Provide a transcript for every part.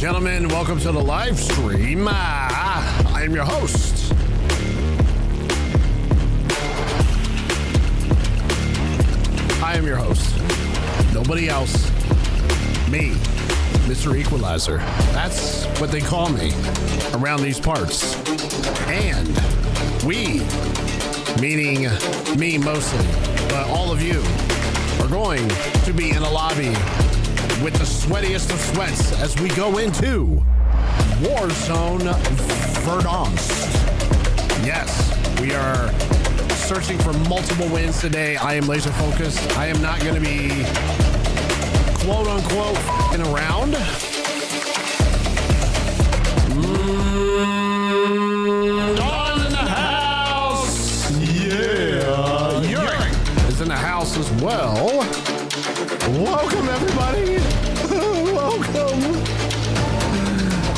gentlemen, welcome to the live stream. I am your host. I am your host. Nobody else. Me, Mr. Equalizer. That's what they call me around these parts. And we, meaning me mostly, but all of you, are going to be in a lobby with the sweatiest of sweats as we go into Warzone Verdansk. Yes, we are searching for multiple wins today. I am laser focused. I am not going to be quote unquote f***ing around. Dawn in the house. Yeah. Yurik is in the house as well. Welcome, everybody. Welcome.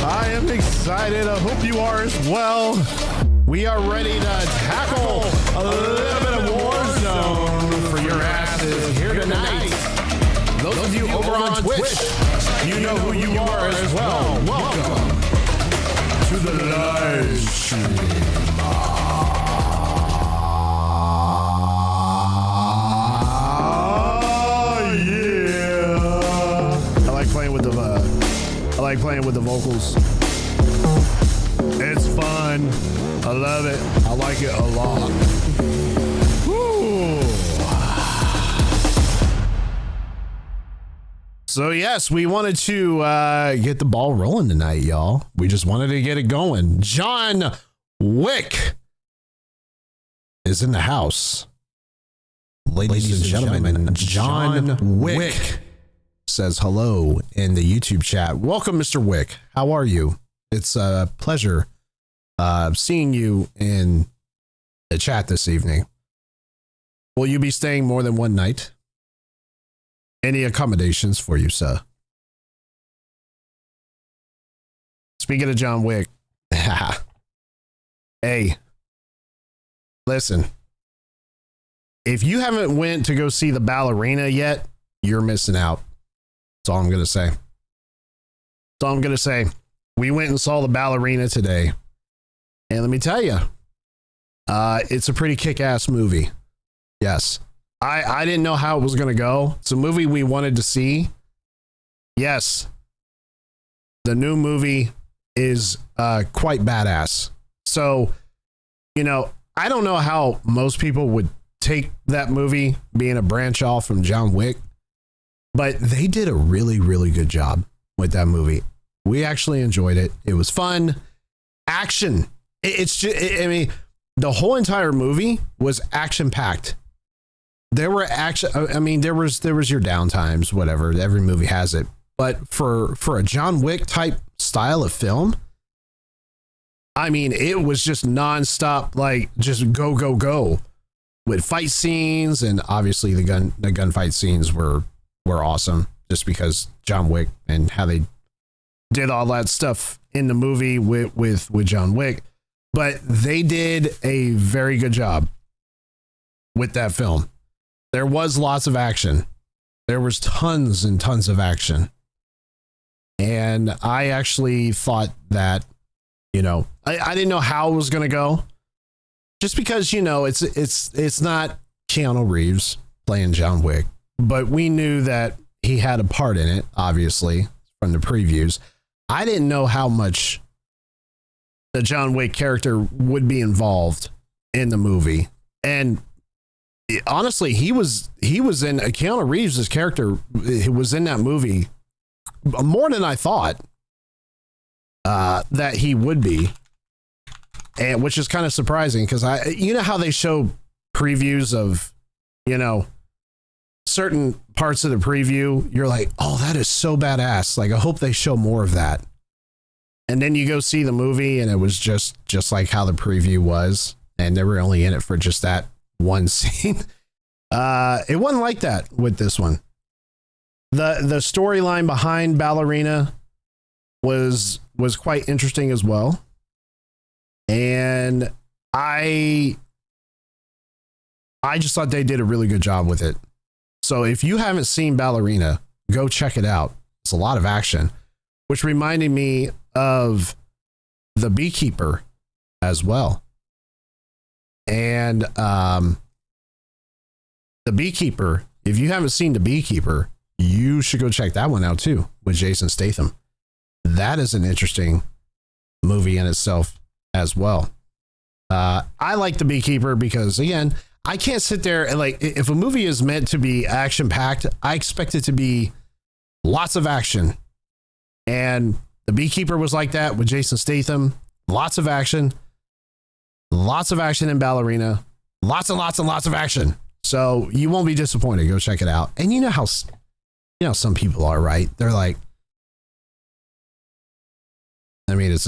I am excited. I hope you are as well. We are ready to tackle a little bit of Warzone for your asses here tonight. Those of you over on Twitch, you know who you are as well. Welcome to the live stream. I like playing with the vocals. It's fun. I love it. I like it a lot. Woo. So yes, we wanted to get the ball rolling tonight, y'all. We just wanted to get it going. John Wick is in the house. Ladies and gentlemen, John Wick says hello in the YouTube chat. Welcome, Mr. Wick. How are you? It's a pleasure seeing you in the chat this evening. Will you be staying more than one night? Any accommodations for you, sir? Speaking of John Wick, hey, listen, if you haven't went to go see the ballerina yet, you're missing out. That's all I'm going to say. That's all I'm going to say. We went and saw the ballerina today. And let me tell you, it's a pretty kick-ass movie. Yes. I didn't know how it was going to go. It's a movie we wanted to see. Yes. The new movie is quite badass. So, you know, I don't know how most people would take that movie being a branch off from John Wick. But they did a really, really good job with that movie. We actually enjoyed it. It was fun. Action. It's just, I mean, the whole entire movie was action packed. There were action. I mean, there was your downtimes, whatever. Every movie has it. But for a John Wick type style of film, I mean, it was just nonstop, like just go, go, go with fight scenes. And obviously the gunfight scenes were awesome just because John Wick and how they did all that stuff in the movie with John Wick. But they did a very good job with that film. There was lots of action. There was tons and tons of action. And I actually thought that, you know, I didn't know how it was going to go just because, you know, it's not Keanu Reeves playing John Wick. But we knew that he had a part in it, obviously, from the previews. I didn't know how much the John Wick character would be involved in the movie. And honestly, he was in Keanu Reeves' character. He was in that movie more than I thought that he would be. And which is kind of surprising because you know how they show previews of, you know, certain parts of the preview, you're like, oh, that is so badass. Like, I hope they show more of that. And then you go see the movie and it was just like how the preview was. And they were only in it for just that one scene. It wasn't like that with this one. The storyline behind Ballerina was quite interesting as well. And I just thought they did a really good job with it. So if you haven't seen Ballerina, go check it out. It's a lot of action, which reminded me of The Beekeeper as well. And The Beekeeper, if you haven't seen The Beekeeper, you should go check that one out too, with Jason Statham. That is an interesting movie in itself as well. I like The Beekeeper because, again, I can't sit there and, like, if a movie is meant to be action packed, I expect it to be lots of action. And The Beekeeper was like that with Jason Statham. Lots of action in Ballerina, lots and lots and lots of action. So you won't be disappointed. Go check it out. And you know how some people are, right? They're like, I mean, it's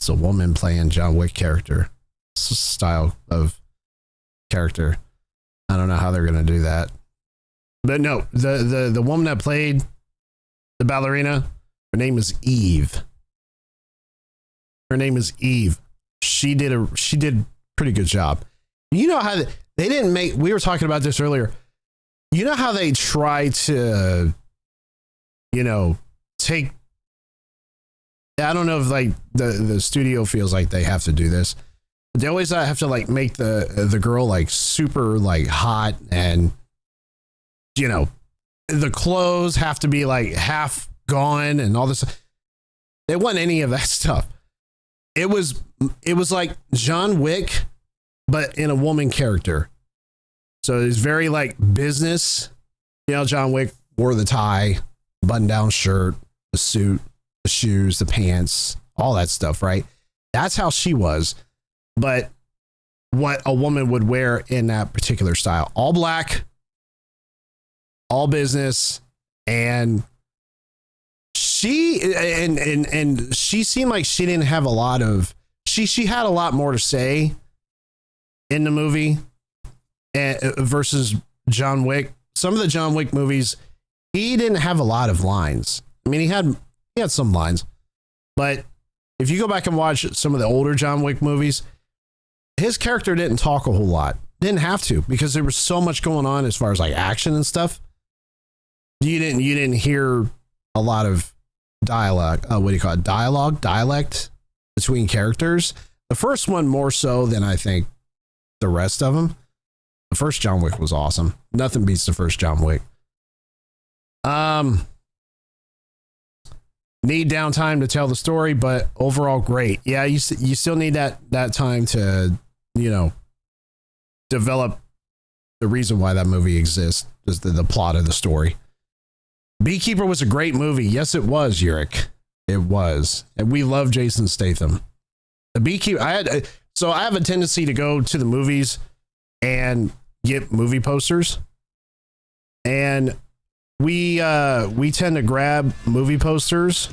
a woman playing John Wick character style of character. I don't know how they're going to do that. But no, the woman that played the ballerina, her name is Eve. Her name is Eve. She did a pretty good job. You know how they didn't make, we were talking about this earlier. You know how they try to, take, I don't know if like the studio feels like they have to do this. They always have to like make the girl like super like hot, and the clothes have to be like half gone and all this. It wasn't any of that stuff. It was like John Wick, but in a woman character. So it's very like business. John Wick wore the tie, button down shirt, the suit, the shoes, the pants, all that stuff, right? That's how she was. But what a woman would wear in that particular style, all black, all business, and she seemed like she didn't have a lot of, she had a lot more to say in the movie versus John Wick. Some of the John Wick movies, he didn't have a lot of lines. I mean, he had some lines, but if you go back and watch some of the older John Wick movies, his character didn't talk a whole lot. Didn't have to, because there was so much going on as far as like action and stuff. You didn't hear a lot of dialogue. Dialect between characters. The first one more so than I think the rest of them. The first John Wick was awesome. Nothing beats the first John Wick. Need downtime to tell the story, but overall great. Yeah, you still need that time to, develop the reason why that movie exists, is the plot of the story. Beekeeper was a great movie. Yes, it was, Yurik. It was. And we love Jason Statham. The Beekeeper, I have a tendency to go to the movies and get movie posters. And we tend to grab movie posters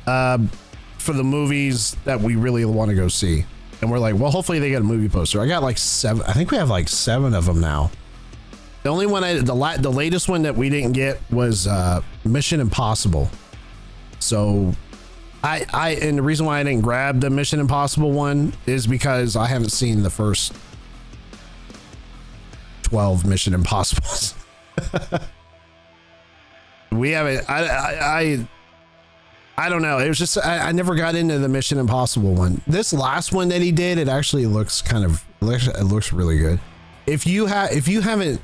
for the movies that we really want to go see. And we're like, well, hopefully they get a movie poster. I got like 7. I think we have like 7 of them now. The only one the latest one that we didn't get was Mission Impossible. So and the reason why I didn't grab the Mission Impossible one is because I haven't seen the first 12 Mission Impossibles. We haven't. I don't know. It was just I never got into the Mission Impossible one. This last one that he did, it actually looks it looks really good. If you haven't,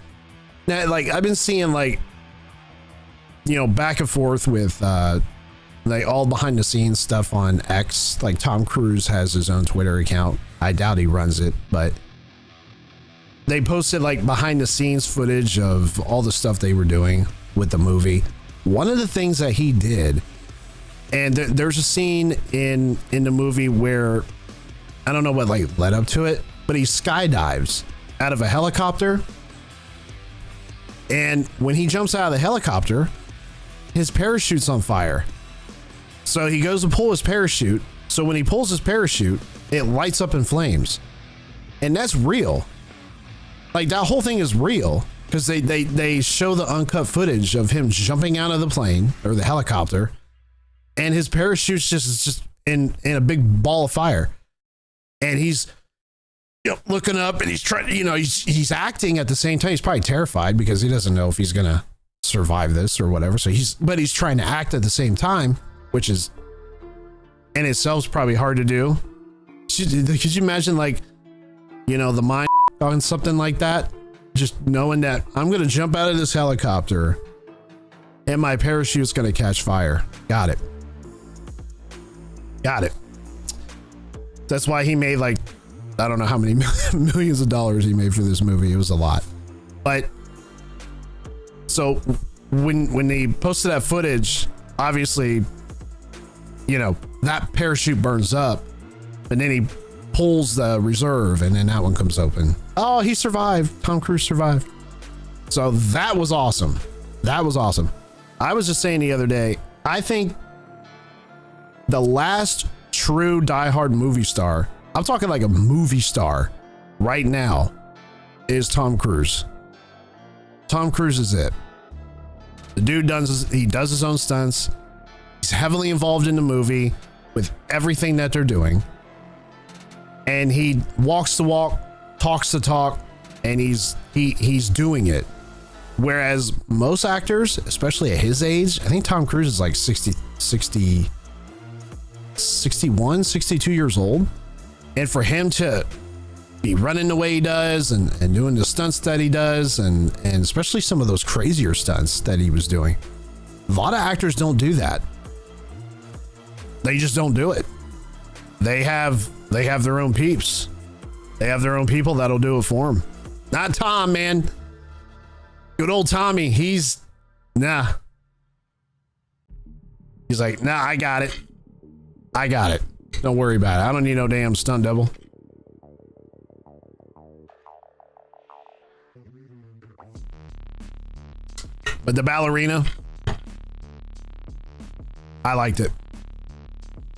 now, like I've been seeing like back and forth with like all behind the scenes stuff on X. Like Tom Cruise has his own Twitter account. I doubt he runs it, but they posted like behind the scenes footage of all the stuff they were doing with the movie. One of the things that he did, and there's a scene in the movie where I don't know what like led up to it, but he skydives out of a helicopter. And when he jumps out of the helicopter, his parachute's on fire. So he goes to pull his parachute. So when he pulls his parachute, it lights up in flames. And that's real. Like that whole thing is real, because they show the uncut footage of him jumping out of the plane or the helicopter, and his parachute's just in a big ball of fire, and he's looking up, and he's trying, he's acting at the same time. He's probably terrified because he doesn't know if he's going to survive this or whatever. So he's trying to act at the same time, which is in itself probably hard to do. Could you imagine, like, the mind on something like that? Just knowing that I'm going to jump out of this helicopter and my parachute's going to catch fire. Got it. That's why he made, like, I don't know how many millions of dollars he made for this movie. It was a lot. But so when they posted that footage, obviously, that parachute burns up, and then he pulls the reserve, and then that one comes open. Oh, he survived. Tom Cruise survived. So that was awesome. I was just saying the other day, I think the last true diehard movie star, I'm talking like a movie star right now, is Tom Cruise. Tom Cruise is it. The dude does his own stunts. He's heavily involved in the movie with everything that they're doing. And he walks the walk, talks the talk, and he's doing it. Whereas most actors, especially at his age, I think Tom Cruise is like 61, 62 years old. And for him to be running the way he does and doing the stunts that he does, and especially some of those crazier stunts that he was doing, a lot of actors don't do that. They just don't do it. They have their own peeps. They have their own people that'll do it for them. Not Tom, man. Good old Tommy. He's like, nah, I got it. Don't worry about it. I don't need no damn stunt double. But the ballerina, I liked it.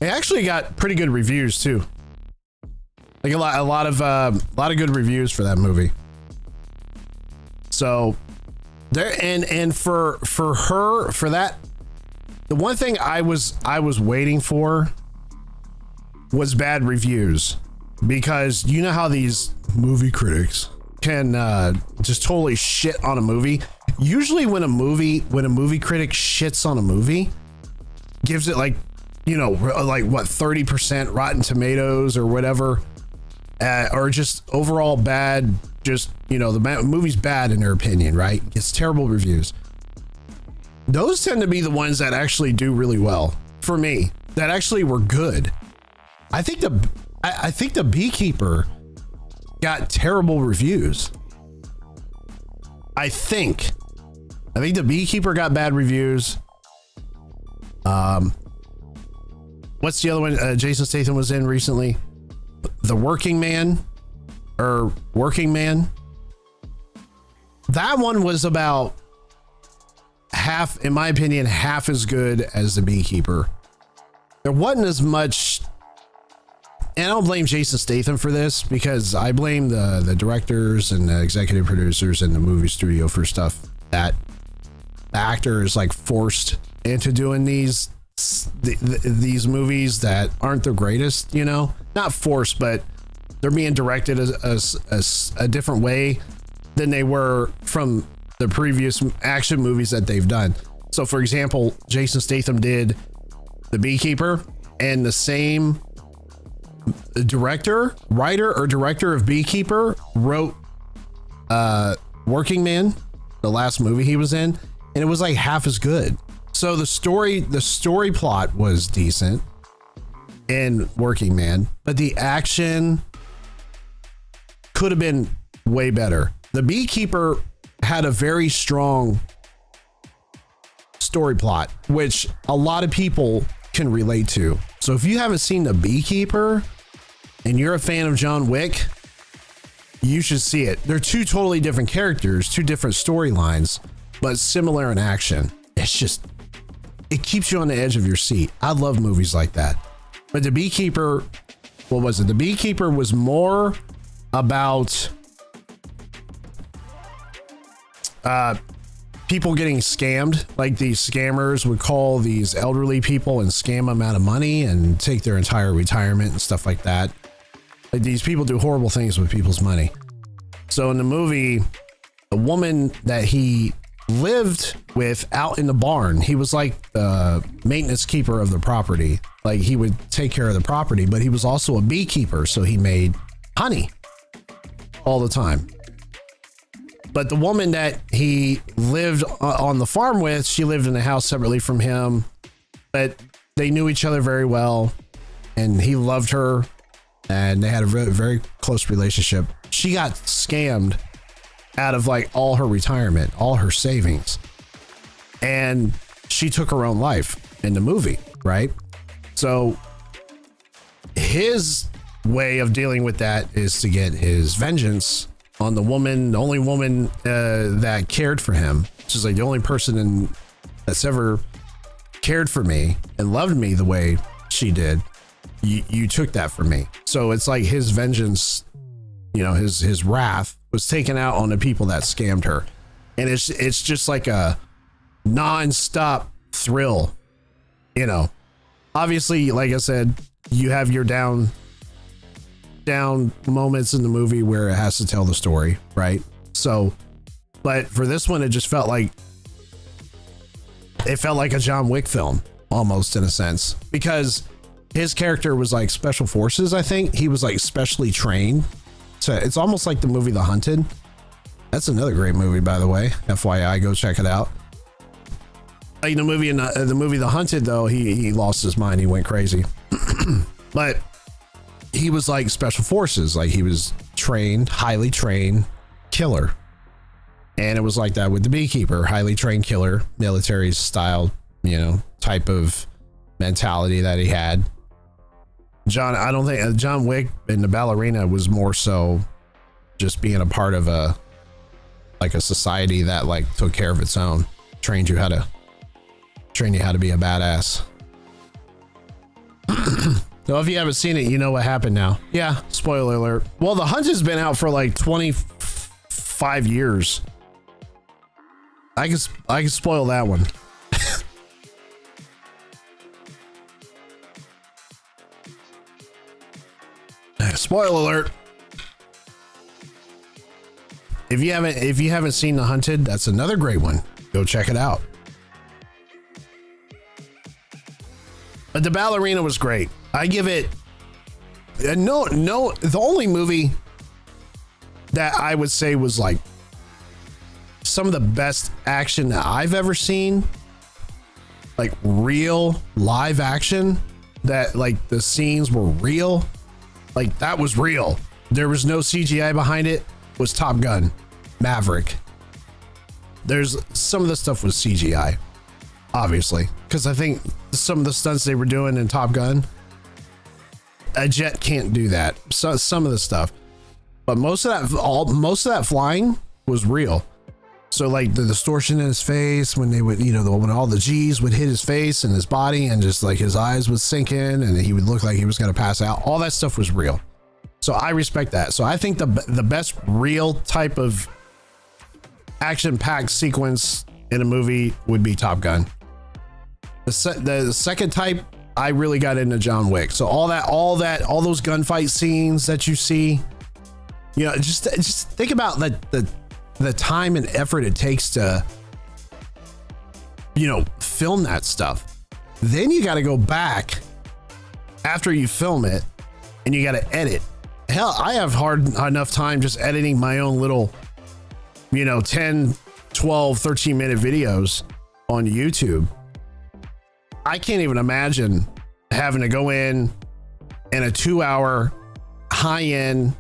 It actually got pretty good reviews too. Like a lot of good reviews for that movie. So there, and for that, the one thing I was waiting for was bad reviews, because you know how these movie critics can just totally shit on a movie. Usually when a movie critic shits on a movie, gives it like, like what, 30% Rotten Tomatoes or whatever, or just overall bad, just, the movie's bad in their opinion, right? It's terrible reviews. Those tend to be the ones that actually do really well for me, that actually were good. I think the Beekeeper got terrible reviews. I think the Beekeeper got bad reviews. What's the other one Jason Statham was in recently? The Working Man. That one was about half, in my opinion, half as good as the Beekeeper. There wasn't as much, and I don't blame Jason Statham for this, because I blame the directors and the executive producers in the movie studio for stuff that the actor is like forced into doing these movies that aren't the greatest, not forced, but they're being directed as a different way than they were from the previous action movies that they've done. So for example, Jason Statham did The Beekeeper, and the same writer of Beekeeper wrote Working Man, the last movie he was in, and it was like half as good. So the story plot was decent in Working Man, but the action could have been way better. The Beekeeper had a very strong story plot, which a lot of people can relate to. So if you haven't seen The Beekeeper and you're a fan of John Wick, you should see it. They're two totally different characters, two different storylines, but similar in action. It keeps you on the edge of your seat. I love movies like that. But The Beekeeper, what was it? The Beekeeper was more about people getting scammed. Like these scammers would call these elderly people and scam them out of money and take their entire retirement and stuff like that. Like, these people do horrible things with people's money. So in the movie, the woman that he lived with out in the barn, he was like the maintenance keeper of the property. Like, he would take care of the property, but he was also a beekeeper. So he made honey all the time. But the woman that he lived on the farm with, she lived in a house separately from him, but they knew each other very well, and he loved her, and they had a very, very close relationship. She got scammed out of like all her retirement, all her savings, and she took her own life in the movie, right? So his way of dealing with that is to get his vengeance on the woman, the only woman that cared for him. She's like the only person that's ever cared for me and loved me the way she did. You took that from me. So it's like his vengeance, you know, his wrath was taken out on the people that scammed her. And it's just like a non-stop thrill, you know. Obviously, like I said, you have your down moments in the movie where it has to tell the story, right? So, but for this one, it just felt like a John Wick film almost, in a sense, because his character was like special forces. I think he was like specially trained. So it's almost like the movie The Hunted. That's another great movie, by the way. FYI, go check it out. Like the movie The Hunted, though, he lost his mind. He went crazy. But he was like special forces. Like, he was trained, highly trained killer. And it was like that with the beekeeper, highly trained killer, military style, you know, type of mentality that he had. I don't think John Wick and the ballerina was more so just being a part of a society that like took care of its own, trained you how to be a badass. So if you haven't seen it, you know what happened now. Yeah, spoiler alert. Well, The Hunt has been out for like 25 years. I can spoil that one. Spoiler alert. If you haven't seen The Hunted, that's another great one. Go check it out. But the ballerina was great. I give it the only movie that I would say was like some of the best action that I've ever seen, like real live action, that like the scenes were real, like that was real. There was no CGI behind it, was Top Gun Maverick. There's some of the stuff was CGI, obviously, because I think some of the stunts they were doing in Top Gun, a jet can't do that. So some of the stuff, but most of that flying was real. So like the distortion in his face when they would, you know, when all the G's would hit his face and his body, and just like his eyes would sink in and he would look like he was going to pass out. All that stuff was real. So I respect that. So I think the best real type of action-packed sequence in a movie would be Top Gun. The second type, I really got into John Wick. So all those gunfight scenes that you see, you know, just think about the time and effort it takes to, you know, film that stuff. Then you got to go back after you film it and you got to edit. Hell, I have hard enough time just editing my own little, you know, 10, 12, 13 minute videos on YouTube. I can't even imagine having to go in a 2-hour high-end,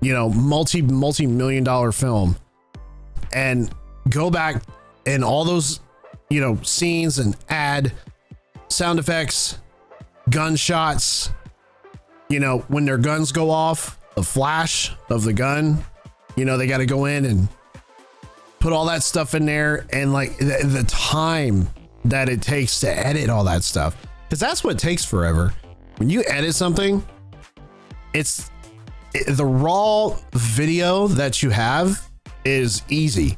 you know, multi-million dollar film and go back in all those, you know, scenes and add sound effects, gunshots, you know, when their guns go off, the flash of the gun, you know, they got to go in and put all that stuff in there, and like the time that it takes to edit all that stuff, because that's what takes forever. When you edit something, the raw video that you have is easy.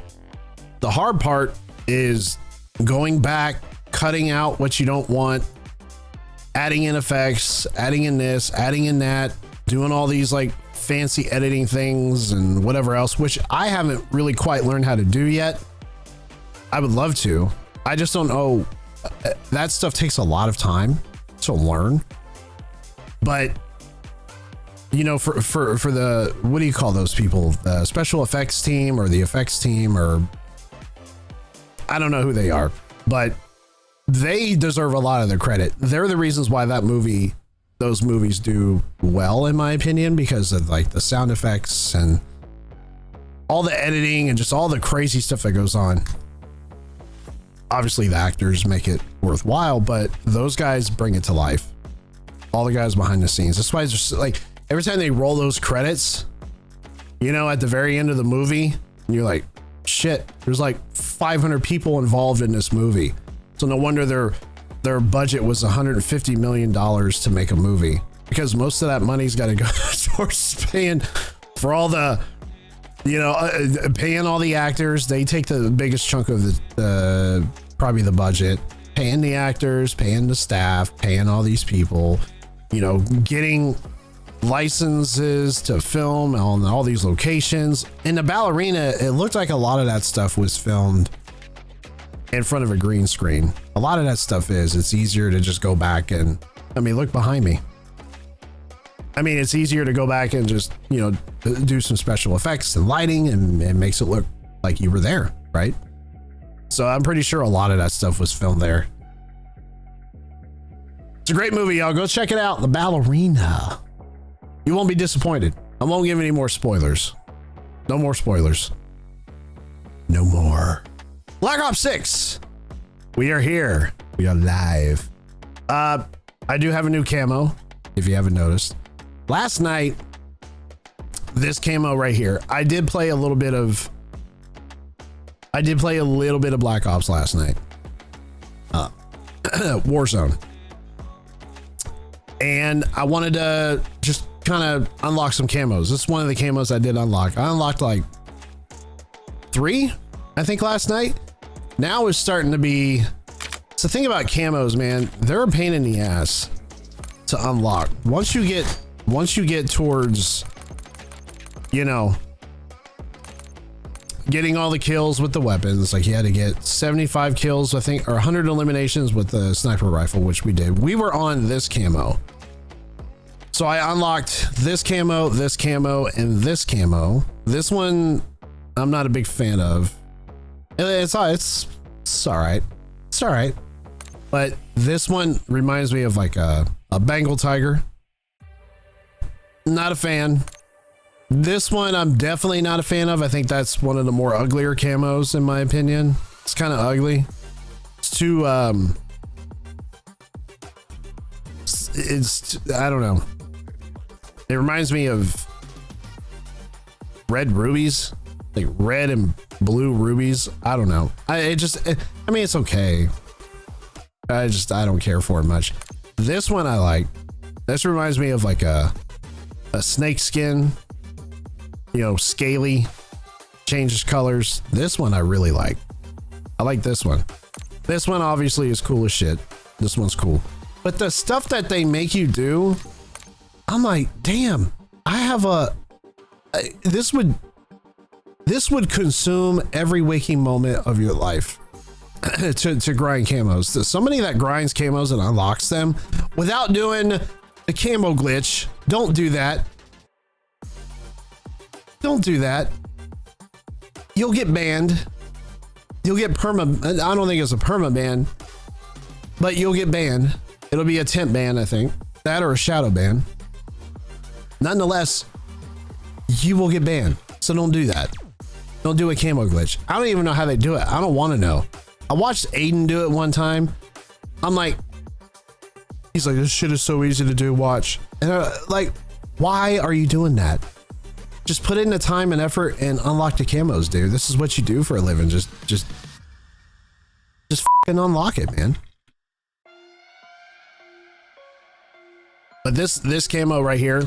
The hard part is going back, cutting out what you don't want, adding in effects, adding in this, adding in that, doing all these like fancy editing things and whatever else, which I haven't really quite learned how to do yet. I would love to. I just don't know. That stuff takes a lot of time to learn. But you know, for the, what do you call those people? The special effects team or the effects team, or I don't know who they are, but they deserve a lot of the credit. They're the reasons why those movies do well, in my opinion, because of like the sound effects and all the editing and just all the crazy stuff that goes on. Obviously the actors make it worthwhile, but those guys bring it to life. All the guys behind the scenes. That's why it's just like every time they roll those credits, you know, at the very end of the movie, and you're like, shit, there's like 500 people involved in this movie. So no wonder their budget was $150 million to make a movie, because most of that money's got to go towards paying for all the, you know, paying all the actors. They take the biggest chunk of the probably the budget, paying the actors, paying the staff, paying all these people, you know, getting licenses to film on all these locations. In the ballerina, it looked like a lot of that stuff was filmed in front of a green screen. A lot of that stuff it's easier to just go back and, I mean, look behind me. I mean, it's easier to go back and just, you know, do some special effects and lighting, and it makes it look like you were there, right? So I'm pretty sure a lot of that stuff was filmed there. It's a great movie, y'all. Go check it out. The Ballerina. You won't be disappointed. I won't give any more spoilers. No more spoilers. No more. Black Ops 6. We are here. We are live. I do have a new camo, if you haven't noticed. Last night, this camo right here, I did play a little bit of Black Ops last night. Warzone. And I wanted to just kind of unlock some camos. This is one of the camos I did unlock. I unlocked like 3, I think, last night. Now it's starting to be, so the thing about camos, man, they're a pain in the ass to unlock. Once you get towards, you know, getting all the kills with the weapons, like you had to get 75 kills, I think, or 100 eliminations with the sniper rifle, which we did. We were on this camo. So I unlocked this camo, and this camo. This one, I'm not a big fan of. It's all right. It's all right. But this one reminds me of like a Bengal tiger. Not a fan. This one I'm definitely not a fan of. I think that's one of the more uglier camos, in my opinion. It's kind of ugly. It's too it's I don't know. It reminds me of red rubies, like red and blue rubies. I don't know. I mean, it's okay. I don't care for it much. This one I like. This reminds me of like a snake skin, you know, scaly, changes colors. This one I really like. I like this one. This one obviously is cool as shit. This one's cool. But the stuff that they make you do, I'm like, damn, I have this would consume every waking moment of your life to grind camos. Somebody that grinds camos and unlocks them without doing the camo glitch, don't do that. Don't do that. You'll get banned. You'll get I don't think it's a perma ban, but you'll get banned. It'll be a temp ban, I think. That or a shadow ban. Nonetheless, you will get banned. So don't do that. Don't do a camo glitch. I don't even know how they do it. I don't want to know. I watched Aiden do it one time. I'm like, he's like, this shit is so easy to do. Watch. And like, why are you doing that? Just put in the time and effort and unlock the camos, dude. This is what you do for a living. Just fucking unlock it, man. But this camo right here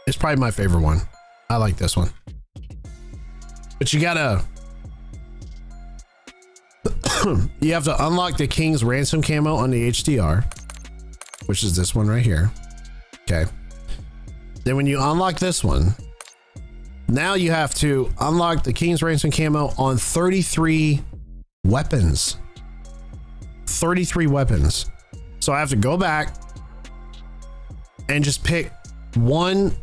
is probably my favorite one. I like this one. But you gotta, you have to unlock the King's Ransom camo on the HDR, which is this one right here. Okay. Then when you unlock this one, now you have to unlock the King's Ransom camo on 33 weapons. 33 weapons. So I have to go back and just pick one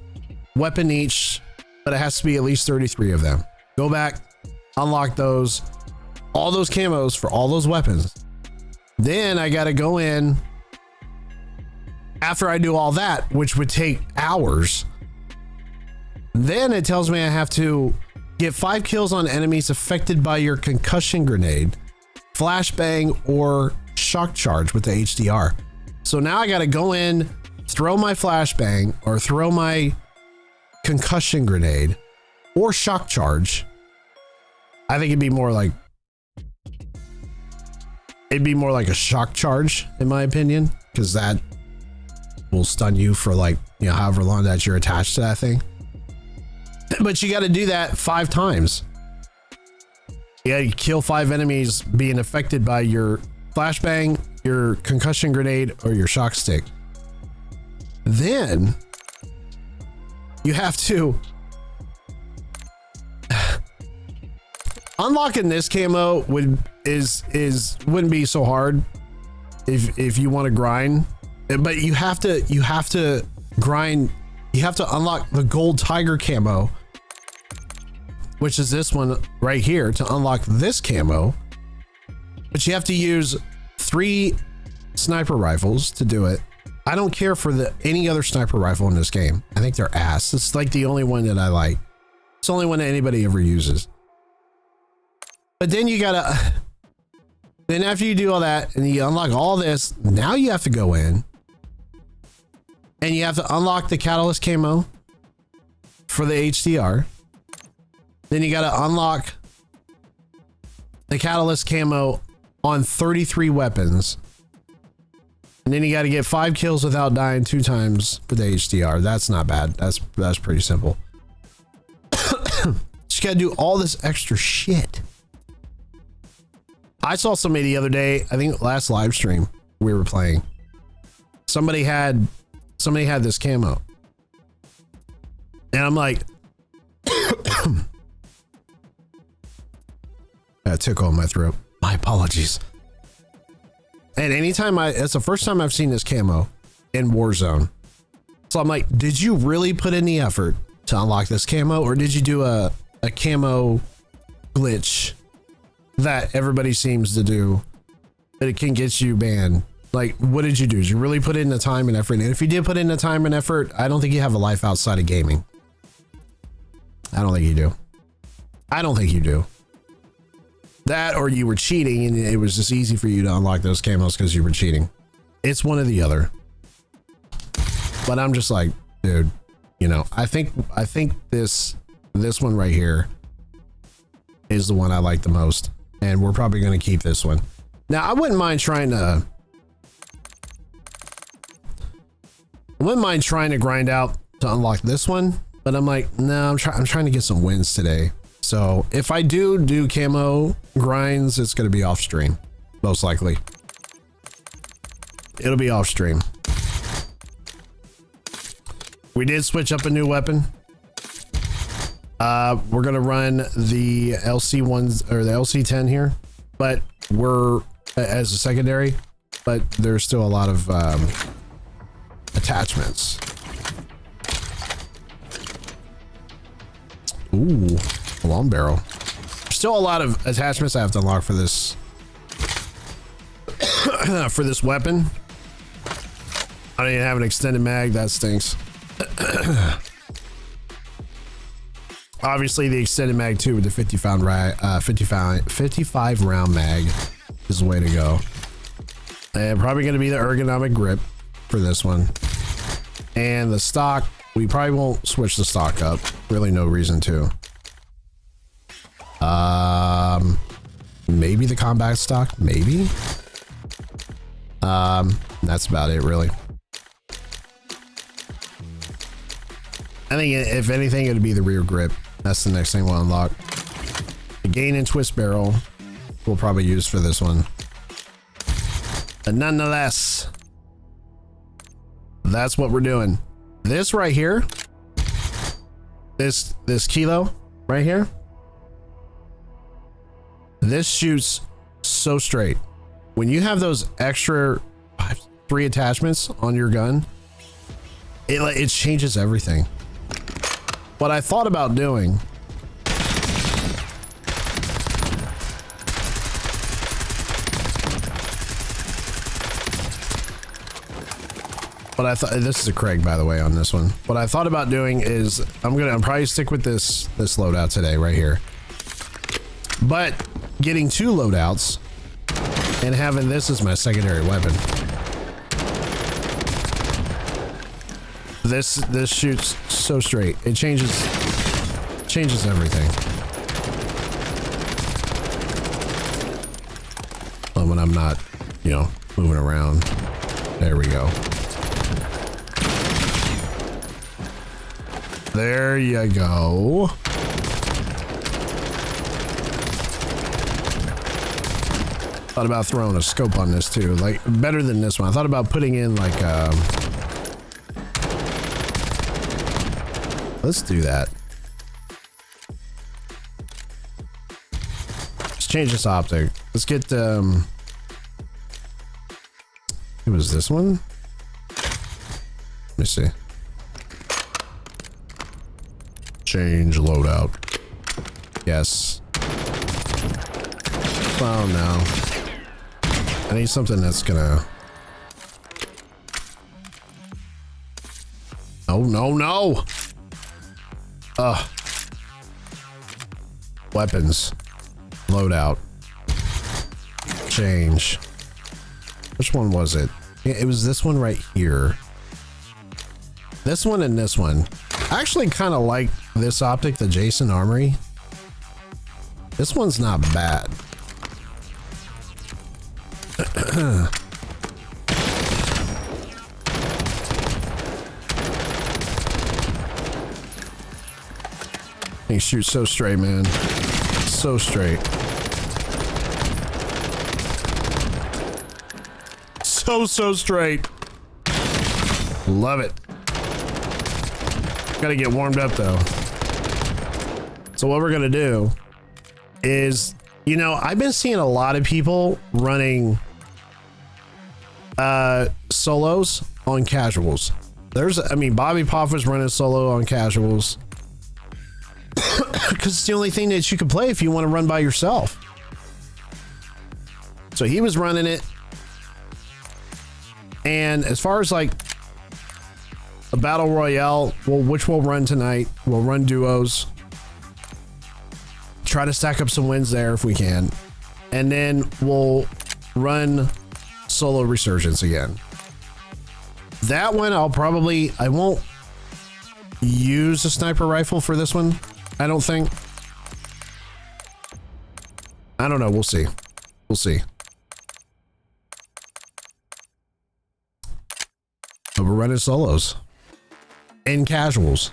weapon each, but it has to be at least 33 of them. Go back, unlock those, all those camos for all those weapons. Then I got to go in after I do all that, which would take hours. Then it tells me I have to get 5 kills on enemies affected by your concussion grenade, flashbang, or shock charge with the HDR. So now I got to go in, throw my flashbang or throw my concussion grenade or shock charge. I think it'd be more like a shock charge in my opinion, because that will stun you for like, you know, however long that you're attached to that thing. But you got to do that 5 times. Yeah, you kill 5 enemies being affected by your flashbang, your concussion grenade, or your shock stick. Then you have to unlocking this camo wouldn't be so hard if you want to grind, but you have to grind. You have to unlock the gold tiger camo, which is this one right here, to unlock this camo. But you have to use 3 sniper rifles to do it. I don't care for any other sniper rifle in this game. I think they're ass. It's like the only one that I like. It's the only one that anybody ever uses. But then you gotta, then after you do all that and you unlock all this, now you have to go in and you have to unlock the catalyst camo for the HDR. Then you gotta unlock the catalyst camo on 33 weapons. And then you got to get 5 kills without dying 2 times for the HDR. That's not bad. That's pretty simple. Just got to do all this extra shit. I saw somebody the other day, I think last live stream we were playing. Somebody had this camo. And I'm like, that tickle in my throat. My apologies. And anytime it's the first time I've seen this camo in Warzone. So I'm like, did you really put in the effort to unlock this camo, or did you do a camo glitch that everybody seems to do, but it can get you banned? Like, what did you do? Did you really put in the time and effort? And if you did put in the time and effort, I don't think you have a life outside of gaming. I don't think you do. I don't think you do. That, or you were cheating and it was just easy for you to unlock those camos because you were cheating. It's one or the other. But I'm just like, dude, you know, I think this one right here is the one I like the most, and we're probably going to keep this one. Now, I wouldn't mind trying to grind out to unlock this one, but I'm like, no, I'm trying to get some wins today. So if I do camo grinds, it's going to be off stream, most likely. It'll be off stream. We did switch up a new weapon. We're going to run the LC1s or the LC10 here, but we're as a secondary, but there's still a lot of attachments. Ooh. Long barrel. Still a lot of attachments I have to unlock for this for this weapon. I don't even have an extended mag. That stinks. Obviously the extended mag too with the 55 round mag is the way to go. And probably going to be the ergonomic grip for this one. And the stock, we probably won't switch the stock up. Really no reason to. Maybe the combat stock, maybe. That's about it, really. I think if anything, it'd be the rear grip. That's the next thing we'll unlock. The gain and twist barrel we'll probably use for this one. But nonetheless, that's what we're doing. This right here this kilo right here. This shoots so straight. When you have those extra 3 attachments on your gun, it changes everything. What I thought about doing, but I thought, this is a Craig, by the way, on this one. What I thought about doing is I'm probably stick with this loadout today right here, but getting 2 loadouts and having this as my secondary weapon. This shoots so straight. It changes everything. When I'm not, you know, moving around. There we go. There you go. Thought about throwing a scope on this too, like better than this one. I thought about putting in like let's do that. Let's change this optic. Let's get it was this one. Let me see. Change loadout. Yes. Oh no. I need something that's gonna. No. Weapons. Loadout. Change. Which one was it? Yeah, it was this one right here. This one and this one. I actually kind of like this optic, the Jason Armory. This one's not bad. He shoots so straight, man. So straight. So straight. Love it. Gotta get warmed up though. So what we're gonna do is, you know, I've been seeing a lot of people running solos on casuals. I mean, Bobby Poff was running solo on casuals because it's the only thing that you can play if you want to run by yourself. So he was running it. And as far as like a battle royale, which we'll run tonight, we'll run duos, try to stack up some wins there if we can, and then we'll run solo resurgence again. That one I won't use a sniper rifle for this one, I don't think. I don't know, we'll see. But we're running solos and casuals.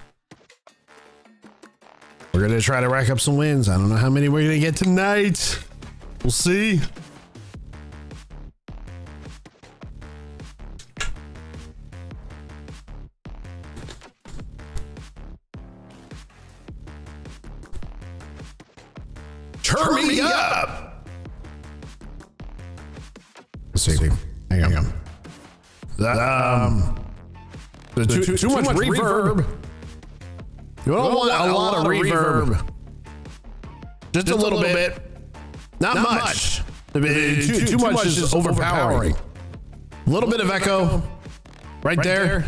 We're gonna try to rack up some wins. I don't know how many we're gonna get tonight. We'll see. Turn me up. Let's see. Hang on. Too much reverb. You don't want a lot of reverb. Just a little bit. Not much. Too much is overpowering. A little bit of echo right there.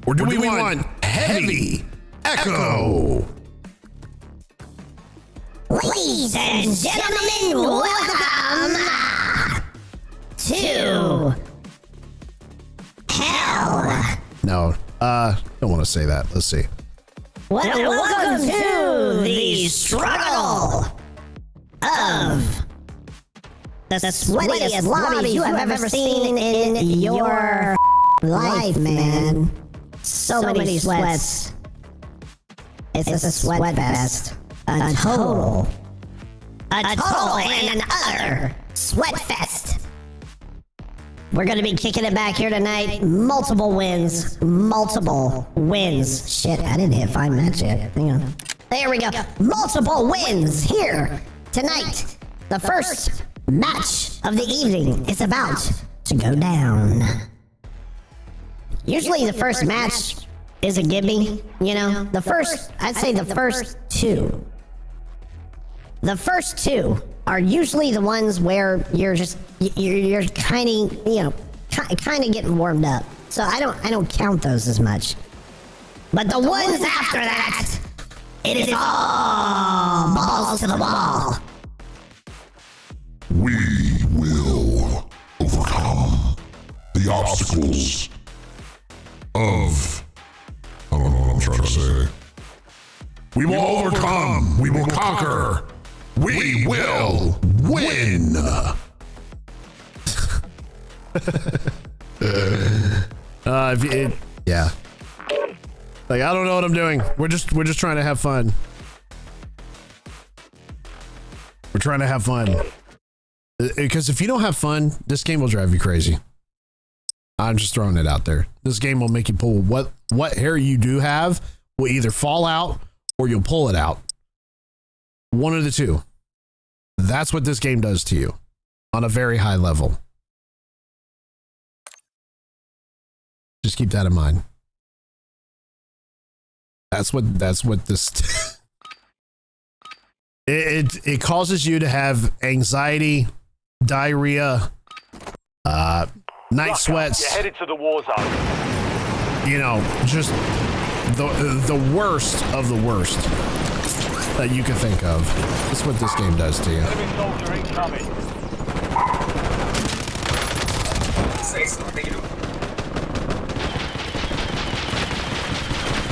Or do we want heavy echo? Ladies and gentlemen, welcome to hell. No, don't want to say that. Let's see. Welcome to the struggle of the sweatiest lobbies you have ever seen in your life, man. So many sweats. It's a sweat fest. A total and utter sweat fest. We're gonna be kicking it back here tonight. Multiple wins. Multiple wins. Shit, I didn't hit 5 minutes yet. Hang on. There we go. Multiple wins here tonight. The first match of the evening is about to go down. Usually the first match is a gimme, you know? The first, I'd say the first two. The first two are usually the ones where you're just, you're kind of, you know, kind of getting warmed up. So I don't count those as much. But the ones after that, it is all balls to the wall. We will overcome the obstacles of... I don't know what I'm trying to say. We will overcome. We will conquer. We will win. Yeah. Like, I don't know what I'm doing. We're just trying to have fun. We're trying to have fun. Because if you don't have fun, this game will drive you crazy. I'm just throwing it out there. This game will make you pull what hair you do have will either fall out or you'll pull it out. One of the two. That's what this game does to you on a very high level. Just keep that in mind. That's what this it causes you to have anxiety, diarrhea, night sweats. You're headed to the war zone. You know, just the worst of the worst that you can think of. That's what this game does to you. Enemy soldier incoming.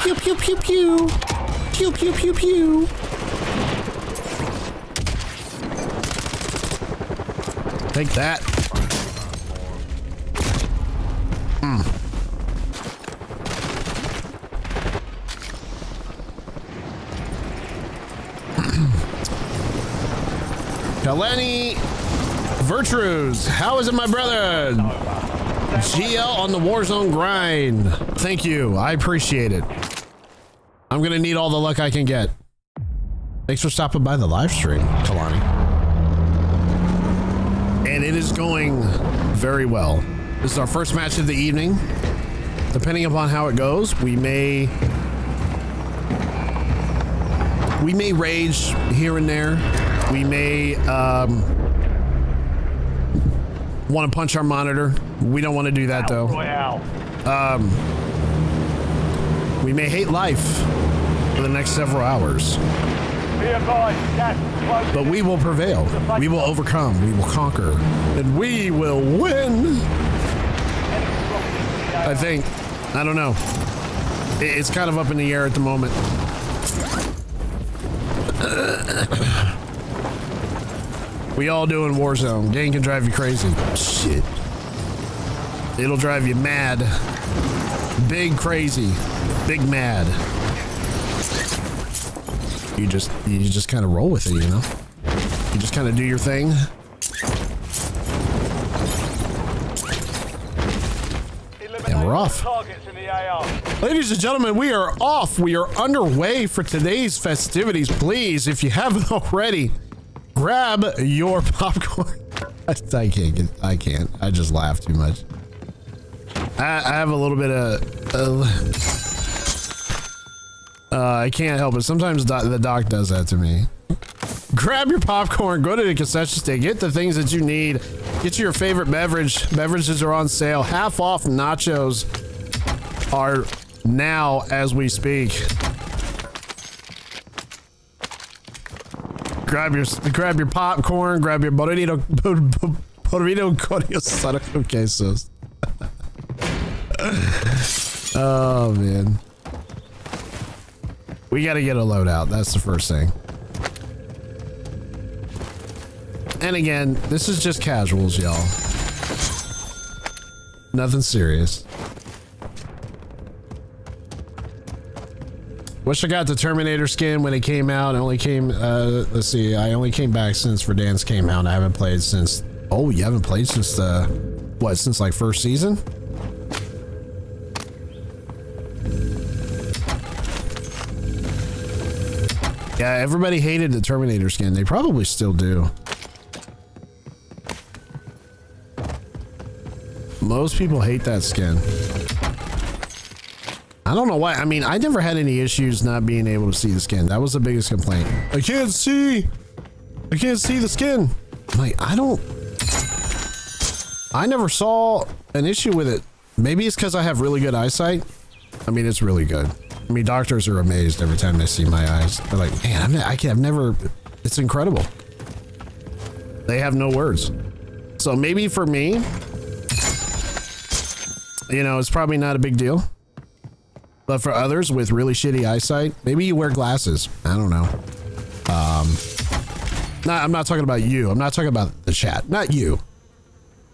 Pew pew pew pew. Pew pew pew pew. Take that. Kaleni Virtues, how is it, my brother? GL on the Warzone grind. Thank you. I appreciate it. I'm gonna need all the luck I can get. Thanks for stopping by the live stream, Kalani. And it is going very well. This is our first match of the evening. Depending upon how it goes, we may rage here and there. We may want to punch our monitor. We don't want to do that though. We may hate life for the next several hours. But we will prevail. We will overcome. We will conquer. And we will win. I think. I don't know. It's kind of up in the air at the moment. We all do in Warzone. Game can drive you crazy. Shit. It'll drive you mad. Big crazy. Big mad. You just kind of roll with it, you know? You just kind of do your thing. And we're off. Ladies and gentlemen, we are off. We are underway for today's festivities. Please, if you haven't already, grab your popcorn. I can't. I just laugh too much. I have a little bit of... I can't help it. Sometimes the doc does that to me. Grab your popcorn, go to the concession stand, get the things that you need, get your favorite beverage. Beverages are on sale. Half off nachos are now as we speak. Grab your popcorn, grab your burrito con quesos. Oh man. We gotta get a loadout. That's the first thing. And again, this is just casuals, y'all. Nothing serious. Wish I got the Terminator skin when it came out. It only came, let's see, I only came back since Verdansk came out. I haven't played since, oh, you haven't played since the what, since like first season? Yeah, everybody hated the Terminator skin. They probably still do. Most people hate that skin. I don't know why. I mean, I never had any issues not being able to see the skin. That was the biggest complaint. I can't see the skin. I'm like, I never saw an issue with it. Maybe it's because I have really good eyesight. I mean, it's really good. I mean, doctors are amazed every time they see my eyes. They're like, man, I've never, it's incredible. They have no words. So maybe for me, you know, it's probably not a big deal. But for others with really shitty eyesight, maybe you wear glasses. I don't know. No, I'm not talking about you. I'm not talking about the chat. Not you.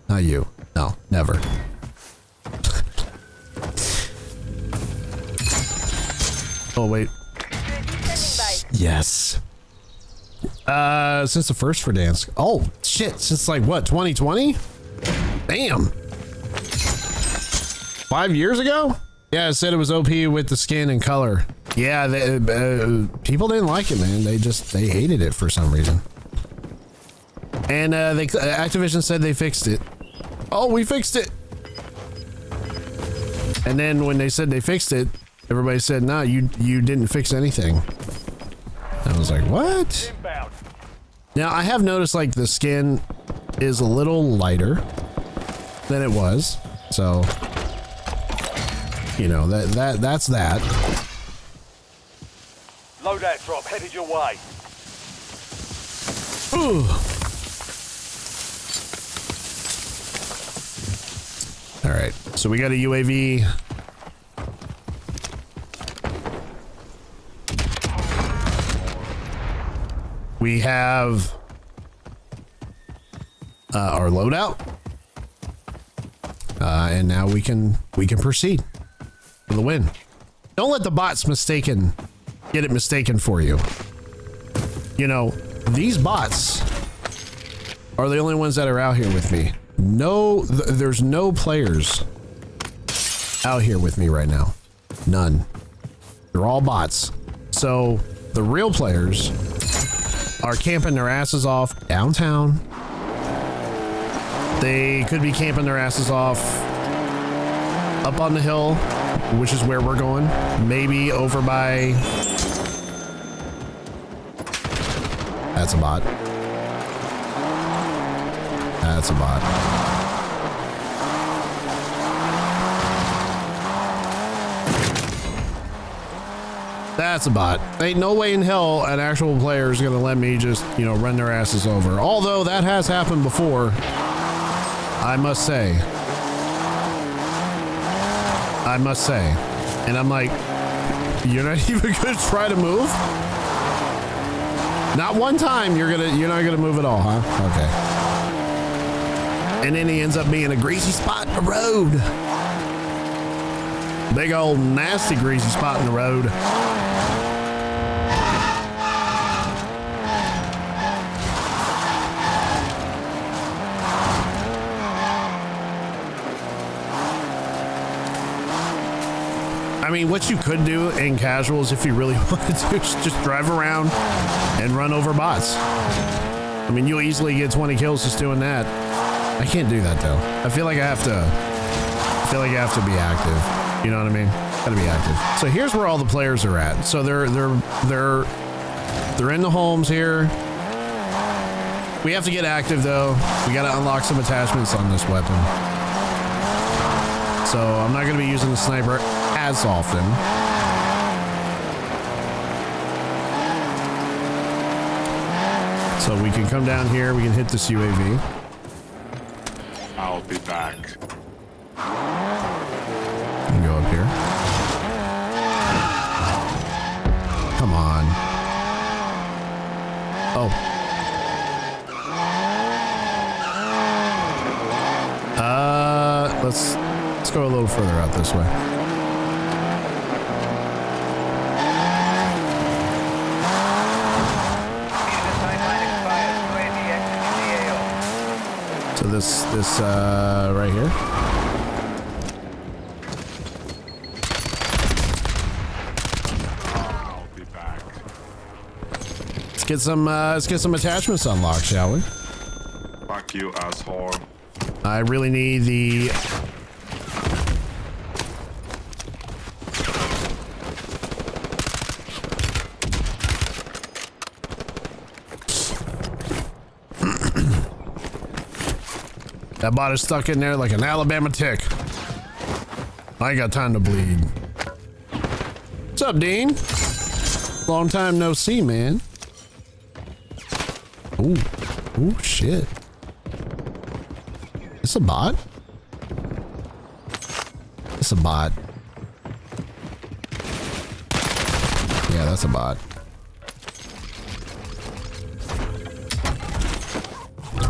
Not you. No, never. Oh, wait. Yes. Since the first Verdansk. Oh, shit. Since like what, 2020? Damn. 5 years ago? Yeah, it said it was OP with the skin and color. Yeah, people didn't like it, man. They hated it for some reason. And Activision said they fixed it. Oh, we fixed it. And then when they said they fixed it, everybody said, no, you didn't fix anything. I was like, what? Now, I have noticed like the skin is a little lighter than it was. So, you know, that's that. Loadout drop headed your way. Ooh. All right, so we got a UAV. We have our loadout, and now we can proceed for the win. Don't let the bots get it mistaken for you. You know, these bots are the only ones that are out here with me. No, there's no players out here with me right now. None. They're all bots. So the real players are camping their asses off downtown. They could be camping their asses off up on the hill, which is where we're going. Maybe over by... That's a bot. That's a bot. That's a bot. Ain't no way in hell an actual player is gonna let me just, you know, run their asses over. Although that has happened before, I must say. And I'm like, you're not even gonna try to move? Not one time you're not gonna move at all, huh? Okay. And then he ends up being a greasy spot in the road. Big old nasty greasy spot in the road. I mean, what you could do in casuals if you really wanted to is just drive around and run over bots. I mean, you'll easily get 20 kills just doing that. I can't do that though. I feel like I have to be active. You know what I mean? Gotta be active. So here's where all the players are at. So they're in the homes here. We have to get active though. We gotta unlock some attachments on this weapon. So I'm not gonna be using the sniper as often. So we can come down here, we can hit this UAV. I'll be back. And go up here. Come on. Oh. Let's go a little further out this way. So this right here. I'll be back. Let's get some attachments unlocked, shall we? Fuck you, asshole. I really need the that bot is stuck in there like an Alabama tick. I ain't got time to bleed. What's up, Dean? Long time no see, man. Ooh, ooh, shit. It's a bot? It's a bot. Yeah, that's a bot.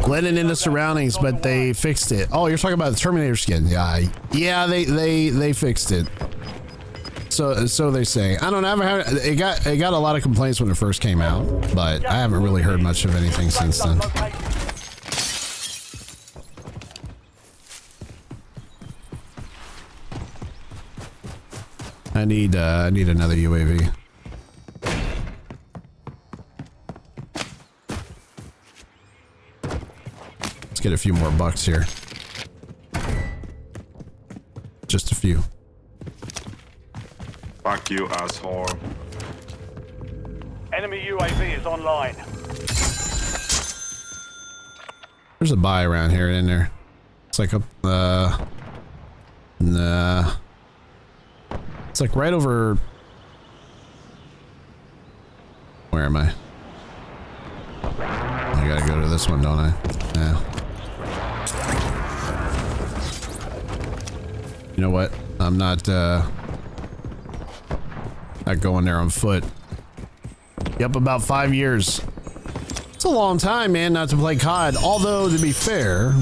Blending into surroundings, but they fixed it. Oh, you're talking about the Terminator skin. Yeah, they fixed it. So they say. I don't know. It got a lot of complaints when it first came out, but I haven't really heard much of anything since then. I need another UAV. Let's get a few more bucks here. Just a few. Fuck you, asshole. Enemy UAV is online. There's a buy around here, in there. It's like a nah. It's like right over. Where am I? I gotta go to this one, don't I? Yeah. You know what? I'm not going there on foot. Yep, about 5 years. It's a long time, man, not to play COD. Although, to be fair,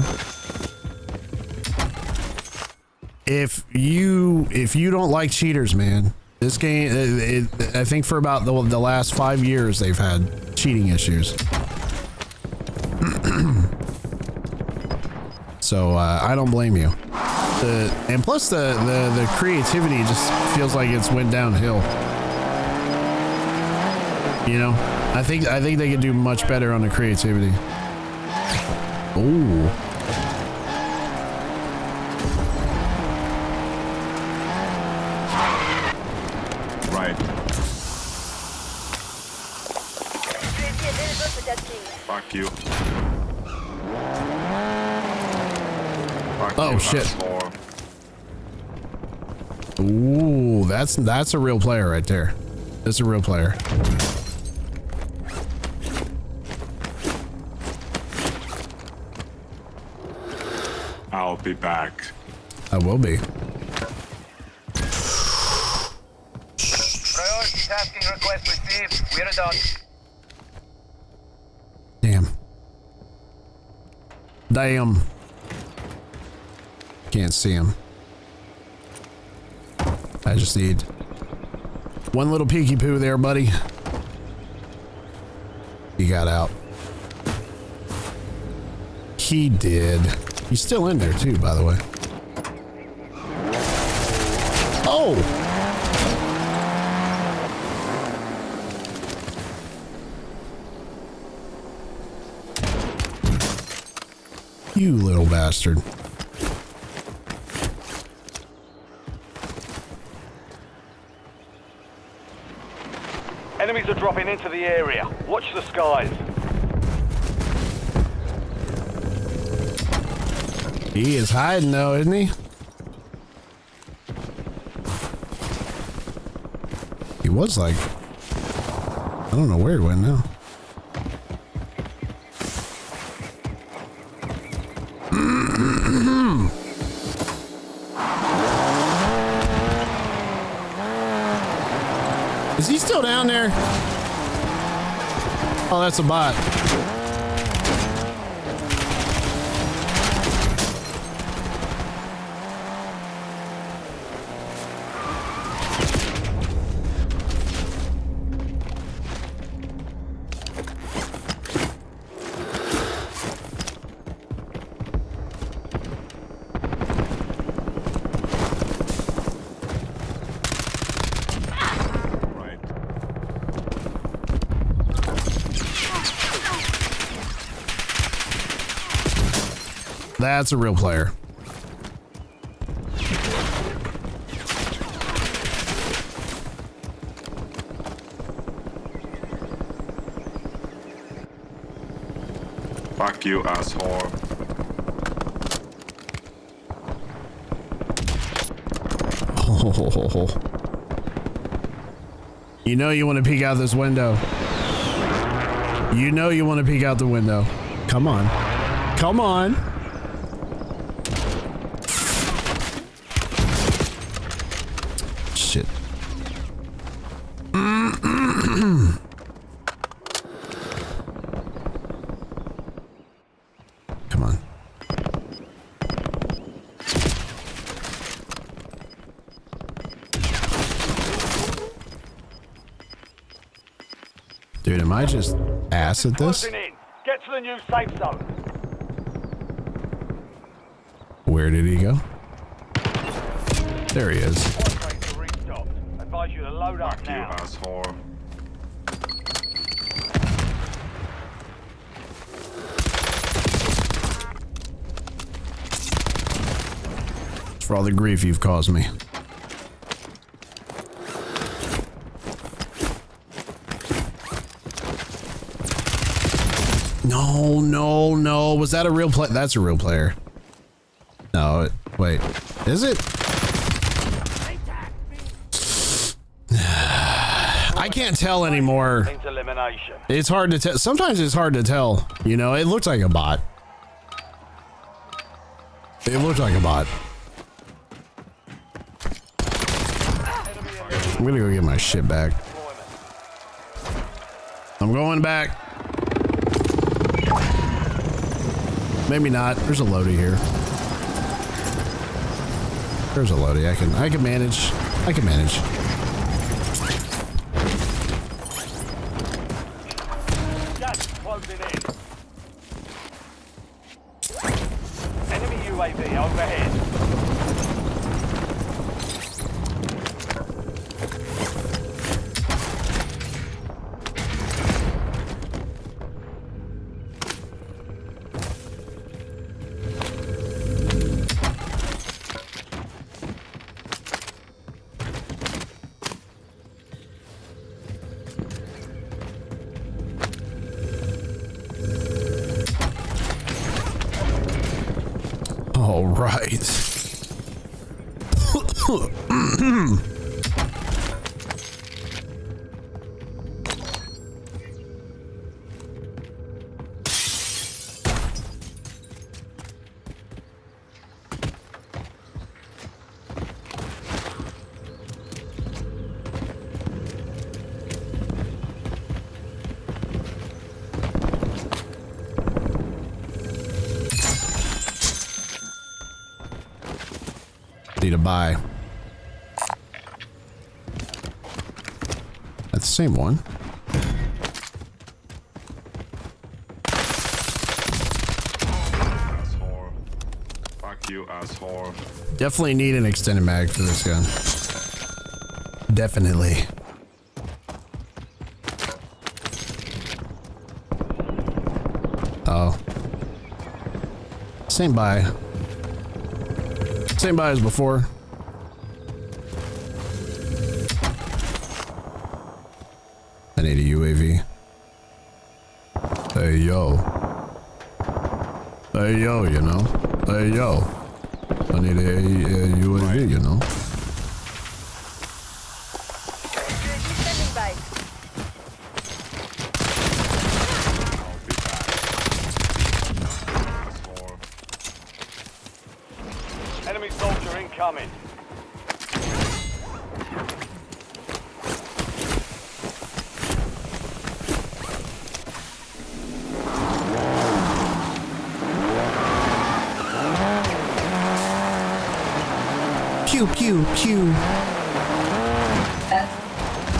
if you don't like cheaters, man, this game, I think for about the last 5 years they've had cheating issues. So I don't blame you. And plus the creativity just feels like it's went downhill. You know, I think they could do much better on the creativity. Ooh. Right. Fuck you. Fuck Oh you, shit. asshole. Ooh, that's a real player right there. That's a real player. I'll be back. I will be. Priority tasking request received. We're done. Damn. Damn. Can't see him. I just need one little peeky poo there, buddy. He got out. He did. He's still in there too, by the way. Oh! You little bastard. Enemies are dropping into the area. Watch the skies. He is hiding though, isn't he? He was like, I don't know where he went now. Is he still down there? Oh, that's a bot. That's a real player. Fuck you, asshole. Oh. You know you want to peek out this window. You know you want to peek out the window. Come on. Come on. Shit. Come on. Dude, am I just ass at this? Closing in. Get to the new safe zone. Where did he go? There he is. Point to restock. Advise you to load up Fuck you, now. asshole. For all the grief you've caused me. No, no, no. Was that a real play? That's a real player. No, wait. Is it? I can't tell anymore. Into elimination. It's hard to tell. Sometimes it's hard to tell. You know, it looks like a bot. It looked like a bot. I'm gonna go get my shit back. I'm going back. Maybe not. There's a loadie here. There's a loadie. I can manage. I can manage. Gas closing in. Enemy UAV overhead. All right. Need a buy. That's the same one. Asshole. Fuck you, asshole. Definitely need an extended mag for this gun. Definitely. Oh. Same buy. Same buy as before. I need a UAV. Hey yo. Hey yo, you know. Hey yo. I need a UAV, you know. Enemy soldier incoming. Pew, pew, pew.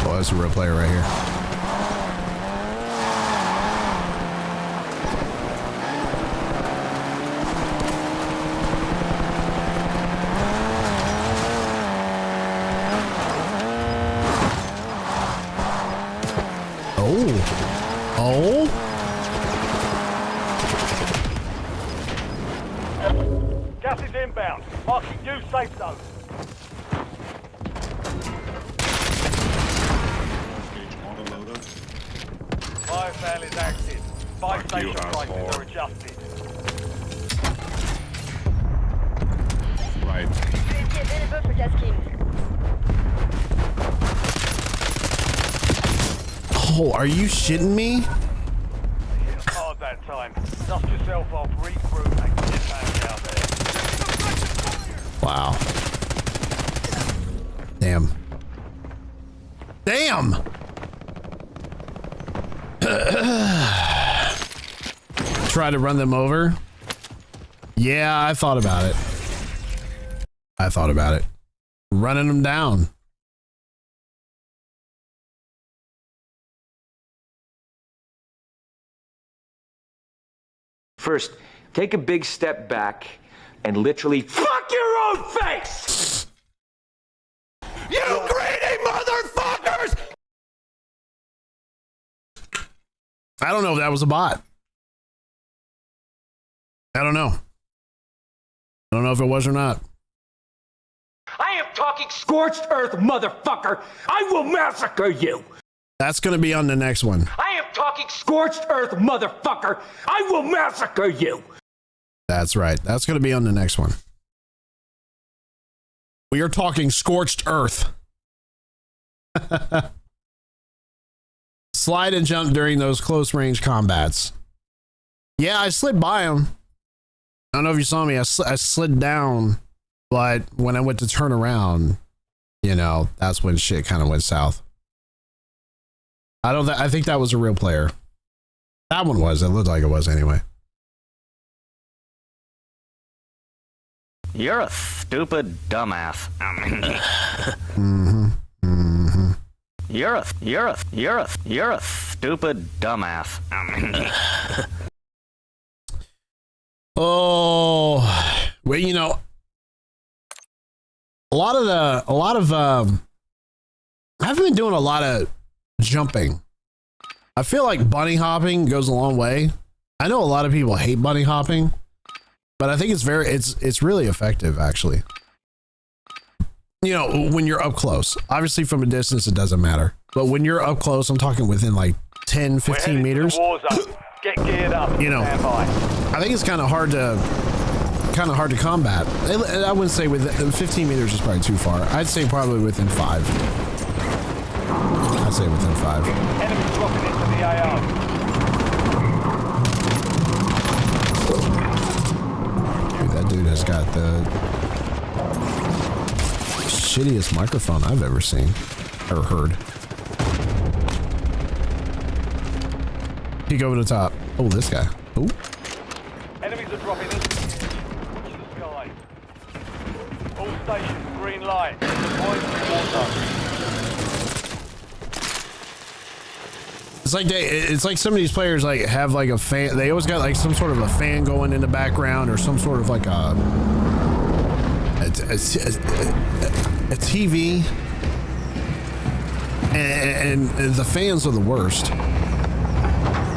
Oh, that's a real player right here. Oh. Gas is inbound. Marking new safe zone. Fire sale is active. Five Fuck you, station prices asshole. are adjusted. Right. UAV available for tasking. Oh, are you shitting me? Hit hard that time. Dust yourself off, regroup, and get back out there. Wow. Damn. Damn! Try to run them over? Yeah, I thought about it. Running them down. First, take a big step back and literally fuck your own face! You greedy motherfuckers! I don't know if that was a bot. I don't know. I don't know if it was or not. I am talking scorched earth, motherfucker! I will massacre you! That's going to be on the next one. I am talking scorched earth, motherfucker! I will massacre you! That's right. That's going to be on the next one. We are talking scorched earth. Slide and jump during those close range combats. Yeah, I slid by him. I don't know if you saw me. I slid down, but when I went to turn around, you know, that's when shit kind of went south. I think that was a real player. That one was. It looked like it was anyway. You're a stupid dumbass. You're a stupid dumbass. Oh, well, you know, I haven't been doing a lot of jumping. I feel like bunny hopping goes a long way. I know a lot of people hate bunny hopping, but I think it's really effective, actually. You know, when you're up close. Obviously from a distance it doesn't matter, but when you're up close, I'm talking within like 10 15 meters. Get geared up. You know, Stand by. I think it's kind of hard to combat. I wouldn't say within 15 meters is probably too far. I'd say probably within 5. I'd say within 5. Enemy dropping into the AR. Dude, that dude has got the shittiest microphone I've ever seen or heard. Peek over the top. Oh, this guy. Oh. Enemies are dropping into the sky. All stations, green light. Deploying to Warzone. It's like some of these players like have like a fan. They always got like some sort of a fan going in the background or some sort of like a TV. And the fans are the worst.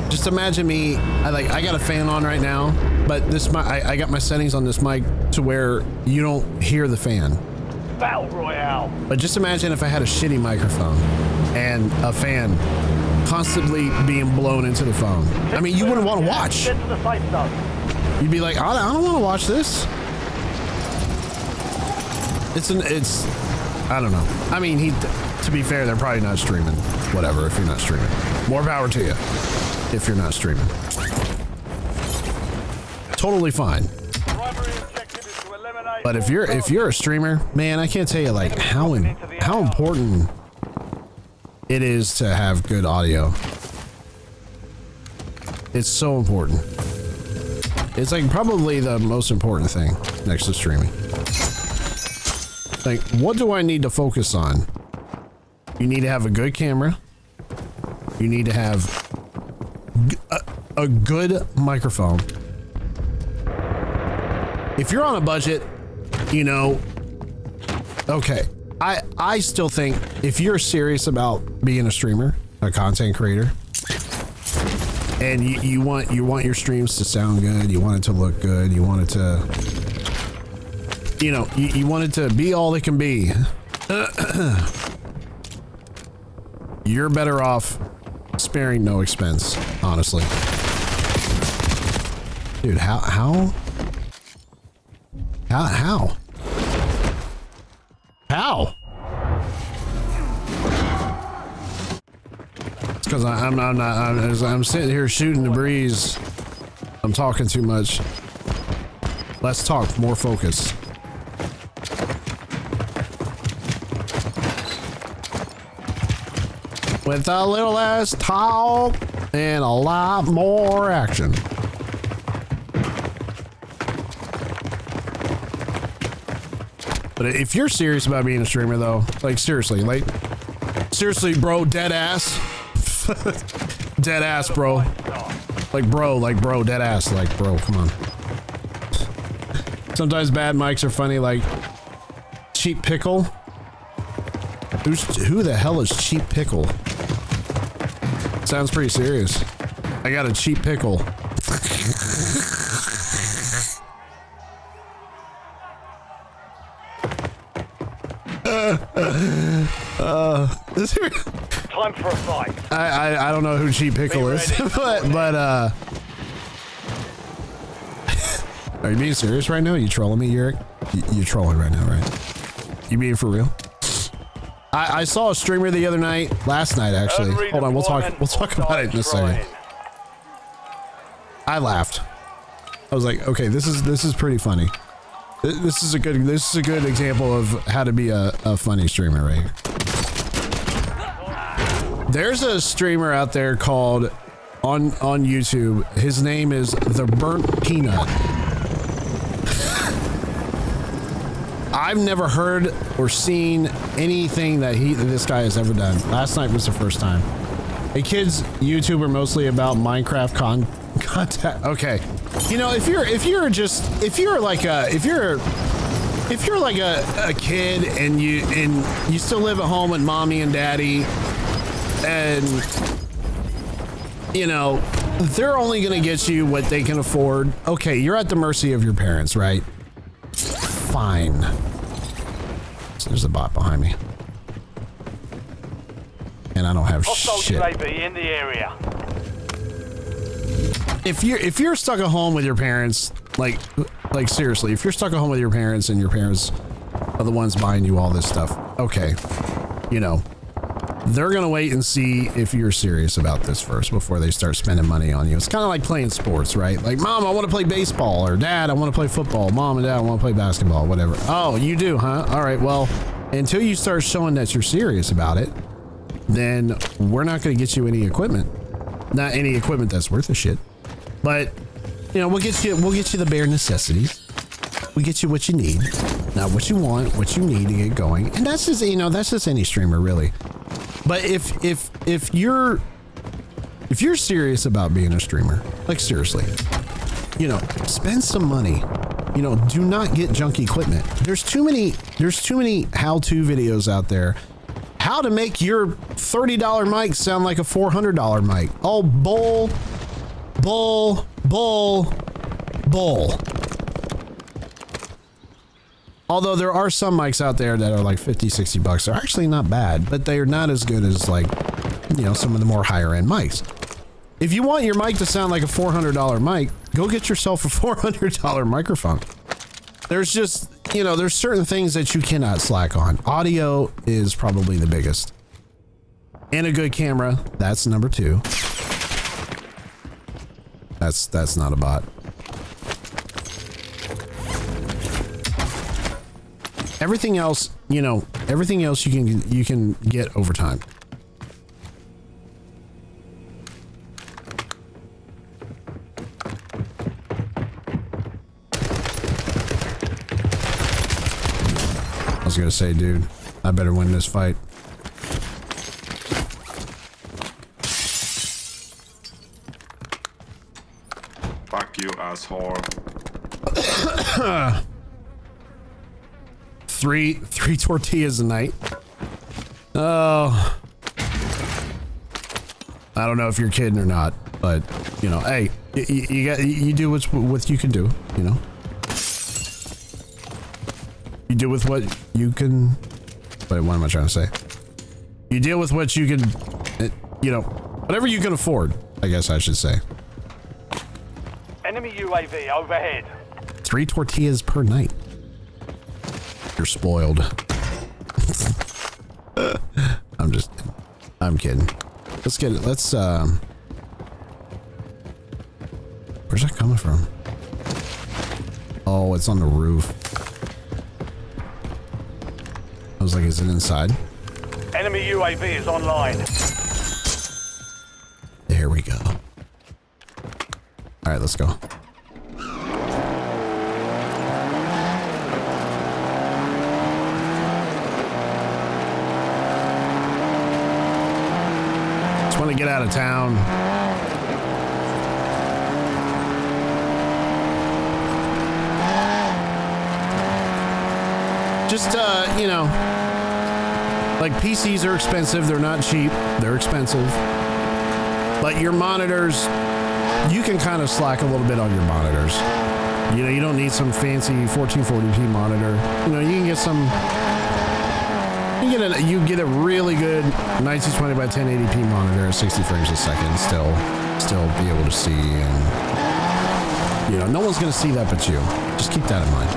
Just imagine me, I got a fan on right now, but this I got my settings on this mic to where you don't hear the fan. Battle Royale. But just imagine if I had a shitty microphone and a fan constantly being blown into the phone. I mean, you wouldn't want to watch. Get to the safe zone. You'd be like, I don't want to watch this. It's I don't know. I mean, to be fair, they're probably not streaming. Whatever, if you're not streaming. More power to you. If you're not streaming. Totally fine. Primary objective is to eliminate. But if you're a streamer, man, I can't tell you like how important it is to have good audio. It's so important. It's like probably the most important thing next to streaming. Like, what do I need to focus on? You need to have a good camera. You need to have a good microphone. If you're on a budget, you know, okay. I still think if you're serious about being a streamer, a content creator, and you want your streams to sound good, you want it to look good, you want it to you know, you want it to be all it can be. You're better off sparing no expense, honestly. Dude, how? It's because I'm sitting here shooting the breeze. I'm talking too much. Let's talk, more focus. With a little less talk and a lot more action. But if you're serious about being a streamer though, like seriously, bro, dead ass. Dead ass, bro. Like bro, dead ass, like bro, come on. Sometimes bad mics are funny, like Cheap Pickle. Who the hell is Cheap Pickle? Sounds pretty serious. I got a cheap pickle. Time for a fight. I don't know who Cheap Pickle is, but are you being serious right now? Are you trolling me, Eric? You're trolling right now, right? You being for real? I saw a streamer the other night, last night actually. Hold on, we'll talk about it in a second. I laughed. I was like, okay, this is pretty funny. This is a good example of how to be a funny streamer right here. There's a streamer out there called on YouTube. His name is The Burnt Peanut. I've never heard or seen anything that this guy has ever done. Last night was the first time. A kid's YouTuber mostly about Minecraft content. Okay, you know, if you're like a kid and you still live at home with mommy and daddy, and you know they're only gonna get you what they can afford. Okay, you're at the mercy of your parents, right? Fine. So there's a bot behind me, and I don't have shit. UAV in the area. If you're stuck at home with your parents, like seriously, if you're stuck at home with your parents and your parents are the ones buying you all this stuff, okay, you know, they're gonna wait and see if you're serious about this first before they start spending money on you. It's kind of like playing sports, right? Like, Mom, I want to play baseball, or Dad, I want to play football. Mom and Dad, I want to play basketball, whatever. Oh, you do, huh? All right, well, until you start showing that you're serious about it, then we're not gonna get you any equipment. Not any equipment that's worth a shit. But, you know, we'll get you the bare necessities. We get you what you need, not what you want, what you need to get going. And that's just, you know, that's just any streamer really. But if you're serious about being a streamer, like seriously, you know, spend some money. You know, do not get junk equipment. There's too many how-to videos out there. How to make your $30 mic sound like a $400 mic. Oh, bull. Although there are some mics out there that are like 50, 60 bucks. They're actually not bad, but they're not as good as, like, you know, some of the more higher end mics. If you want your mic to sound like a $400 mic, go get yourself a $400 microphone. There's just, you know, there's certain things that you cannot slack on. Audio is probably the biggest. And a good camera, that's number 2. That's not a bot. Everything else, you know, you can get over time. I was gonna say, dude, I better win this fight. Fuck you, asshole. Three tortillas a night. Oh, I don't know if you're kidding or not, but you know, hey, you do what you can do, you know. You deal with what you can. Wait, what am I trying to say? You deal with what you can, you know, whatever you can afford, I guess I should say. Enemy UAV overhead. 3 tortillas per night. You're spoiled. I'm kidding. Let's get it. Let's, where's that coming from? Oh, it's on the roof. I was like, is it inside? Enemy UAV is online. There we go. All right, let's go. Just want to get out of town. Just, you know, like PCs are expensive. They're not cheap. They're expensive. But your monitors, you can kind of slack a little bit on your monitors. You know, you don't need some fancy 1440p monitor. You know, you can get some, you get a really good 1920 by 1080p monitor at 60 frames a second, still be able to see, and you know, no one's going to see that but you. Just keep that in mind.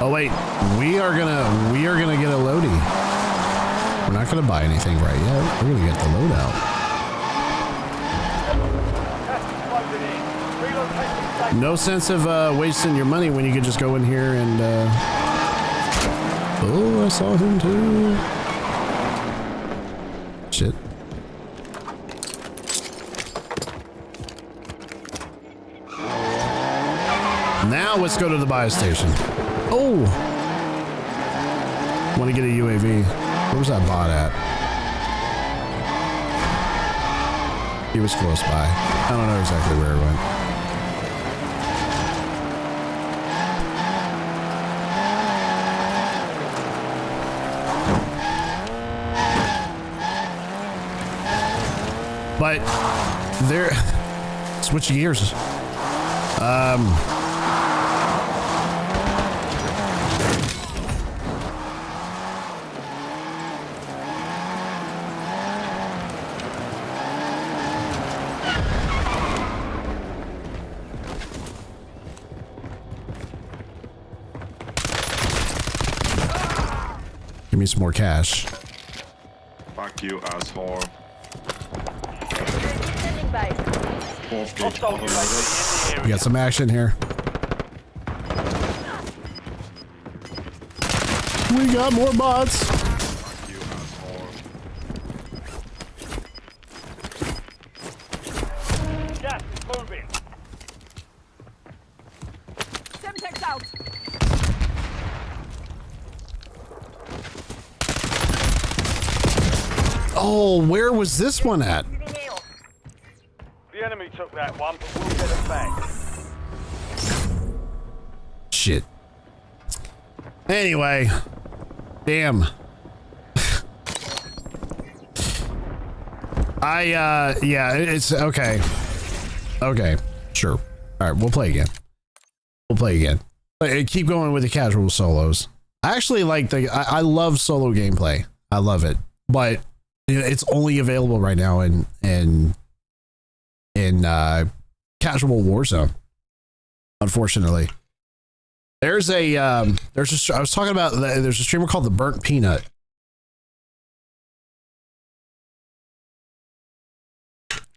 Oh wait, we are gonna get a loadie. We're not gonna buy anything right yet. We're gonna get the loadout. No sense of wasting your money when you could just go in here and oh, I saw him too. Shit. Now let's go to the buy station. Oh! Want to get a UAV. Where was that bot at? He was close by. I don't know exactly where it went. But there, switch gears. Give me some more cash. Fuck you, asshole. We got some action here. We got more bots. Fuck you, asshole. Gas is moving. Semtex out. Oh, where was this one at? The enemy took that one, but we'll get it back. Shit. Anyway. Damn. Yeah, it's okay. Okay, sure. All right, we'll play again. Keep going with the casual solos. I actually like I love solo gameplay. I love it. But it's only available right now in casual Warzone, unfortunately. I was talking about, there's a streamer called the Burnt Peanut.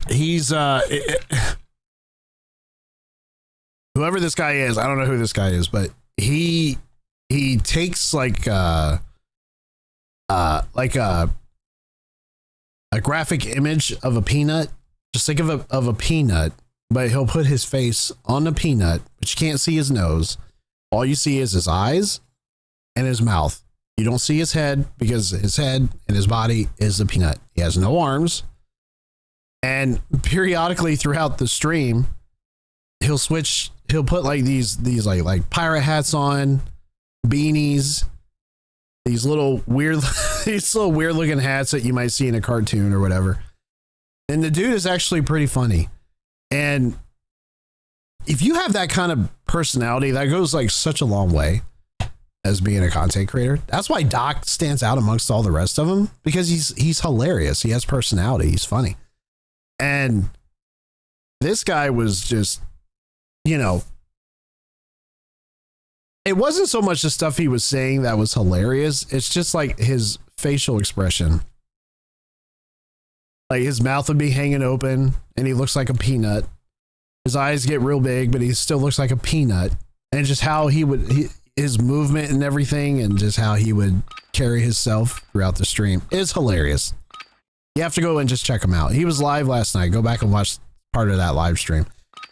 He's whoever this guy is, I don't know who this guy is, but he takes like a graphic image of a peanut. Just think of a peanut, but he'll put his face on the peanut, but you can't see his nose. All you see is his eyes and his mouth. You don't see his head because his head and his body is the peanut. He has no arms. And periodically throughout the stream, he'll put like these like pirate hats on, beanies, these little weird looking hats that you might see in a cartoon or whatever. And the dude is actually pretty funny. And if you have that kind of personality, that goes like such a long way as being a content creator. That's why Doc stands out amongst all the rest of them, because he's hilarious. He has personality. He's funny. And this guy was just, you know, it wasn't so much the stuff he was saying that was hilarious. It's just like his facial expression. Like his mouth would be hanging open and he looks like a peanut. His eyes get real big, but he still looks like a peanut. And just how his movement and everything, and just how he would carry himself throughout the stream is hilarious. You have to go and just check him out. He was live last night. Go back and watch part of that live stream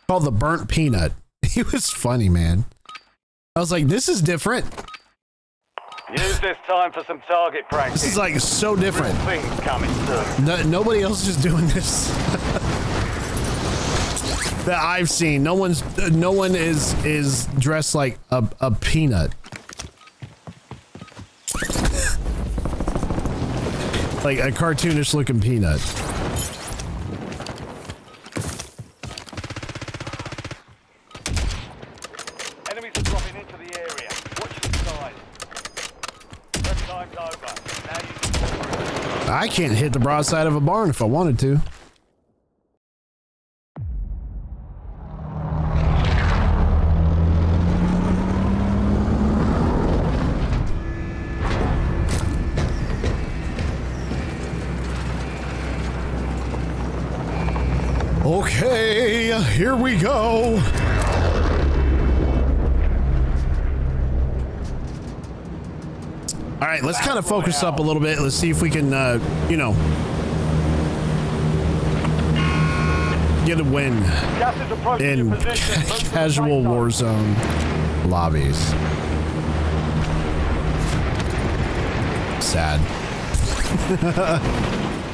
called The Burnt Peanut. He was funny, man. I was like, this is different. Use this time for some target practice. This is like so different. Things coming soon. Nobody else is doing this that I've seen. No one is dressed like a peanut. Like a cartoonish looking peanut. Enemies are dropping into the area. Watch the side. Prep time's over. Now you can... I can't hit the broadside of a barn if I wanted to. Okay, here we go. All right, let's kind of focus up a little bit. Let's see if we can, you know, get a win in casual Warzone lobbies. Sad.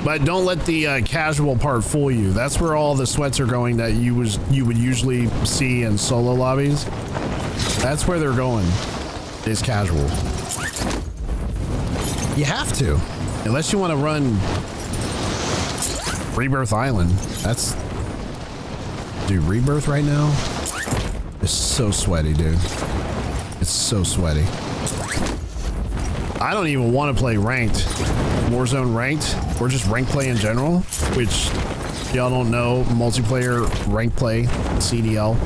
But don't let the casual part fool you. That's where all the sweats are going that you would usually see in solo lobbies. That's where they're going, is casual. You have to, unless you want to run Rebirth Island. That's, dude, Rebirth right now is so sweaty, dude. It's so sweaty. I don't even want to play ranked, Warzone ranked, or just rank play in general, which y'all don't know, multiplayer rank play, CDL.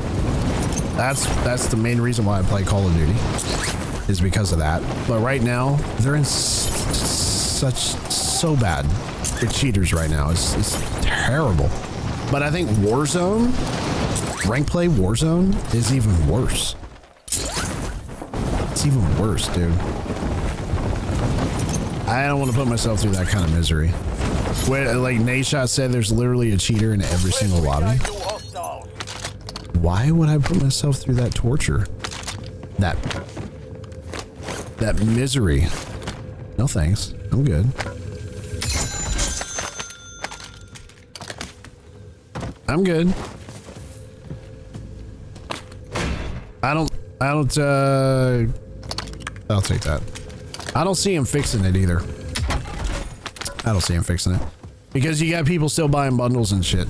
That's the main reason why I play Call of Duty, is because of that. But right now, they're in so bad with cheaters right now. It's terrible. But I think Warzone, rank play Warzone, is even worse. It's even worse, dude. I don't want to put myself through that kind of misery. Where, like Nayshot said, there's literally a cheater in every single lobby. Why would I put myself through that torture? That misery. No thanks. I'm good. I'm good. I'll take that. I don't see him fixing it either. I don't see him fixing it. Because you got people still buying bundles and shit.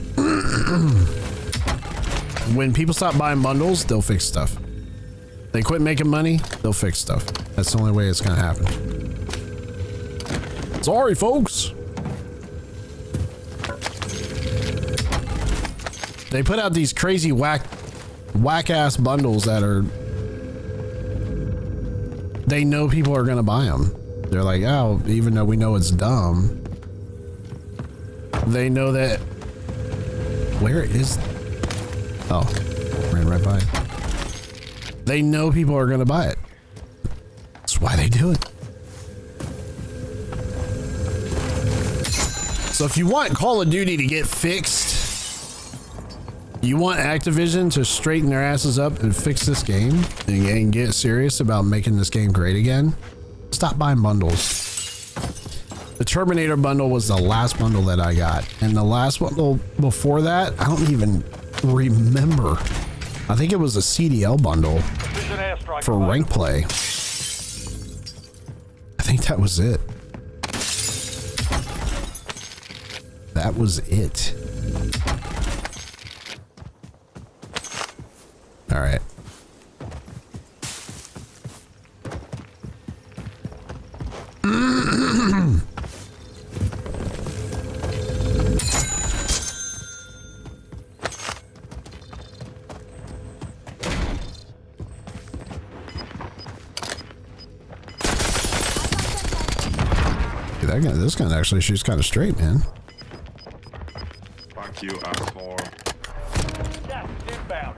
When people stop buying bundles, they'll fix stuff. They quit making money, they'll fix stuff. That's the only way it's gonna happen. Sorry, folks. They put out these crazy whack-ass bundles that are... They know people are gonna buy them. They're like, oh, even though we know it's dumb, they know that. Where is? Oh, ran right by it. They know people are gonna buy it. That's why they do it. So if you want Call of Duty to get fixed, you want Activision to straighten their asses up and fix this game and get serious about making this game great again, stop buying bundles. The Terminator bundle was the last bundle that I got. And the last bundle before that, I don't even remember. I think it was a CDL bundle for rank play. That was it. That was it. All right. This gun actually shoots kind of straight, man. Fuck you, asshole. Gas is inbound.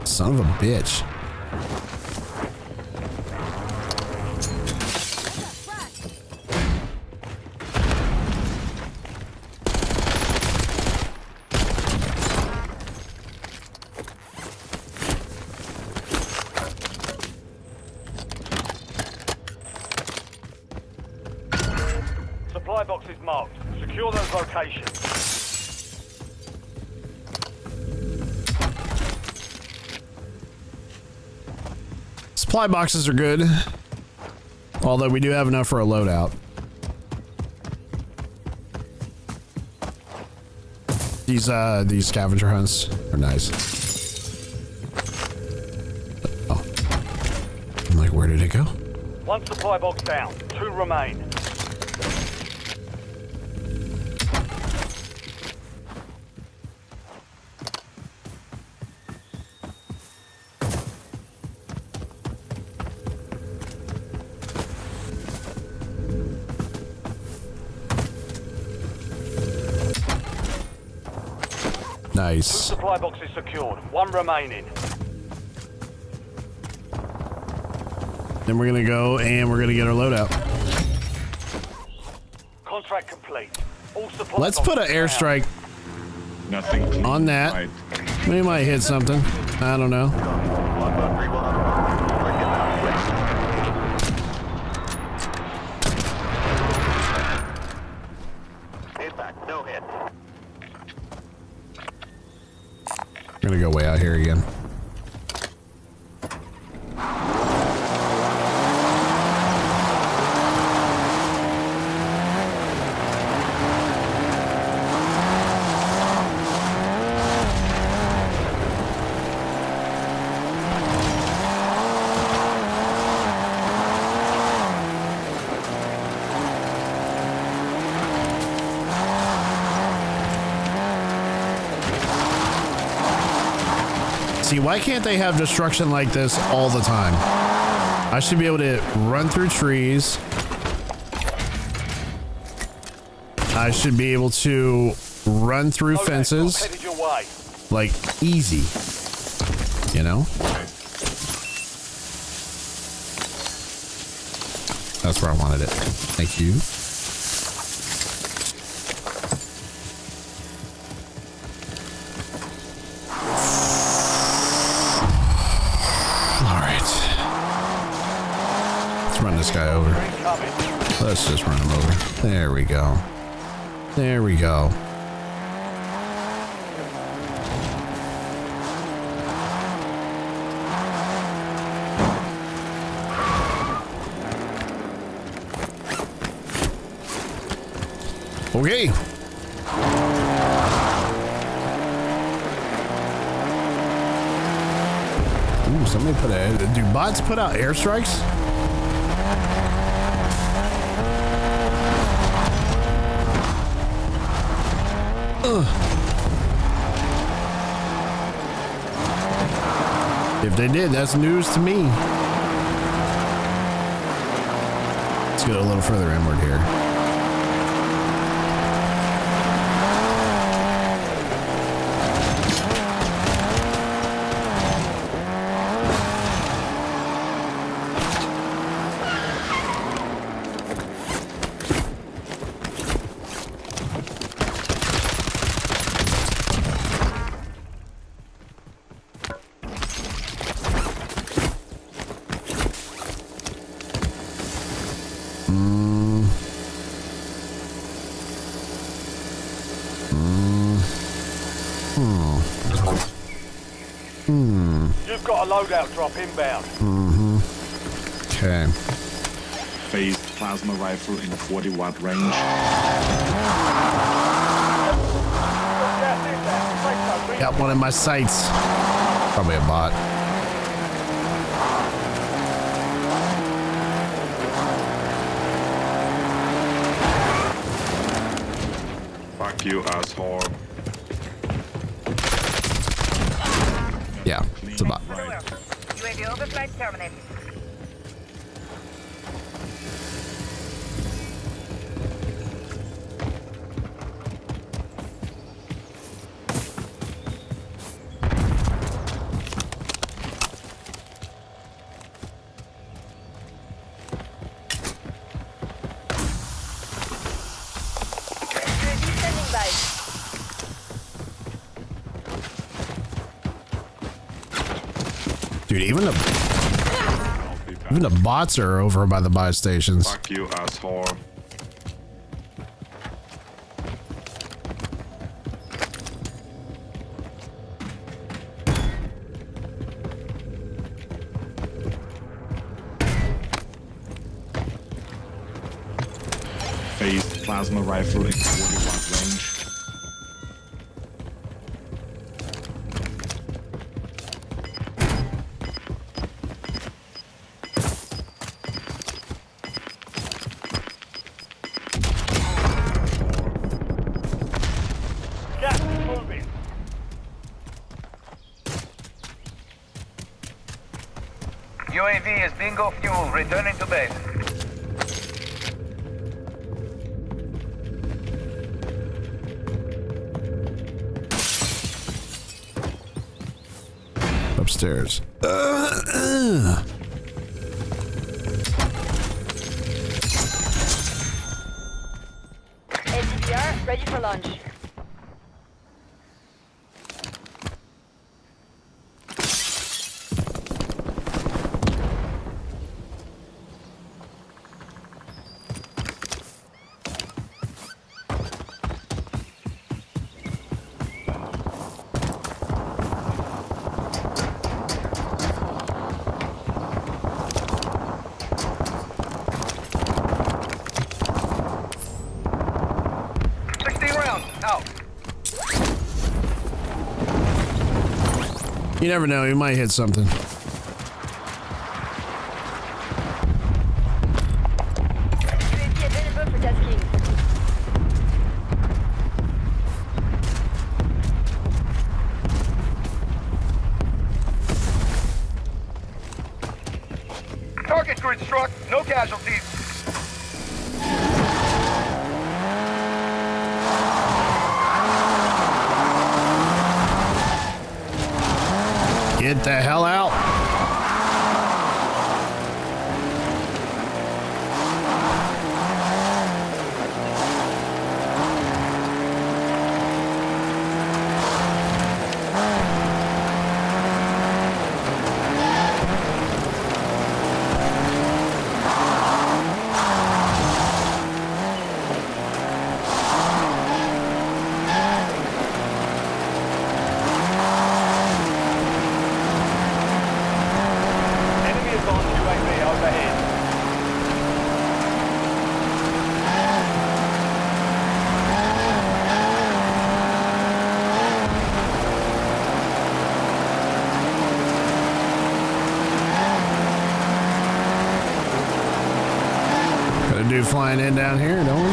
Son of a bitch. Supply box is marked. Secure those locations. Supply boxes are good. Although we do have enough for a loadout. These scavenger hunts are nice. Oh. I'm like, where did it go? One supply box down. 2 remain. Nice. Supply box is secured. 1 remaining. Then we're gonna go and we're gonna get our loadout. Contract complete. All supply Let's put an airstrike Nothing clean. on that. Right. We might hit something. I don't know. No hit. I'm gonna go way out here again. See, why can't they have destruction like this all the time? I should be able to run through trees. I should be able to run through fences. Headed your way. Like, easy. You know? That's where I wanted it. Thank you. This guy over. Let's just run him over. There we go. There we go. Okay. Ooh, somebody put a... Do bots put out airstrikes? If they did, that's news to me. Let's go a little further inward here. You've got a loadout drop inbound. Okay. Phased plasma rifle in 40-watt range. Got one in my sights. Probably a bot. Fuck you, asshole. Yeah, it's a bot. UAV overflight terminated. Standing by. Dude, even the bots are over by the buy stations. Fuck you, asshole. Phased plasma rifle in 40-watt range. Gas is moving. UAV is bingo fuel, returning to base. Upstairs. SDR ready for launch. You never know, you might hit something. UAV available for tasking. Target grid struck, no casualties. Get the hell out. Enemy advanced UAV overhead. Got a dude flying in down here, don't we?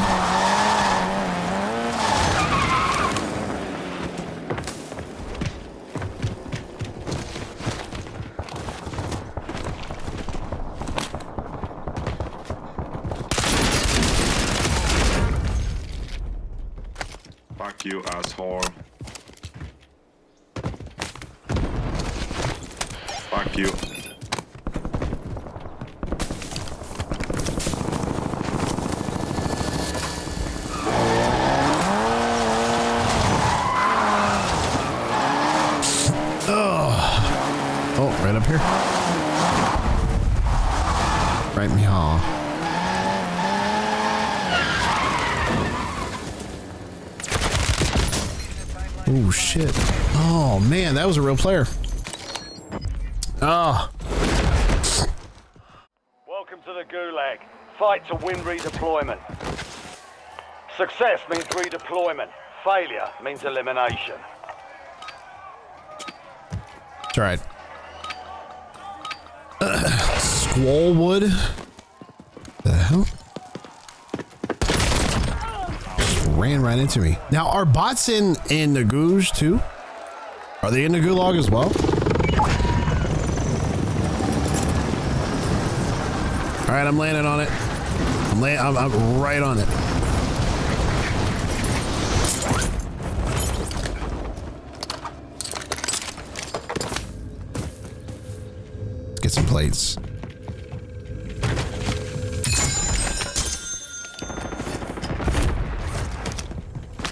Fuck you, asshole. Fuck you. Oh, right up here. Right in the hall. Oh shit. Oh man, that was a real player. Oh. Welcome flag. Fight to win redeployment. Success means redeployment. Failure means elimination. It's all right. Squallwood? The hell? Just ran right into me. Now, are bots in the Gouge too? Are they in the Gulag as well? All right, I'm landing on it. I'm right on it. Let's get some plates.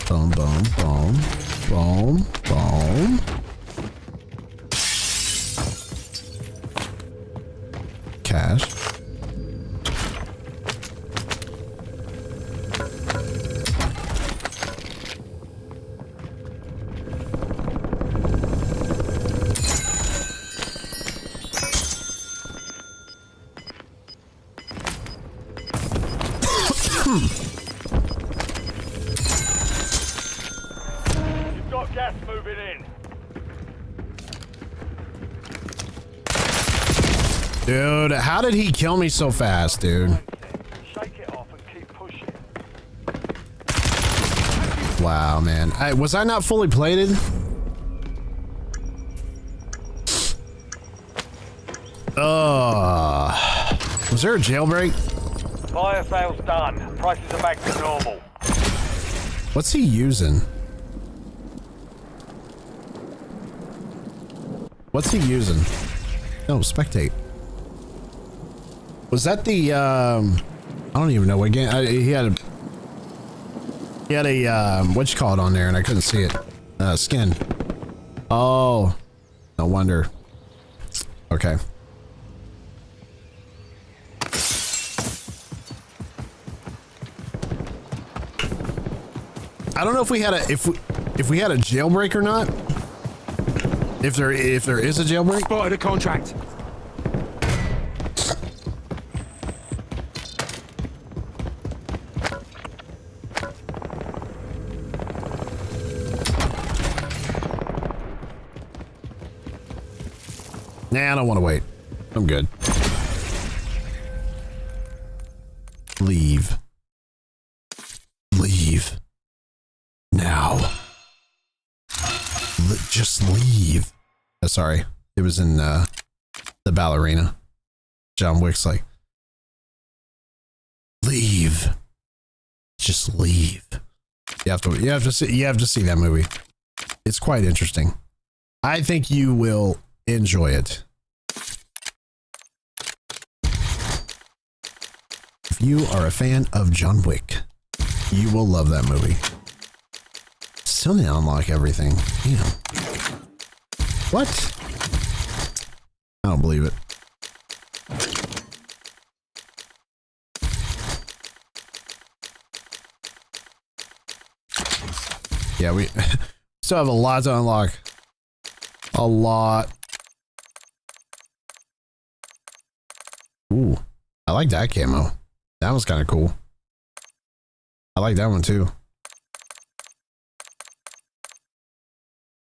Boom, boom, boom, boom, boom. Cash. You've got gas moving in. Dude, how did he kill me so fast, dude? Shake it off and keep pushing. Wow, man. Was I not fully plated? Was there a jailbreak? Fire sale's done. Prices are back to normal. What's he using? What's he using? No, spectate. Was that the, I don't even know what game, he had a, what you call it on there and I couldn't see it. Skin. Oh, no wonder. Okay. I don't know if we had a, if we had a jailbreak or not. If there is a jailbreak. Spotted a contract. Nah, I don't want to wait. I'm good. Leave. Leave. Now. Just leave. Sorry. It was in the ballerina. John Wick's like, leave. Just leave. You have to see that movie. It's quite interesting. I think you will enjoy it. If you are a fan of John Wick, you will love that movie. Still didn't unlock everything. Damn. What? I don't believe it. Yeah, we still have a lot to unlock. A lot. Ooh, I like that camo. That was kind of cool. I like that one too.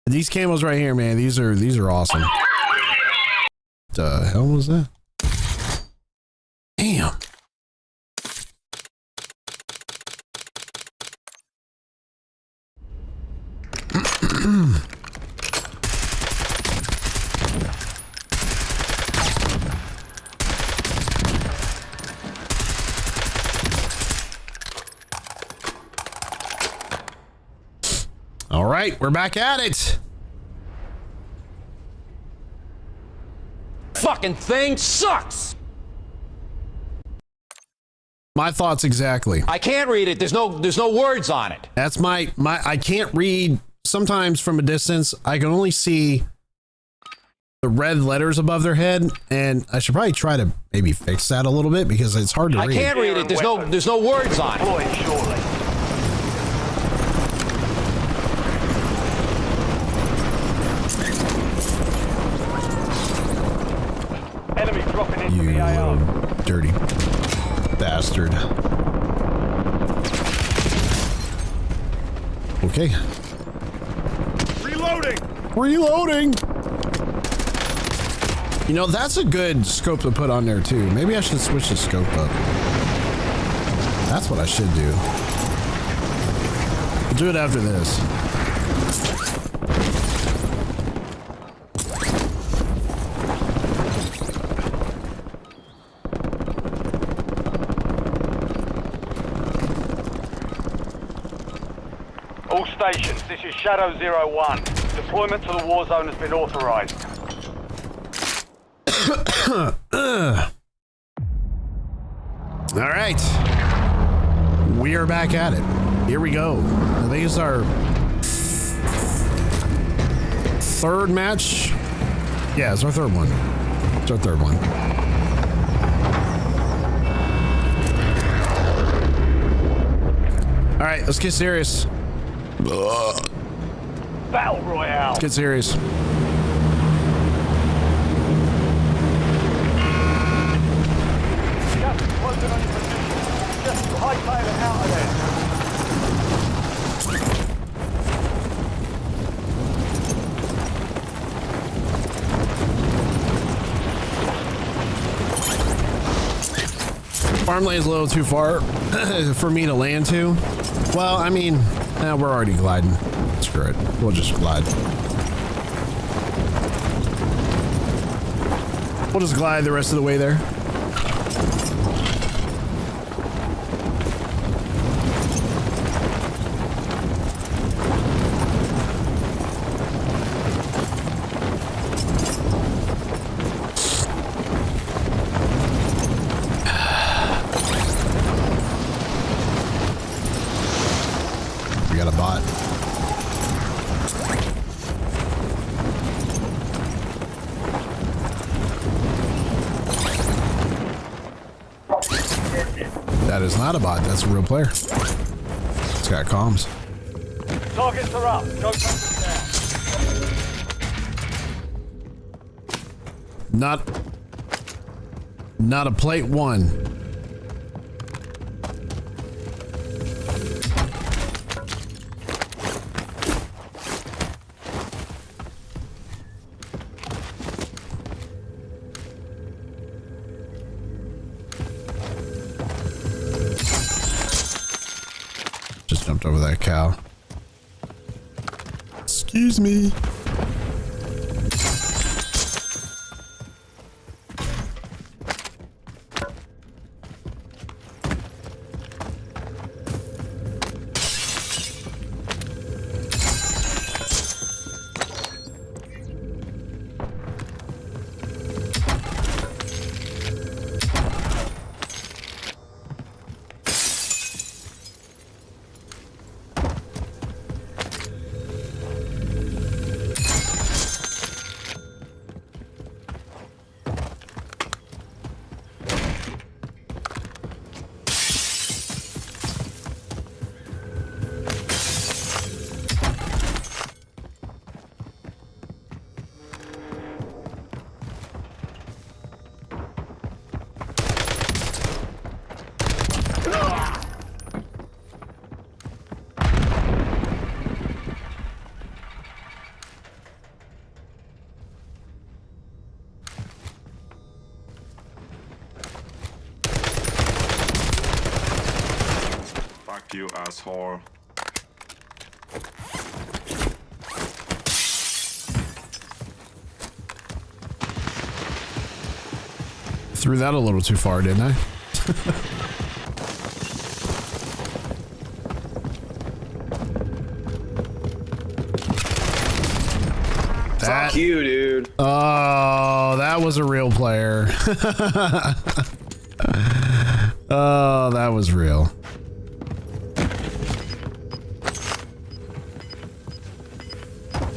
These camos right here, man, these are awesome. The hell was that? Damn. All right, we're back at it. Fucking thing sucks. My thoughts exactly. I can't read it. There's no words on it. That's my I can't read sometimes from a distance. I can only see the red letters above their head, and I should probably try to maybe fix that a little bit because it's hard to read. I can't read it. There's no words on it. Deploying shortly. Enemy dropping into the AR. Dirty. bastard. Okay. Reloading! Reloading! You know, that's a good scope to put on there too. Maybe I should switch the scope up. That's what I should do. We'll do it after this. All stations, this is Shadow 01. Deployment to the war zone has been authorized. All right. We are back at it. Here we go. I think it's our third match. Yeah, it's our third one. It's our third one. All right, let's get serious. Battle Royale. Let's get serious. Just closing on your position. Just high-tail it out of there. Farmland's a little too far for me to land to. Well, I mean, we're already gliding. Screw it. We'll just glide. We'll just glide the rest of the way there. We got a bot. That is not a bot. That's a real player. It's got comms. Targets are up. Go take them down. Not a plate one. Just jumped over that cow. Excuse me. Fuck you, asshole. Threw that a little too far, didn't I? Fuck you, dude. Oh, that was a real player. Oh, that was real.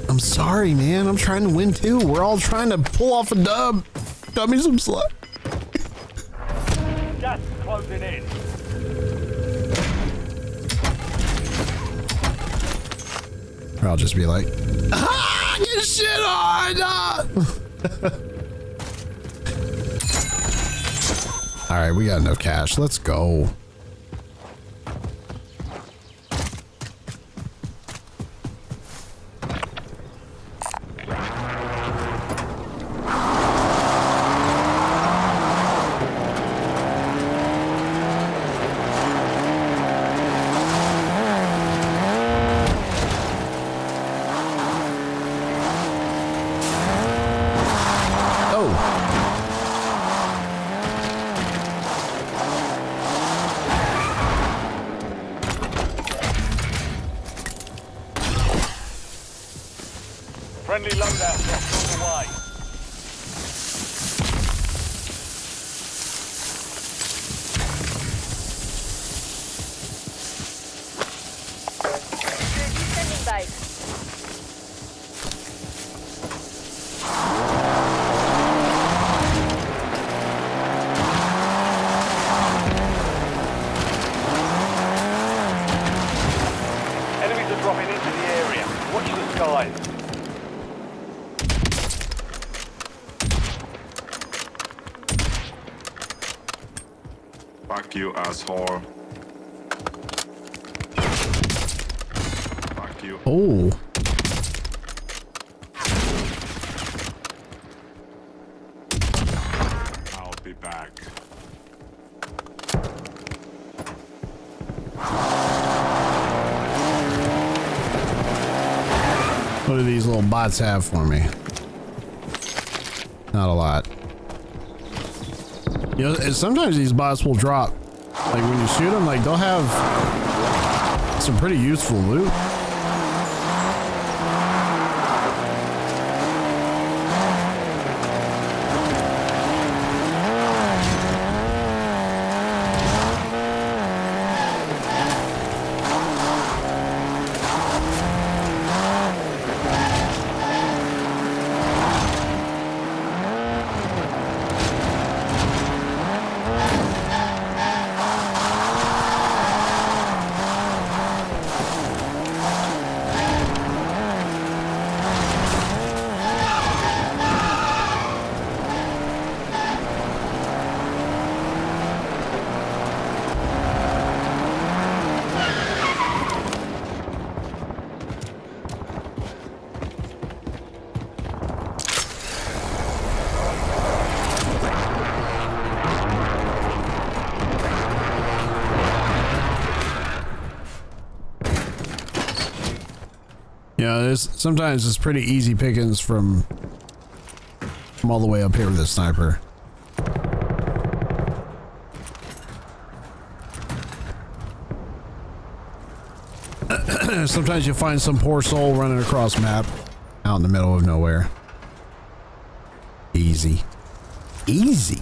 I'm sorry, man. I'm trying to win too. We're all trying to pull off a dub. Got me some slack. Just closing in. Or I'll just be like, ah, get shit on! Ah. All right, we got enough cash. Let's go. Friendly loadout drops on the way. UAV standing by. Enemies are dropping into the area. Watch the skies. Fuck you, asshole. Fuck you. Oh. I'll be back. What do these little bots have for me? Not a lot. You know, and sometimes these bots will drop. Like when you shoot them, like they'll have some pretty useful loot. Yeah, sometimes it's pretty easy pickings from all the way up here with the sniper. Sometimes you find some poor soul running across map out in the middle of nowhere. Easy. Easy.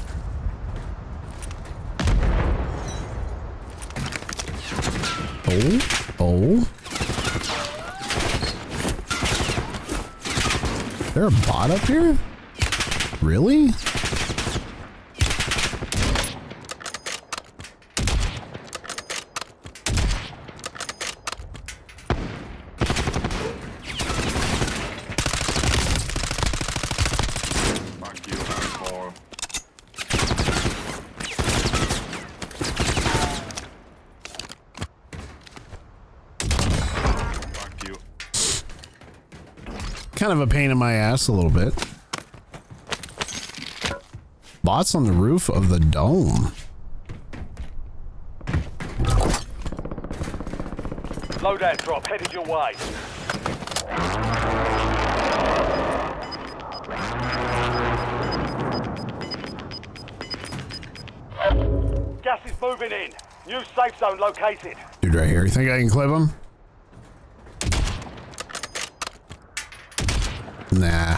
Oh. Is there a bot up here? Really? Kind of a pain in my ass a little bit. Bots on the roof of the dome. Loadout drop headed your way. Gas is moving in. New safe zone located. Dude right here. You think I can clip him? Nah.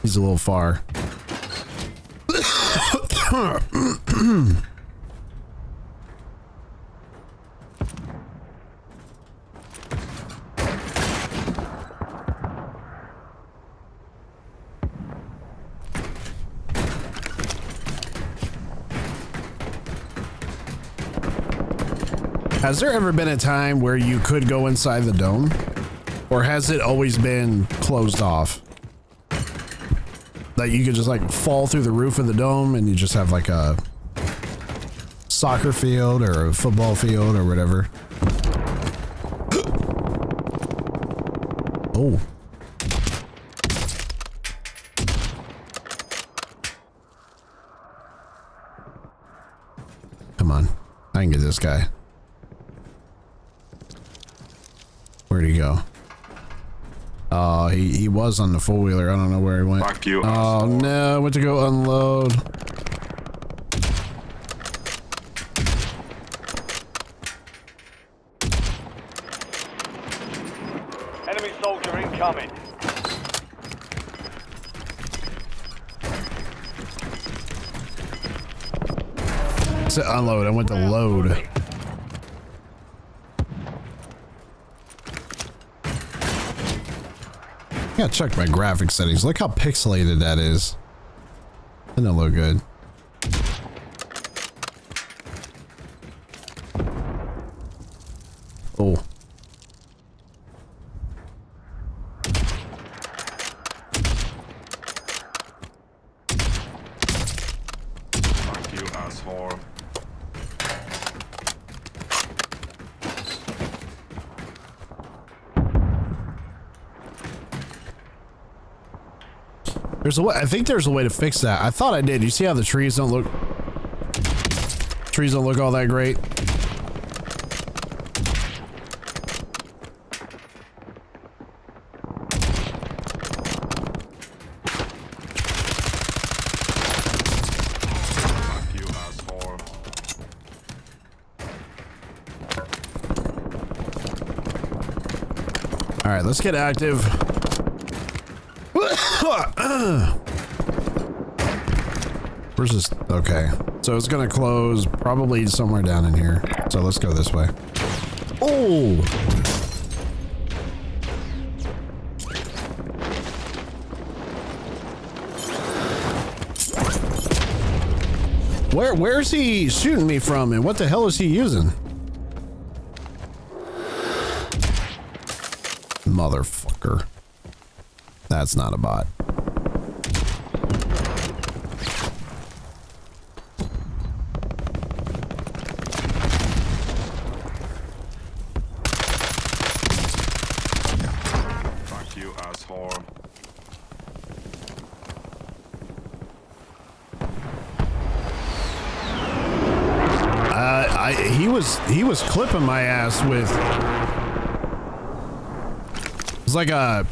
He's a little far. Has there ever been a time where you could go inside the dome? Or has it always been closed off? That you could just like fall through the roof of the dome and you just have like a soccer field or a football field or whatever. Oh. Come on. I can get this guy. Where'd he go? Oh, he was on the four-wheeler. I don't know where he went. Fuck you. Oh no, I went to go unload. Enemy soldier incoming. I said unload, I went to load. I gotta check my graphics settings. Look how pixelated that is. Doesn't look good. Oh. Fuck you, asshole. There's a way, I think there's a way to fix that. I thought I did. You see how the trees don't look all that great? Fuck you, asshole. All right, let's get active. Where's this? Okay, so it's gonna close probably somewhere down in here. So let's go this way. Oh! Where's he shooting me from, and what the hell is he using? Motherfucker. That's not a bot. Fuck you, asshole. He was clipping my ass with. It's like a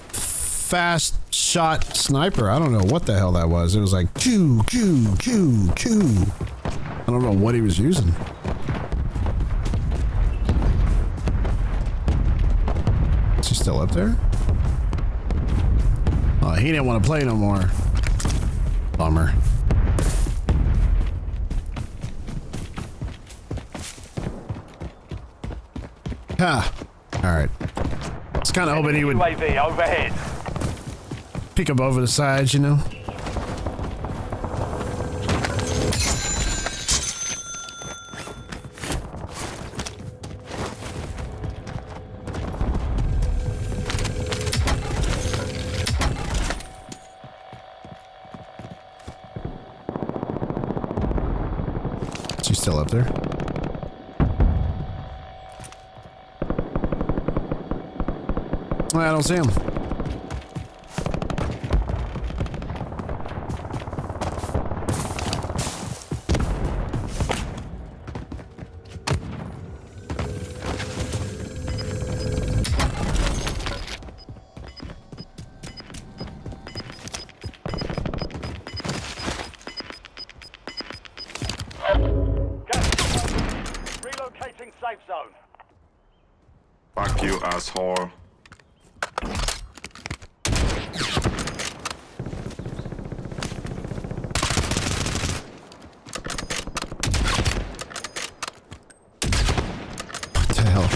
fast shot sniper. I don't know what the hell that was. It was like choo choo choo choo. I don't know what he was using. Is he still up there? Oh, he didn't want to play no more. Bummer. Ah, all right. I was kind of hoping he would UAV overhead. pick up over the sides, you know. Is he still up there? I don't see him. Relocating safe zone. Fuck you, asshole. What the hell?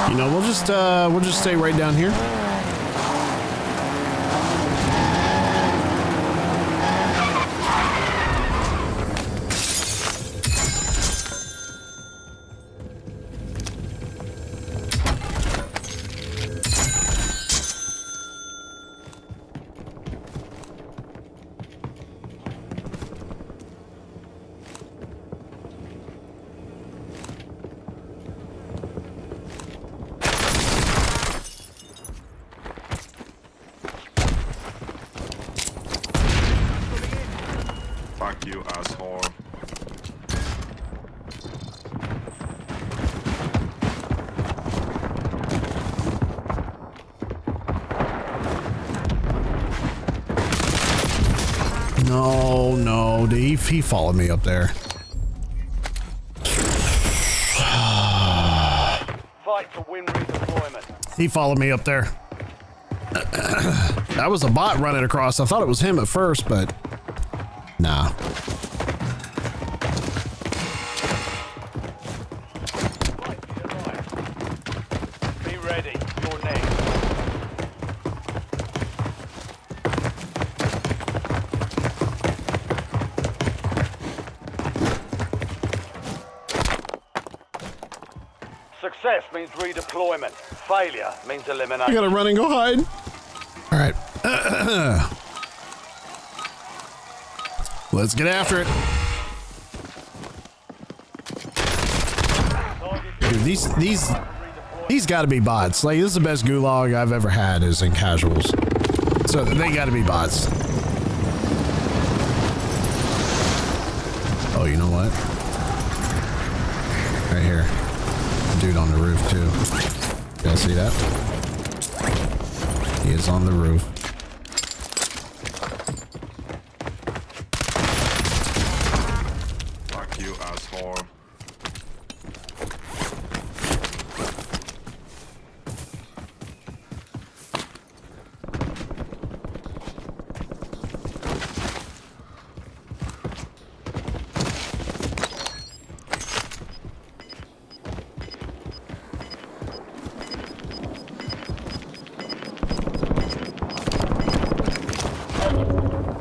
You know, we'll just stay right down here. Fuck you, asshole. No, he followed me up there. Fight to win redeployment. He followed me up there. That was a bot running across. I thought it was him at first, but nah. Fight to your life. Be ready. You're next. Success means redeployment. Failure means I elimination. gotta run and go hide. All right. Let's get after it. Dude, these gotta be bots. Like, this is the best gulag I've ever had is in casuals. So they gotta be bots. Oh, you know what? Right here. Dude on the roof too. You guys see that? He is on the roof. Fuck you, asshole.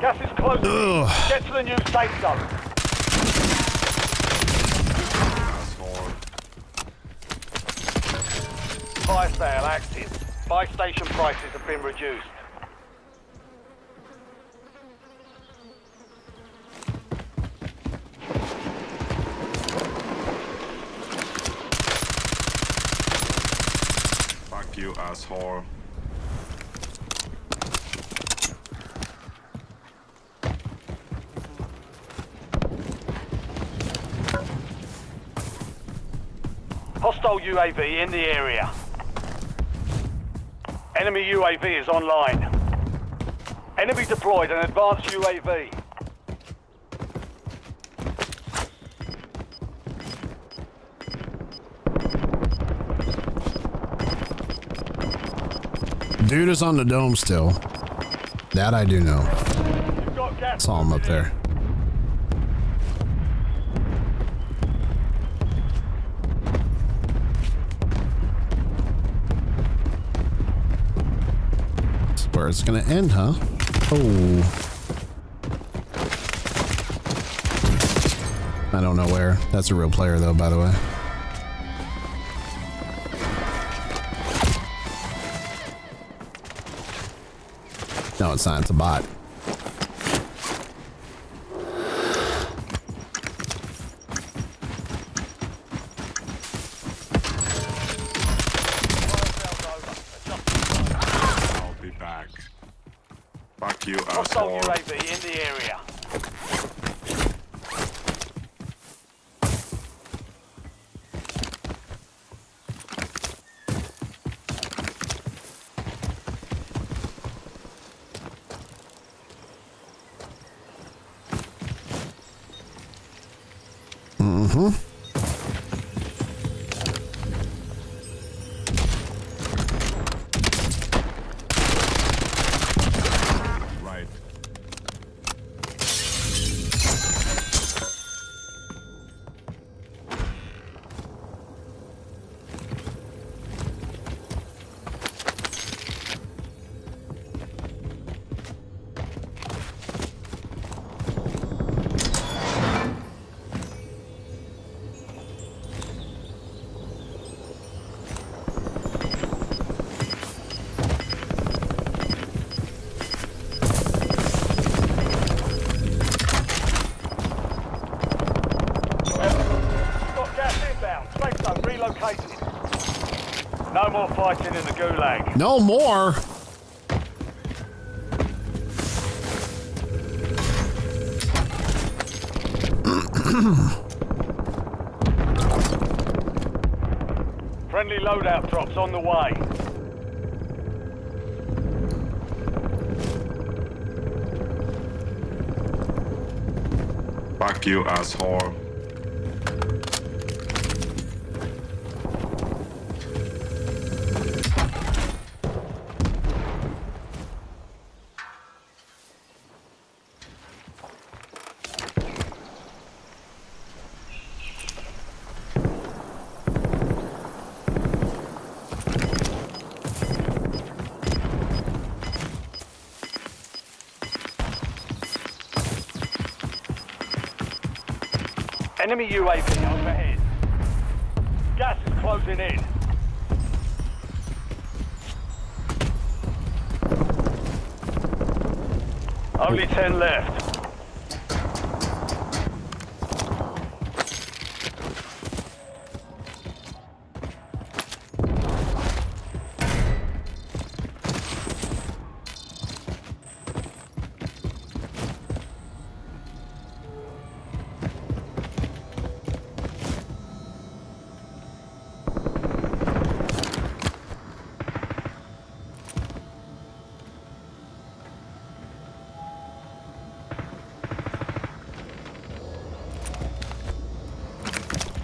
Gas is closing. Ugh. Get to the new safe zone. Asshole. Fire sale active. Buy station prices have been reduced. Fuck you, asshole. Hostile UAV in the area. Enemy UAV is online. Enemy deployed an advanced UAV. Dude is on the dome still. That I do know. You've got gas. Saw him up there. This is where it's gonna end, huh? Oh. I don't know where. That's a real player though, by the way. No, it's not. It's a bot. I'll be back. Fuck you, Hostile asshole. UAV in the area. Right. more fighting in the gulag. No more. Friendly loadout drops on the way. Fuck you, asshole. Enemy UAV overhead. Gas is closing in. Only 10 left.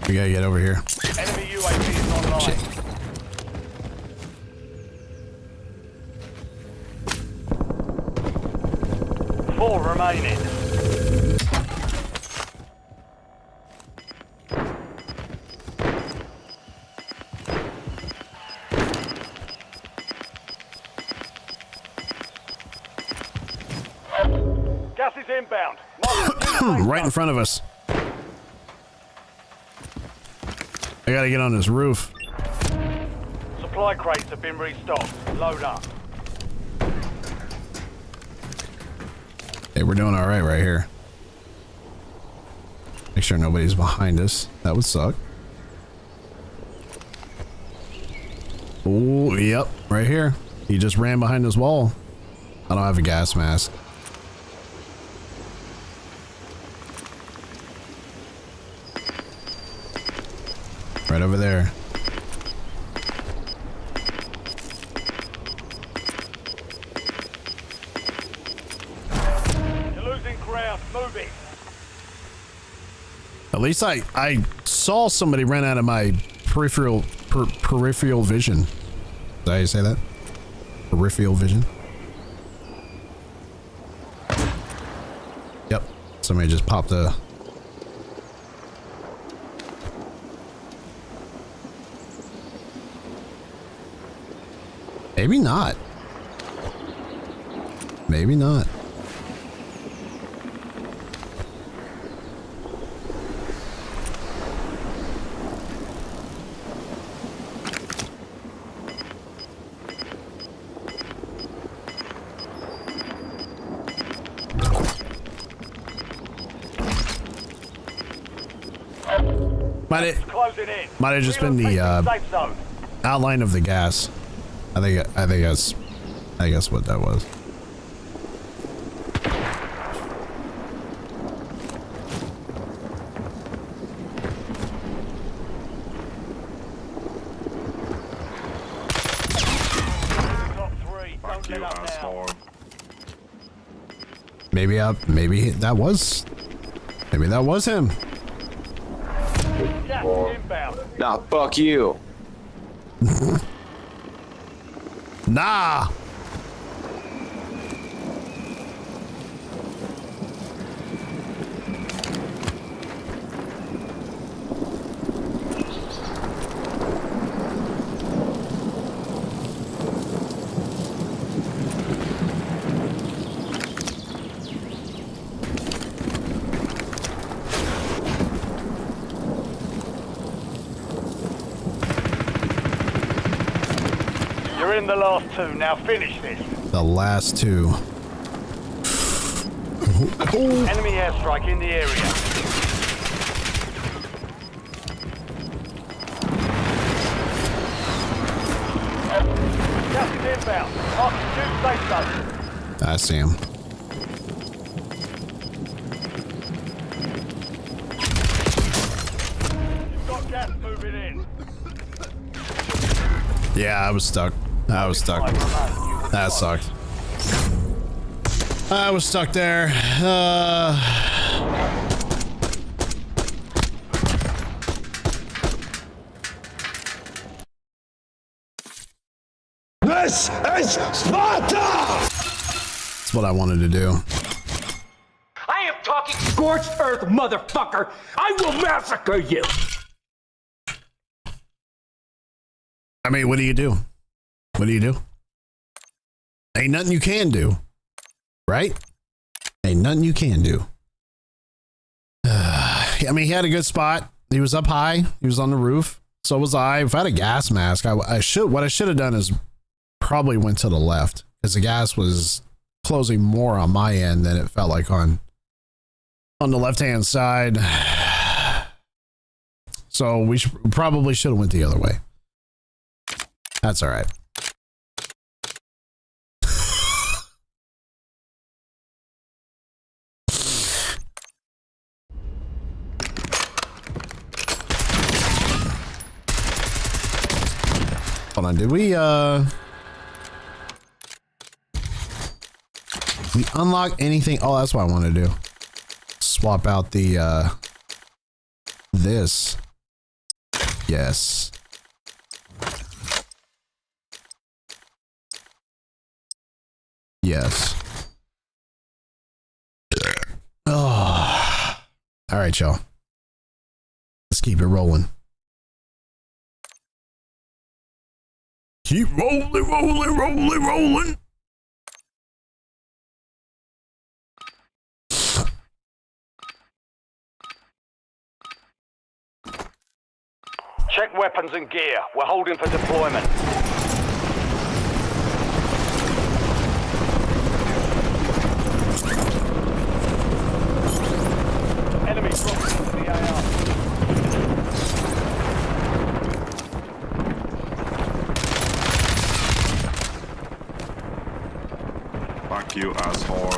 We gotta get over here. Enemy UAV is online. Shit. Four remaining. Gas is inbound. Right in front of us. I gotta get on this roof. Supply crates have been restocked. Load up. Hey, we're doing all right here. Make sure nobody's behind us. That would suck. Oh, yep, right here. He just ran behind this wall. I don't have a gas mask. Right over there. You're losing ground. Moving. At least I saw somebody run out of my peripheral vision. Is that how you say that? Peripheral vision? Yep. Somebody just popped a... Maybe not. Maybe not. Might have just been the outline of the gas. I think that's what that was. Fuck you, asshole. Maybe that was him. Nah, fuck you. Nah. You're in the last two. Now finish this. The last two. Enemy airstrike in the area. inbound. Marking new safe zone. I see him. You've got gas moving in. Yeah, I was stuck. I was stuck. That sucked. I was stuck there. This is Sparta! That's what I wanted to do. I am talking scorched earth, motherfucker! I will massacre you! I mean, what do you do? What do you do? Ain't nothing you can do. Right? Ain't nothing you can do. I mean, he had a good spot. He was up high. He was on the roof. So was I. If I had a gas mask, what I should have done is probably went to the left because the gas was closing more on my end than it felt like on the left-hand side. So we probably should have went the other way. That's all right. Hold on, did we unlock anything? Oh, that's what I want to do. Swap out the this. Yes. Yes. Oh. All right, y'all. Let's keep it rolling. Keep rolling, rolling, rolling, rolling. Check weapons and gear. We're holding for deployment. Enemy dropping into the AR. Fuck you, asshole.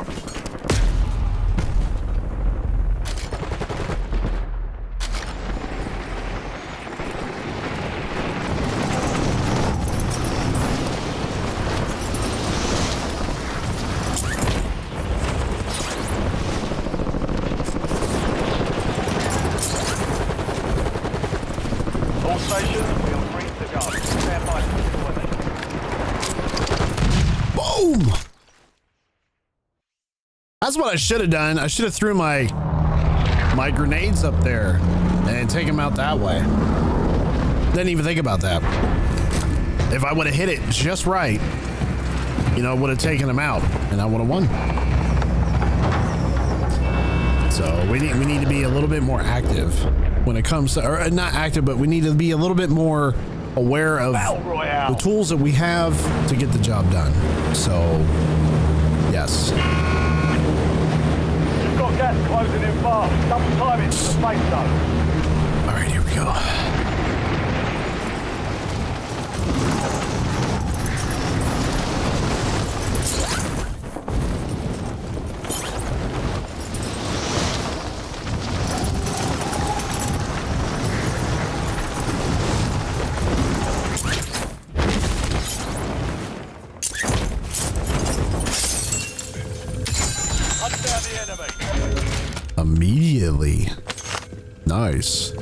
All stations, we are free to go. Stand by for deployment. Boom! That's what I should have done. I should have threw my grenades up there and take them out that way. Didn't even think about that. If I would have hit it just right, you know, it would have taken them out and I would have won. So we need to be a little bit more active when it comes to, or not active, but we need to be a little bit more aware of the tools that we have to get the job done. So, yes. You've got gas closing in fast. Double time it to the safe zone. All right, here we go. Hunt down the enemy. Immediately. Nice.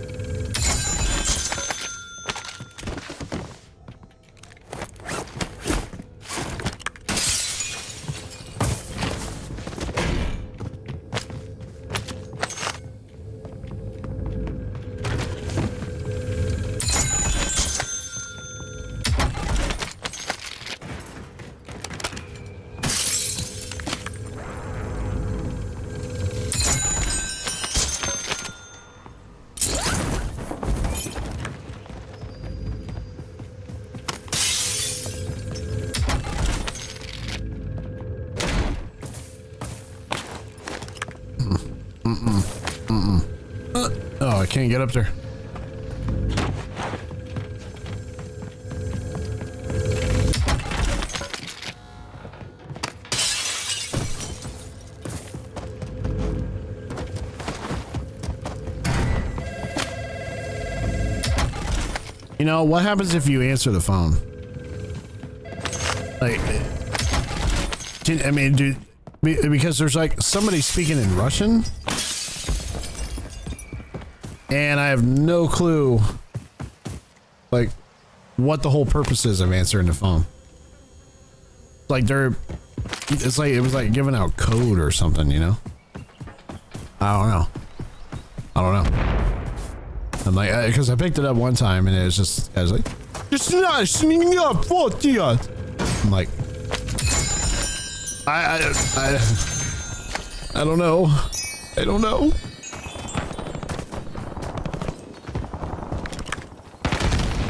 Oh, I can't get up there. You know, what happens if you answer the phone? Like, I mean, dude, because there's like somebody speaking in Russian, and I have no clue, like, what the whole purpose is of answering the phone. Like it's like it was like giving out code or something, you know? I don't know. I'm like, because I picked it up one time and I was like, it's nice. I'm like, I don't know. I don't know.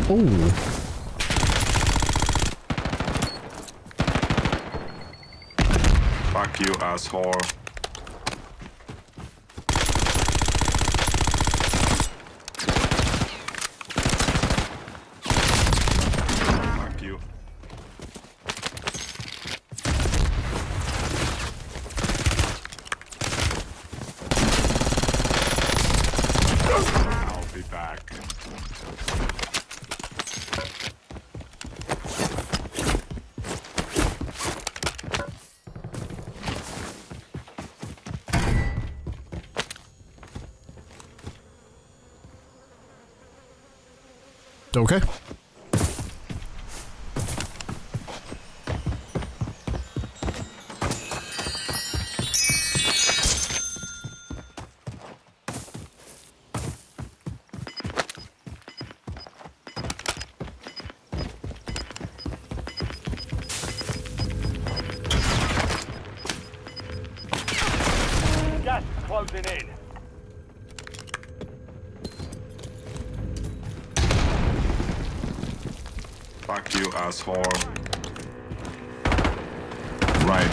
Oh. Fuck you, asshole. Fuck you. I'll be back. Okay. Gas is closing in. Fuck you, asshole. Right.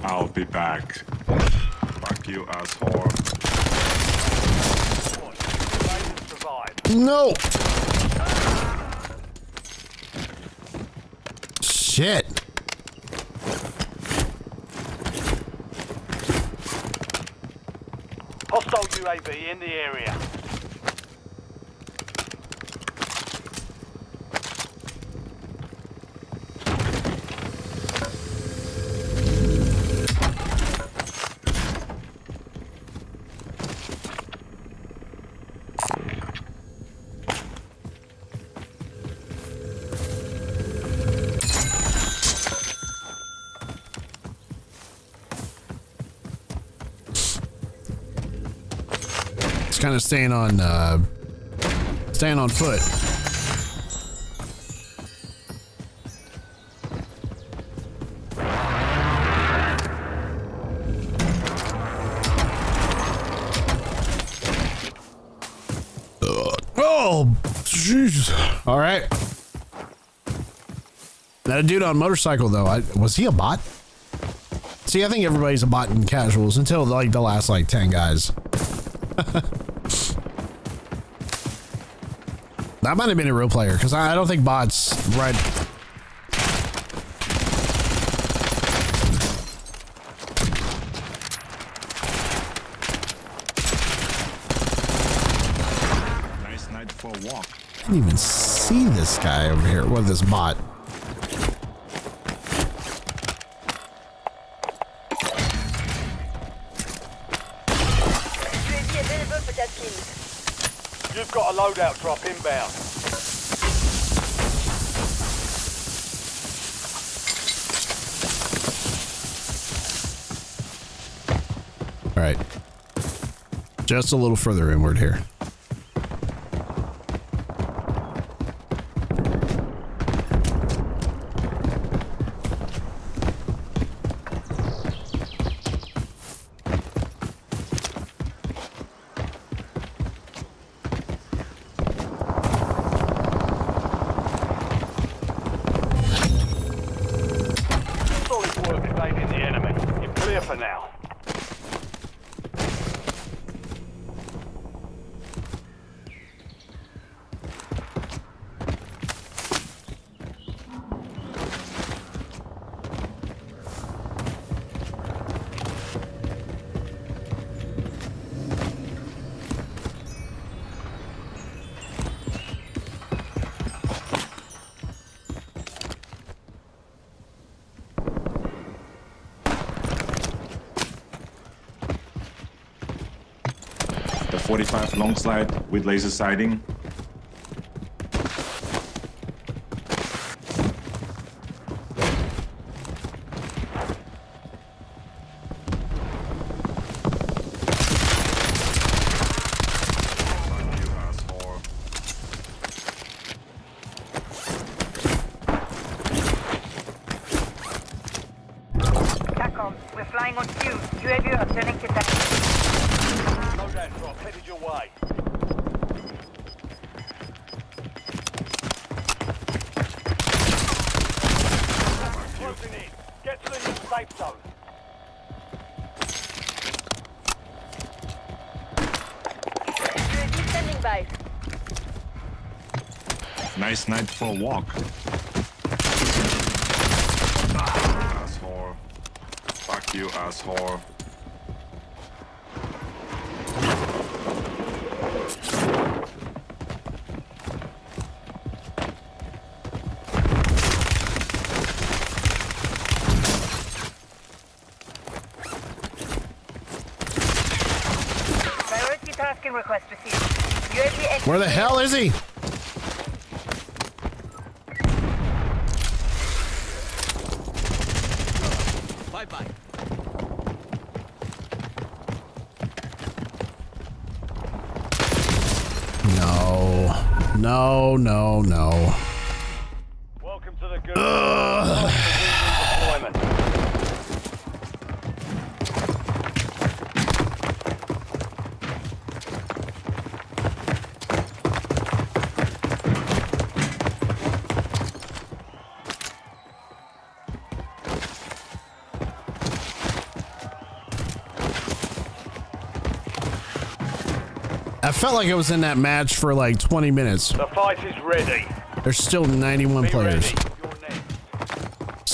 I'll be back. Fuck you, asshole. No. Shit. Hostile UAV in the area. It's kind of staying on foot. Oh, jeez. All right. That a dude on motorcycle though. Was he a bot? See, I think everybody's a bot in casuals until like the last like 10 guys. That might have been a real player because I don't think bots right. Nice night for a walk. I didn't even see this guy over here. What, this bot? UAV available for tasking. You've got a loadout drop inbound. All right. Just a little further inward here. for now. The 45 long slide with laser sighting. We're flying on cue. UAV are turning to that. Showdown drop headed your way. Closing in. Get to the new safe zone. UAV standing by. Nice night for a walk. Asshole. Fuck you, asshole. Priority tasking request received. UAV Where the hell is he? Bye-bye. No, no, no. Welcome to the good deployment. I felt like I was in that match for like 20 minutes. The fight is ready. There's still 91 Be players. ready. You're next.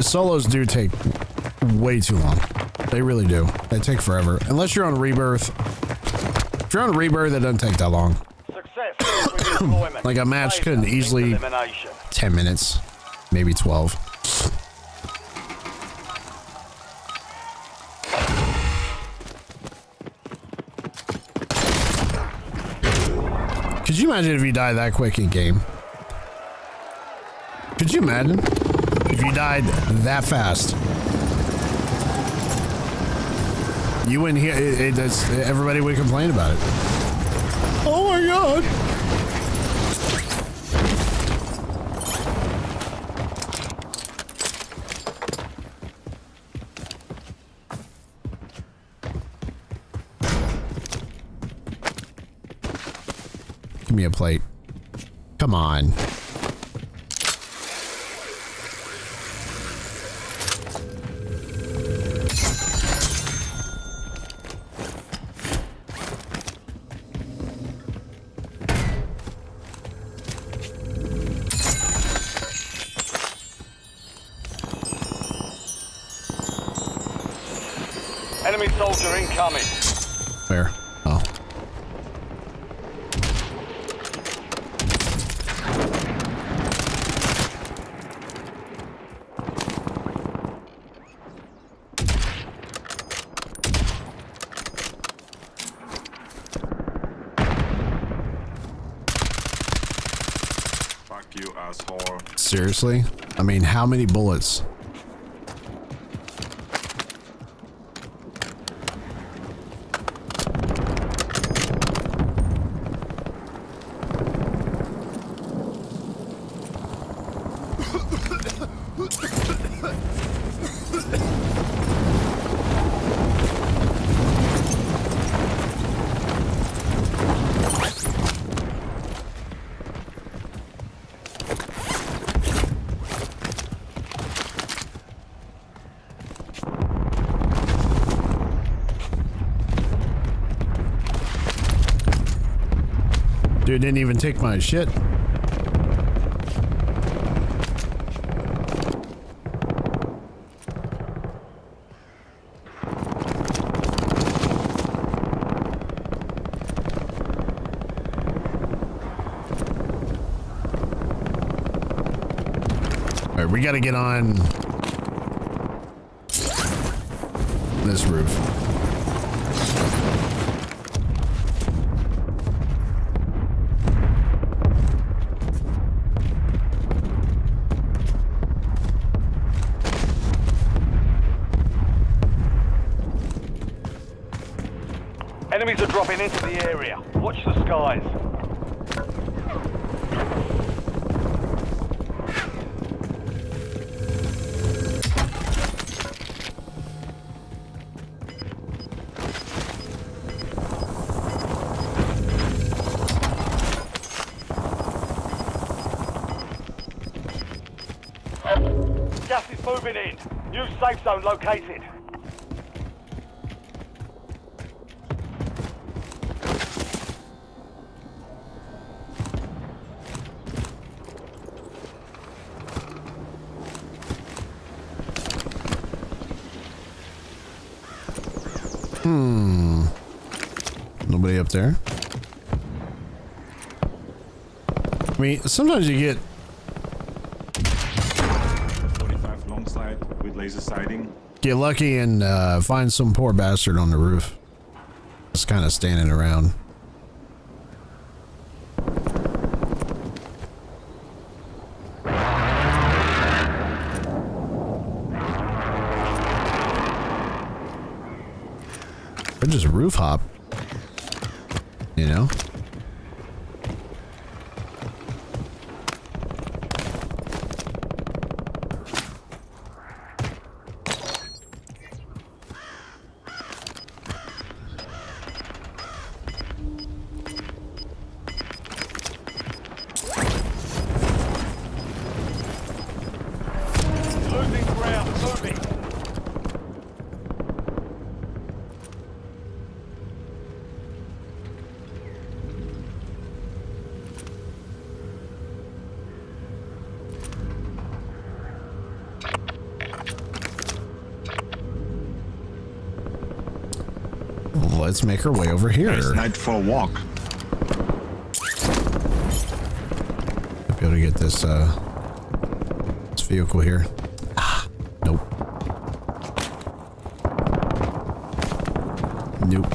Solos do take way too long. They really do. They take forever. Unless you're on Rebirth. If you're on Rebirth, it doesn't take that long. Success with deployment. Like a match could Laser easily elimination. 10 minutes, maybe 12. Could you imagine if you died that quick in game? Could you imagine if you died that fast? You wouldn't hear it. Everybody would complain about it. Oh my god! Give me a plate. Come on. Enemy soldier incoming. Where? Oh. Fuck you, asshole. Seriously? I mean, how many bullets? Dude didn't even take my shit. All right, we got to get on this roof. Enemies are dropping into the area. Watch the skies. Gas is moving in. New safe zone located. Nobody up there. I mean, sometimes you get 45 long side with laser sighting. get lucky and find some poor bastard on the roof, just kind of standing around. Or just roof hop, you know? Losing ground. Moving. Let's make our way over here. Nice night for a walk. I'll be able to get this vehicle here. Ah, nope. Nope.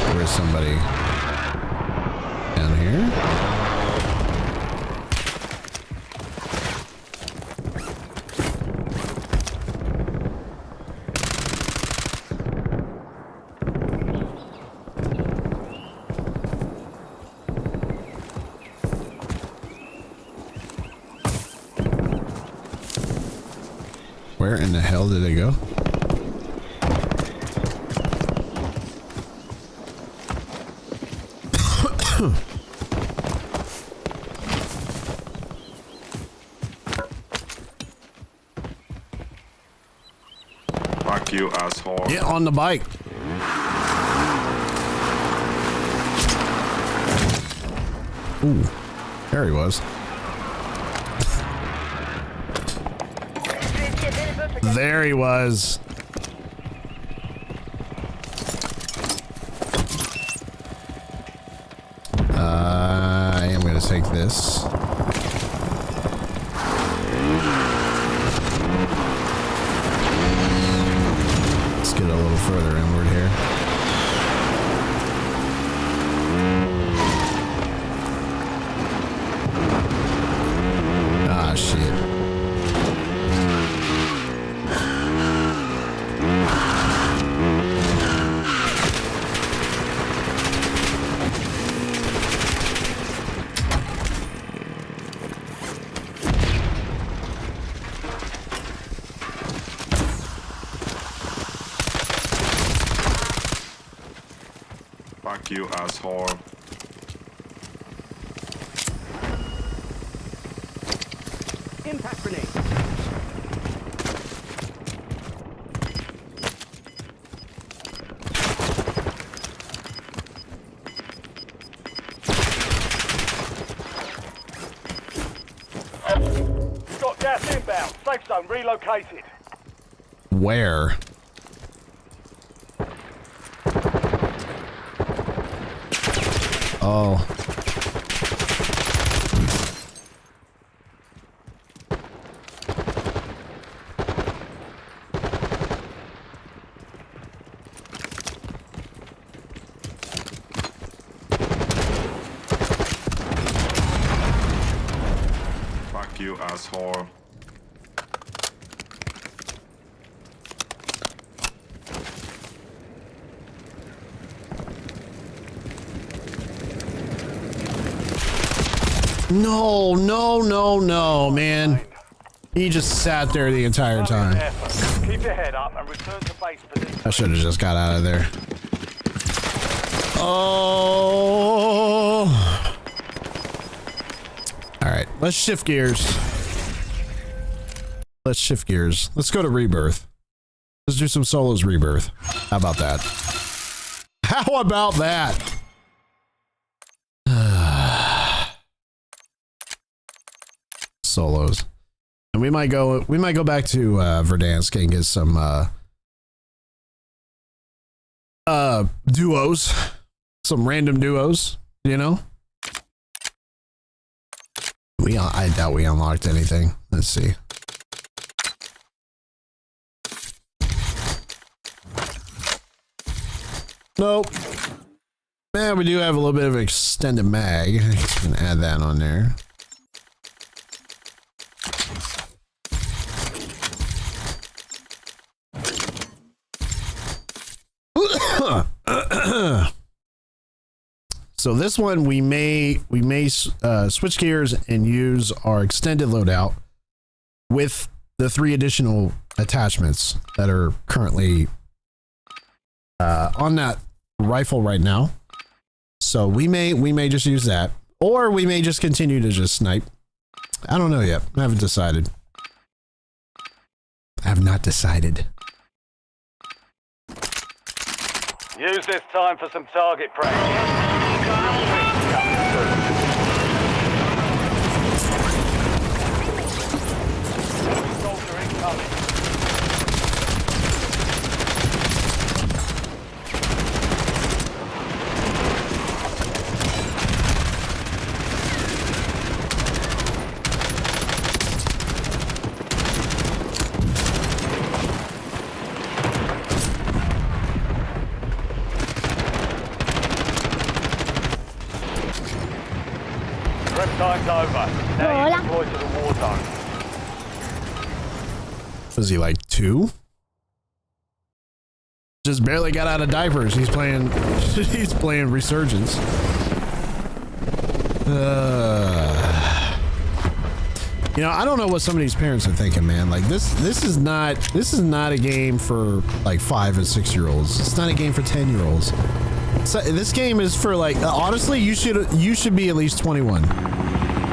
There is somebody down here. Where in the hell did they go? Fuck you, asshole. Get on the bike. Ooh, there he was. There he was. I am going to take this. Let's get a little further inward here. Ah, shit. Fuck you, asshole. Impact grenade. safe zone relocated. Where? Oh. Fuck you, asshole. No, no, no, no, man. He just sat there the entire time. Keep your head up and return to base position. I should have just got out of there. Oh. All right, let's shift gears. Let's shift gears. Let's go to Rebirth. Let's do some solos Rebirth. How about that? How about that? Solos. And we might go back to Verdansk and get some duos. Some random duos, you know? I doubt we unlocked anything. Let's see. Nope. Man, we do have a little bit of extended mag. I guess we can add that on there. So this one we may switch gears and use our extended loadout with the 3 additional attachments that are currently on that rifle right now. So we may just use that, or we may just continue to just snipe. I don't know yet. I haven't decided. I have not decided. Use this time for some target practice. Soldier incoming. Time's over. Now you deploy to the war zone. Was he like 2? Just barely got out of diapers. He's playing Resurgence. You know, I don't know what some of these parents are thinking, man. Like this is not a game for like 5 and 6-year-olds. It's not a game for 10-year-olds. So this game is for like honestly, you should be at least 21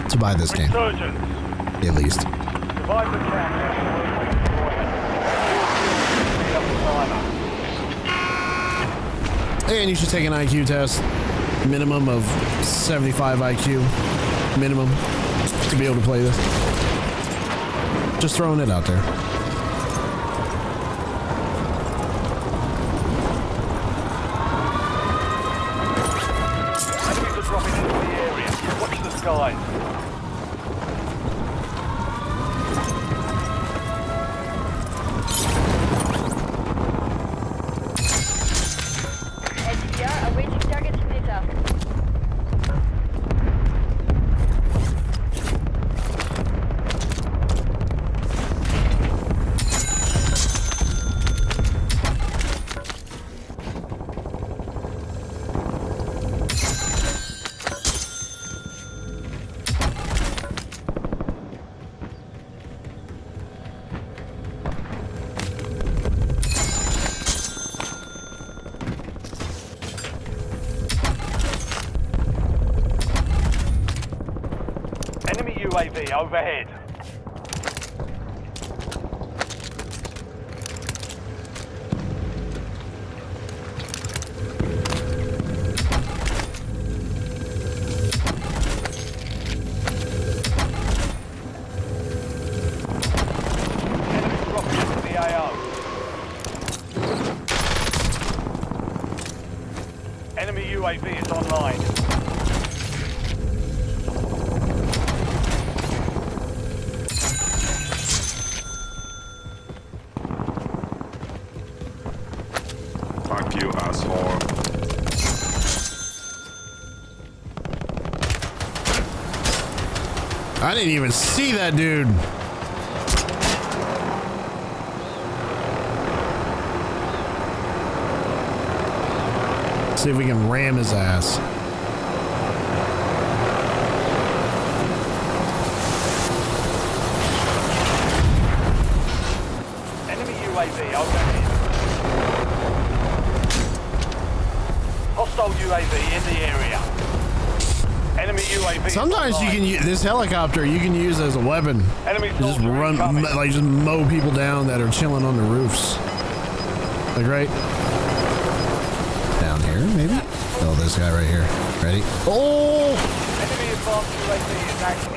to buy this game. At least. Divide the And you should take an IQ test. Minimum of 75 IQ. Minimum to be able to play this. Just throwing it out there. Enemies are dropping into the area. Watch the skies. UAV overhead. UAV is online. Fuck you, asshole. I didn't even see that dude. See if we can ram his ass. Enemy UAV overhead. Hostile UAV in the area. Enemy UAV. Sometimes you can use this helicopter. You can use as a weapon. Enemy Just run, like just mow people down that are chilling on the roofs. Like right down here, maybe. Oh, this guy right here. Ready? Oh! Enemy advanced UAV is active.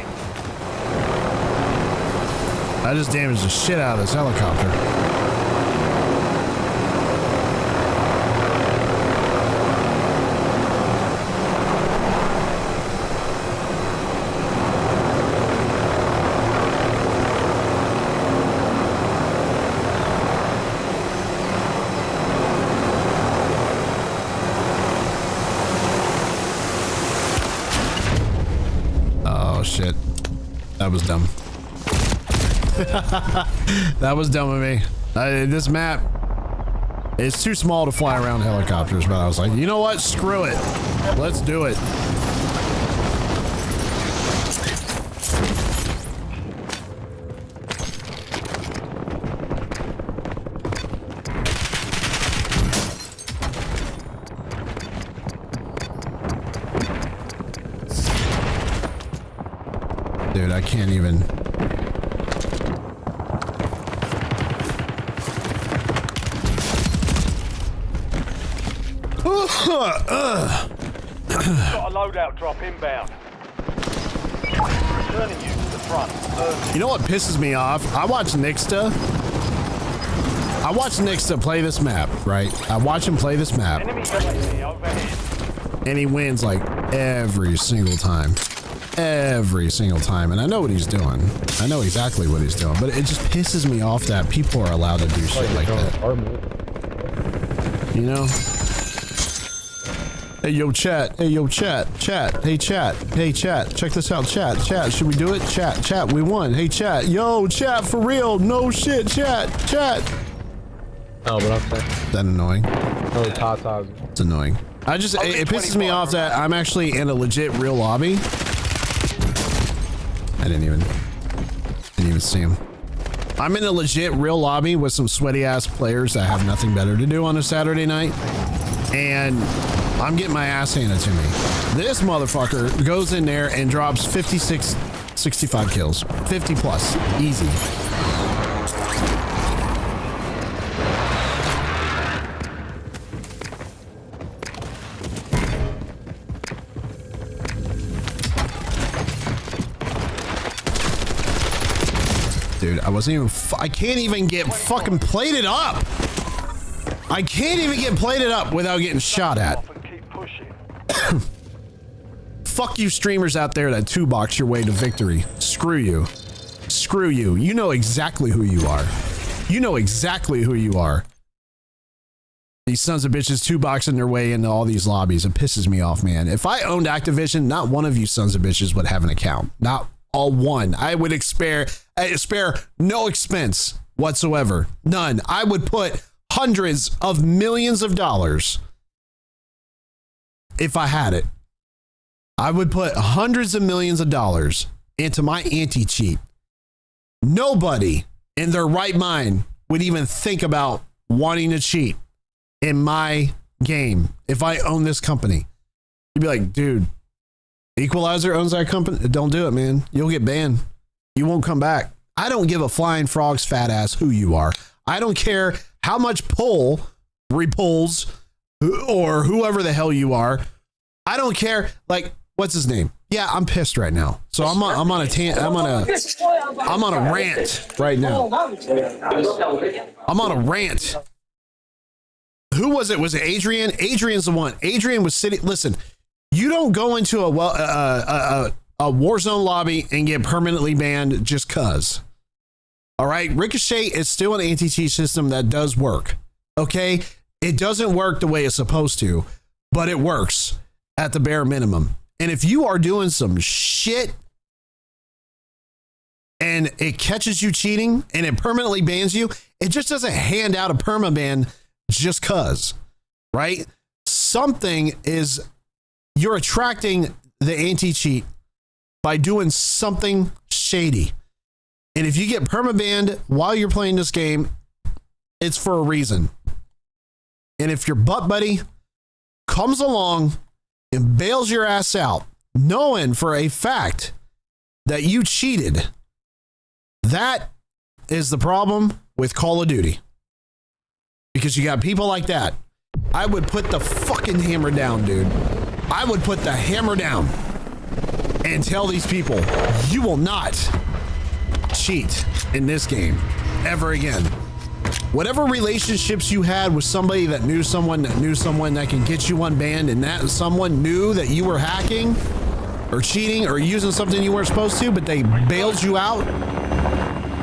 I just damaged the shit out of this helicopter. Shit. That was dumb. That was dumb of me. This map, it's too small to fly around helicopters, but I was like, you know what? Screw it. Let's do it. Dude, I can't even. Got a loadout drop inbound. Returning you to the front. You know what pisses me off? I watch Nixta play this map, right? I watch him play this map. Enemy UAV overhead. And he wins like every single time. Every single time, and I know what he's doing. I know exactly what he's doing, but it just pisses me off that people are allowed to do shit like that. You know? Hey yo chat, hey yo chat, hey chat, check this out, chat, should we do it? Chat, we won. Hey chat, yo chat, for real, no shit, chat. Oh, but I'm saying. Is that annoying? No, tatas. It's annoying. It pisses me off that I'm actually in a legit real lobby. I didn't even see him. I'm in a legit real lobby with some sweaty ass players that have nothing better to do on a Saturday night, and I'm getting my ass handed to me. This motherfucker goes in there and drops 65 kills, 50 plus, easy. Dude, I wasn't even, I can't even get fucking plated up. I can't even get plated up without getting shot at. Fuck you streamers out there that 2-box your way to victory. Screw you. Screw you. You know exactly who you are. You know exactly who you are. These sons of bitches 2-boxing their way into all these lobbies. It pisses me off, man. If I owned Activision, not one of you sons of bitches would have an account. Not all one. I would spare no expense whatsoever. None. I would put hundreds of millions of dollars if I had it. I would put hundreds of millions of dollars into my anti-cheat. Nobody in their right mind would even think about wanting to cheat in my game if I own this company. You'd be like, dude, Equalizer owns that company. Don't do it, man. You'll get banned. You won't come back. I don't give a flying frog's fat ass who you are. I don't care how much repulls, or whoever the hell you are. I don't care. Like, what's his name? Yeah, I'm pissed right now. So I'm on a rant right now. I'm on a rant. Who was it? Was it Adrian? Adrian's the one. Adrian was sitting. Listen, you don't go into a Warzone lobby and get permanently banned just cause. All right, Ricochet is still an anti-cheat system that does work. Okay, it doesn't work the way it's supposed to, but it works at the bare minimum. And if you are doing some shit and it catches you cheating and it permanently bans you, it just doesn't hand out a permaban just cause, right? Something is, you're attracting the anti-cheat by doing something shady. And if you get permabanned while you're playing this game, it's for a reason. And if your butt buddy comes along and bails your ass out, knowing for a fact that you cheated, that is the problem with Call of Duty. Because you got people like that. I would put the fucking hammer down, dude. I would put the hammer down and tell these people, you will not cheat in this game ever again. Whatever relationships you had with somebody that knew someone that can get you unbanned, and that someone knew that you were hacking or cheating or using something you weren't supposed to, but they bailed you out,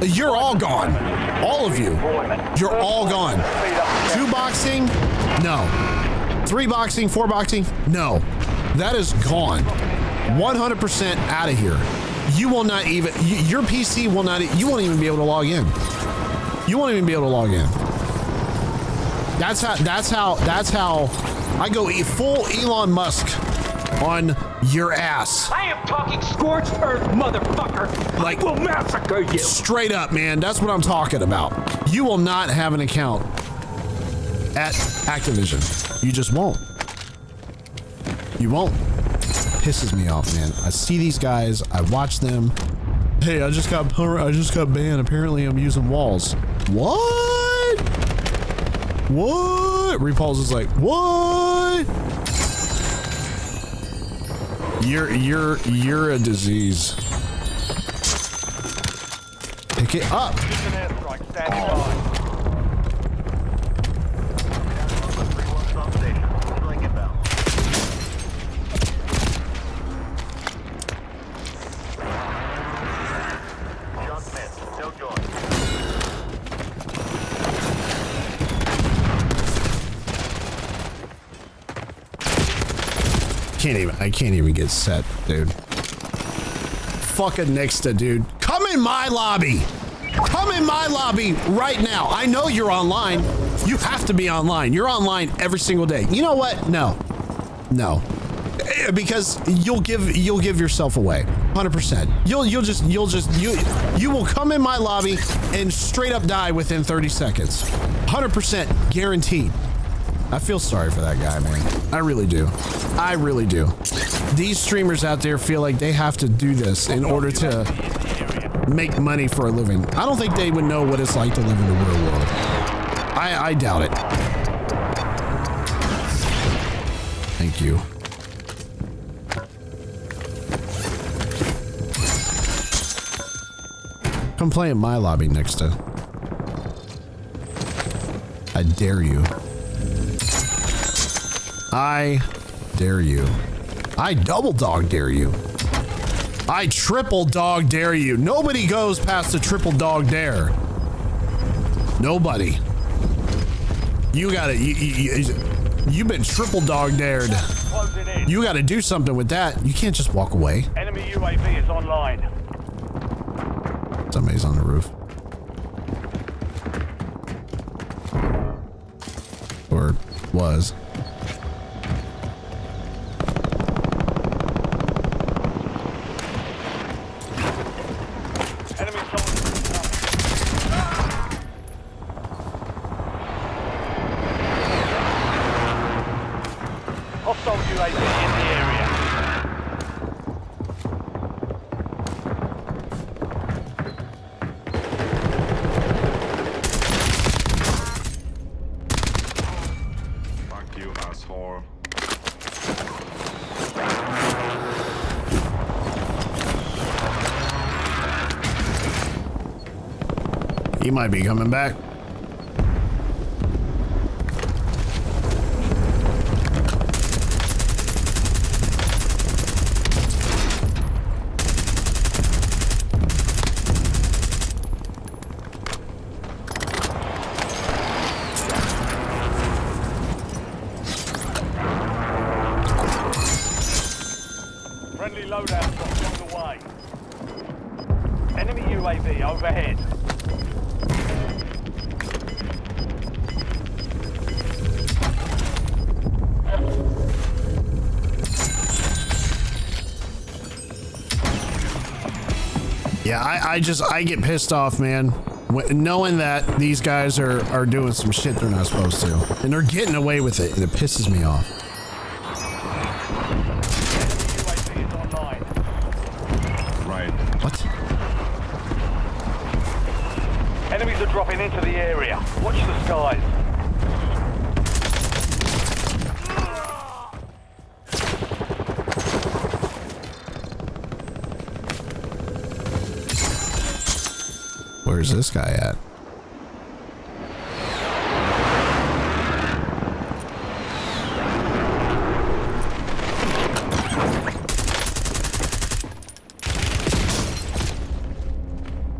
you're all gone. All of you. You're all gone. 2 boxing? No. 3 boxing, 4 boxing? No. That is gone. 100% out of here. You will not even, your PC will not, you won't even be able to log in. You won't even be able to log in. That's how I go full Elon Musk on your ass. I am talking scorched earth, motherfucker. Like, I will massacre you. Straight up, man. That's what I'm talking about. You will not have an account at Activision. You just won't. You won't. Pisses me off, man. I see these guys. I watch them. Hey, I just got banned. Apparently, I'm using walls. What? What? Repulse is like, what? You're a disease. Pick it up. I can't even get set, dude. Fucking Nixta, dude. Come in my lobby. Come in my lobby right now. I know you're online. You have to be online. You're online every single day. You know what? No. Because you'll give yourself away. 100%. You will come in my lobby and straight up die within 30 seconds. 100% guaranteed. I feel sorry for that guy, man. I really do. I really do. These streamers out there feel like they have to do this in order to make money for a living. I don't think they would know what it's like to live in the real world. I doubt it. Thank you. Come play in my lobby next to. I dare you. I dare you. I double dog dare you. I triple dog dare you. Nobody goes past the triple dog dare. Nobody. You gotta, you've been triple dog dared. You gotta do something with that. You can't just walk away. Enemy UAV is online. Somebody's on the roof. Or was. Hostile UAV in the area. Fuck you, asshole. He might be coming back. Friendly loadout drops on the way. Enemy UAV overhead. Yeah, I get pissed off, man, knowing that these guys are doing some shit they're not supposed to, and they're getting away with it, and it pisses me off. UAV is online. Right. What? Enemies are dropping into the area. Watch the skies. Where's this guy at?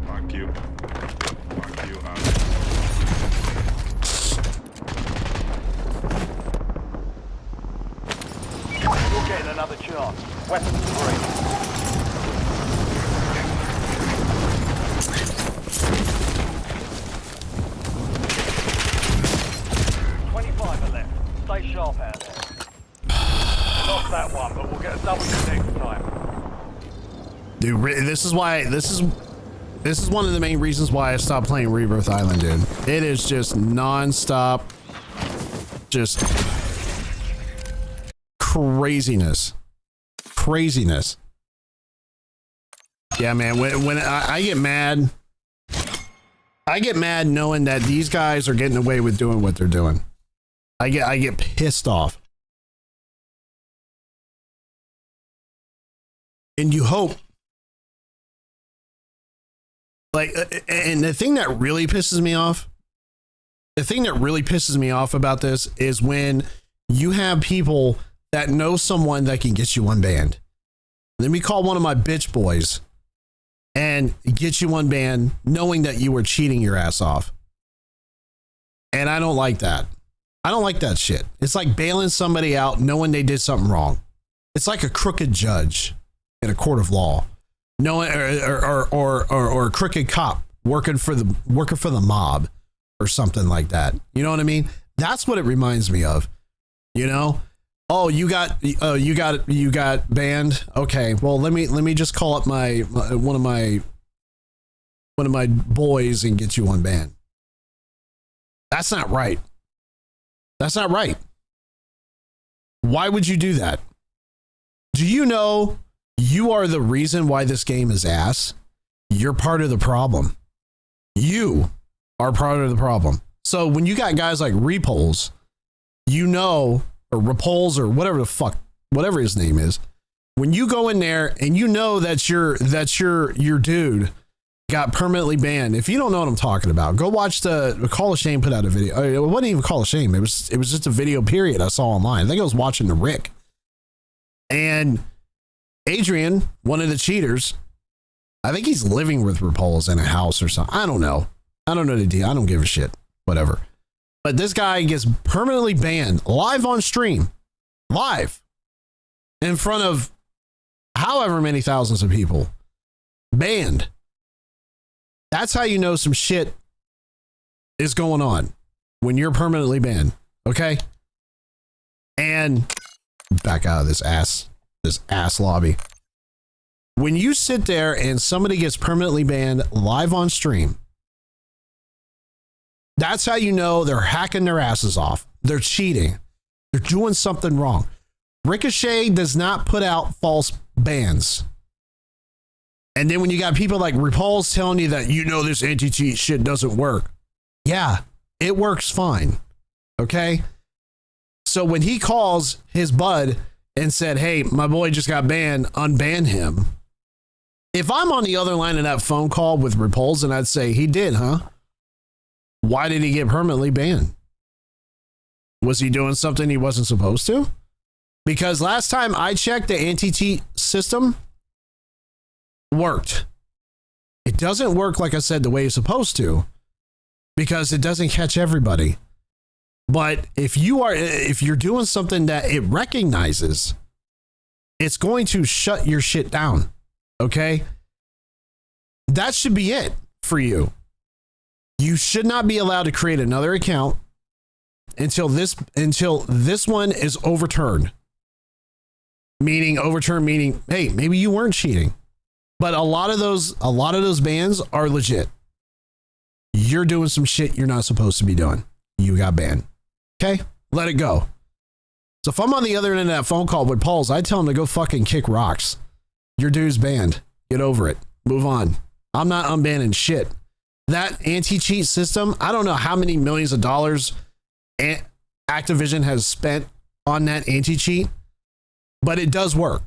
Fuck you. Fuck you, You're getting another chance. Weapons free. Stay sharp out there. Lost that one, but we'll get a W next time. Dude, this is one of the main reasons why I stopped playing Rebirth Island, dude. It is just non-stop, just craziness. Yeah, man, when I get mad, knowing that these guys are getting away with doing what they're doing. I get pissed off. And you hope, like, and the thing that really pisses me off about this is when you have people that know someone that can get you unbanned. Let me call one of my bitch boys and get you unbanned knowing that you were cheating your ass off. And I don't like that. I don't like that shit. It's like bailing somebody out knowing they did something wrong. It's like a crooked judge in a court of law, knowing or a crooked cop working for the mob or something like that. You know what I mean? That's what it reminds me of. You know? Oh, you got banned. Okay, well let me just call up one of my boys and get you unbanned. That's not right. That's not right. Why would you do that? Do you know you are the reason why this game is ass? You're part of the problem. You are part of the problem. So when you got guys like Repulse, or Repulse or whatever his name is, when you go in there and you know that your dude got permanently banned. If you don't know what I'm talking about, go watch the Call of Shame put out a video. It wasn't even Call of Shame. It was just a video period I saw online. I think I was watching the Rick. And Adrian, one of the cheaters, I think he's living with Repulse in a house or something. I don't know the deal. I don't give a shit. Whatever. But this guy gets permanently banned live on stream. Live. In front of however many thousands of people. Banned. That's how you know some shit is going on when you're permanently banned. Okay? And back out of this ass lobby. When you sit there and somebody gets permanently banned live on stream, that's how you know they're hacking their asses off. They're cheating. They're doing something wrong. Ricochet does not put out false bans. And then when you got people like Repulse telling you that this anti-cheat shit doesn't work. Yeah, it works fine. Okay? So when he calls his bud and said, hey, my boy just got banned, unban him. If I'm on the other line of that phone call with Repulse and I'd say, he did, huh? Why did he get permanently banned? Was he doing something he wasn't supposed to? Because last time I checked, the anti-cheat system worked. It doesn't work, like I said, the way it's supposed to, because it doesn't catch everybody. But if you're doing something that it recognizes, it's going to shut your shit down. Okay? That should be it for you. You should not be allowed to create another account until this one is overturned. Meaning, hey, maybe you weren't cheating. But a lot of those bans are legit. You're doing some shit you're not supposed to be doing. You got banned. Okay? Let it go. So if I'm on the other end of that phone call with Pauls, I tell him to go fucking kick rocks. Your dude's banned. Get over it. Move on. I'm not unbanning shit. That anti-cheat system, I don't know how many millions of dollars Activision has spent on that anti-cheat, but it does work.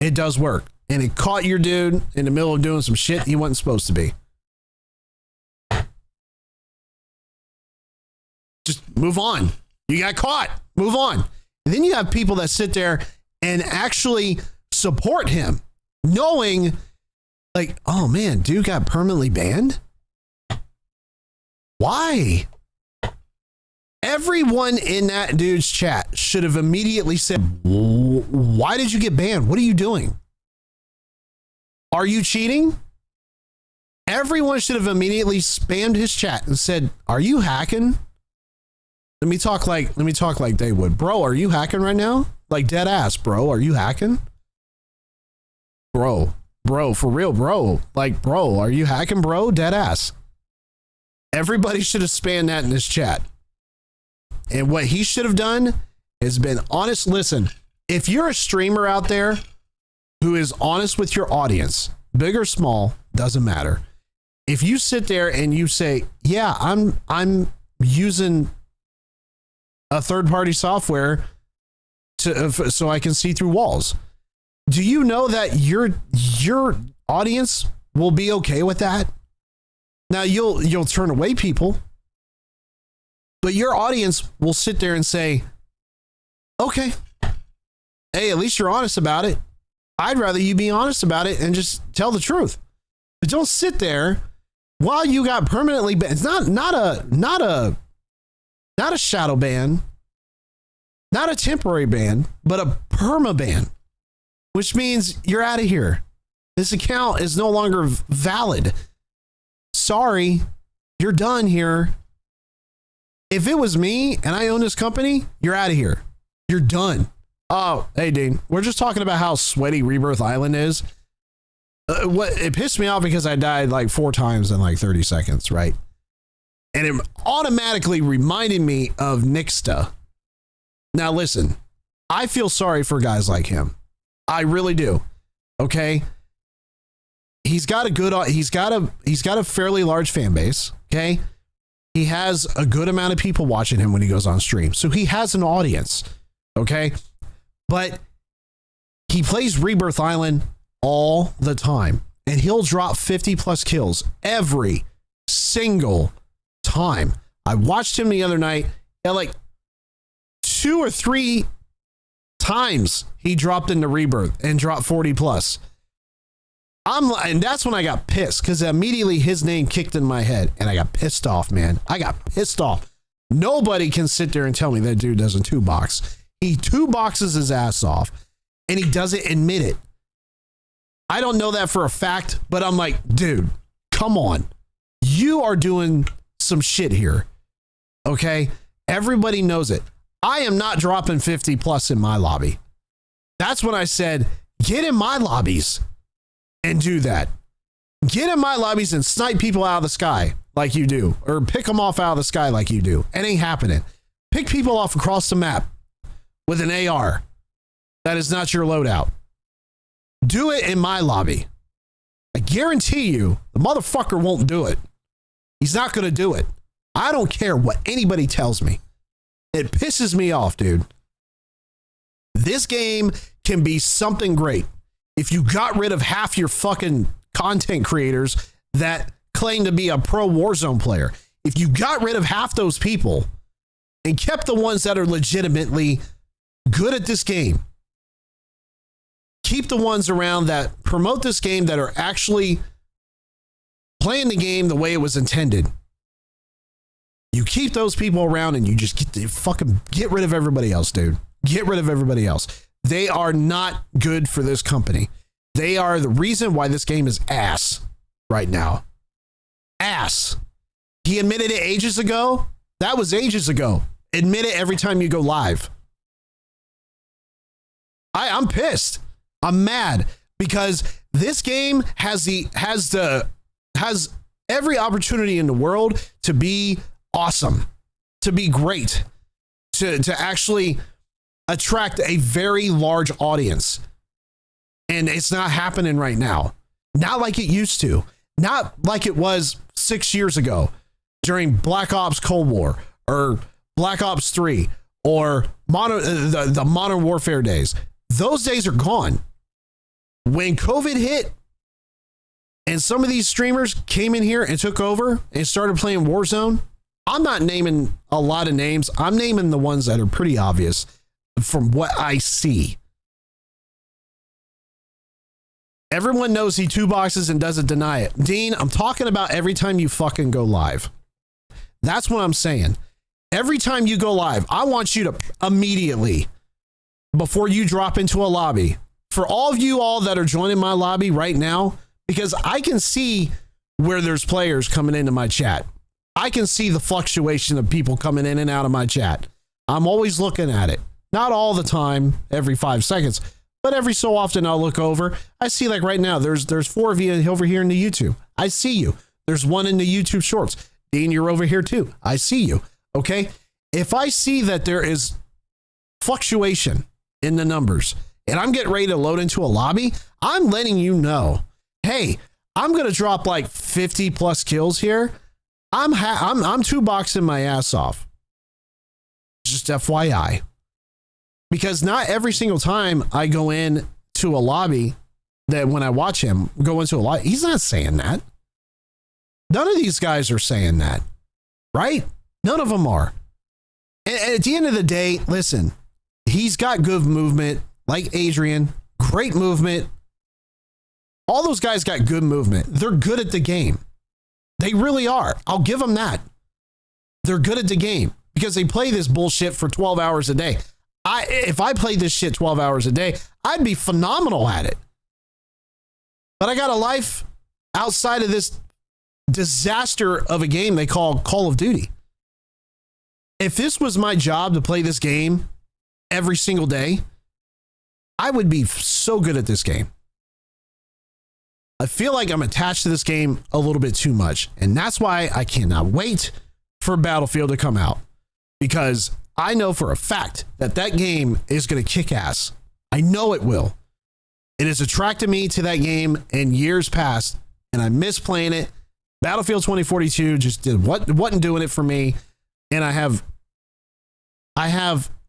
It does work. And it caught your dude in the middle of doing some shit he wasn't supposed to be. Just move on. You got caught. Move on. And then you have people that sit there and actually support him, knowing like, oh man, dude got permanently banned. Why? Everyone in that dude's chat should have immediately said, why did you get banned? What are you doing? Are you cheating? Everyone should have immediately spammed his chat and said, are you hacking? Let me talk like they would. Bro, are you hacking right now? Like dead ass, bro. Are you hacking? Bro, for real, bro. Like, bro, are you hacking, bro? Dead ass. Everybody should have spammed that in this chat. And what he should have done is been honest. Listen, if you're a streamer out there who is honest with your audience, big or small, doesn't matter. If you sit there and you say, yeah, I'm using a third-party software so I can see through walls. Do you know that your audience will be okay with that? Now you'll turn away people, but your audience will sit there and say, okay, hey, at least you're honest about it. I'd rather you be honest about it and just tell the truth. But don't sit there while you got permanently banned. It's not a shadow ban, not a temporary ban, but a perma ban, which means you're out of here. This account is no longer valid. Sorry, you're done here. If it was me and I own this company, you're out of here. You're done. Oh, hey, Dean, we're just talking about how sweaty Rebirth Island is. It pissed me off because I died like 4 times in like 30 seconds, right? And it automatically reminded me of Nixta. Now listen, I feel sorry for guys like him. I really do. Okay. He's got a fairly large fan base. Okay. He has a good amount of people watching him when he goes on stream. So he has an audience. Okay. But he plays Rebirth Island all the time and he'll drop 50 plus kills every single time. I watched him the other night at like 2 or 3 times he dropped into Rebirth and dropped 40 plus. And that's when I got pissed because immediately his name kicked in my head and I got pissed off, man. I got pissed off. Nobody can sit there and tell me that dude doesn't 2-box. He 2-boxes his ass off and he doesn't admit it. I don't know that for a fact, but I'm like, dude, come on. You are doing some shit here. Okay. Everybody knows it. I am not dropping 50 plus in my lobby. That's when I said, get in my lobbies and do that. Get in my lobbies and snipe people out of the sky like you do, or pick them off out of the sky like you do. It ain't happening. Pick people off across the map with an AR. That is not your loadout. Do it in my lobby. I guarantee you the motherfucker won't do it. He's not going to do it. I don't care what anybody tells me. It pisses me off, dude. This game can be something great if you got rid of half your fucking content creators that claim to be a pro Warzone player. If you got rid of half those people and kept the ones that are legitimately good at this game, keep the ones around that promote this game that are actually playing the game the way it was intended. You keep those people around and you just get rid of everybody else, dude. Get rid of everybody else. They are not good for this company. They are the reason why this game is ass right now. Ass. He admitted it ages ago. That was ages ago. Admit it every time you go live. I'm pissed. I'm mad because this game has every opportunity in the world to be awesome, to be great, to actually attract a very large audience. And it's not happening right now. Not like it used to. Not like it was 6 years ago during Black Ops Cold War or Black Ops 3 or the Modern Warfare days. Those days are gone. When COVID hit and some of these streamers came in here and took over and started playing Warzone, I'm not naming a lot of names. I'm naming the ones that are pretty obvious from what I see. Everyone knows he 2 boxes and doesn't deny it. Dean, I'm talking about every time you fucking go live. That's what I'm saying. Every time you go live, I want you to immediately, before you drop into a lobby, for all of you all that are joining my lobby right now, because I can see where there's players coming into my chat. I can see the fluctuation of people coming in and out of my chat. I'm always looking at it. Not all the time, every 5 seconds, but every so often I'll look over. I see, like right now, there's 4 of you over here in the YouTube. I see you. There's one in the YouTube Shorts. Dean, you're over here too. I see you. Okay. If I see that there is fluctuation in the numbers and I'm getting ready to load into a lobby, I'm letting you know, hey, I'm going to drop like 50 plus kills here. I'm 2 boxing my ass off. Just FYI. Because not every single time I go in to a lobby, that when I watch him go into a lobby, he's not saying that. None of these guys are saying that, right? None of them are. And at the end of the day, listen, he's got good movement, like Adrian, great movement. All those guys got good movement. They're good at the game. They really are. I'll give them that. They're good at the game because they play this bullshit for 12 hours a day. If I played this shit 12 hours a day, I'd be phenomenal at it. But I got a life outside of this disaster of a game they call Call of Duty. If this was my job to play this game every single day, I would be so good at this game. I feel like I'm attached to this game a little bit too much. And that's why I cannot wait for Battlefield to come out. Because I know for a fact that that game is going to kick ass. I know it will. It has attracted me to that game in years past, and I miss playing it. Battlefield 2042 just wasn't doing it for me, and I have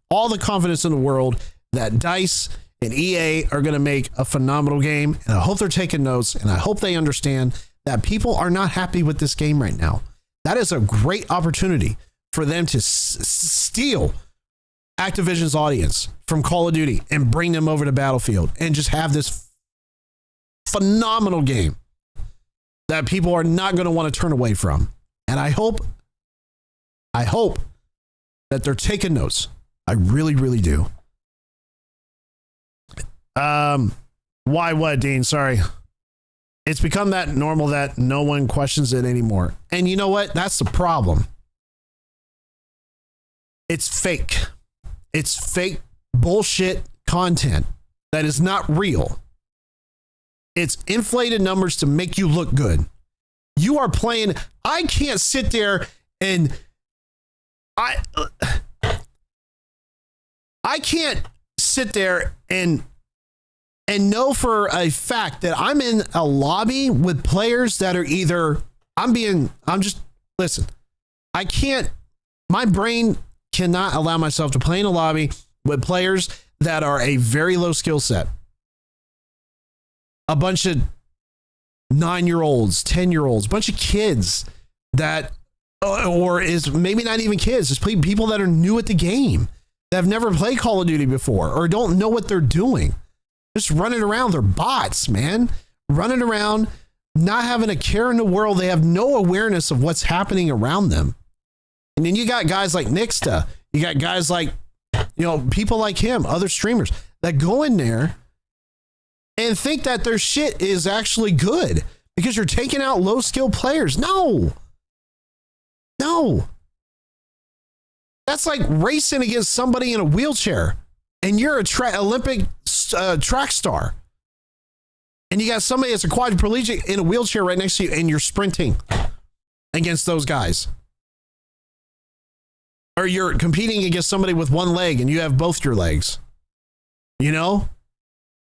all the confidence in the world that DICE and EA are going to make a phenomenal game, and I hope they're taking notes, and I hope they understand that people are not happy with this game right now. That is a great opportunity for them to steal Activision's audience from Call of Duty and bring them over to Battlefield and just have this phenomenal game that people are not going to want to turn away from. And I hope that they're taking notes. I really, really do. Why what, Dean? Sorry. It's become that normal that no one questions it anymore. And you know what? That's the problem. It's fake. It's fake bullshit content that is not real. It's inflated numbers to make you look good. You are playing. I can't sit there and I can't sit there and know for a fact that I'm in a lobby with players that are either listen, I can't, my brain cannot allow myself to play in a lobby with players that are a very low skill set. A bunch of 9-year-olds, 10-year-olds, a bunch of kids that, or is maybe not even kids, just people that are new at the game, that have never played Call of Duty before or don't know what they're doing. Just running around. They're bots, man. Running around, not having a care in the world. They have no awareness of what's happening around them. And then you got guys like Nixta. You got guys like, people like him, other streamers that go in there and think that their shit is actually good because you're taking out low skill players. No. That's like racing against somebody in a wheelchair and you're a Olympic track star. And you got somebody that's a quadriplegic in a wheelchair right next to you and you're sprinting against those guys. Or you're competing against somebody with one leg and you have both your legs. You know?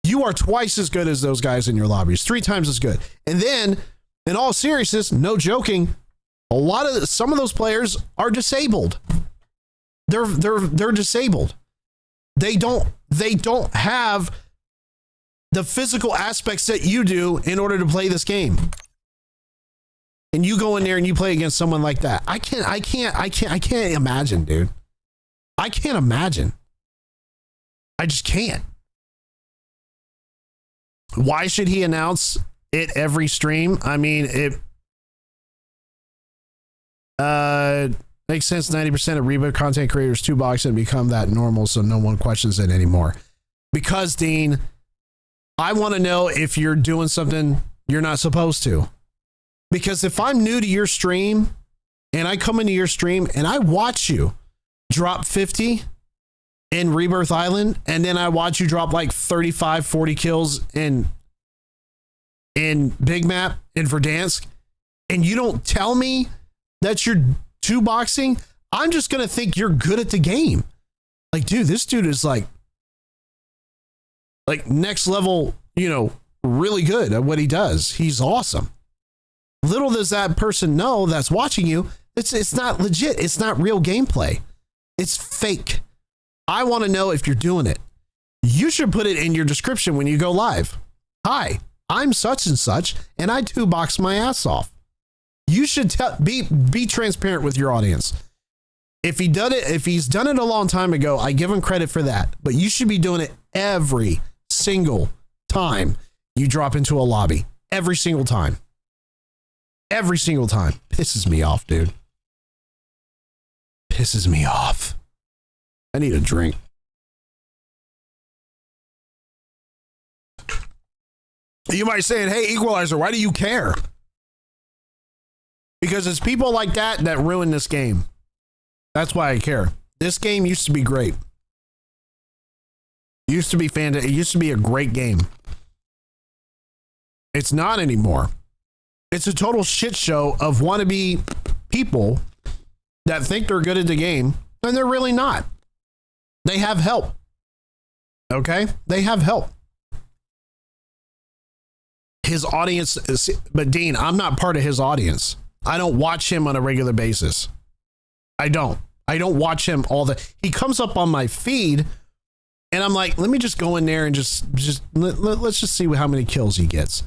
You are twice as good as those guys in your lobbies, 3 times as good. And then, in all seriousness, no joking, some of those players are disabled. They're disabled. They don't have the physical aspects that you do in order to play this game. And you go in there and you play against someone like that. I can't imagine, dude. I can't imagine. I just can't. Why should he announce it every stream? I mean, it makes sense. 90% of Reboot content creators 2-box and become that normal, so no one questions it anymore. Because, Dean, I want to know if you're doing something you're not supposed to. Because if I'm new to your stream and I come into your stream and I watch you drop 50 in Rebirth Island, and then I watch you drop like 35, 40 kills in Big Map in Verdansk, and you don't tell me that you're 2-boxing, I'm just going to think you're good at the game. Like, dude, this dude is like next level, really good at what he does. He's awesome. Little does that person know that's watching you, it's not legit. It's not real gameplay. It's fake. I want to know if you're doing it. You should put it in your description when you go live. Hi, I'm such and such, and I 2-box my ass off. You should be transparent with your audience. If he's done it a long time ago, I give him credit for that. But you should be doing it every single time you drop into a lobby. Every single time. Every single time. Pisses me off, dude. Pisses me off. I need a drink. You might say, hey, Equalizer, why do you care? Because it's people like that that ruin this game. That's why I care. This game used to be great. It used to be fantastic. It used to be a great game. It's not anymore. It's a total shit show of wannabe people that think they're good at the game, and they're really not. They have help. Okay? They have help. His audience is, but Dean, I'm not part of his audience. I don't watch him on a regular basis. I don't watch him he comes up on my feed and I'm like, let me just go in there and let's just see how many kills he gets.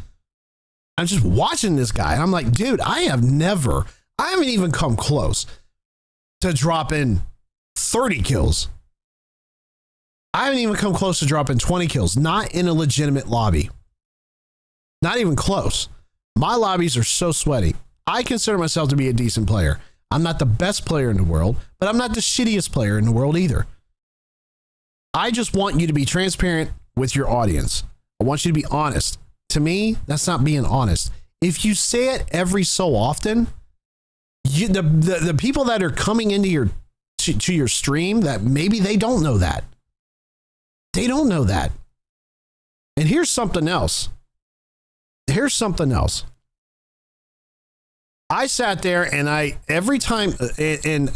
I'm just watching this guy. I'm like, dude, I haven't even come close to dropping 30 kills. I haven't even come close to dropping 20 kills, not in a legitimate lobby. Not even close. My lobbies are so sweaty. I consider myself to be a decent player. I'm not the best player in the world, but I'm not the shittiest player in the world either. I just want you to be transparent with your audience. I want you to be honest. To me, that's not being honest. If you say it every so often, the people that are coming into your stream, that maybe they don't know that. They don't know that. And here's something else. I sat there and every time, and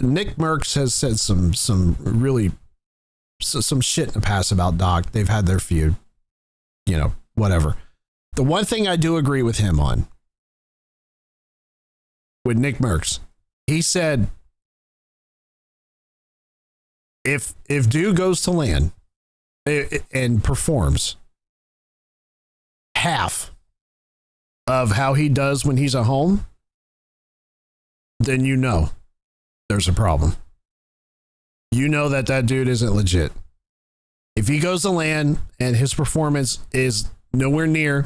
Nick Merckx has said some really some shit in the past about Doc. They've had their feud, whatever. The one thing I do agree with him on, with Nick Merckx, he said, if dude goes to LAN and performs half of how he does when he's at home, then there's a problem. You know that dude isn't legit. If he goes to LAN and his performance is nowhere near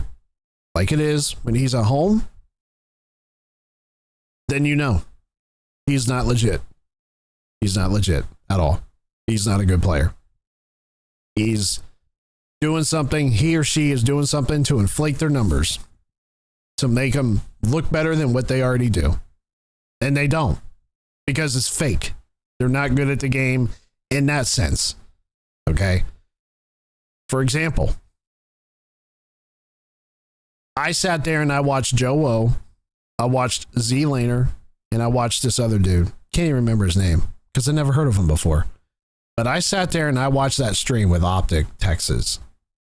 like it is when he's at home, then he's not legit. He's not legit at all. He's not a good player. He's doing something, he or she is doing something to inflate their numbers, to make them look better than what they already do. And they don't, because it's fake. They're not good at the game in that sense. Okay? For example, I sat there and I watched Joe O, I watched Z Laner, and I watched this other dude. Can't even remember his name because I never heard of him before. But I sat there and I watched that stream with Optic Texas.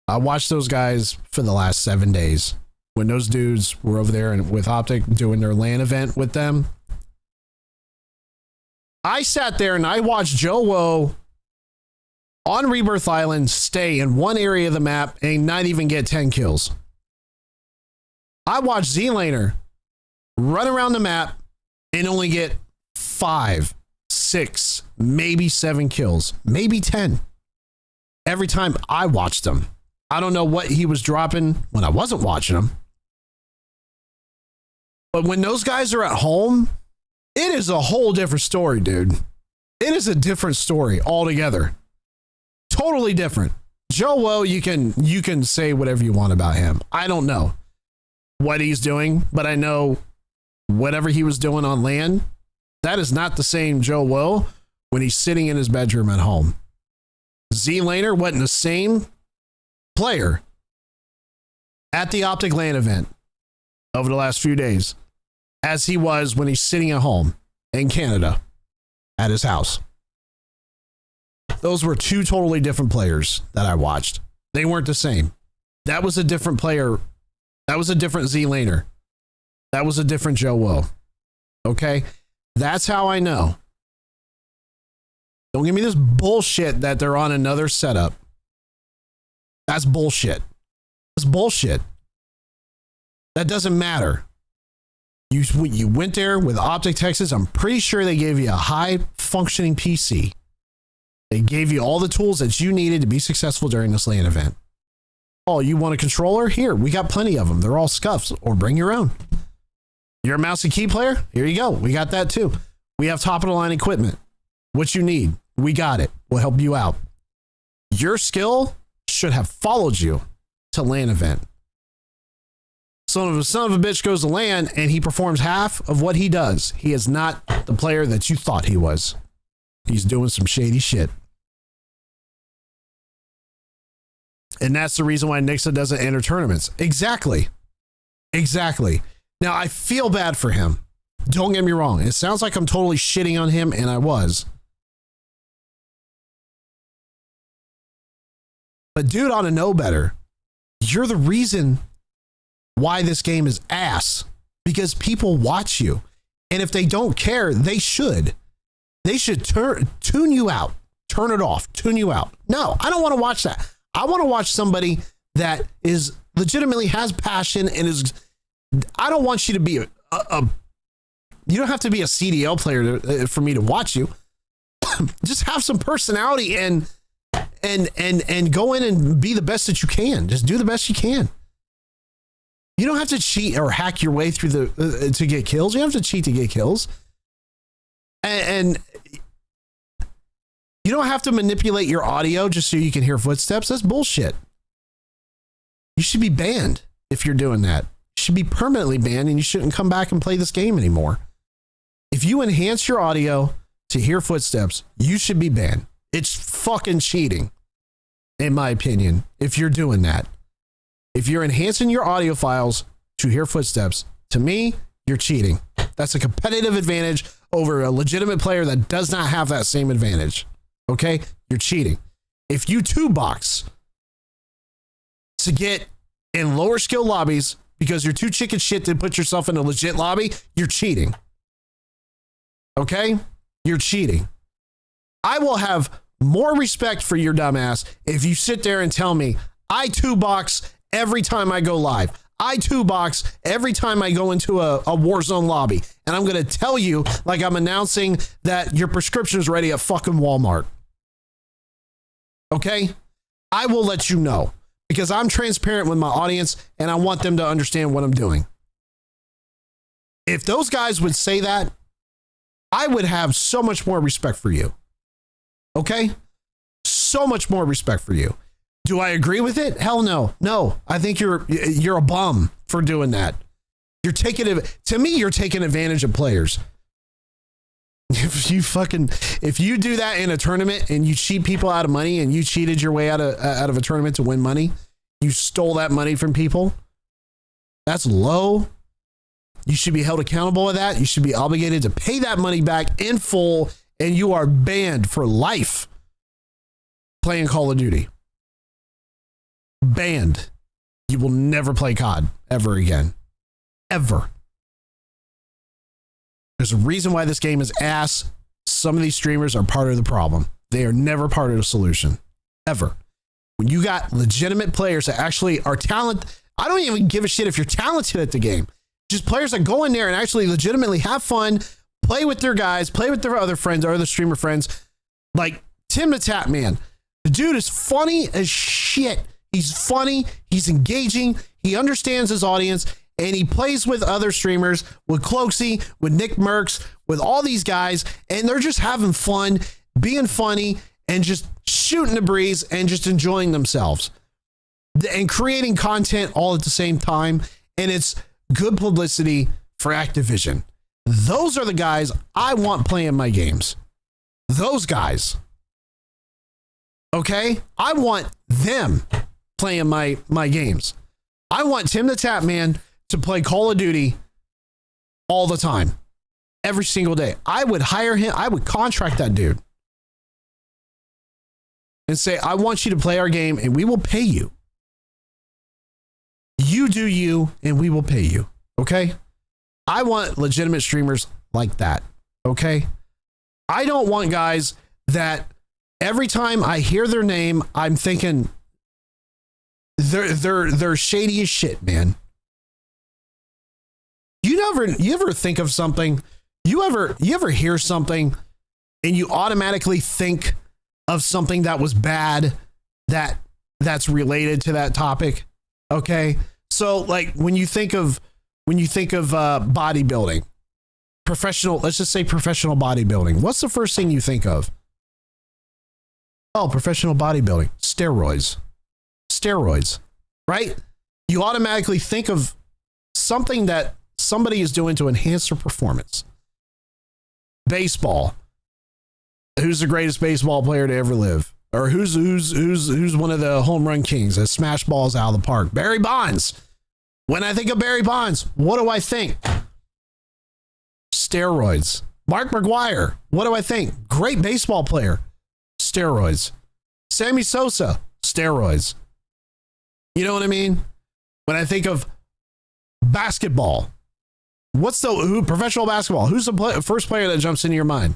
I watched those guys for the last 7 days when those dudes were over there and with Optic doing their LAN event with them. I sat there and I watched Joe O on Rebirth Island stay in one area of the map and not even get 10 kills. I watched Z Laner run around the map and only get 5, 6, maybe 7 kills, maybe 10. Every time I watched him. I don't know what he was dropping when I wasn't watching him. But when those guys are at home, it is a whole different story, dude. It is a different story altogether. Totally different. Joe O, you can say whatever you want about him. I don't know what he's doing, but I know whatever he was doing on LAN, that is not the same Joe O when he's sitting in his bedroom at home. Z Laner wasn't the same player at the Optic LAN event over the last few days as he was when he's sitting at home in Canada at his house. Those were two totally different players that I watched. They weren't the same. That was a different player. That was a different Z Laner. That was a different Joe O. Okay? That's how I know. Don't give me this bullshit that they're on another setup. That's bullshit. That's bullshit. That doesn't matter. You went there with Optic Texas. I'm pretty sure they gave you a high functioning PC. They gave you all the tools that you needed to be successful during this LAN event. Oh, you want a controller? Here, we got plenty of them. They're all scuffs, or bring your own. You're a mouse and key player? Here you go. We got that too. We have top of the line equipment. What you need, we got it. We'll help you out. Your skill should have followed you to LAN event. Son of a bitch goes to LAN and he performs half of what he does. He is not the player that you thought he was. He's doing some shady shit. And that's the reason why Nixa doesn't enter tournaments. Exactly. Exactly. Now, I feel bad for him. Don't get me wrong. It sounds like I'm totally shitting on him, and I was. But dude ought to know better. You're the reason why this game is ass. Because people watch you. And if they don't care, they should. They should tune you out. Turn it off. Tune you out. No, I don't want to watch that. I want to watch somebody that is legitimately has passion and is. I don't want you to be a you don't have to be a CDL player for me to watch you. Just have some personality and go in and be the best that you can. Just do the best you can. You don't have to cheat or hack your way through the to get kills. You don't have to cheat to get kills. And you don't have to manipulate your audio just so you can hear footsteps. That's bullshit. You should be banned if you're doing that. You should be permanently banned and you shouldn't come back and play this game anymore. If you enhance your audio to hear footsteps, you should be banned. It's fucking cheating, in my opinion, if you're doing that. If you're enhancing your audio files to hear footsteps, to me, you're cheating. That's a competitive advantage over a legitimate player that does not have that same advantage. Okay? You're cheating. If you 2-box to get in lower skill lobbies because you're too chicken shit to put yourself in a legit lobby, you're cheating. Okay? You're cheating. I will have more respect for your dumbass if you sit there and tell me, I 2-box every time I go live. I 2-box every time I go into a Warzone lobby. And I'm going to tell you like I'm announcing that your prescription is ready at fucking Walmart. Okay? I will let you know because I'm transparent with my audience and I want them to understand what I'm doing. If those guys would say that, I would have so much more respect for you. Okay? so much more respect for you. Do I agree with it? Hell no. No, I think you're a bum for doing that. You're taking advantage of players. If you do that in a tournament and you cheat people out of money and you cheated your way out of a tournament to win money, you stole that money from people. That's low. You should be held accountable for that. You should be obligated to pay that money back in full, and you are banned for life playing Call of Duty. Banned. You will never play COD ever again. Ever. There's a reason why this game is ass. Some of these streamers are part of the problem. They are never part of the solution. Ever. When you got legitimate players that actually are talented, I don't even give a shit if you're talented at the game. Just players that go in there and actually legitimately have fun, play with their guys, play with their other friends or other streamer friends. Like Tim the Tap Man. The dude is funny as shit. He's funny. He's engaging. He understands his audience. And he plays with other streamers, with Cloaksy, with Nick Merckx, with all these guys, and they're just having fun, being funny, and just shooting the breeze and just enjoying themselves and creating content all at the same time. And it's good publicity for Activision. Those are the guys I want playing my games. Those guys. Okay? I want them playing my games. I want Tim the Tap Man to play Call of Duty all the time, every single day. I would hire him. I would contract that dude and say, I want you to play our game and we will pay you. You do you and we will pay you. Okay. I want legitimate streamers like that. Okay. I don't want guys that every time I hear their name, I'm thinking they're shady as shit, man. You ever think of something? You ever hear something and you automatically think of something that was bad that's related to that topic? Okay. So like when you think of bodybuilding, let's just say professional bodybuilding. What's the first thing you think of? Oh, professional bodybuilding, steroids, right? You automatically think of something that somebody is doing to enhance their performance. Baseball. Who's the greatest baseball player to ever live? Or who's one of the home run kings that smash balls out of the park? Barry Bonds. When I think of Barry Bonds, what do I think? Steroids. Mark McGwire. What do I think? Great baseball player. Steroids. Sammy Sosa. Steroids. You know what I mean? When I think of basketball, professional basketball? Who's the first player that jumps into your mind?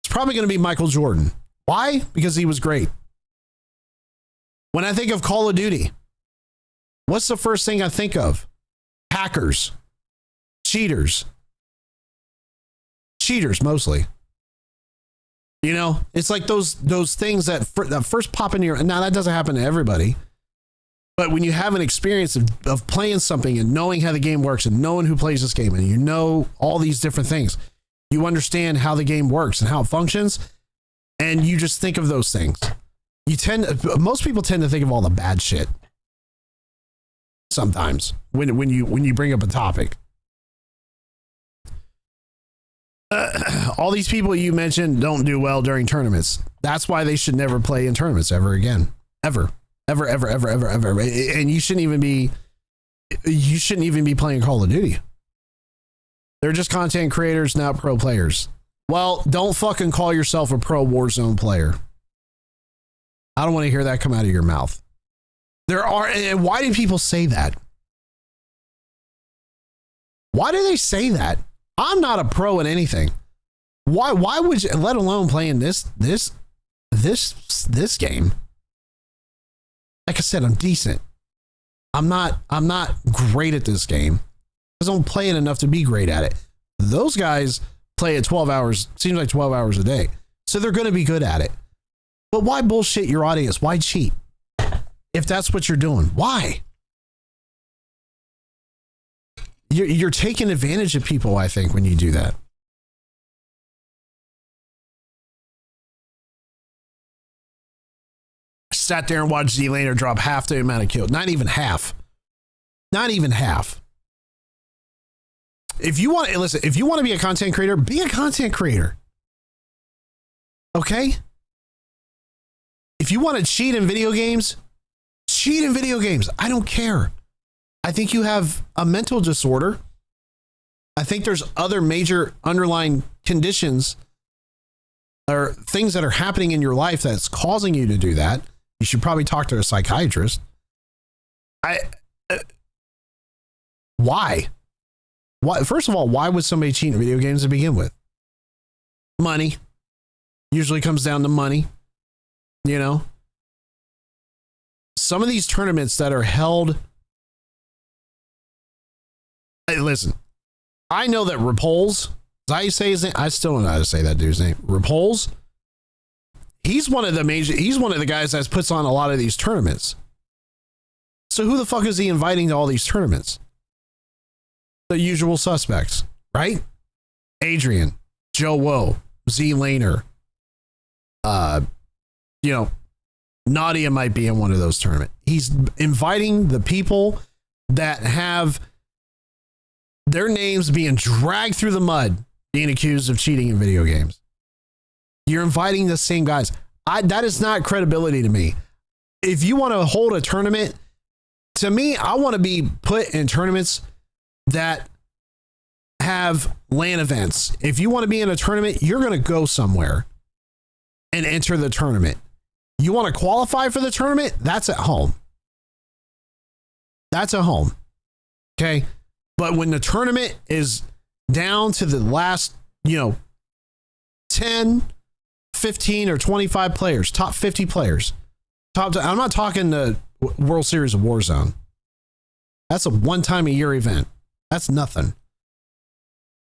It's probably going to be Michael Jordan. Why? Because he was great. When I think of Call of Duty, what's the first thing I think of? Hackers, cheaters mostly. You know, it's like those things that first pop into your. Now that doesn't happen to everybody. But when you have an experience of playing something and knowing how the game works and knowing who plays this game and you know all these different things, you understand how the game works and how it functions, and you just think of those things. Most people tend to think of all the bad shit sometimes when you bring up a topic. All these people you mentioned don't do well during tournaments. That's why they should never play in tournaments ever again. Ever. And you shouldn't even be playing Call of Duty. They're just content creators, not pro players. Well, don't fucking call yourself a pro Warzone player. I don't want to hear that come out of your mouth. And why do people say that? Why do they say that? I'm not a pro at anything. Why would you, let alone playing this game? Like I said, I'm decent. I'm not great at this game. I don't play it enough to be great at it. Those guys play it 12 hours, seems like 12 hours a day. So they're going to be good at it. But why bullshit your audience? Why cheat? If that's what you're doing, why? You're taking advantage of people, I think, when you do that. sat there and watched Z-Laner drop half the amount of kills. Not even half. Not even half. If you want, listen, if you want to be a content creator, be a content creator. Okay? If you want to cheat in video games, cheat in video games. I don't care. I think you have a mental disorder. I think there's other major underlying conditions or things that are happening in your life that's causing you to do that. You should probably talk to a psychiatrist. Why? First of all, why would somebody cheat in video games to begin with? Money. Usually comes down to money. You know? Some of these tournaments that are held. Hey, listen. I know that Repulse, as I say his name, I still don't know how to say that dude's name. Repulse. He's one of the guys that puts on a lot of these tournaments. So who the fuck is he inviting to all these tournaments? The usual suspects, right? Adrian, Joe Woe, Z-Laner, Nadia might be in one of those tournaments. He's inviting the people that have their names being dragged through the mud, being accused of cheating in video games. You're inviting the same guys. That is not credibility to me. If you want to hold a tournament, to me, I want to be put in tournaments that have LAN events. If you want to be in a tournament, you're going to go somewhere and enter the tournament. You want to qualify for the tournament? That's at home. That's at home. Okay. But when the tournament is down to the last, 10, 15 or 25 players, top 50 players, I'm not talking the World Series of Warzone. That's a one-time-a-year event. That's nothing.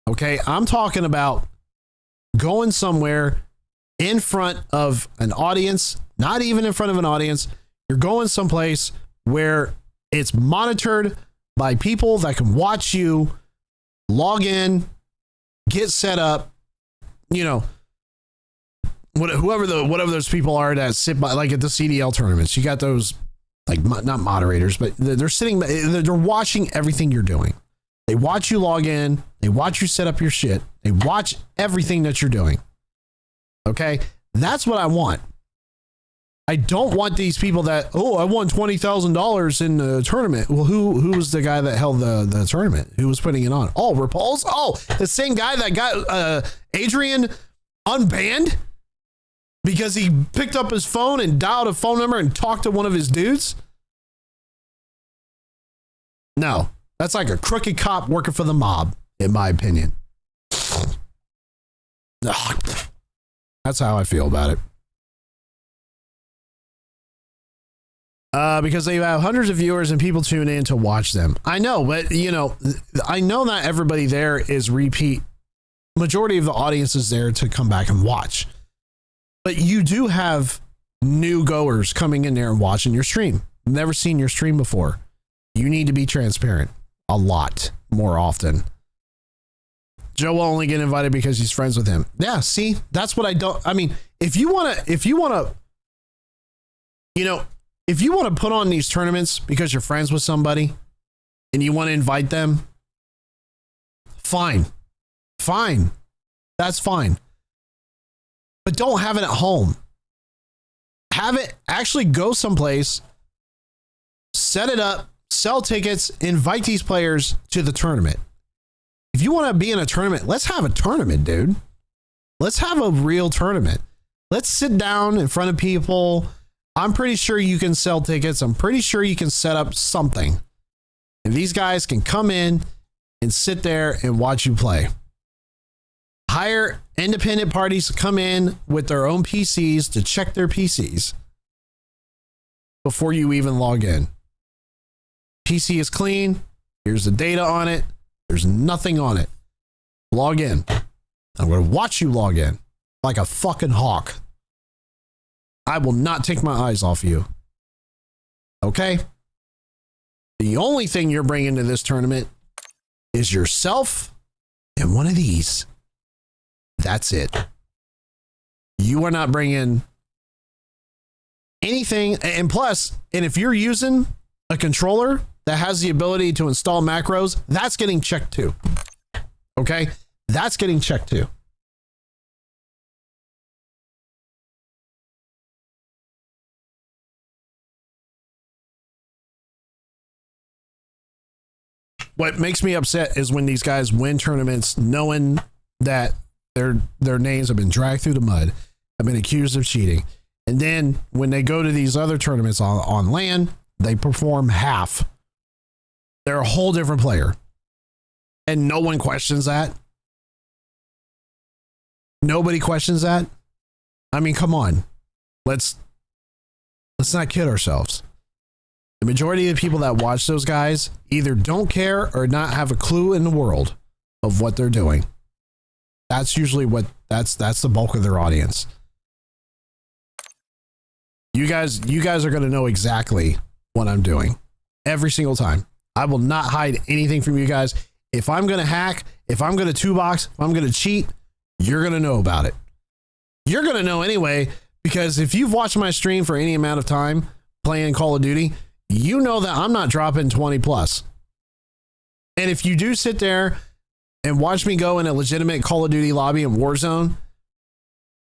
Okay, I'm talking about going somewhere in front of an audience, not even in front of an audience. You're going someplace where it's monitored by people that can watch you, log in, get set up, whatever those people are that sit by, like at the CDL tournaments. You got those, like, not moderators, but they're sitting, they're watching everything you're doing. They watch you log in. They watch you set up your shit. They watch everything that you're doing. Okay? That's what I want. I don't want these people that, I won $20,000 in the tournament. Well, who was the guy that held the tournament? Who was putting it on? Oh, Repulse? Oh, the same guy that got Adrian unbanned because he picked up his phone and dialed a phone number and talked to one of his dudes? No. That's like a crooked cop working for the mob, in my opinion. That's how I feel about it. Because they have hundreds of viewers and people tune in to watch them. I know, but I know not everybody there is repeat. Majority of the audience is there to come back and watch. But you do have new goers coming in there and watching your stream. Never seen your stream before. You need to be transparent a lot more often. Joe will only get invited because he's friends with him. Yeah, see, that's what I don't. I mean, if you want to put on these tournaments because you're friends with somebody and you want to invite them, fine. That's fine. But don't have it at home. Have it actually go someplace, set it up, sell tickets, invite these players to the tournament. If you want to be in a tournament, let's have a tournament, dude. Let's have a real tournament. Let's sit down in front of people. I'm pretty sure you can sell tickets. I'm pretty sure you can set up something. And these guys can come in and sit there and watch you play. Hire independent parties to come in with their own PCs to check their PCs before you even log in. PC is clean. Here's the data on it. There's nothing on it. Log in. I'm going to watch you log in like a fucking hawk. I will not take my eyes off you. Okay? The only thing you're bringing to this tournament is yourself and one of these. That's it. You are not bringing anything. And plus, and if you're using a controller that has the ability to install macros, that's getting checked too. Okay? That's getting checked too. What makes me upset is when these guys win tournaments knowing that their names have been dragged through the mud, have been accused of cheating. And then when they go to these other tournaments on LAN, they perform half. They're a whole different player. And no one questions that. Nobody questions that. I mean, come on. Let's not kid ourselves. The majority of the people that watch those guys either don't care or not have a clue in the world of what they're doing. That's usually that's the bulk of their audience. You guys are going to know exactly what I'm doing every single time. I will not hide anything from you guys. If I'm going to hack, if I'm going to 2-box, if I'm going to cheat, you're going to know about it. You're going to know anyway, because if you've watched my stream for any amount of time playing Call of Duty, you know that I'm not dropping 20 plus. And if you do sit there and watch me go in a legitimate Call of Duty lobby in Warzone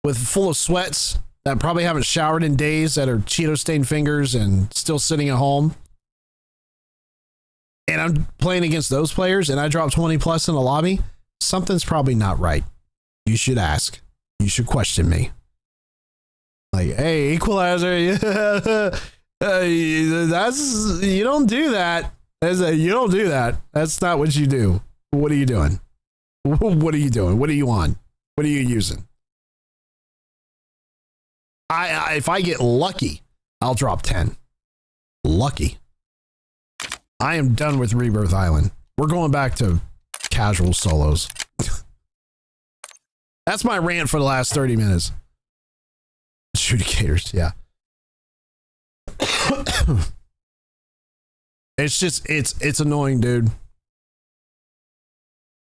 with full of sweats that probably haven't showered in days, that are Cheeto stained fingers and still sitting at home, and I'm playing against those players and I drop 20 plus in a lobby, something's probably not right. You should ask. You should question me. Like, hey, Equalizer, that's, you don't do that. You don't do that. That's not what you do. What are you doing? What are you doing? What are you on? What are you using? If I get lucky, I'll drop 10. Lucky. I am done with Rebirth Island. We're going back to casual solos. That's my rant for the last 30 minutes. Adjudicators, yeah. It's just, it's annoying, dude.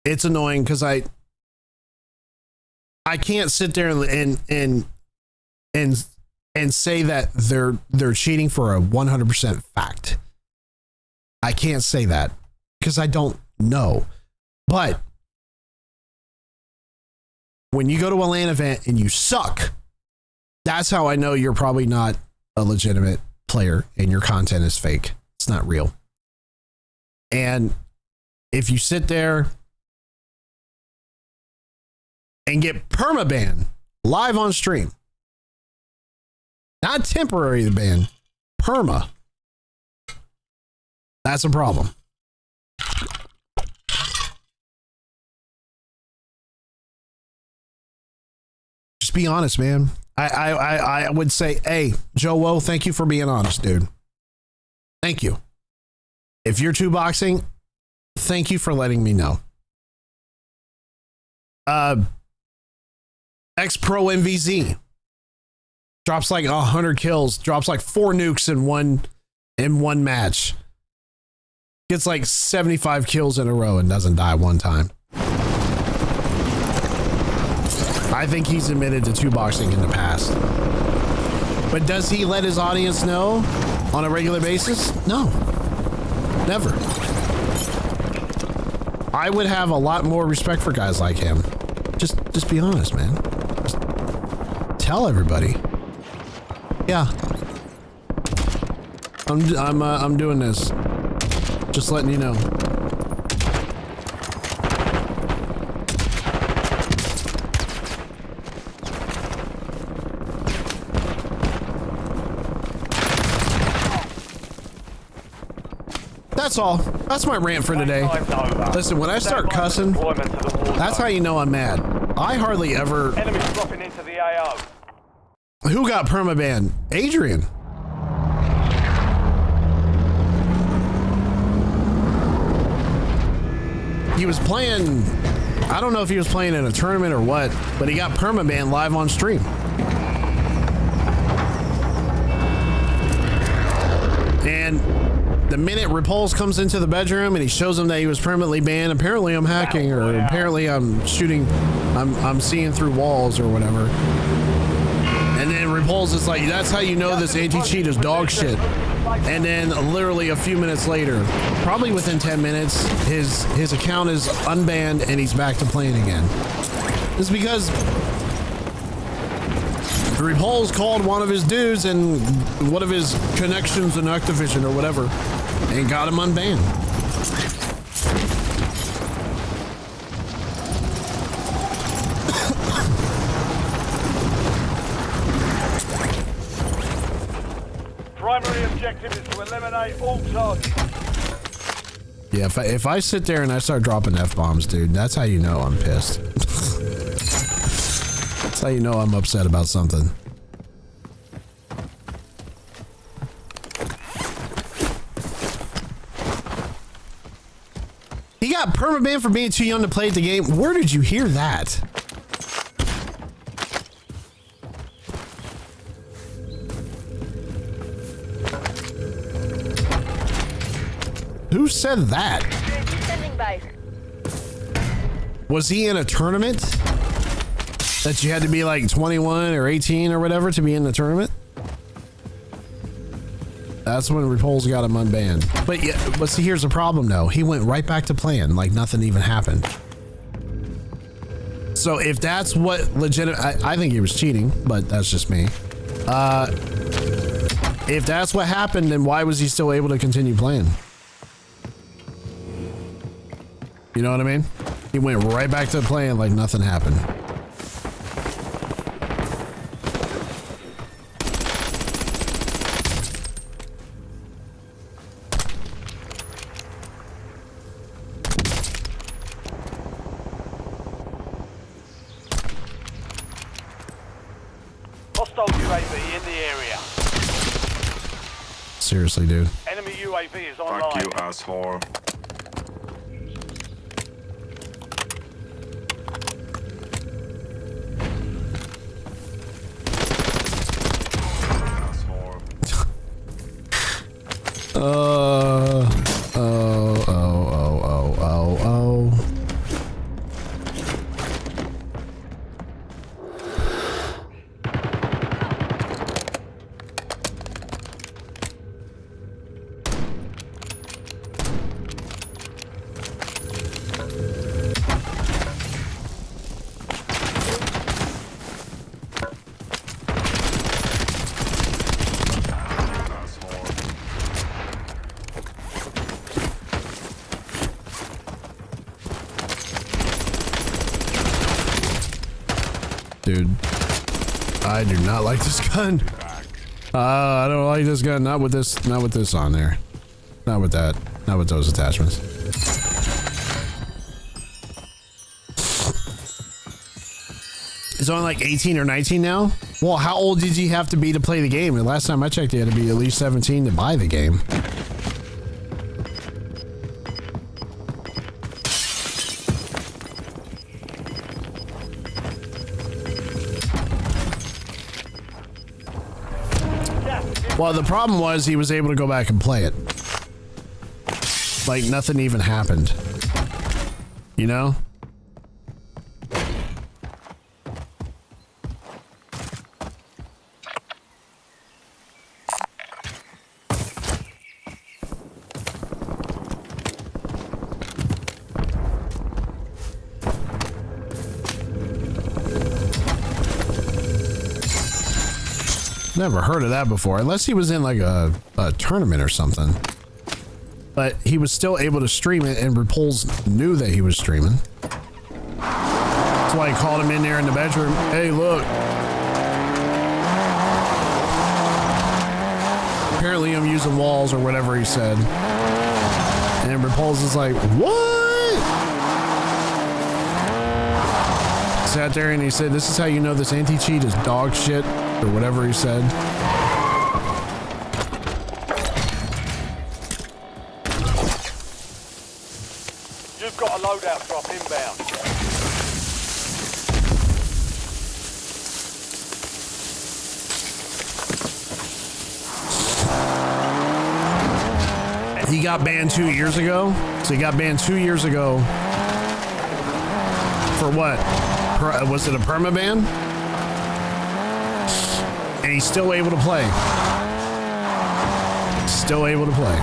It's annoying because I can't sit there and say that they're cheating for a 100% fact. I can't say that because I don't know. But when you go to a LAN event and you suck, that's how I know you're probably not a legitimate player and your content is fake. It's not real. And if you sit there and get permaban live on stream, not temporary ban, perma, that's a problem. Just be honest, man. I would say, hey, Joe Woe, thank you for being honest, dude. Thank you. If you're 2-boxing, thank you for letting me know. X-Pro MVZ drops like 100 kills, drops like 4 nukes in one match. Gets like 75 kills in a row and doesn't die one time. I think he's admitted to 2-boxing in the past. But does he let his audience know on a regular basis? No. Never. I would have a lot more respect for guys like him. Just be honest, man. Just tell everybody. Yeah. I'm doing this. Just letting you know. That's all. That's my rant for today. Listen, when I start cussing, that's how you know I'm mad. I hardly ever... Enemies dropping into the AO. Who got permaban? Adrian. He was playing... I don't know if he was playing in a tournament or what, but he got permaban live on stream. And the minute Repulse comes into the bedroom and he shows him that he was permanently banned, apparently I'm hacking, or apparently I'm shooting, I'm seeing through walls or whatever. And then Repulse is like, that's how you know this anti-cheat is dog shit. And then literally a few minutes later, probably within 10 minutes, his account is unbanned and he's back to playing again. It's because Repulse called one of his dudes and one of his connections in Activision or whatever and got him unbanned. Primary objective is to eliminate all targets. Yeah, if I sit there and I start dropping F-bombs, dude, that's how you know I'm pissed. That's how you know I'm upset about something. He got permabanned for being too young to play the game. Where did you hear that? Who said that? Was he in a tournament? That you had to be like 21 or 18 or whatever to be in the tournament? That's when Repulse got him unbanned. But yeah, but see, here's the problem though. He went right back to playing like nothing even happened. So if that's what legitimate, I think he was cheating, but that's just me. If that's what happened, then why was he still able to continue playing? You know what I mean? He went right back to playing like nothing happened. Hostile UAV in the area. Seriously, dude. Enemy UAV is online. Fuck you, asshole. Dude, I do not like this gun. I don't like this gun. Not with this on there. Not with that. Not with those attachments. He's only like 18 or 19 now? Well, how old did he have to be to play the game? And last time I checked, he had to be at least 17 to buy the game. Well, the problem was he was able to go back and play it. Like nothing even happened. You know? Never heard of that before, unless he was in like a tournament or something. But he was still able to stream it, and Repulse knew that he was streaming. That's why he called him in there in the bedroom. Hey, look. Apparently I'm using walls or whatever he said. And Repulse is like, what? Sat there and he said, this is how you know this anti-cheat is dog shit. Or whatever he said. You've got a loadout drop inbound. He got banned 2 years ago. So he got banned 2 years ago. For what? Was it a permaban? And he's still able to play. Still able to play.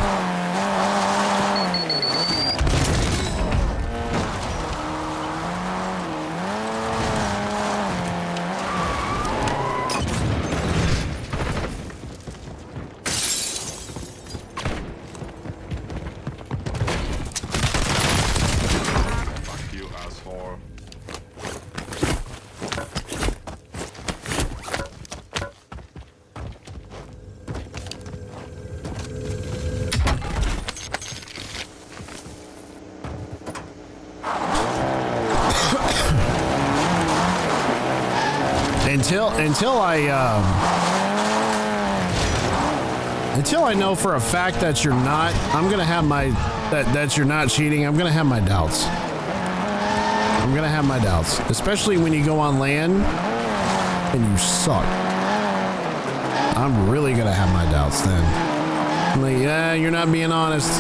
Fuck you, asshole. until I know for a fact that you're not, I'm gonna have my that you're not cheating. I'm gonna have my doubts. I'm gonna have my doubts, especially when you go on land and you suck. I'm really gonna have my doubts then. I'm like, yeah, you're not being honest.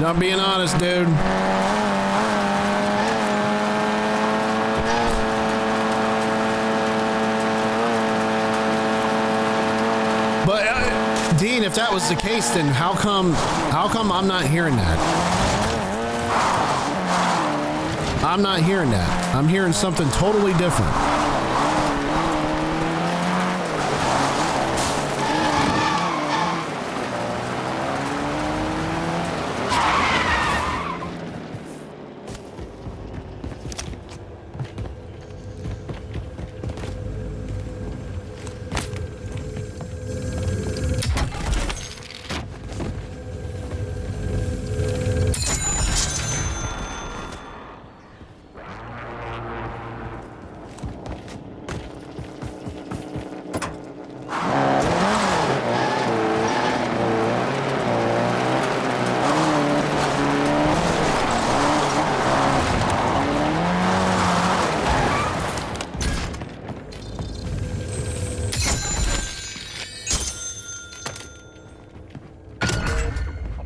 Not being honest, dude. But Dean, if that was the case, then how come I'm not hearing that? I'm not hearing that. I'm hearing something totally different.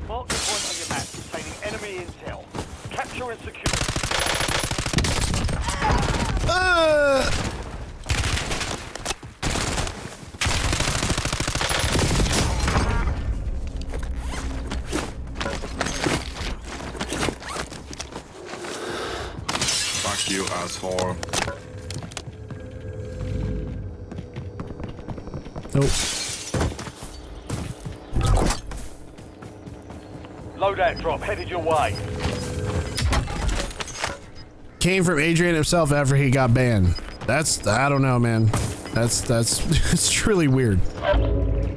Mark the point on your map containing enemy intel. Capture and secure. Fuck you, asshole. Nope. Loadout drop headed your way. Came from Adrian himself after he got banned. I don't know, man. That's it's truly weird.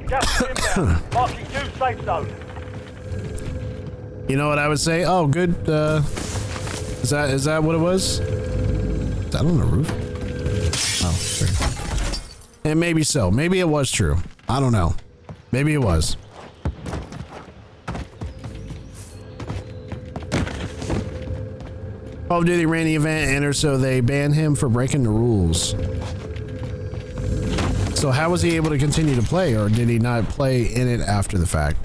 Gas inbound. Marking new safe zone. You know what I would say? Oh, good. Is that what it was? Is that on the roof? Oh, sure. And maybe so. Maybe it was true. I don't know. Maybe it was. Call of Duty ran the event enter, so they banned him for breaking the rules. So how was he able to continue to play, or did he not play in it after the fact?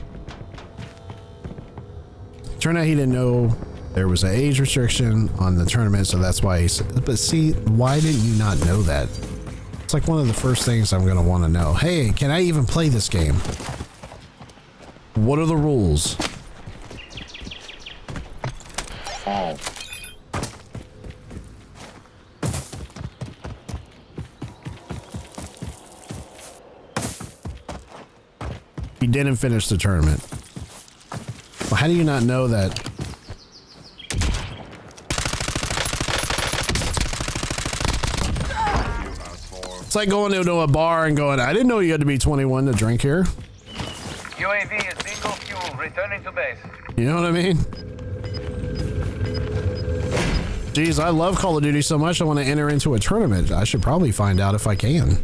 Turned out he didn't know there was an age restriction on the tournament, so that's why he said, but see, why didn't you not know that? It's like one of the first things I'm gonna want to know. Hey, can I even play this game? What are the rules? Oh. He didn't finish the tournament. Well, how do you not know that? It's like going into a bar and going, I didn't know you had to be 21 to drink here. UAV is bingo fuel, returning to base. You know what I mean? Jeez, I love Call of Duty so much I want to enter into a tournament. I should probably find out if I can.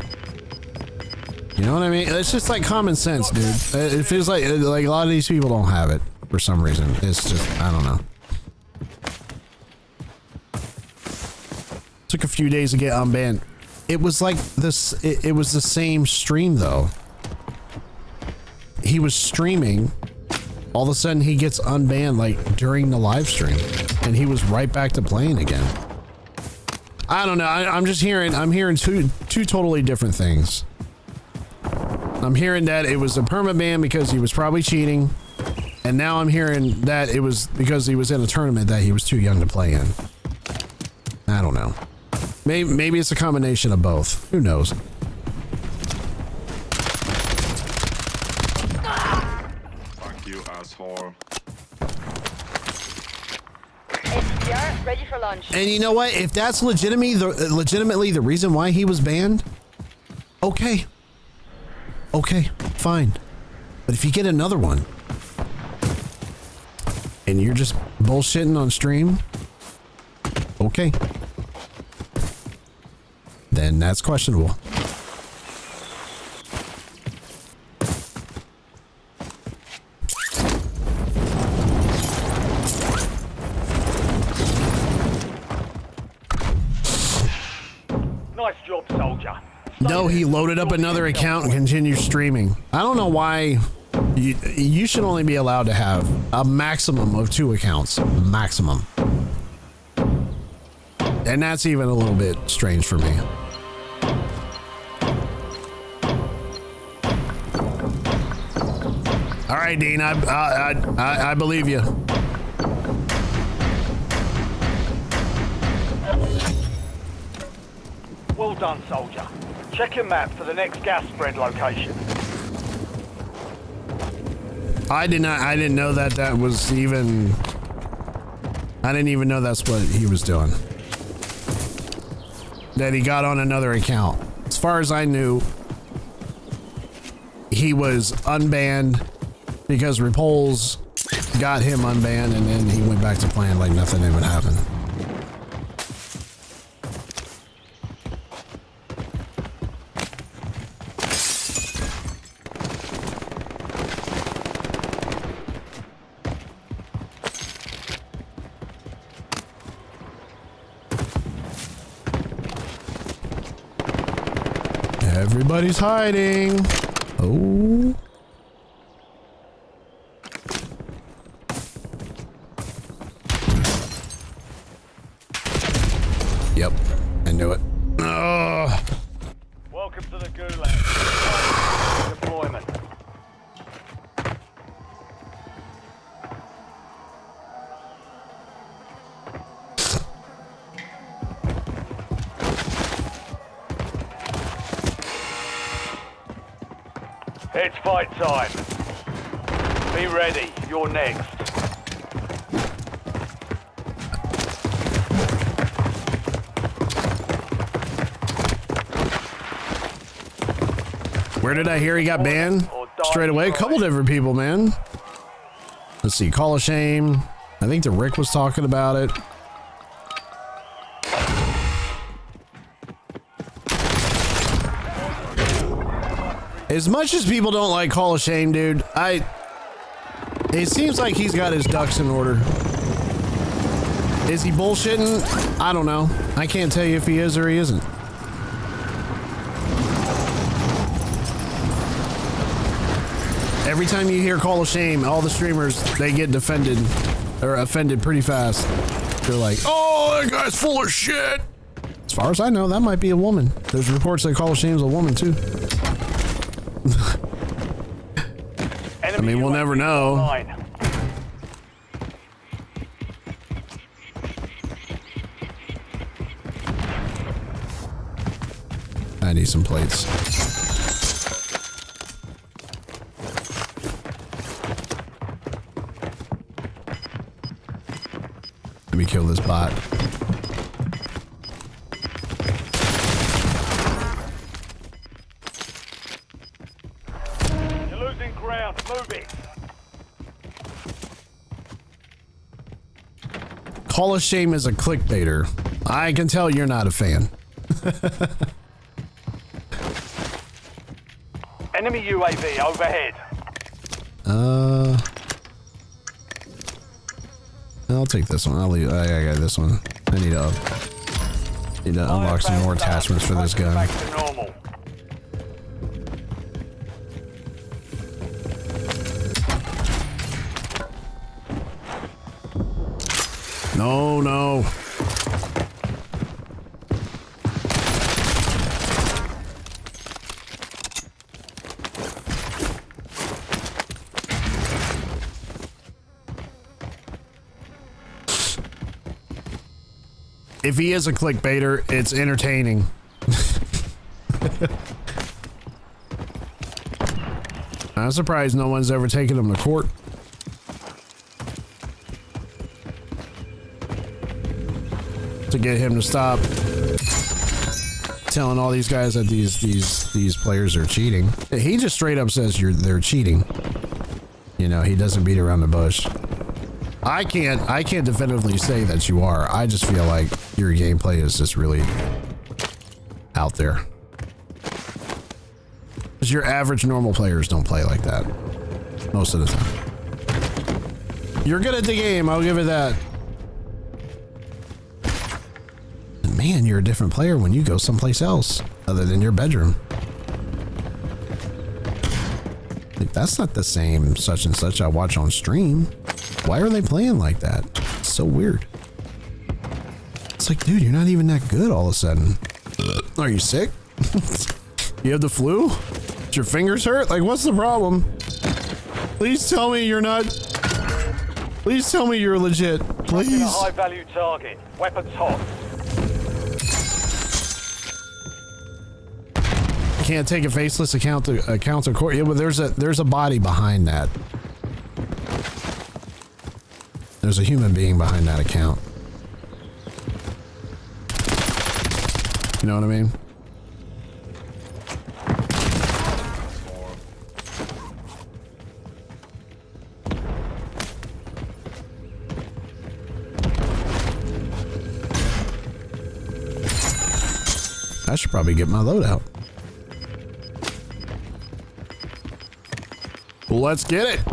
You know what I mean? It's just like common sense, dude. It feels like a lot of these people don't have it for some reason. It's just, I don't know. Took a few days to get unbanned. It was like this, it was the same stream though. He was streaming, all of a sudden he gets unbanned like during the live stream, and he was right back to playing again. I don't know, I'm hearing two totally different things. I'm hearing that it was a permaban because he was probably cheating. And now I'm hearing that it was because he was in a tournament that he was too young to play in. I don't know. Maybe it's a combination of both. Who knows? Fuck you, asshole. SDR, ready for launch. And you know what? If that's legitimately the reason why he was banned, okay. Okay, fine. But if you get another one and you're just bullshitting on stream, okay. Then that's questionable. Nice job, soldier. No, he loaded up another account and continued streaming. I don't know why. You should only be allowed to have a maximum of 2 accounts. Maximum. And that's even a little bit strange for me. All right, Dean, I believe you. Well done, soldier. Check your map for the next gas spread location. I didn't know that was even. I didn't even know that's what he was doing. That he got on another account. As far as I knew, he was unbanned because Repulse got him unbanned, and then he went back to playing like nothing even happened. Everybody's hiding. Oh. Yep, I knew it. Oh. Welcome to the Gulag. Deployment. It's fight time. Be ready. You're next. Where did I hear he got banned? Straight away? A couple different people, man. Let's see. Call of Shame. I think the Rick was talking about it. As much as people don't like Call of Shame, dude, it seems like he's got his ducks in order. Is he bullshitting? I don't know. I can't tell you if he is or he isn't. Every time you hear Call of Shame, all the streamers, they get defended or offended pretty fast. They're like, oh, that guy's full of shit. As far as I know, that might be a woman. There's reports that Call of Shame's a woman too. I mean, we'll never know. I need some plates. Let me kill this bot. You're losing ground. Move it. Call of Shame is a clickbaiter. I can tell you're not a fan. Enemy UAV overhead. I'll take this one. I'll leave. I got this one. I need to unlock some more attachments for this gun. Back to normal. No, no. if he is a clickbaiter, it's entertaining. I'm surprised no one's ever taken him to court. To get him to stop telling all these guys that these players are cheating. He just straight up says they're cheating. You know, he doesn't beat around the bush. I can't definitively say that you are. I just feel like your gameplay is just really out there. Because your average normal players don't play like that most of the time. You're good at the game, I'll give it that. Man, you're a different player when you go someplace else other than your bedroom. Like, that's not the same such and such I watch on stream. Why are they playing like that? It's so weird. It's like, dude, you're not even that good all of a sudden. Are you sick? You have the flu? Does your fingers hurt? Like, what's the problem? Please tell me you're not... Please tell me you're legit. Please. A high-value target. Weapons hot. Can't take a faceless account to court. Yeah, but there's a body behind that. There's a human being behind that account. You know what I mean? I should probably get my load out. Let's get it.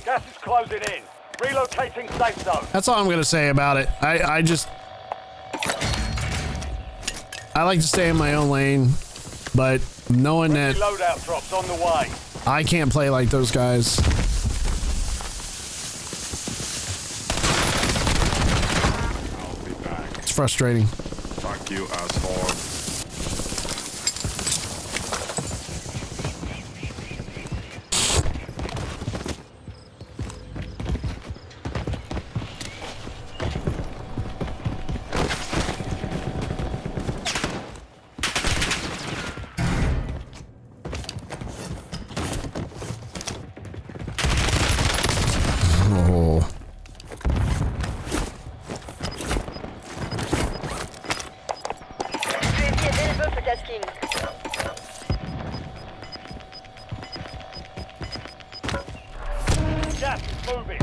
Gas is closing in. Relocating safe zone. That's all I'm gonna say about it. I like to stay in my own lane, but knowing that Loadout drops on the way. I can't play like those guys. I'll be back. It's frustrating. Fuck you, asshole. Gas is moving.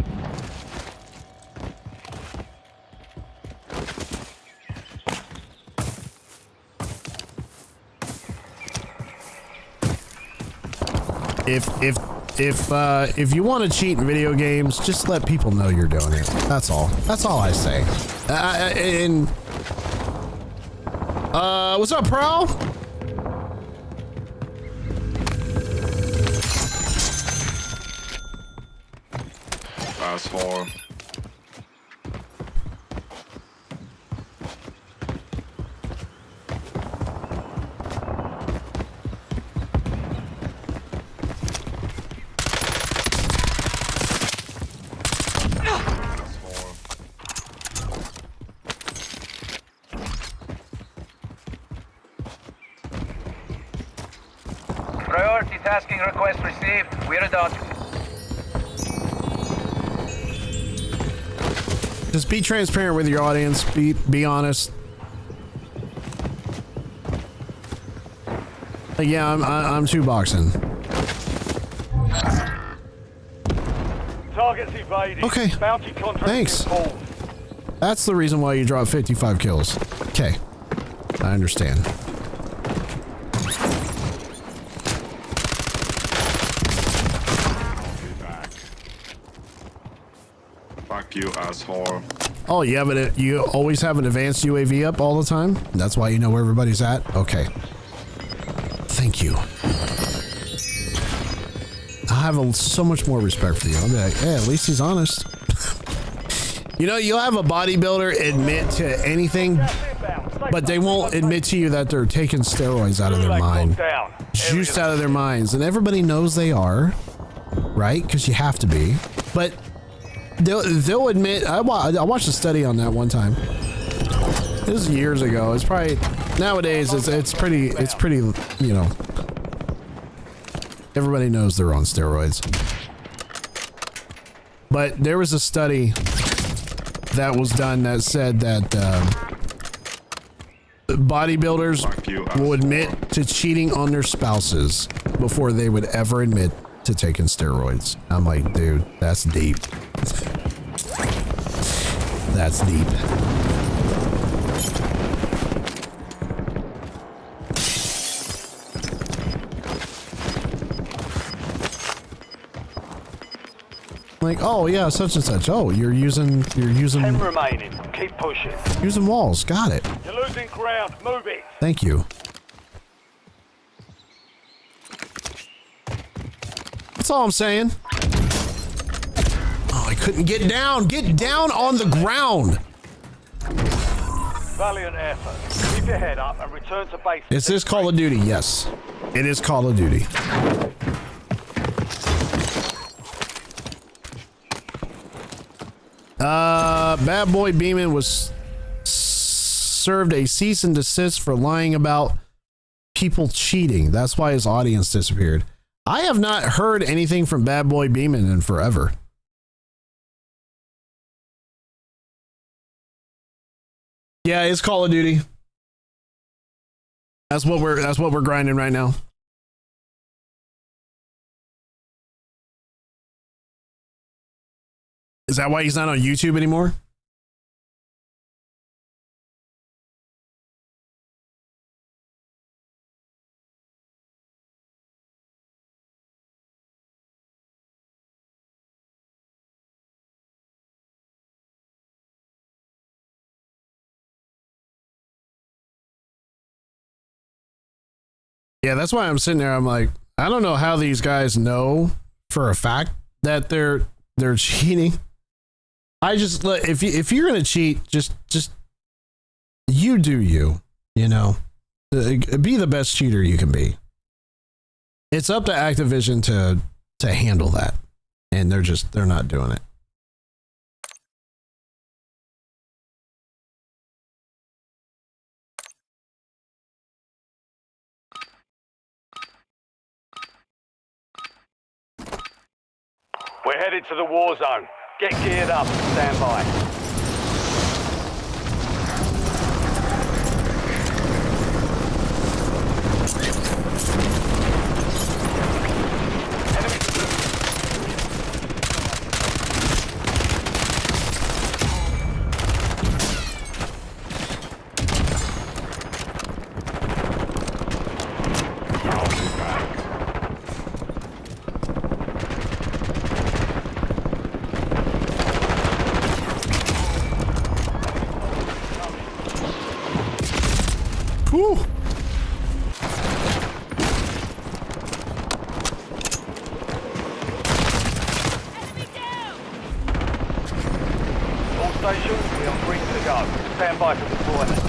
If you want to cheat in video games, just let people know you're doing it. That's all. That's all I say. What's up, Pro? Asshole. Priority tasking request received. We're done. Just be transparent with your audience. Be honest. Like, yeah, I'm two boxing. Targets evaded. Okay. Bounty contract Thanks. pulled. That's the reason why you dropped 55 kills. Okay, I understand. Fuck you, asshole. Oh, you always have an advanced UAV up all the time? That's why you know where everybody's at? Okay. Thank you. I have so much more respect for you. I'll be like, hey, at least he's honest. You know, you'll have a bodybuilder admit to anything, but they won't admit to you that they're taking steroids out of their mind. Juiced out of their minds. And everybody knows they are, right? Because you have to be. But they'll admit. I watched a study on that one time. This is years ago. It's probably nowadays. It's pretty. You know, everybody knows they're on steroids. But there was a study that was done that said that bodybuilders will admit to cheating on their spouses before they would ever admit to taking steroids. I'm like, dude, that's deep. That's deep. Like, oh yeah, such and such. Oh, you're using 10 remaining. Keep pushing. Using walls. Got it. You're losing ground. Move it. Thank you. That's all I'm saying. Oh, I couldn't get down. Get down on the ground. Valiant effort. Keep your head up and return to base. Is this Call of Duty? Yes. It is Call of Duty. Bad Boy Beeman was served a cease and desist for lying about people cheating. That's why his audience disappeared. I have not heard anything from Bad Boy Beeman in forever. Yeah, it's Call of Duty. That's what we're grinding right now. Is that why he's not on YouTube anymore? Yeah, that's why I'm sitting there. I'm like, I don't know how these guys know for a fact that they're cheating. I just, if you're gonna cheat, just you do you know, be the best cheater you can be. It's up to Activision to handle that, and they're not doing it. We're headed to the war zone. Get geared up and stand by. Whew. All stations, we are free to go. Stand by for deployment.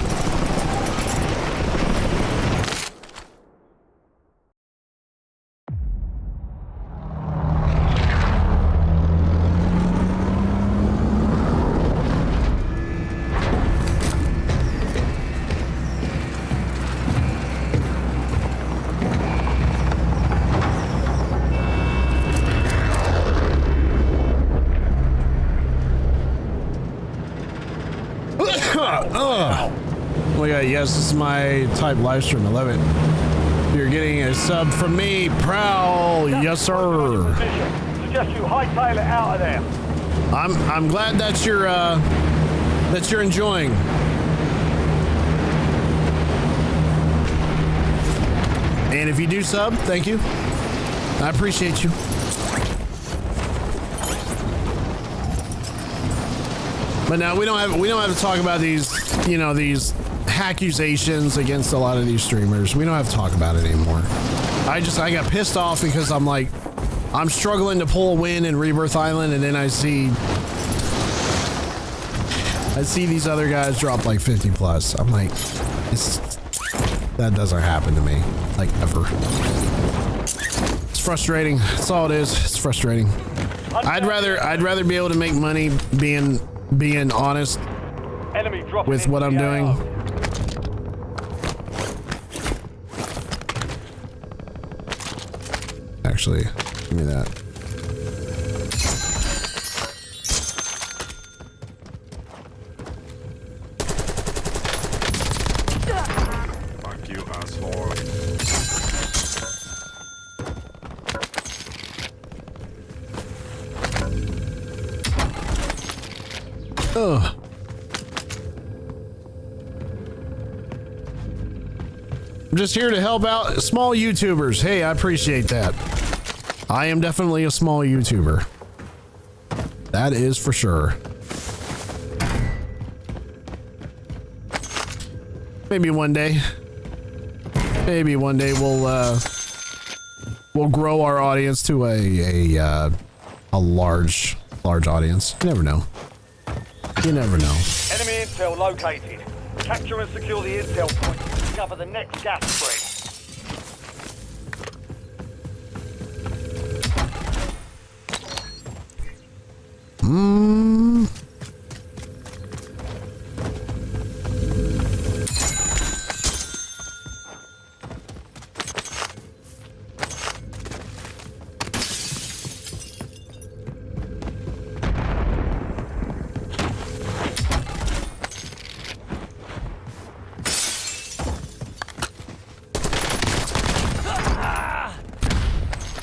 Oh yeah, yes, this is my type live stream. I love it. You're getting a sub from me, Prowl. Yes, sir. Suggest you hightail it out of there. I'm glad that you're enjoying. And if you do sub, thank you. I appreciate you. But now we don't have to talk about these, you know, these accusations against a lot of these streamers. We don't have to talk about it anymore. I got pissed off because I'm like, I'm struggling to pull a win in Rebirth Island, and then I see these other guys drop like 50 plus. I'm like, that doesn't happen to me, like, ever. It's frustrating. That's all it is. It's frustrating. I'd rather be able to make money being honest Enemy dropping with what I'm into the doing. AO. Actually, give me that. Fuck you, asshole. Ugh. I'm just here to help out small YouTubers. Hey, I appreciate that. I am definitely a small YouTuber. That is for sure. Maybe one day. Maybe one day we'll grow our audience to a large audience. You never know. You never know. Enemy intel located. Capture and secure the intel point to discover the next gas spread.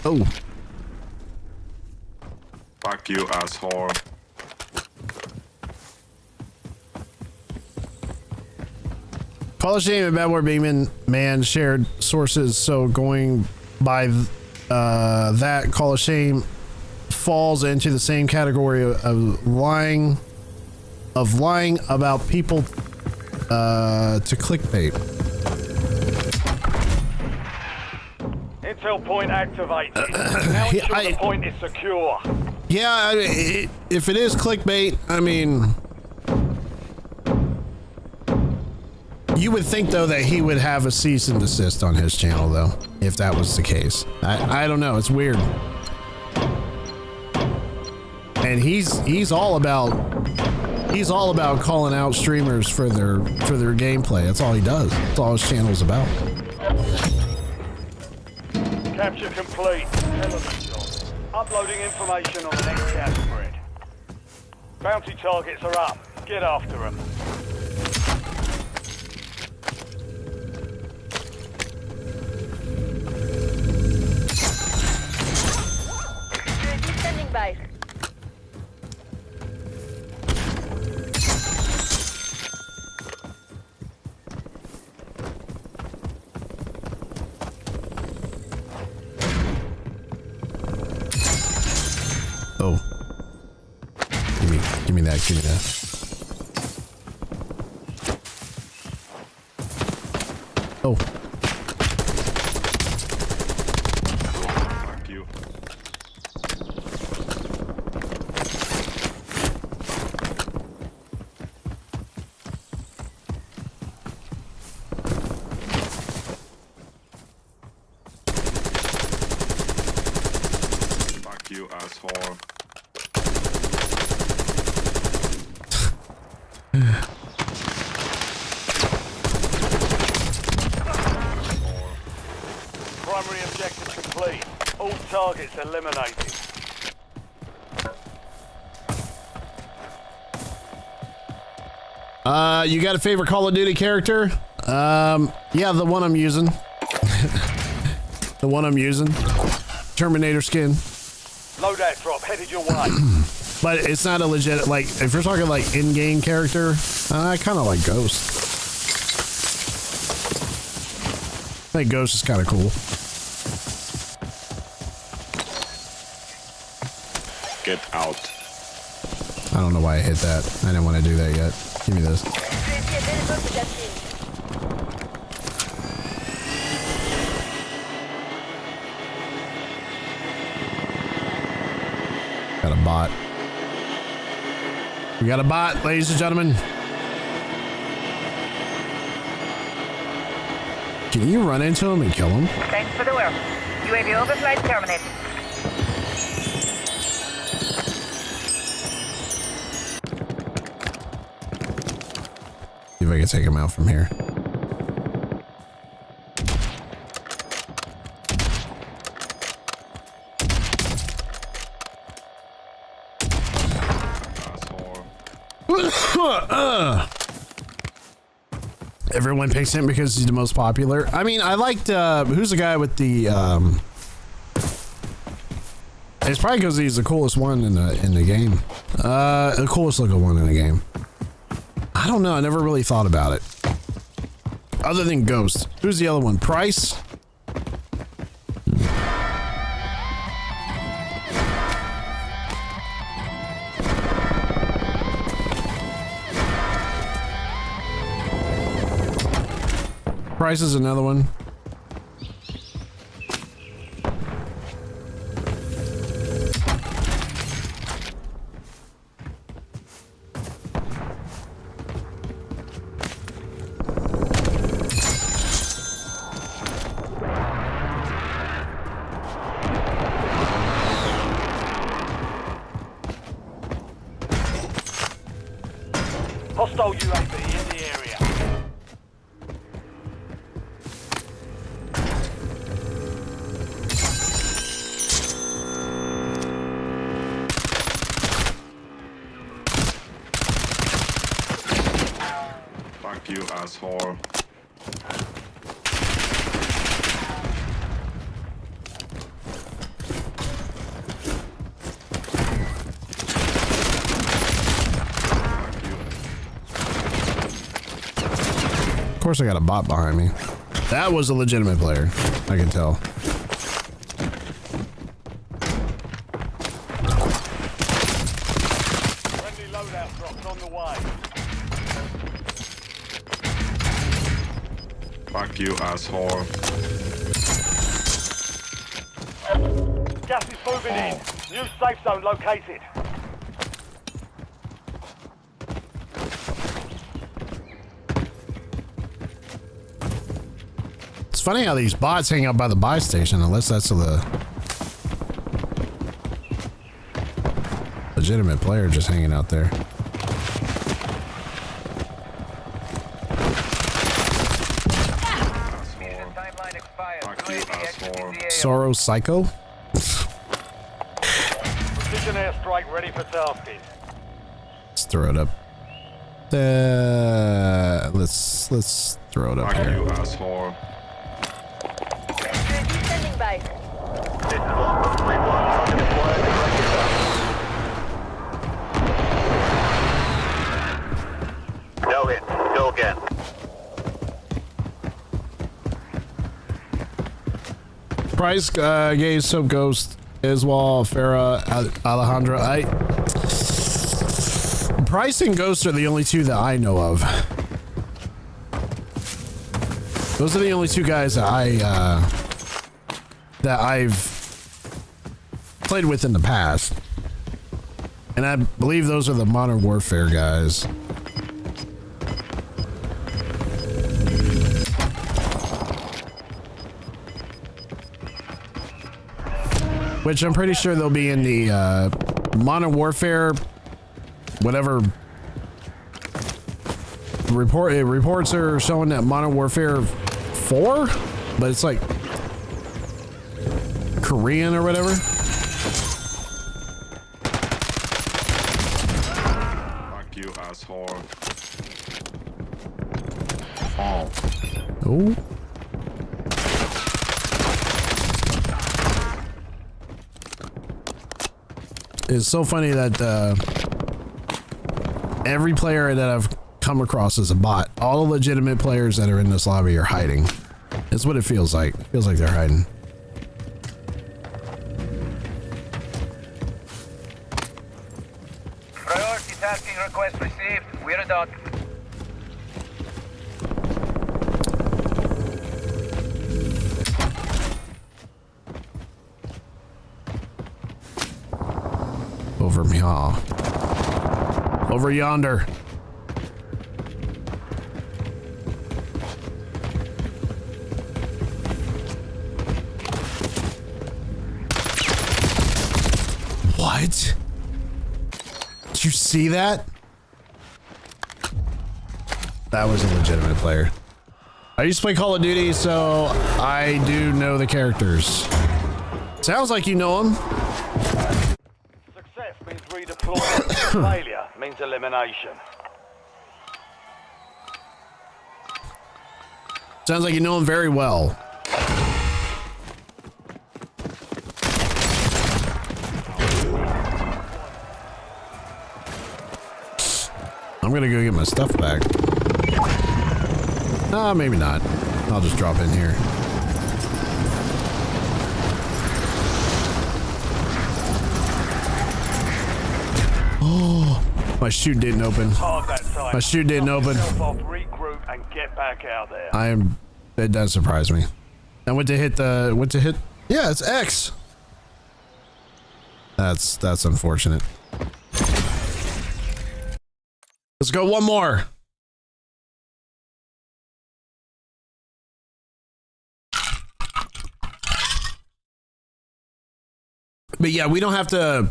Oh. Fuck you, asshole. Call of Shame and Bad War Beeman man shared sources, so going by that, Call of Shame falls into the same category of lying about people to clickbait. Intel point activated. Now ensure the point is secure. Yeah, if it is clickbait, I mean, you would think though that he would have a cease and desist on his channel though, if that was the case. I don't know, it's weird. And he's all about calling out streamers for their gameplay. That's all he does. That's all his channel's about. Capture complete. Element job. Uploading information on the next gas spread. Bounty targets are up. Get after them. UAV standing by. Oh. Give me that. Oh. Fuck you. Fuck you, asshole. Primary objective complete. All targets eliminated. You got a favorite Call of Duty character? Yeah, the one I'm using. Terminator skin. Loadout drop headed your way. But it's not a legit, like, if you're talking like in-game character, I kind of like Ghost. I think Ghost is kind of cool. Get out. I don't know why I hit that. I didn't want to do that yet. Give me this. Got a bot. We got a bot, ladies and gentlemen. Can you run into him and kill him? Thanks for the work. UAV overflight terminated. See if I can take him out from here. Everyone picks him because he's the most popular. I mean, I liked who's the guy with the it's probably because he's the coolest one in the game. The coolest looking one in the game. I don't know, I never really thought about it. Other than Ghost. Who's the other one? Price? Price is another one. Hostile UAV in the area. Fuck you, asshole. Of course I got a bot behind me. That was a legitimate player. I can tell. Friendly loadout drops on the way. Fuck you, asshole. Gas is moving in. New safe zone located. It's funny how these bots hang out by the buy station, unless that's the legitimate player just hanging out there. Timeline expired. Fuck you, asshole. Sorrow Psycho? Precision airstrike ready for tasking. Let's throw it up. Let's throw it up Fuck here. you, asshole. Standing by. No hit. Go again. Price, Gaze, Soap Ghost, Iswal, Farah, Alejandra. Price and Ghost are the only two that I know of. Those are the only two guys that I've played with in the past. And I believe those are the Modern Warfare guys. Which I'm pretty sure they'll be in the Modern Warfare, whatever reports are showing that Modern Warfare 4, but it's like Korean or whatever. Fuck you, asshole. Oh. Oh. It's so funny that every player that I've come across is a bot. All the legitimate players that are in this lobby are hiding. That's what it feels like. It feels like they're hiding. Priority tasking request received. We're done. Over me, over yonder. What? Did you see that? That was a legitimate player. I used to play Call of Duty, so I do know the characters. Sounds like you know them. Success means redeployment. Failure means elimination. Sounds like you know them very well. I'm gonna go get my stuff back. Maybe not. I'll just drop in here. Oh, my chute didn't open. My chute didn't open. Regroup and get back out there. It does surprise me. I went to hit. Yeah, it's X. That's unfortunate. Let's go one more. But yeah, we don't have to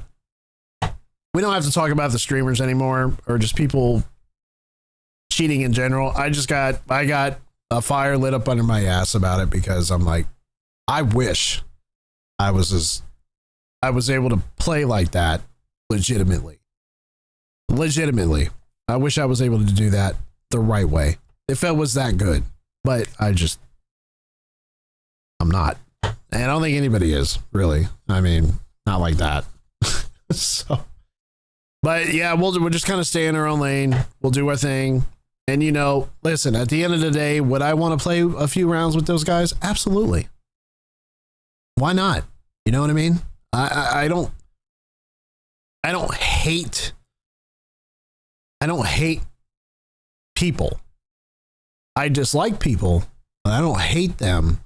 talk about the streamers anymore or just people cheating in general. I got a fire lit up under my ass about it because I'm like, I wish I was able to play like that legitimately. I wish I was able to do that the right way. If it was that good, but I'm not. And I don't think anybody is really. I mean, not like that. So, but yeah, we'll just kind of stay in our own lane. We'll do our thing. And listen, at the end of the day, would I want to play a few rounds with those guys? Absolutely. Why not? You know what I mean? I don't hate people. I dislike people, but I don't hate them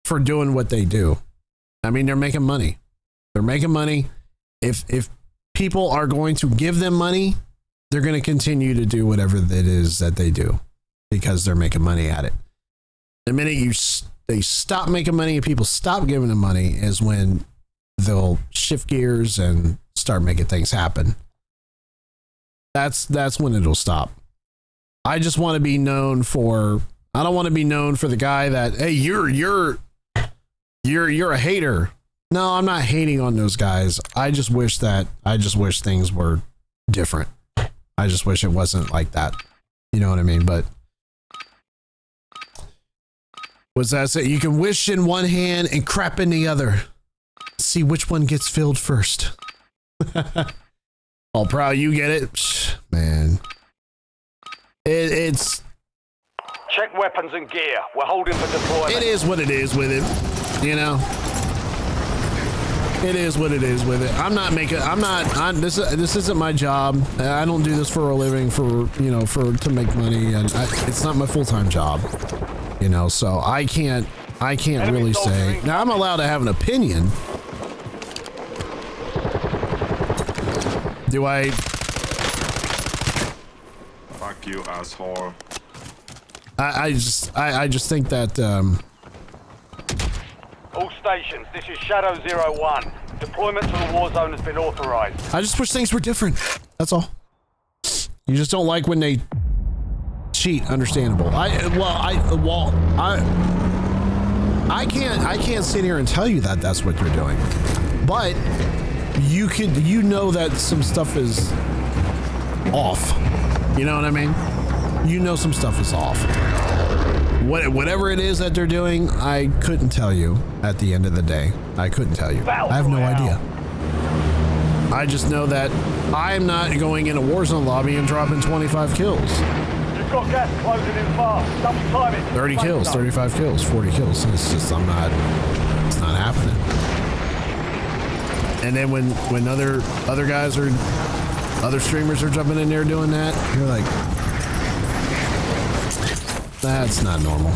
for doing what they do. I mean, they're making money. If people are going to give them money, they're going to continue to do whatever it is that they do because they're making money at it. The minute they stop making money and people stop giving them money is when they'll shift gears and start making things happen. That's when it'll stop. I just want to be known for. I don't want to be known for the guy that, hey, you're a hater. No, I'm not hating on those guys. I just wish things were different. I just wish it wasn't like that. You know what I mean? But what's that say? You can wish in one hand and crap in the other. See which one gets filled first. All proud you get it. Psh, man. It's check weapons and gear. We're holding for deployment. It is what it is with it. It is what it is with it. This isn't my job. I don't do this for a living to make money, and it's not my full-time job. So I can't really say. Now I'm allowed to have an opinion. Do I? Fuck you, asshole. I just think that. All stations, this is Shadow 01. Deployment to the war zone has been authorized. I just wish things were different. That's all. You just don't like when they cheat. Understandable. I can't sit here and tell you that that's what you're doing, but you know that some stuff is off. You know what I mean? Some stuff is off. Whatever it is that they're doing, I couldn't tell you at the end of the day. I couldn't tell you. I have no idea. I just know that I'm not going in a Warzone lobby and dropping 25 kills. You've got gas closing in fast. Double time it. 30 kills, 35 kills, 40 kills. It's just, it's not happening. And then when other guys or other streamers are jumping in there doing that, you're like, that's not normal.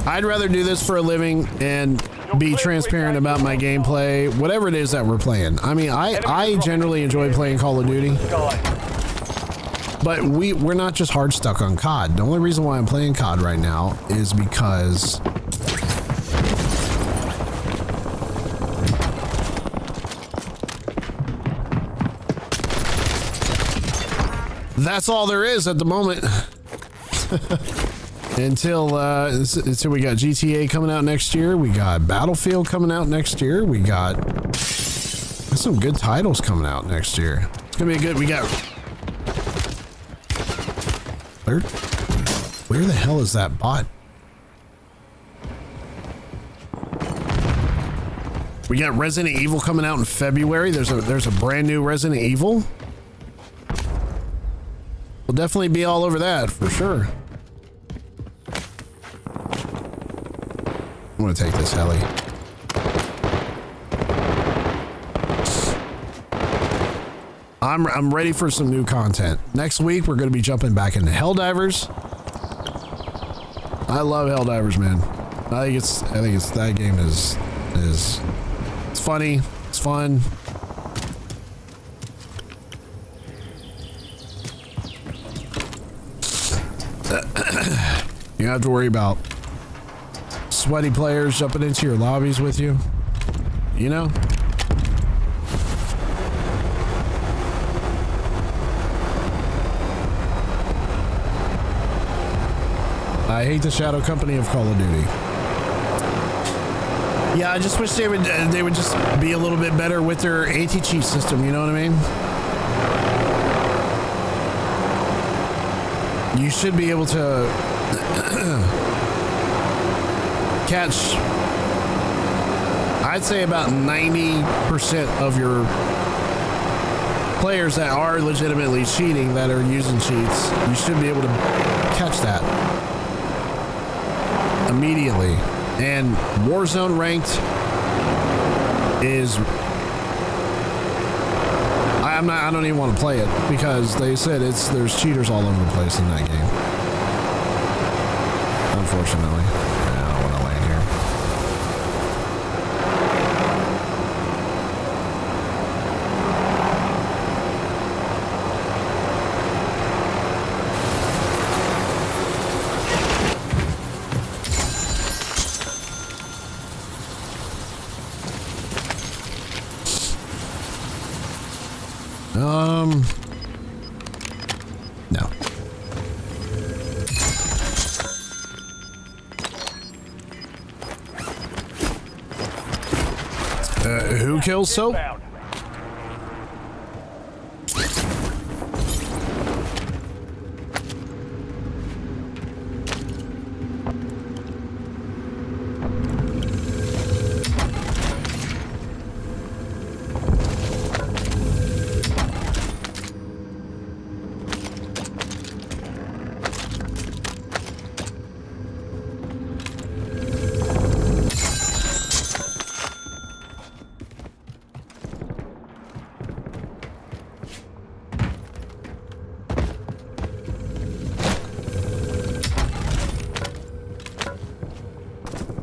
I'd rather do this for a living and be transparent about my gameplay, whatever it is that we're playing. I mean, I generally enjoy playing Call of Duty, but we're not just hard stuck on COD. The only reason why I'm playing COD right now is because that's all there is at the moment. until we got GTA coming out next year. We got Battlefield coming out next year. We got some good titles coming out next year. It's gonna be a good. We got. Where the hell is that bot? We got Resident Evil coming out in February. There's a brand new Resident Evil. We'll definitely be all over that for sure. I'm gonna take this heli. I'm ready for some new content. Next week we're gonna be jumping back into Helldivers. I love Helldivers, man. I think it's that game is it's funny, it's fun. You don't have to worry about sweaty players jumping into your lobbies with you, you know? I hate the shadow company of Call of Duty. Yeah, I just wish they would just be a little bit better with their anti-cheat system, you know what I mean? You should be able to catch, I'd say about 90% of your players that are legitimately cheating, that are using cheats. You should be able to catch that immediately. And Warzone ranked is, I don't even want to play it because they said there's cheaters all over the place in that game. Unfortunately, I don't want to land here. No. Who kills Soap?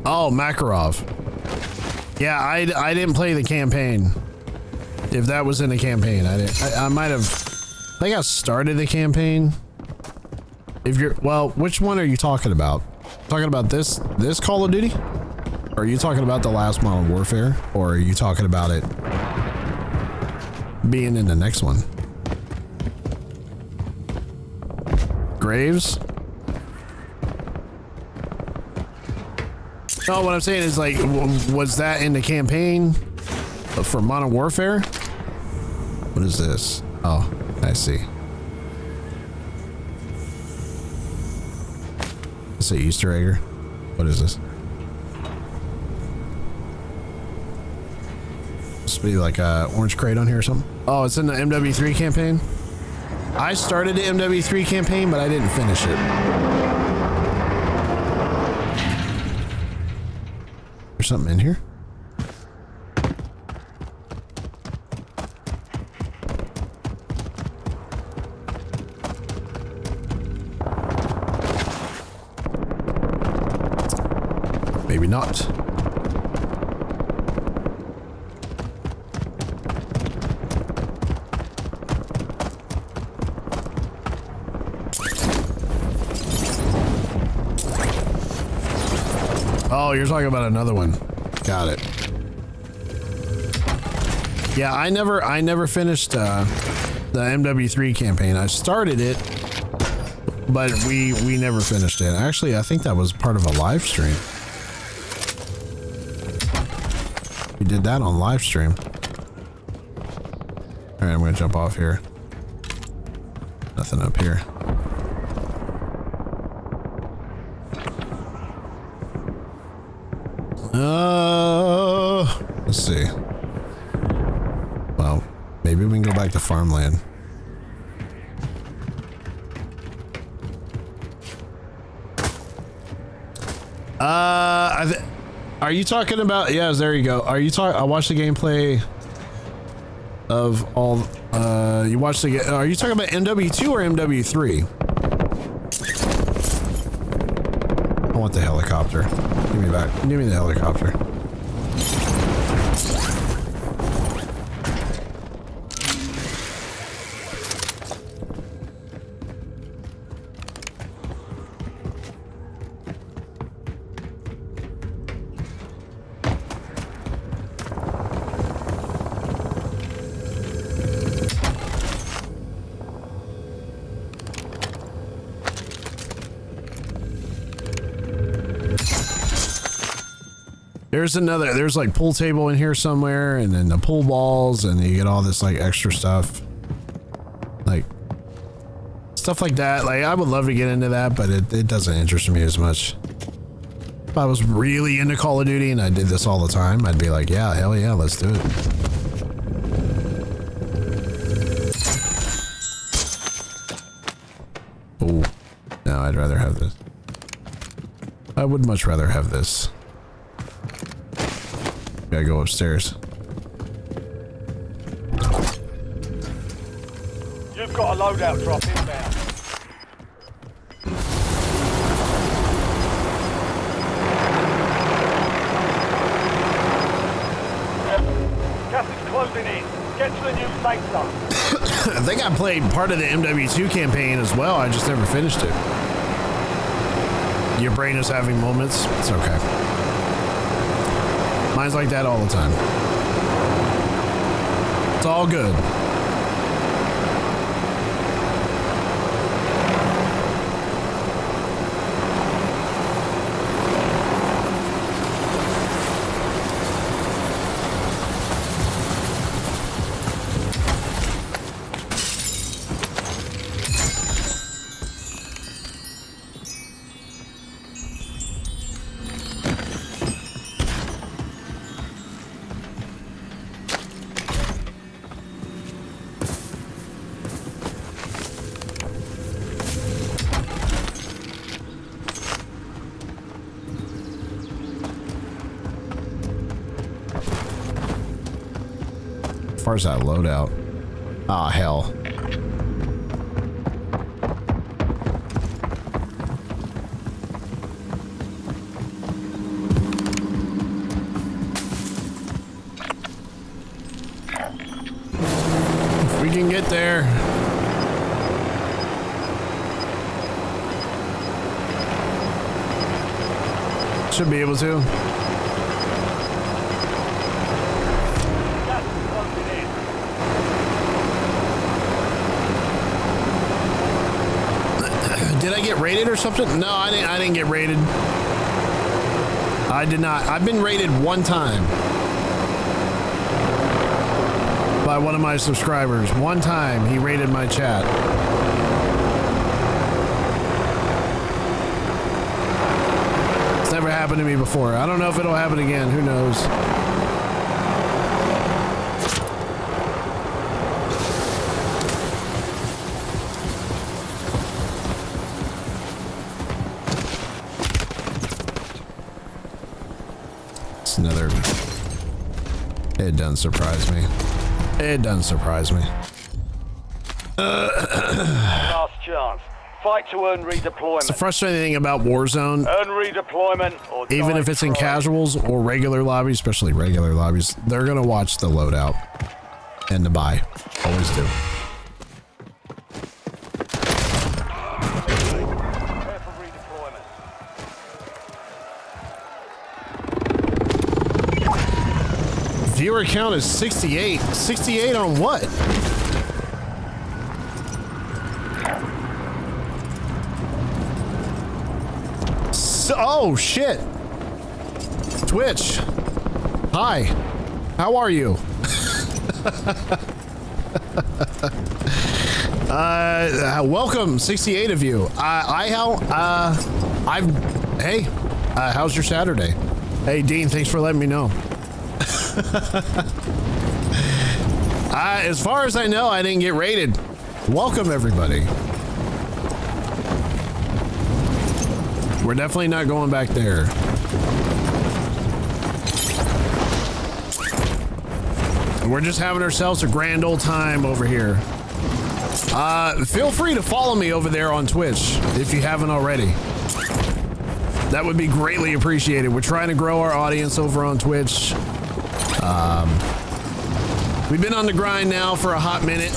Oh, Makarov. Yeah, I didn't play the campaign. If that was in the campaign, I might have. I think I started the campaign. If you're, well, which one are you talking about? Talking about this Call of Duty? Or are you talking about the last Modern Warfare? Or are you talking about it being in the next one? Graves? No, what I'm saying is, like, was that in the campaign for Modern Warfare? What is this? Oh, I see. It's an Easter egg. What is this? Must be like a orange crate on here or something. Oh, it's in the MW3 campaign. I started the MW3 campaign, but I didn't finish it. There's something in here. Maybe not. Oh, you're talking about another one. Got it. Yeah, I never finished the MW3 campaign. I started it, but we never finished it. Actually, I think that was part of a live stream. We did that on live stream. All right, I'm gonna jump off here. Nothing up here. Let's see. Well, maybe we can go back to farmland. Are you talking about? Yeah, there you go. Are you talking? I watched the gameplay of all. You watched the. Are you talking about MW2 or MW3? I want the helicopter. Give me back. Give me the helicopter. There's like pool table in here somewhere, and then the pool balls, and you get all this like extra stuff. Like stuff like that. Like I would love to get into that, but it doesn't interest me as much. If I was really into Call of Duty and I did this all the time, I'd be like, yeah, hell yeah, let's do it. Oh, no, I'd rather have this. I would much rather have this. Gotta go upstairs. You've got a loadout drop inbound. Gas is closing in. Get to the new safe zone. I think I played part of the MW2 campaign as well. I just never finished it. Your brain is having moments. It's okay. Mine's like that all the time. It's all good. As far as that loadout. Ah, hell. If we can get there. Should be able to. Did I get raided or something? No, I didn't get raided. I did not. I've been raided one time by one of my subscribers. One time he raided my chat. It's never happened to me before. I don't know if it'll happen again. Who knows? Another. It doesn't surprise me. It doesn't surprise me. Last chance. Fight to earn redeployment. It's the frustrating thing about Warzone. Earn redeployment, or even if it's in casuals or regular lobbies, especially regular lobbies, they're gonna watch the loadout and the buy. Always do. Viewer count is 68. 68 on what? Oh, shit. Twitch. Hi. How are you? Welcome, 68 of you. Hey, how's your Saturday? Hey, Dean, thanks for letting me know. As far as I know, I didn't get raided. Welcome, everybody. We're definitely not going back there. We're just having ourselves a grand old time over here. Feel free to follow me over there on Twitch if you haven't already. That would be greatly appreciated. We're trying to grow our audience over on Twitch. We've been on the grind now for a hot minute.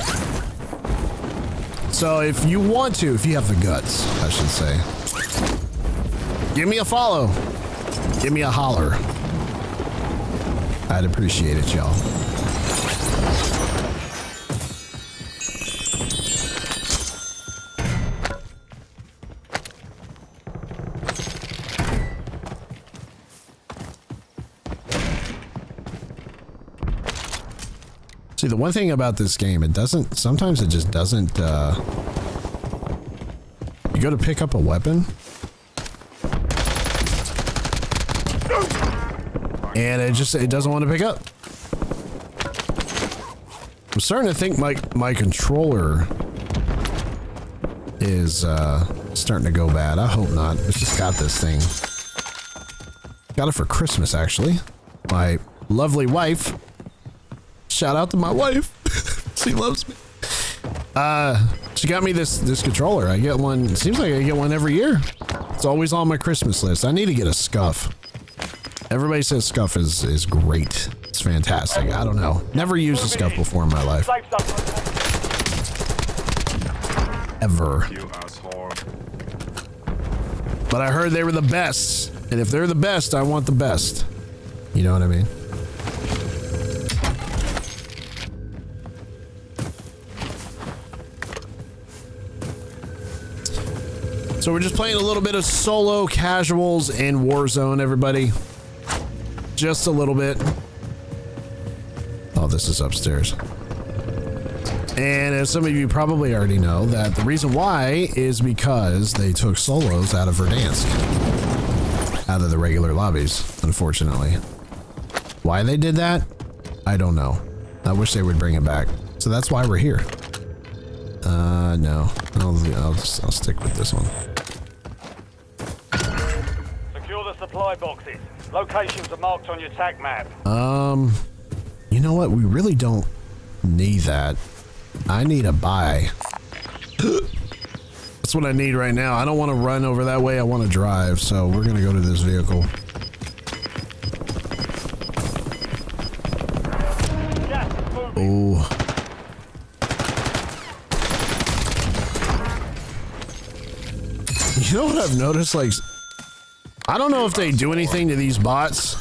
So if you want to, if you have the guts, I should say, give me a follow. Give me a holler. I'd appreciate it, y'all. See, the one thing about this game, sometimes it just doesn't, you go to pick up a weapon, and it doesn't want to pick up. I'm starting to think my controller is, starting to go bad. I hope not. I just got this thing. Got it for Christmas, actually. My lovely wife. Shout out to my wife. She loves me. She got me this controller. I get one. It seems like I get one every year. It's always on my Christmas list. I need to get a Scuff. Everybody says Scuff is great. It's fantastic. I don't know. Never used a Scuff before in my life. Ever. But I heard they were the best. And if they're the best, I want the best. You know what I mean? So we're just playing a little bit of solo casuals in Warzone, everybody. Just a little bit. Oh, this is upstairs. And as some of you probably already know, that the reason why is because they took solos out of Verdansk. Out of the regular lobbies, unfortunately. Why they did that? I don't know. I wish they would bring it back. So that's why we're here. No. I'll stick with this one. Secure the supply boxes. Locations are marked on your TAC map. You know what? We really don't need that. I need a buy. That's what I need right now. I don't want to run over that way. I want to drive. So we're going to go to this vehicle. Oh. You know what I've noticed? Like, I don't know if they do anything to these bots.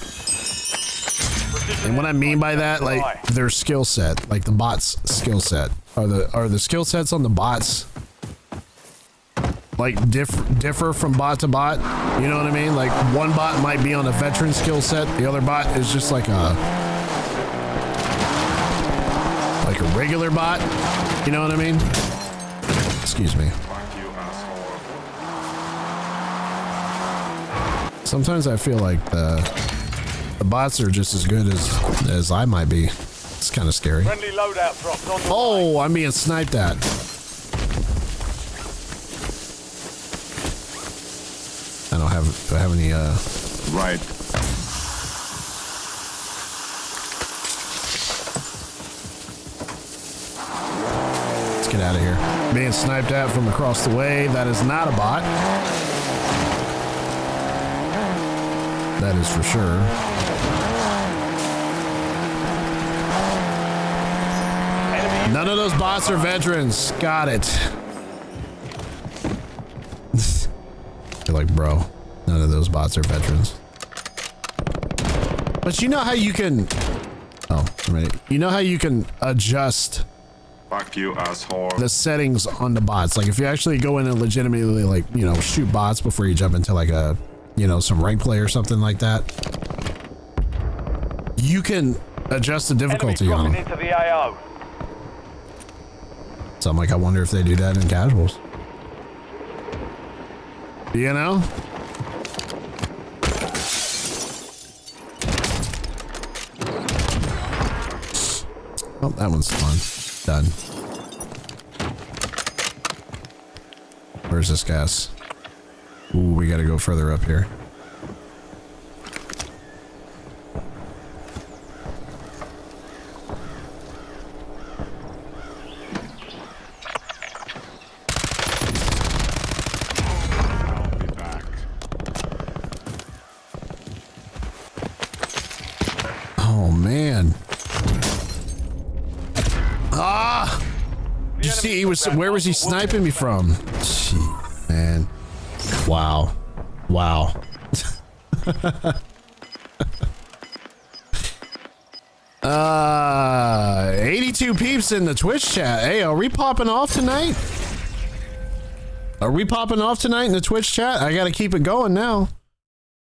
And what I mean by that, like their skill set, like the bots' skill set. Are the skill sets on the bots like differ from bot to bot? You know what I mean? Like one bot might be on a veteran skill set, the other bot is just like a regular bot. You know what I mean? Excuse me. Sometimes I feel like the bots are just as good as I might be. It's kind of scary. Friendly loadout drops on the Oh, I'm being sniped at. I don't have. Do I have any? Right. Let's get out of here. Being sniped at from across the way. That is not a bot. That is for sure. None of those bots are veterans. Got it. You're like, bro, none of those bots are veterans. But you know how you can... Oh, right. You know how you can adjust... Fuck you, asshole. The settings on the bots. Like if you actually go in and legitimately, like, you know, shoot bots before you jump into like a you know, some rank play or something like that, you can adjust the difficulty on them. Into the AO. So I'm like, I wonder if they do that in casuals. You know? Oh, that one's fun. Done. Where's this gas? Ooh, we gotta go further up here. Oh, man. Ah! Did you see, where was he sniping me from? Gee, man. Wow. Wow. 82 peeps in the Twitch chat. Hey, are we popping off tonight? Are we popping off tonight in the Twitch chat? I gotta keep it going now.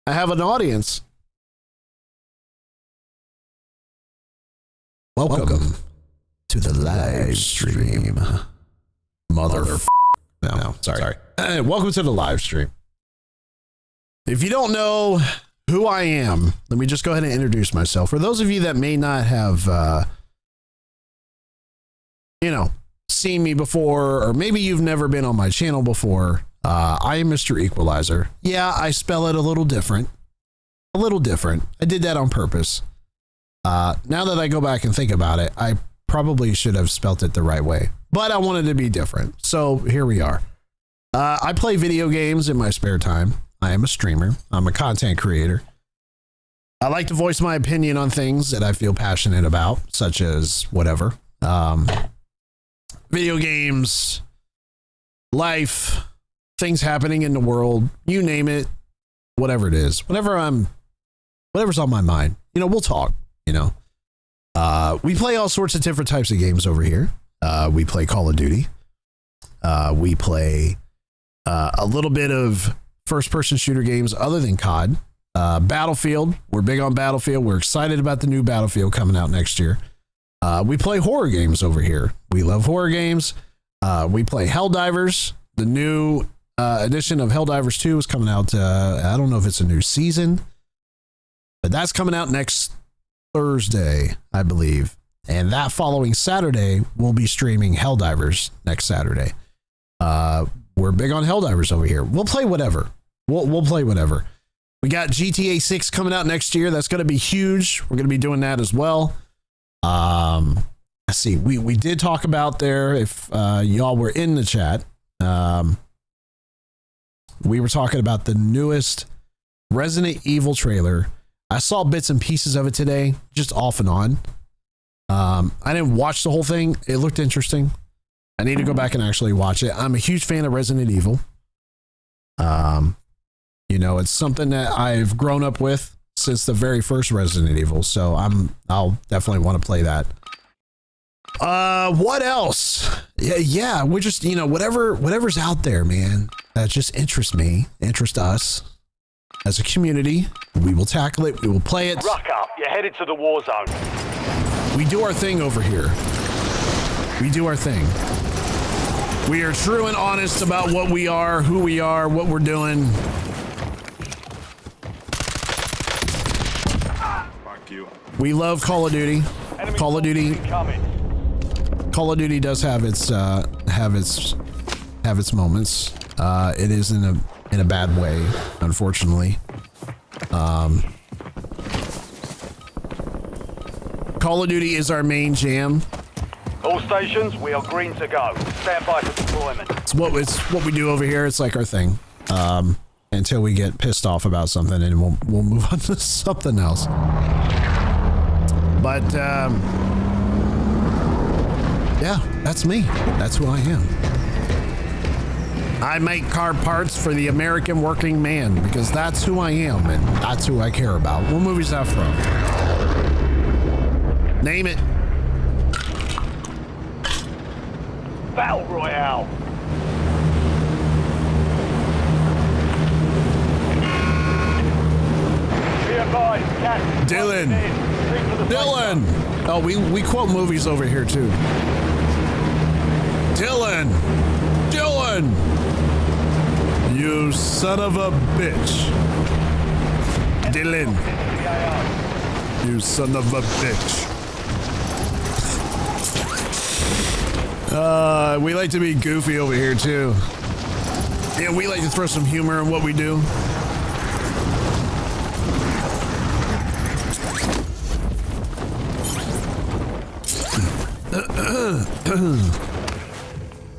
I have an audience. Welcome to the live stream. No, sorry. Welcome to the live stream. If you don't know who I am, let me just go ahead and introduce myself. For those of you that may not have, you know, seen me before, or maybe you've never been on my channel before, I am Mr. Equalizer. Yeah, I spell it a little different. A little different. I did that on purpose. Now that I go back and think about it, I probably should have spelt it the right way, but I wanted to be different. So here we are. I play video games in my spare time. I am a streamer. I'm a content creator. I like to voice my opinion on things that I feel passionate about, such as whatever. Video games, life, things happening in the world, you name it, whatever it is. Whatever's on my mind, you know, we'll talk, you know. We play all sorts of different types of games over here. We play Call of Duty. We play a little bit of first-person shooter games other than COD. Battlefield. We're big on Battlefield. We're excited about the new Battlefield coming out next year. We play horror games over here. We love horror games. We play Helldivers. The new edition of Helldivers 2 is coming out. I don't know if it's a new season, but that's coming out next Thursday, I believe. And that following Saturday, we'll be streaming Helldivers next Saturday. We're big on Helldivers over here. We'll play whatever. We'll play whatever. We got GTA 6 coming out next year. That's going to be huge. We're going to be doing that as well. Let's see. We did talk about there, if y'all were in the chat, we were talking about the newest Resident Evil trailer. I saw bits and pieces of it today, just off and on. I didn't watch the whole thing. It looked interesting. I need to go back and actually watch it. I'm a huge fan of Resident Evil. You know, it's something that I've grown up with since the very first Resident Evil, so I'll definitely want to play that. What else? Yeah, we're just, you know, whatever's out there, man, that just interests me, interests us as a community. We will tackle it. We will play it. Rock up. You're headed to the war zone. We do our thing over here. We do our thing. We are true and honest about what we are, who we are, what we're doing. Fuck you. We love Call of Duty. Call of Duty does have its moments. It is in a bad way, unfortunately. Call of Duty is our main jam. All stations, we are green to go. Stand by for deployment. It's what we do over here. It's like our thing. Until we get pissed off about something, and we'll move on to something else. But yeah, that's me. That's who I am. I make car parts for the American working man because that's who I am and that's who I care about. What movie is that from? Name it. Battle Royale. advised, gas. Dylan. Dylan. Oh, we quote movies over here too. Dylan. Dylan. You son of a bitch. Dylan. You son of a bitch. We like to be goofy over here too. Yeah, we like to throw some humor in what we do.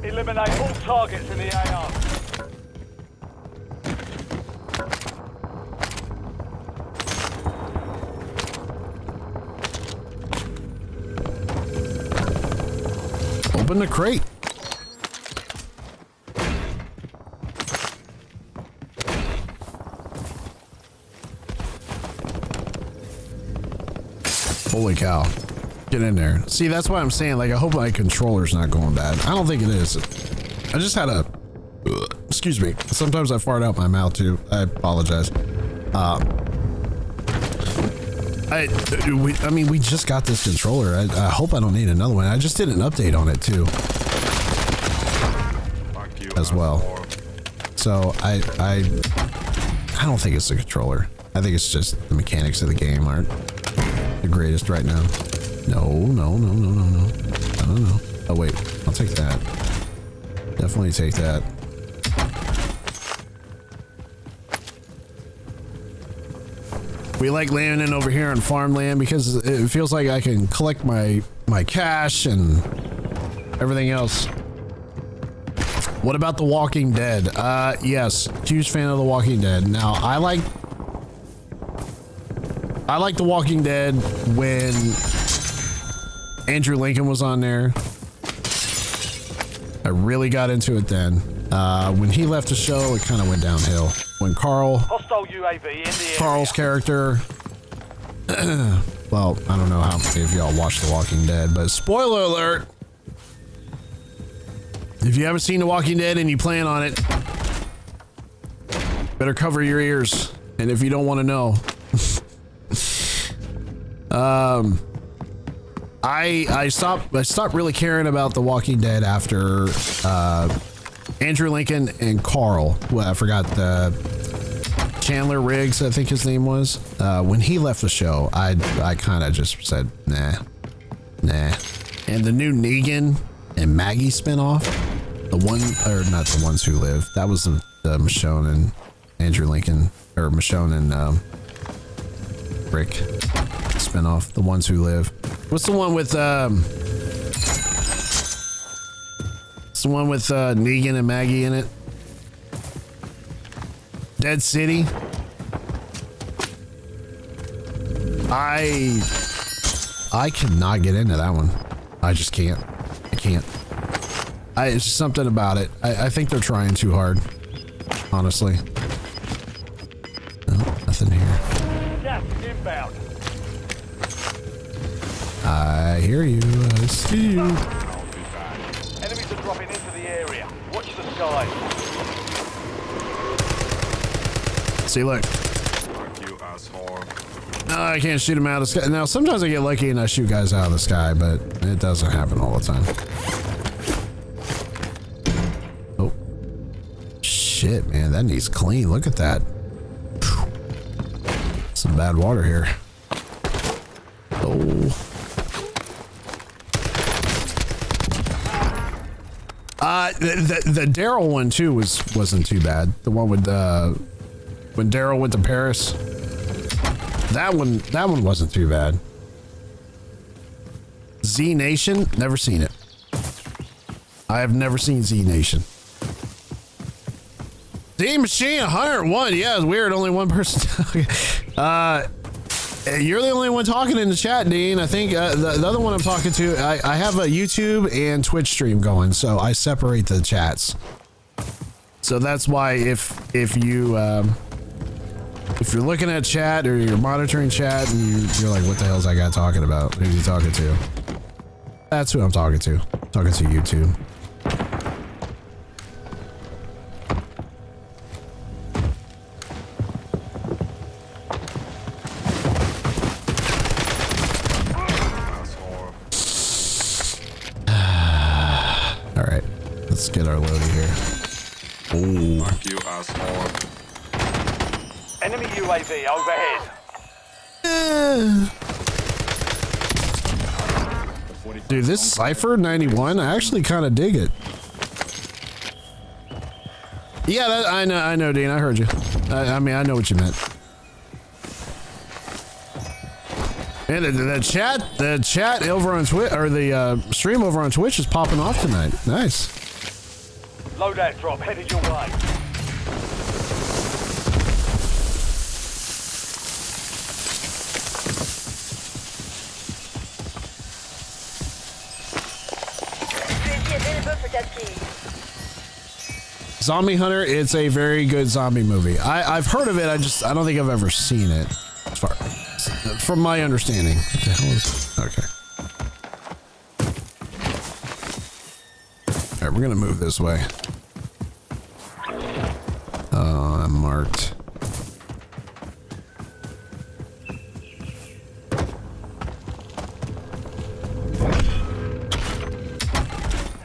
Eliminate all targets in the AR. Open the crate. Holy cow. Get in there. See, that's why I'm saying, like, I hope my controller's not going bad. I don't think it is. I just had a... excuse me. Sometimes I fart out my mouth, too. I apologize. I mean, we just got this controller. I hope I don't need another one. I just did an update on it, too. As well. So, I don't think it's the controller. I think it's just the mechanics of the game aren't the greatest right now. No. Oh, wait. I'll take that. Definitely take that. We like landing over here on farmland because it feels like I can collect my cash and everything else. What about The Walking Dead? Yes, huge fan of The Walking Dead. Now, I like The Walking Dead when Andrew Lincoln was on there. I really got into it then. When he left the show, it kind of went downhill. When Carl's character, well, I don't know how many of y'all watched The Walking Dead, but spoiler alert, if you haven't seen The Walking Dead and you plan on it, better cover your ears. And if you don't want to know, I stopped really caring about The Walking Dead after Andrew Lincoln and Carl. Well, I forgot Chandler Riggs, I think his name was. When he left the show, I kind of just said nah. And the new Negan and Maggie spinoff, not the Ones Who Live. That was the Michonne and Andrew Lincoln, or Michonne and Rick spinoff. The Ones Who Live. What's the one with Negan and Maggie in it? Dead City. I cannot get into that one. I just can't. I can't. It's just something about it. I think they're trying too hard. Honestly. No, nothing here. Gas inbound. I hear you. I see you. Enemies are dropping into the area. Watch the sky. See, look. You asshole. No, I can't shoot him out of the sky. Now, sometimes I get lucky and I shoot guys out of the sky, but it doesn't happen all the time. Oh. Shit, man. That needs clean. Look at that. Some bad water here. Oh. The Daryl one too wasn't too bad. The one with when Daryl went to Paris. That one wasn't too bad. Z Nation, never seen it. I have never seen Z Nation. D Machine 101. Yeah, it's weird. Only one person. You're the only one talking in the chat, Dean. I think the other one I'm talking to, I have a YouTube and Twitch stream going, so I separate the chats. So that's why if you're looking at chat or you're monitoring chat and you're like, what the hell's that guy talking about? Who are you talking to? That's who I'm talking to. I'm talking to YouTube. Let's get our loadie here. Oh. Fuck you, asshole. Enemy UAV overhead. Dude, this Cypher 91, I actually kind of dig it. Yeah, I know, Dean. I heard you. I mean, I know what you meant. And the chat over on Twitch, or the stream over on Twitch is popping off tonight. Nice. Loadout drop headed your way. Zombie Hunter, it's a very good zombie movie. I've heard of it, I don't think I've ever seen it. As far from my understanding. What the hell is okay. Alright, we're gonna move this way. Oh, I'm marked.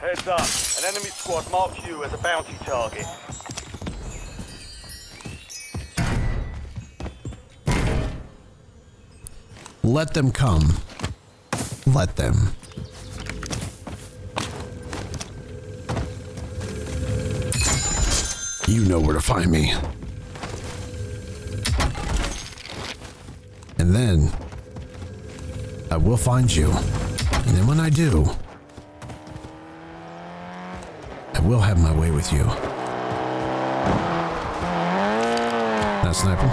Heads up. An enemy squad marked you as a bounty target. Let them come. Let them. You know where to find me. And then I will find you. And then when I do, I will have my way with you. That sniper.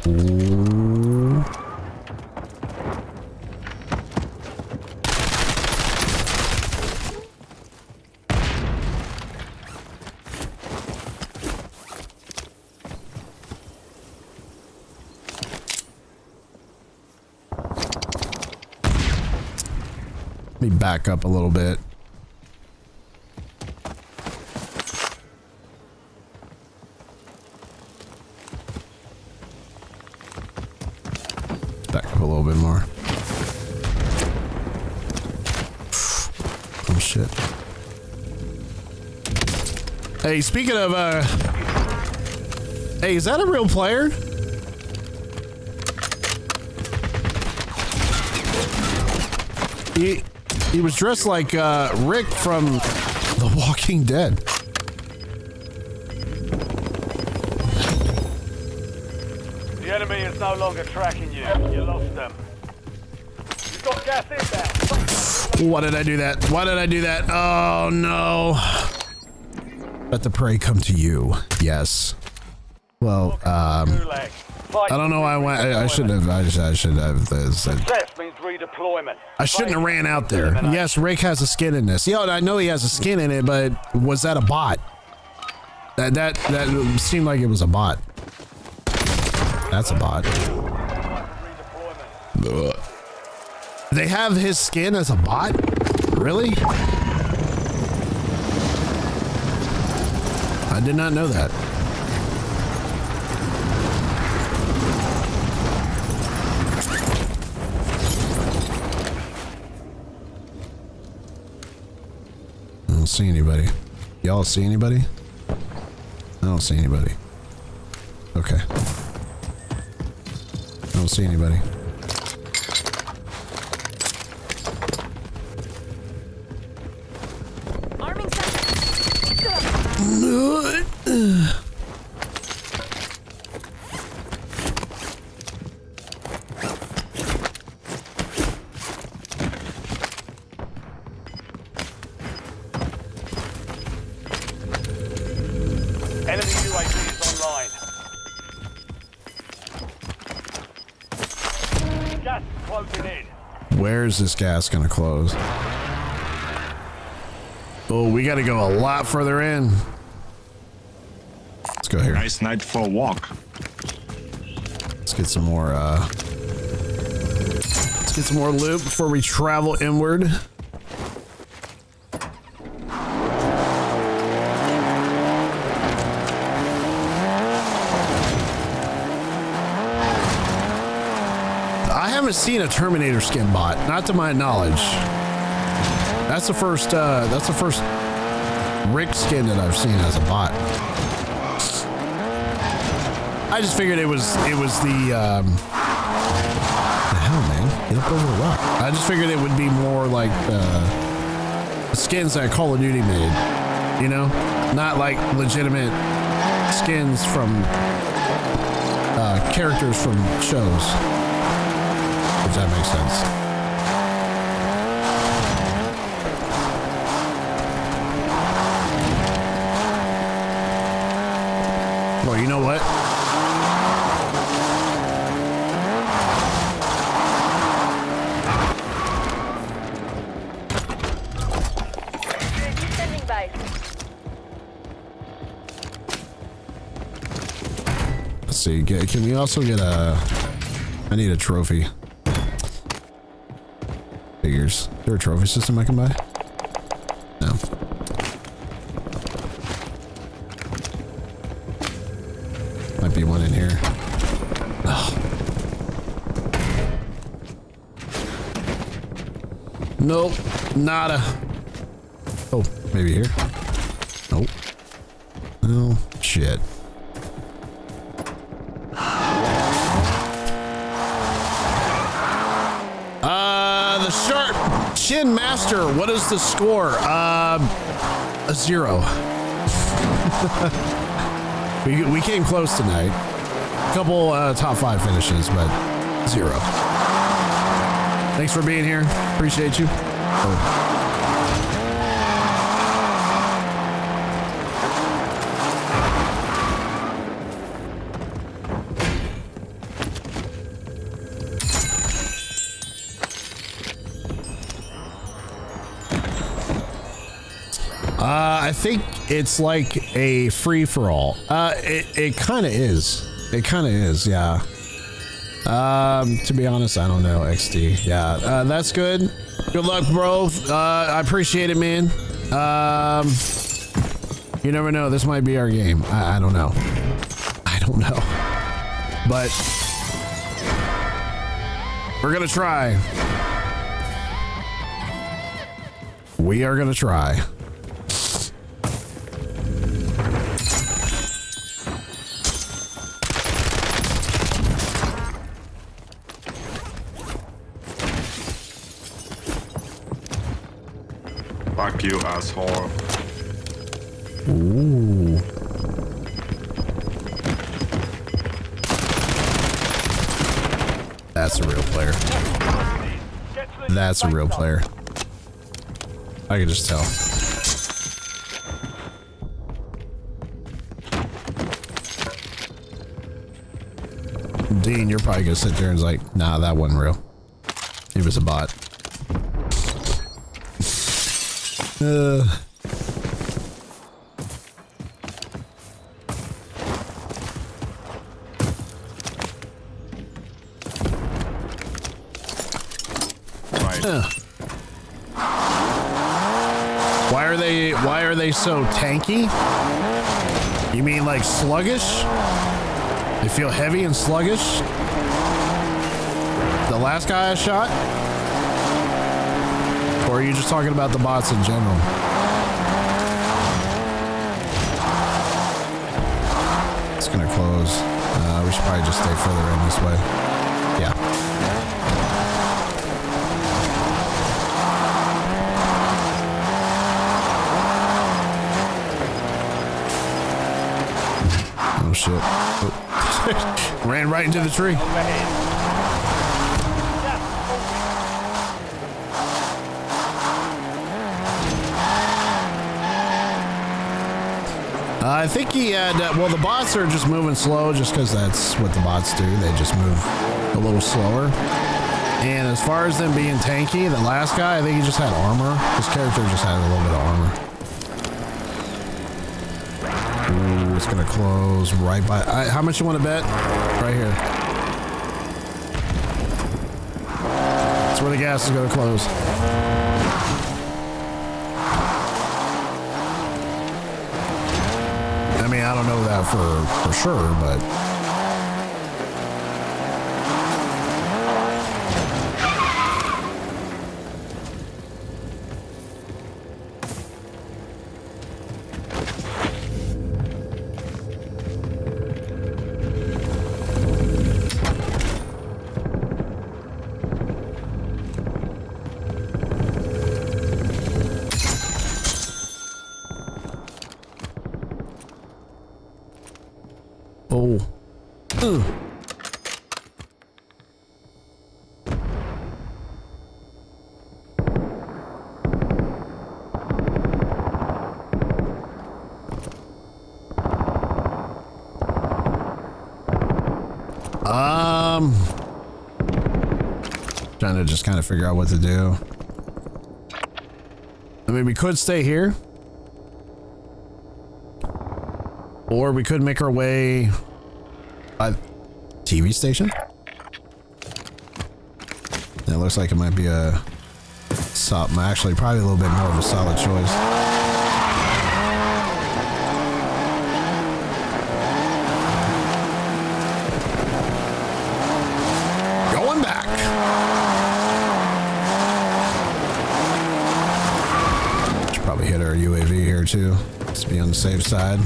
Ooh. Let me back up a little bit. Back up a little bit more. Oh shit. Hey, speaking of hey, is that a real player? He was dressed like Rick from The Walking Dead. The enemy is no longer tracking you. You lost them. You've got gas inbound. Why did I do that? Why did I do that? Oh no. Let the prey come to you. Yes. Well, I don't know why I went. I should have. I should have. Success means redeployment. I shouldn't have ran out there. Yes, Rick has a skin in this. Yeah, I know he has a skin in it, but was that a bot? That seemed like it was a bot. That's a bot. Ugh. They have his skin as a bot? Really? I did not know that. I don't see anybody. Y'all see anybody? I don't see anybody. Okay. I don't see anybody. Arming Enemy UAV is online. Gas closing in. Where is this gas gonna close? Oh, we gotta go a lot further in. Let's go here. Nice night for a walk. Let's get some more loot before we travel inward. I haven't seen a Terminator skin bot, not to my knowledge. That's the first Rick skin that I've seen as a bot. I just figured it was the the hell, man, get up over the rock. I just figured it would be more like the skins that Call of Duty made, you know, not like legitimate skins from characters from shows. If that makes sense. Well, you know what? Let's see. Can we also get a? I need a trophy. Figures. Is there a trophy system I can buy? No. Might be one in here. Oh. Nope. Nada. Oh, maybe here. Nope. Oh, shit. The Sharp Chin Master. What is the score? A 0. We came close tonight. A couple top 5 finishes, but 0. Thanks for being here. Appreciate you. Oh. I think it's like a free-for-all. It kind of is. It kind of is, yeah. To be honest, I don't know, XD. Yeah, that's good. Good luck, bro. I appreciate it, man. You never know. This might be our game. I don't know. I don't know. But we're gonna try. We are gonna try. Fuck you, asshole. Ooh. That's a real player. That's a real player. I can just tell. Dean, you're probably gonna sit there and like, nah, that wasn't real. It was a bot. Why are they so tanky? You mean like sluggish? They feel heavy and sluggish? The last guy I shot? Or are you just talking about the bots in general? It's gonna close. We should probably just stay further in this way. Yeah. Oh shit. Oh. Ran right into the tree. I think he had, well, the bots are just moving slow just because that's what the bots do. They just move a little slower. And as far as them being tanky, the last guy, I think he just had armor. His character just had a little bit of armor. Ooh, it's going to close right by. How much you want to bet? Right here. That's where the gas is going to close. I mean, I don't know that for sure, but Ugh. Trying to just kind of figure out what to do. I mean, we could stay here. Or we could make our way by the TV station. That looks like it might be actually probably a little bit more of a solid choice. Going back. Should probably hit our UAV here too. Let's be on the safe side.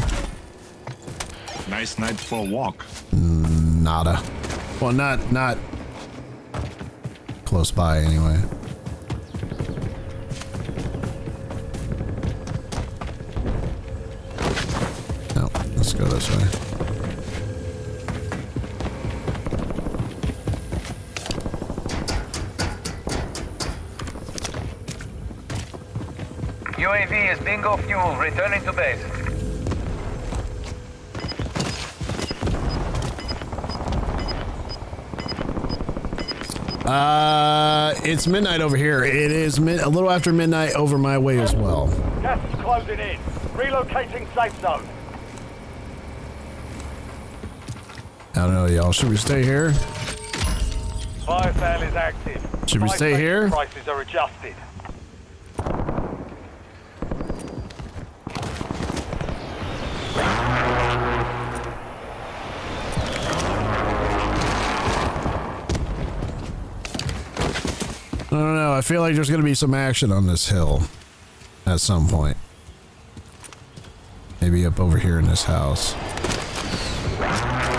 Nice night for a walk. Nada. Well, not close by anyway. No, let's go this way. UAV is bingo fuel. Returning to base. It's midnight over here. It is a little after midnight over my way as well. Gas is closing in. Relocating safe zone. I don't know, y'all. Should we stay here? Fire sale is active. Should we stay here? Prices are adjusted. I don't know. I feel like there's going to be some action on this hill at some point. Maybe up over here in this house.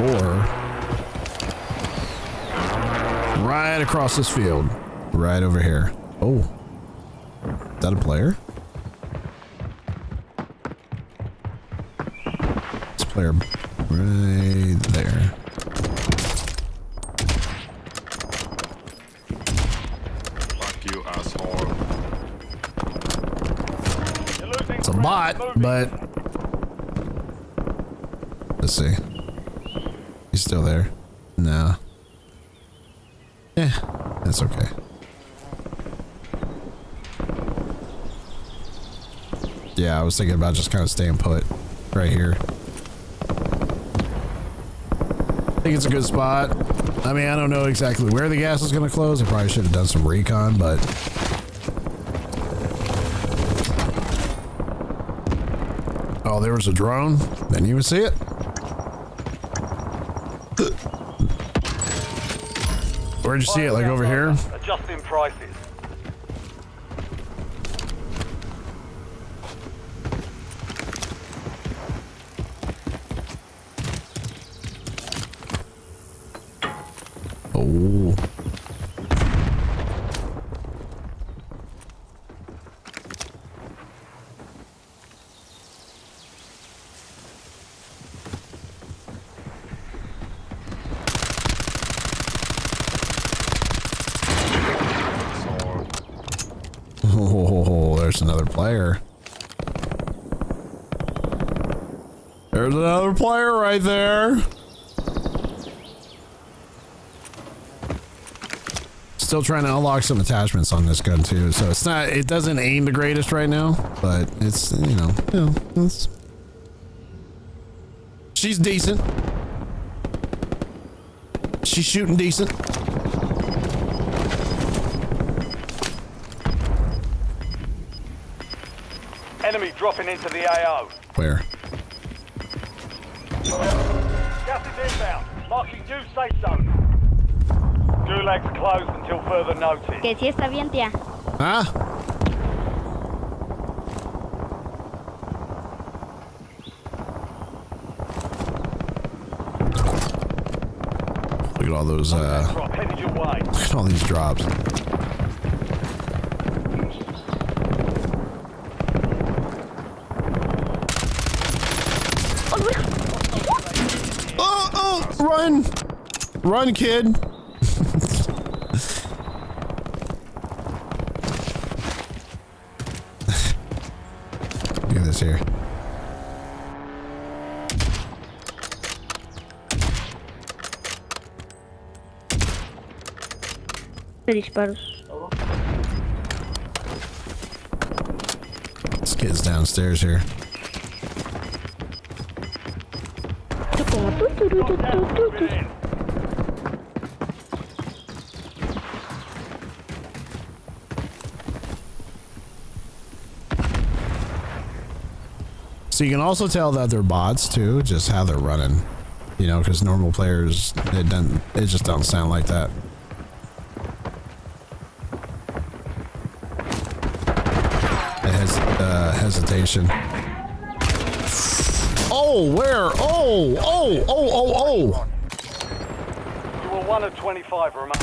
Or right across this field. Right over here. Oh. Is that a player? This player right there. It's a bot, but let's see. He's still there. No. Yeah, that's okay. Yeah, I was thinking about just kind of staying put right here. I think it's a good spot. I mean, I don't know exactly where the gas is going to close. I probably should have done some recon, but oh, there was a drone. Didn't even see it. Where'd you see it? Like over here? Adjusting prices. Oh. Oh, there's another player. There's another player right there. Still trying to unlock some attachments on this gun too, so it doesn't aim the greatest right now, but it's, you know, it's, she's decent. She's shooting decent. Enemy dropping into the AO. Where? Gas is inbound. Marking new safe zone. Gulag's closed until further notice. Que sí está bien, tía. Huh? Look at all those, Headed your way. look at all these drops. Oh, run! Run, kid. Look at this here. Disparos. This kid's downstairs here. So you can also tell that they're bots too, just how they're running, you know, because normal players, it just don't sound like that. It has hesitation. Oh, where? Oh. You were 1 of 25 remaining.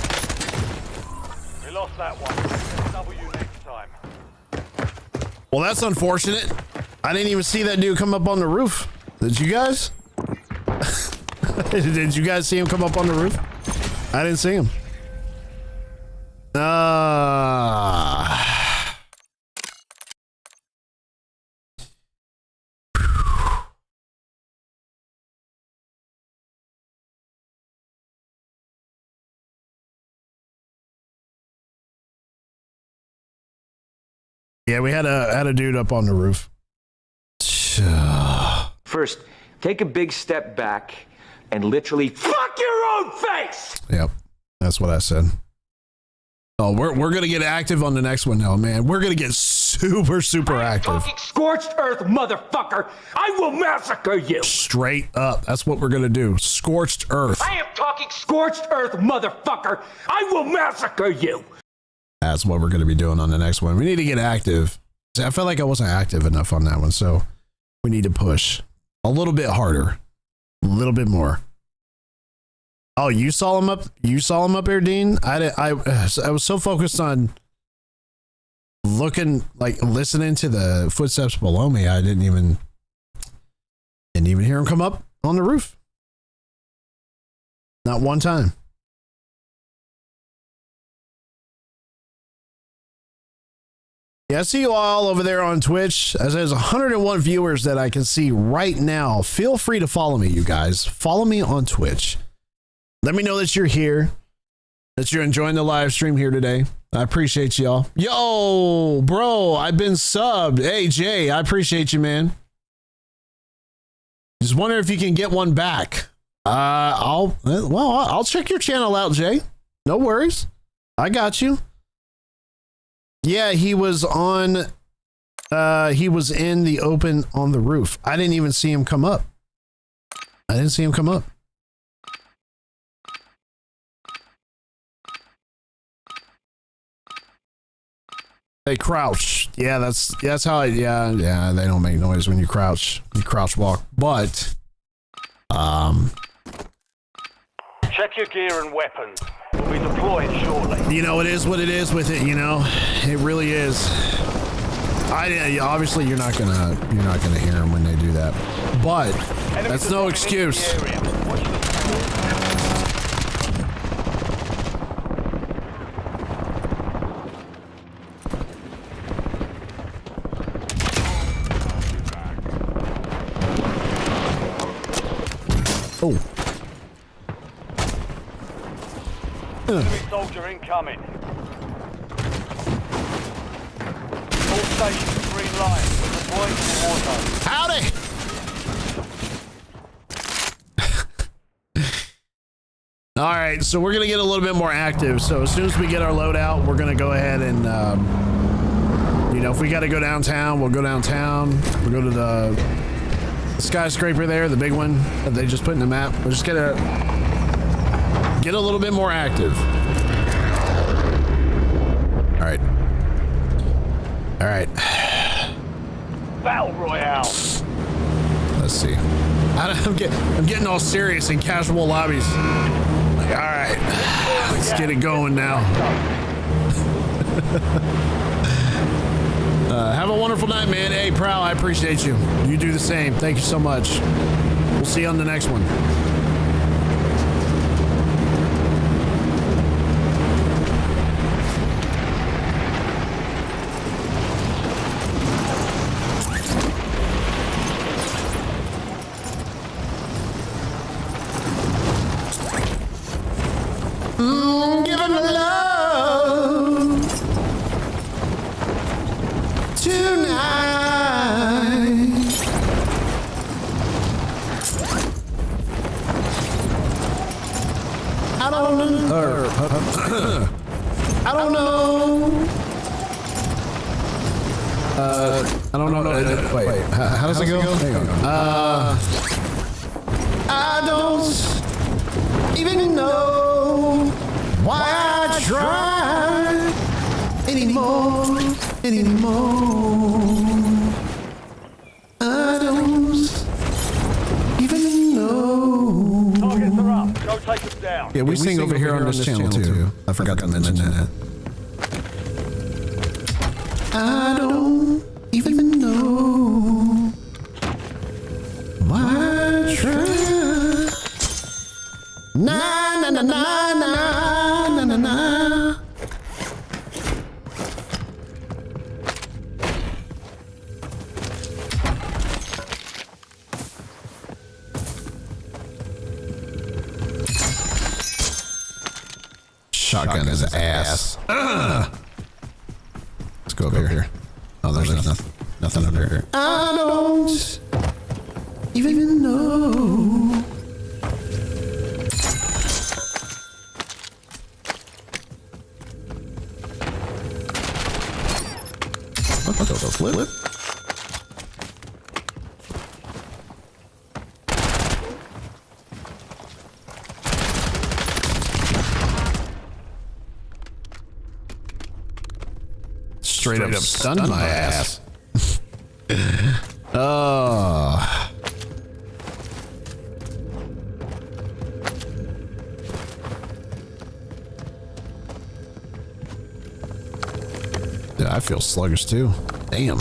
We lost that one. W next time. Well, that's unfortunate. I didn't even see that dude come up on the roof. Did you guys? Did you guys see him come up on the roof? I didn't see him. Yeah, we had a dude up on the roof. First, take a big step back and literally fuck your own face! Yep, that's what I said. Oh, we're gonna get active on the next one now, man. We're gonna get super active. Fucking scorched earth, motherfucker! I will massacre you! Straight up, that's what we're gonna do. Scorched earth. I am talking scorched earth, motherfucker! I will massacre you! That's what we're gonna be doing on the next one. We need to get active. I felt like I wasn't active enough on that one, so we need to push a little bit harder, a little bit more. Oh, you saw him up? You saw him up there, Dean? I was so focused on looking, like listening to the footsteps below me, I didn't even hear him come up on the roof. Not one time. Yeah, I see you all over there on Twitch. As there's 101 viewers that I can see right now. Feel free to follow me, you guys. Follow me on Twitch. Let me know that you're here, that you're enjoying the live stream here today. I appreciate y'all. Yo, bro, I've been subbed. Hey, Jay, I appreciate you, man. Just wonder if you can get one back. I'll check your channel out, Jay. No worries. I got you. Yeah, he was on, he was in the open on the roof. I didn't even see him come up. They crouch. Yeah, that's how yeah, they don't make noise when you crouch. You crouch walk. But check your gear and weapons. We'll be deploying shortly. You know, it is what it is with it, you know. It really is. Obviously you're not gonna hear them when they do that. But that's no excuse. Oh. Enemy soldier incoming. All stations green light. We're deploying to Warzone. Howdy! All right, so we're gonna get a little bit more active. So as soon as we get our loadout, we're gonna go ahead and, you know, if we gotta go downtown, we'll go downtown. We'll go to the skyscraper there, the big one that they just put in the map. We're just gonna get a little bit more active. All right. Battle Royale. Let's see. I'm getting all serious in casual lobbies. Like, all right, let's get it going now. Have a wonderful night, man. Hey, Prowl, I appreciate you. You do the same. Thank you so much. We'll see you on the next one. I don't know. I don't know. Wait, how does it go? Hang on. I don't even know why I try anymore. I don't even know. Targets are up. Go take them down. Yeah, we sing over here on this channel too. I forgot to mention that. I don't even know why I try. Na na na na na na na na. Shotgun is ass. Let's go over here. Oh, there's nothing over here. I don't even know. What the flip? Straight up stunned my ass. Oh. Yeah, I feel sluggish too. Damn.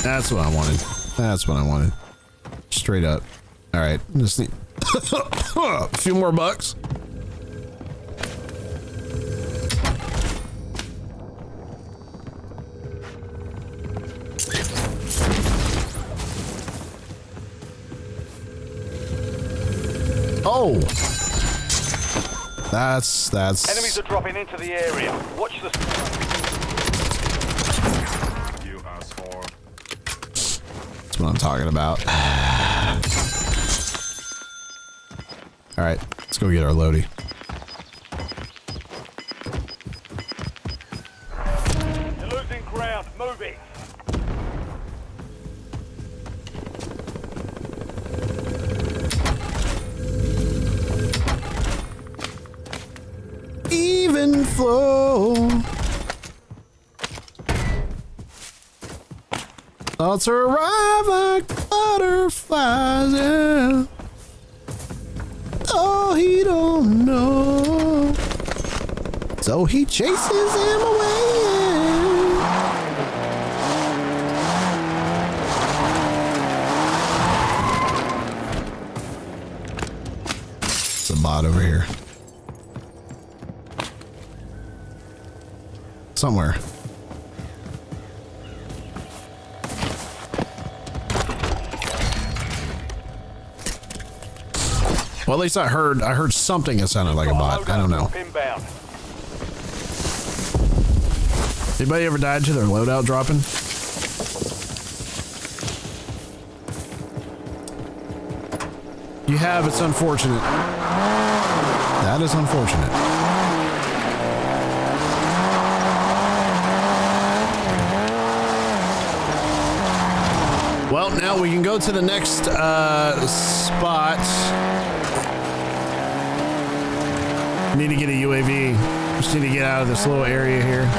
That's what I wanted. That's what I wanted. Straight up. All right. Just need a few more bucks. Oh. That's. Enemies are dropping into the area. Watch the. You asshole. That's what I'm talking about. All right, let's go get our loadie. You're losing ground. Move it. Even flow. Thoughts arrive like butterflies, yeah. Oh, he don't know. So he chases him away, yeah. It's a bot over here. Somewhere. Well, at least I heard something that sounded like a bot. I don't know. Anybody ever died to their loadout dropping? You have, it's unfortunate. That is unfortunate. Well, now we can go to the next spot. Need to get a UAV. Just need to get out of this little area here.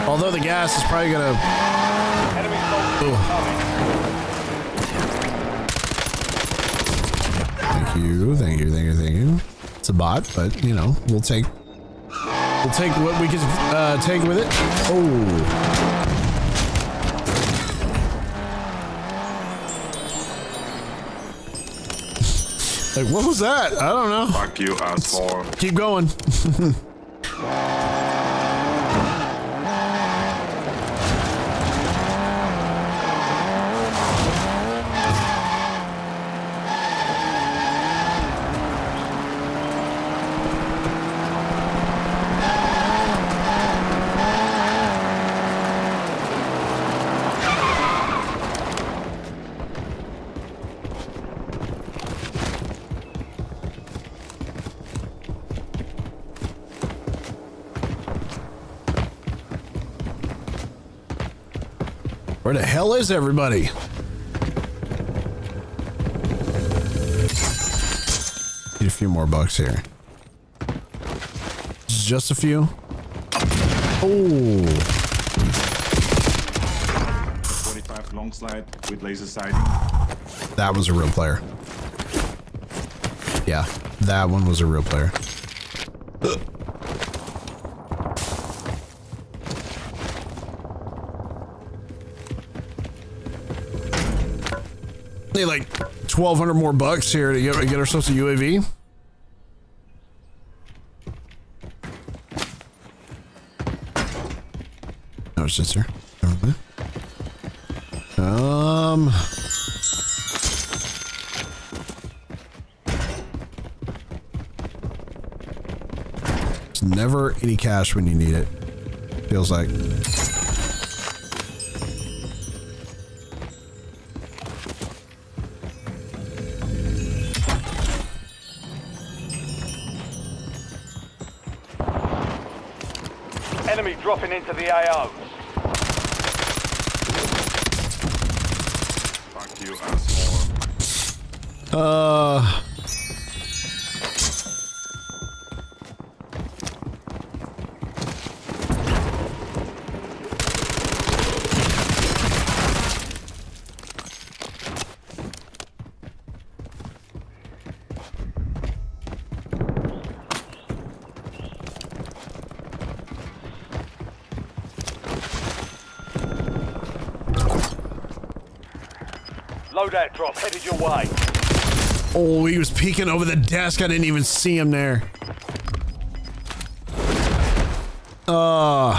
Although the gas is probably gonna. Thank you. It's a bot, but you know, we'll take what we can take with it. Oh. Like, what was that? I don't know. Fuck you, asshole. Keep going. Where the hell is everybody? Need a few more bucks here. Just a few. Oh. 45 long slide with laser sight. That was a real player. Yeah, that one was a real player. Need like 1,200 more bucks here to get ourselves a UAV. Oh, it sits here. There's never any cash when you need it. Feels like. Enemy dropping into the AO. Fuck you, asshole. Loadout drop headed your way. Oh, he was peeking over the desk. I didn't even see him there. Gulag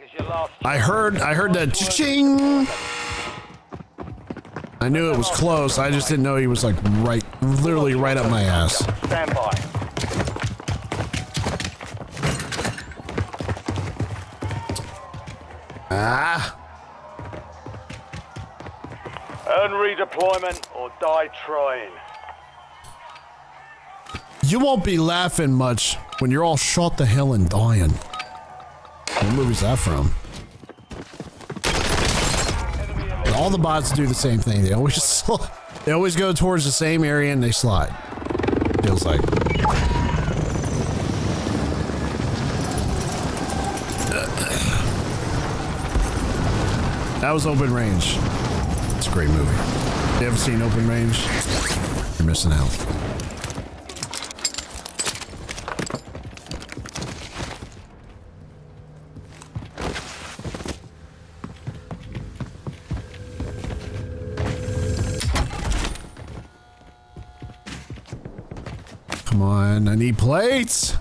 is your last. I heard that ching. I knew it was close. I just didn't know he was like literally right up my ass. Stand by. Ah. Earn redeployment or die trying. You won't be laughing much when you're all shot the hell and dying. What movie's that from? All the bots do the same thing. They always go towards the same area and they slide. Feels like. That was Open Range. It's a great movie. If you haven't seen Open Range, you're missing out. Come on, I need plates.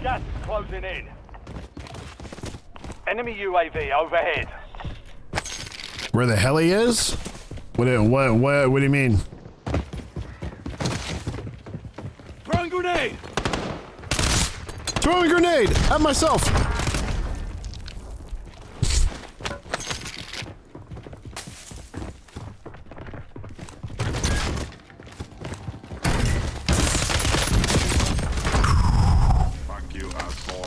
Gas is closing in. Enemy UAV overhead. Where the hell he is? What do you mean? Throwing grenade! Throwing grenade at myself. Fuck you, asshole.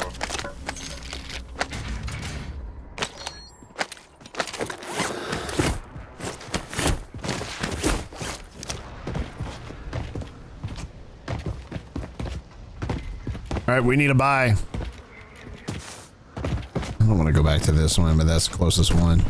All right, we need a buy. I don't want to go back to this one, but that's the closest one.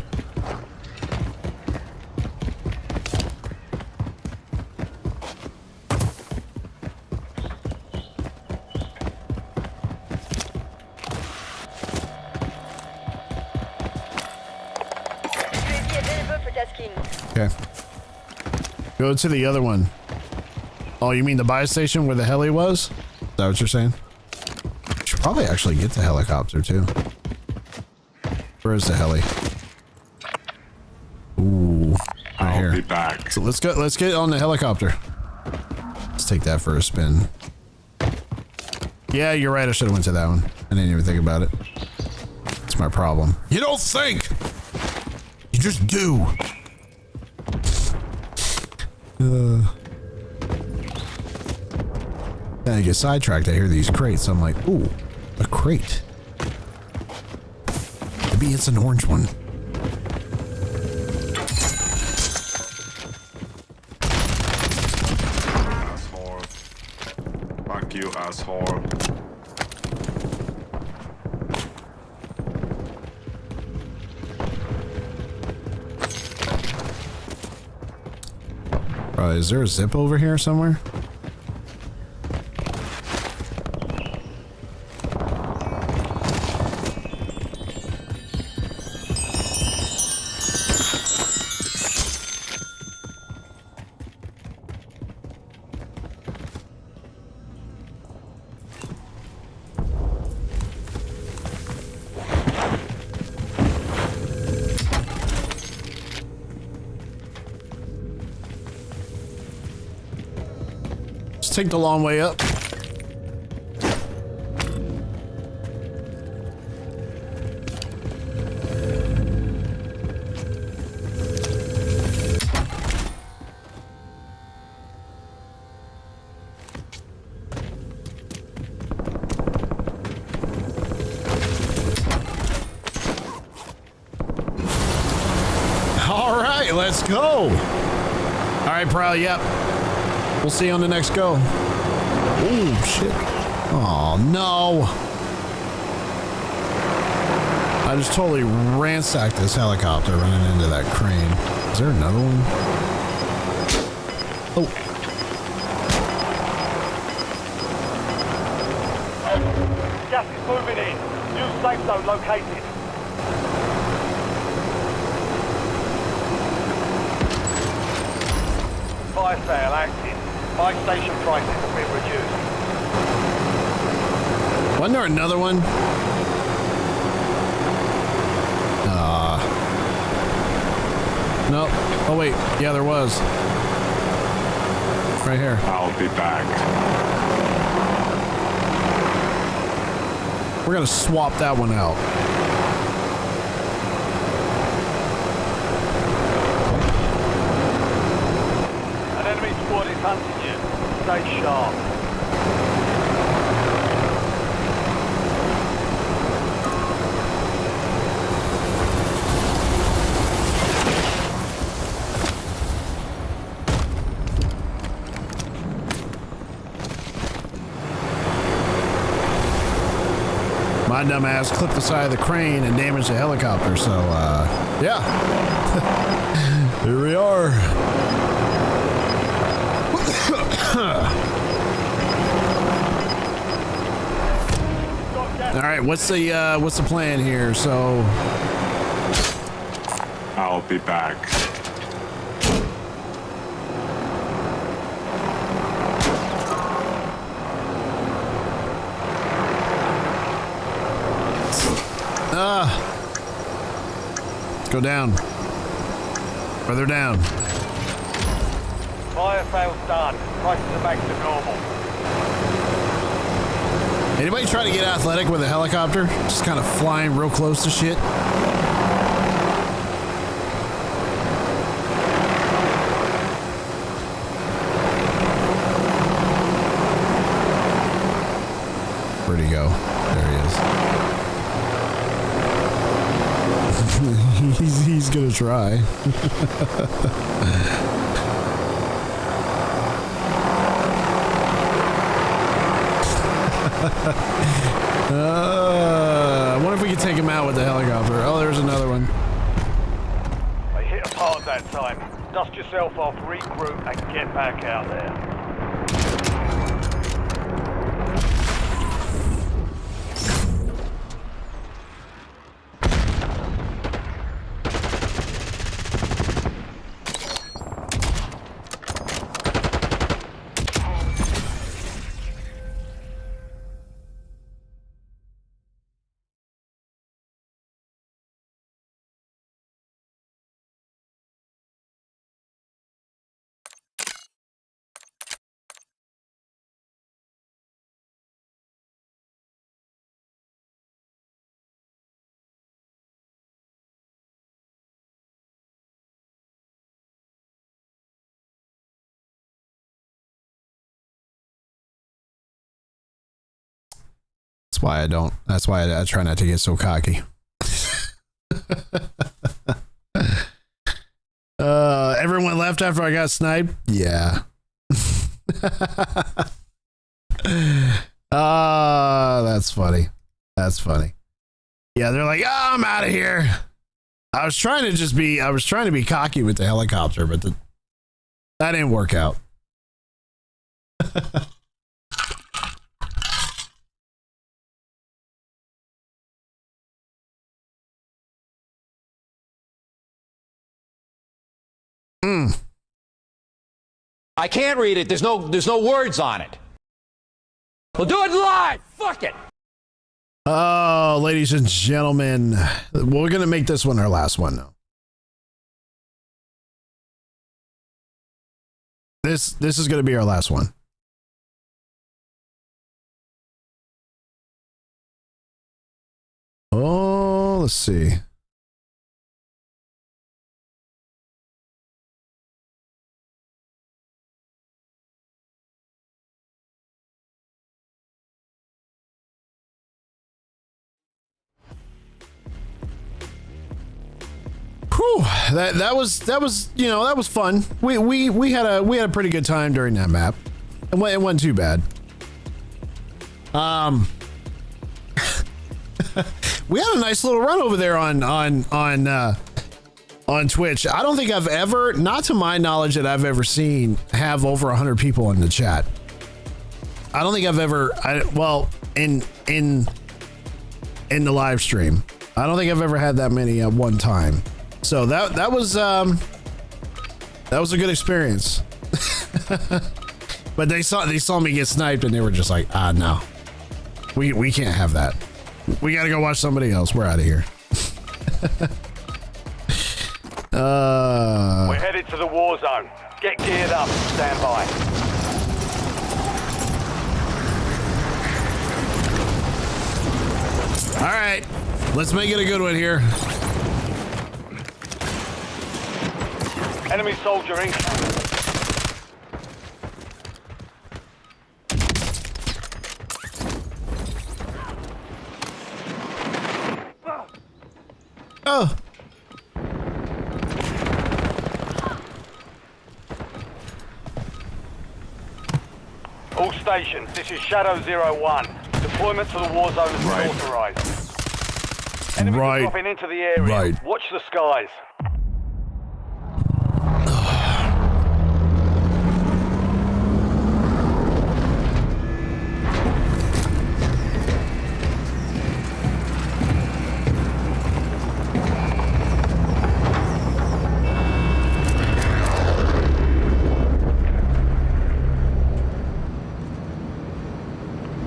Okay. Go to the other one. Oh, you mean the buy station where the heli was? Is that what you're saying? Should probably actually get the helicopter too. Where is the heli? Ooh, right here. I'll be back. So let's go. Let's get on the helicopter. Let's take that for a spin. Yeah, you're right. I should have went to that one. I didn't even think about it. my problem. You don't think. You just do. Then I get sidetracked. I hear these crates. I'm like, ooh, a crate. Maybe it's an orange one. Asshole. Fuck you, asshole. Is there a zip over here somewhere? Take the long way up. All right, let's go. All right, Prowl, yep. We'll see you on the next go. Oh, shit. Oh, no. I just totally ransacked this helicopter running into that crane. Is there another one? Oh. Gas is moving in. New safe zone located. Fire sale active. Buy station prices have been reduced. Wasn't there another one? No. Oh, wait. Yeah, there was. Right here. I'll be back. We're going to swap that one out. An enemy squad is hunting you. Stay sharp. My dumb ass clipped the side of the crane and damaged the helicopter, so, yeah. Here we are. All right, what's the plan here? So I'll be back. Let's go down. Further down. Fire sale's done. Prices are back to normal. Anybody try to get athletic with a helicopter? Just kind of flying real close to shit. Where'd he go? There he is. he's gonna try. I wonder if we could take him out with the helicopter. Oh, there's another one. They hit us hard that time. Dust yourself off, regroup, and get back out there. That's why I don't. That's why I try not to get so cocky. Everyone left after I got sniped. Yeah. That's funny. That's funny. Yeah, they're like, oh, I'm out of here. I was trying to be cocky with the helicopter, but that didn't work out. I can't read it. There's no words on it. We'll do it live. Fuck it. Oh, ladies and gentlemen, we're gonna make this one our last one now. This is gonna be our last one. Oh, let's see. Whew, that was you know, that was fun. We had a pretty good time during that map. It wasn't too bad. We had a nice little run over there on Twitch. I don't think I've ever, not to my knowledge that I've ever seen, have over 100 people in the chat. I don't think I've ever, well, in the live stream, I don't think I've ever had that many at one time. So that was a good experience. But they saw me get sniped and they were just like, no, we can't have that. We got to go watch somebody else. We're out of here. We're headed to the war zone. Get geared up. Stand by. All right, let's make it a good one here. Enemy soldier incoming. Oh. All stations, this is Shadow 01. Deployment to the war zone is authorized. Enemies are dropping into the area. Right. Watch the skies.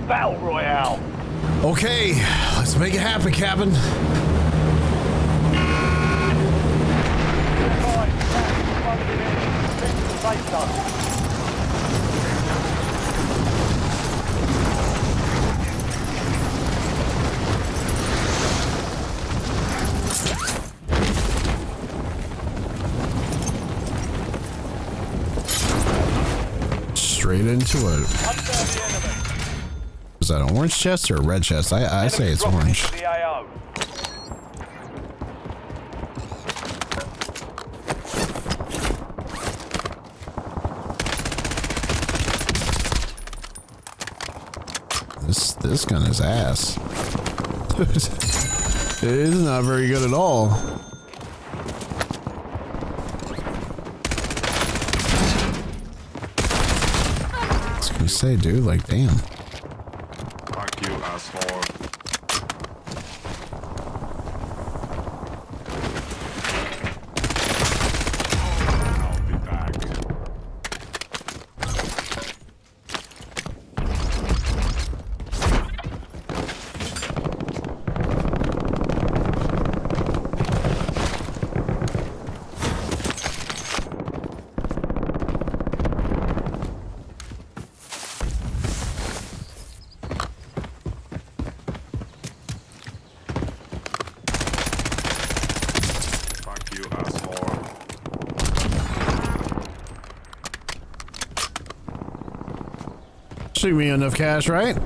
Battle Royale. Okay, let's make it happen, Captain. Straight into it. Is that an orange chest or a red chest? I say it's orange. This gun is ass. It is not very good at all. I was gonna say, dude, like, damn. Fuck you, asshole. I'll be back. Shoot me enough cash, right?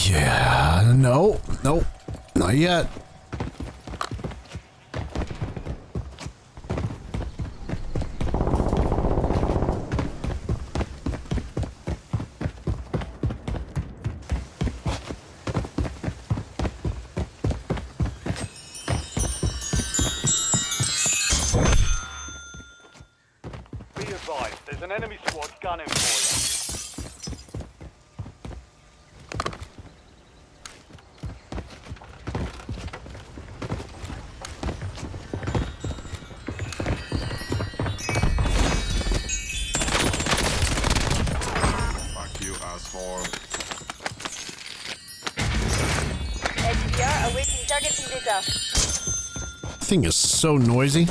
Yeah, no, nope, not yet. Be advised, there's an enemy squad gunning for you. Fuck you, asshole. SDR awaiting targeting data. Thing is so noisy.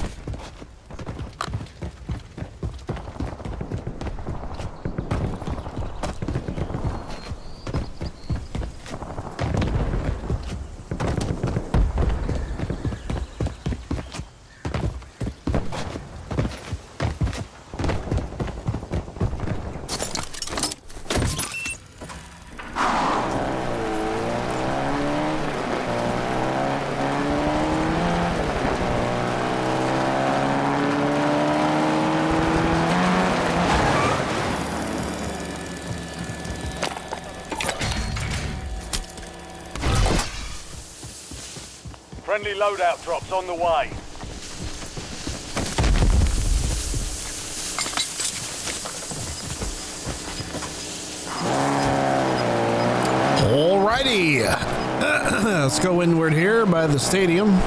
Friendly loadout drops on the way. Alrighty. Let's go inward here by the stadium.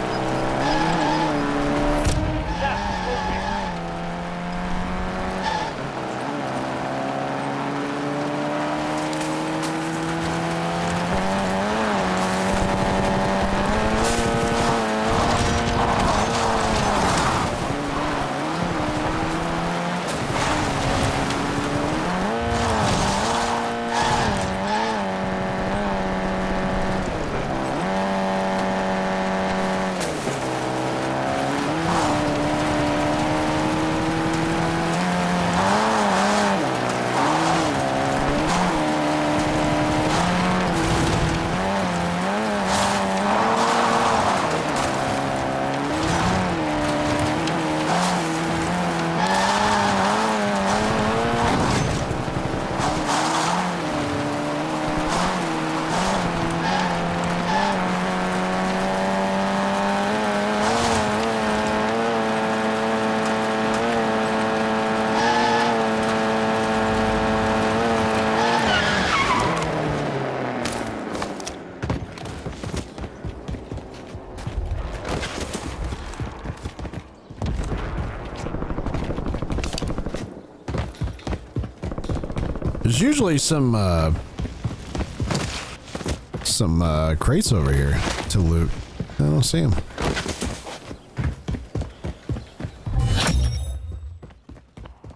There's usually some crates over here to loot. I don't see them.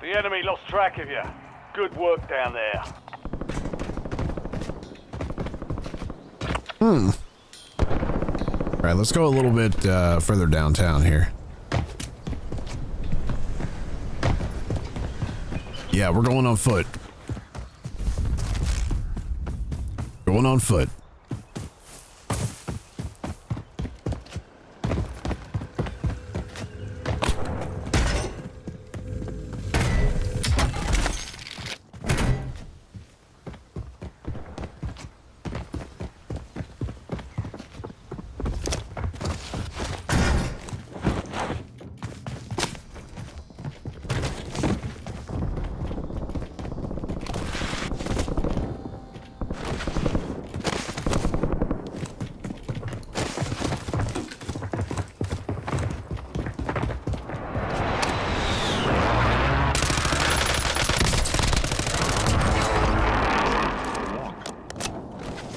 The enemy lost track of you. Good work down there. All right, let's go a little bit further downtown here. Yeah, we're going on foot. Going on foot.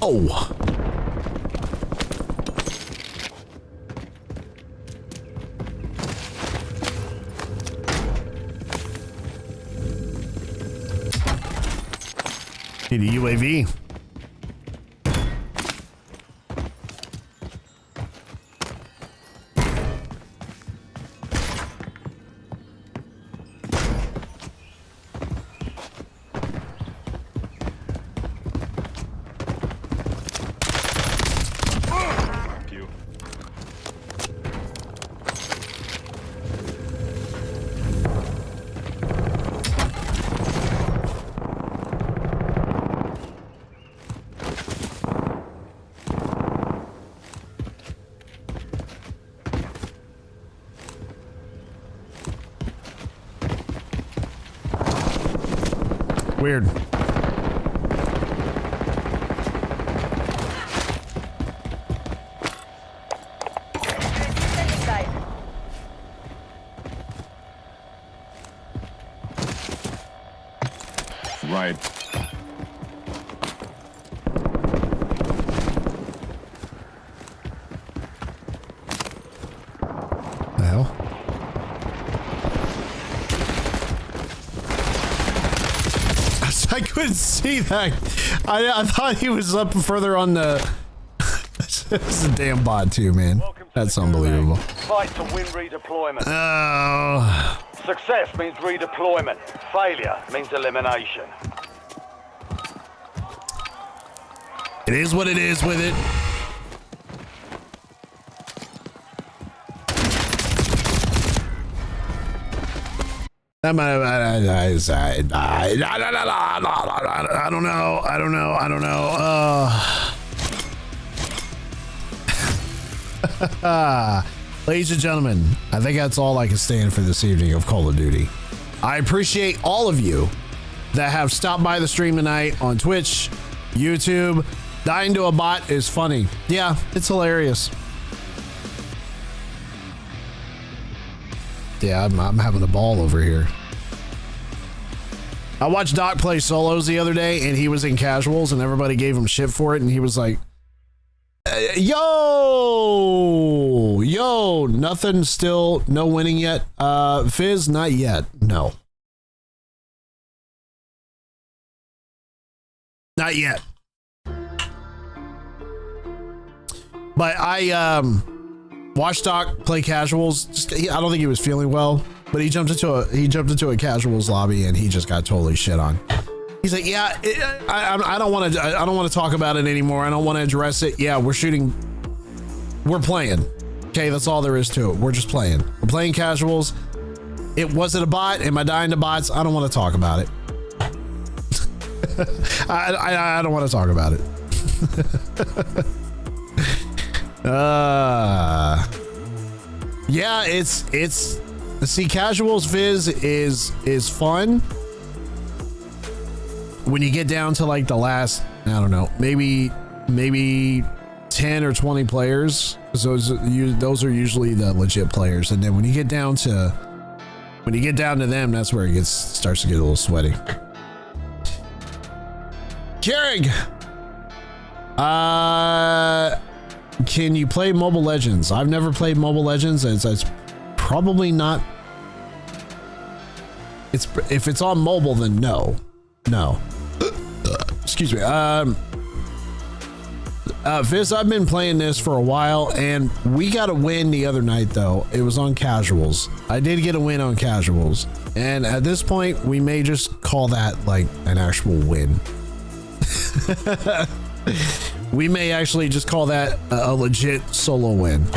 Oh. Need a UAV. Weird. Right. The hell? I couldn't see that. I thought he was up further on the... It's a damn bot too, man. That's unbelievable. Fight to win redeployment. Oh. Success means redeployment. Failure means elimination. It is what it is with it. That might have, I don't know. Ladies and gentlemen, I think that's all I can stand for this evening of Call of Duty. I appreciate all of you that have stopped by the stream tonight on Twitch, YouTube. Dying to a bot is funny. Yeah, it's hilarious. Yeah, I'm having a ball over here. I watched Doc play solos the other day, and he was in casuals, and everybody gave him shit for it, and he was like, yo, nothing, still, no winning yet. Fizz, not yet, no. Not yet. But I watched Doc play casuals. I don't think he was feeling well, but he jumped into a casuals lobby and he just got totally shit on. He's like, yeah, I don't want to talk about it anymore. I don't want to address it. Yeah, we're playing. Okay, that's all there is to it. We're just playing. We're playing casuals. Was it a bot? Am I dying to bots? I don't want to talk about it. I don't want to talk about it. Yeah, it's see, casuals Viz is fun when you get down to like the last, I don't know, maybe 10 or 20 players. Those are usually the legit players, and then when you get down to them, that's where it starts to get a little sweaty. Kerrig, can you play Mobile Legends? I've never played Mobile Legends. It's probably not. If it's on mobile, then no. Excuse me. Fizz, I've been playing this for a while, and we got a win the other night, though. It was on casuals. I did get a win on casuals, and at this point, we may just call that like an actual win. We may actually just call that a legit solo win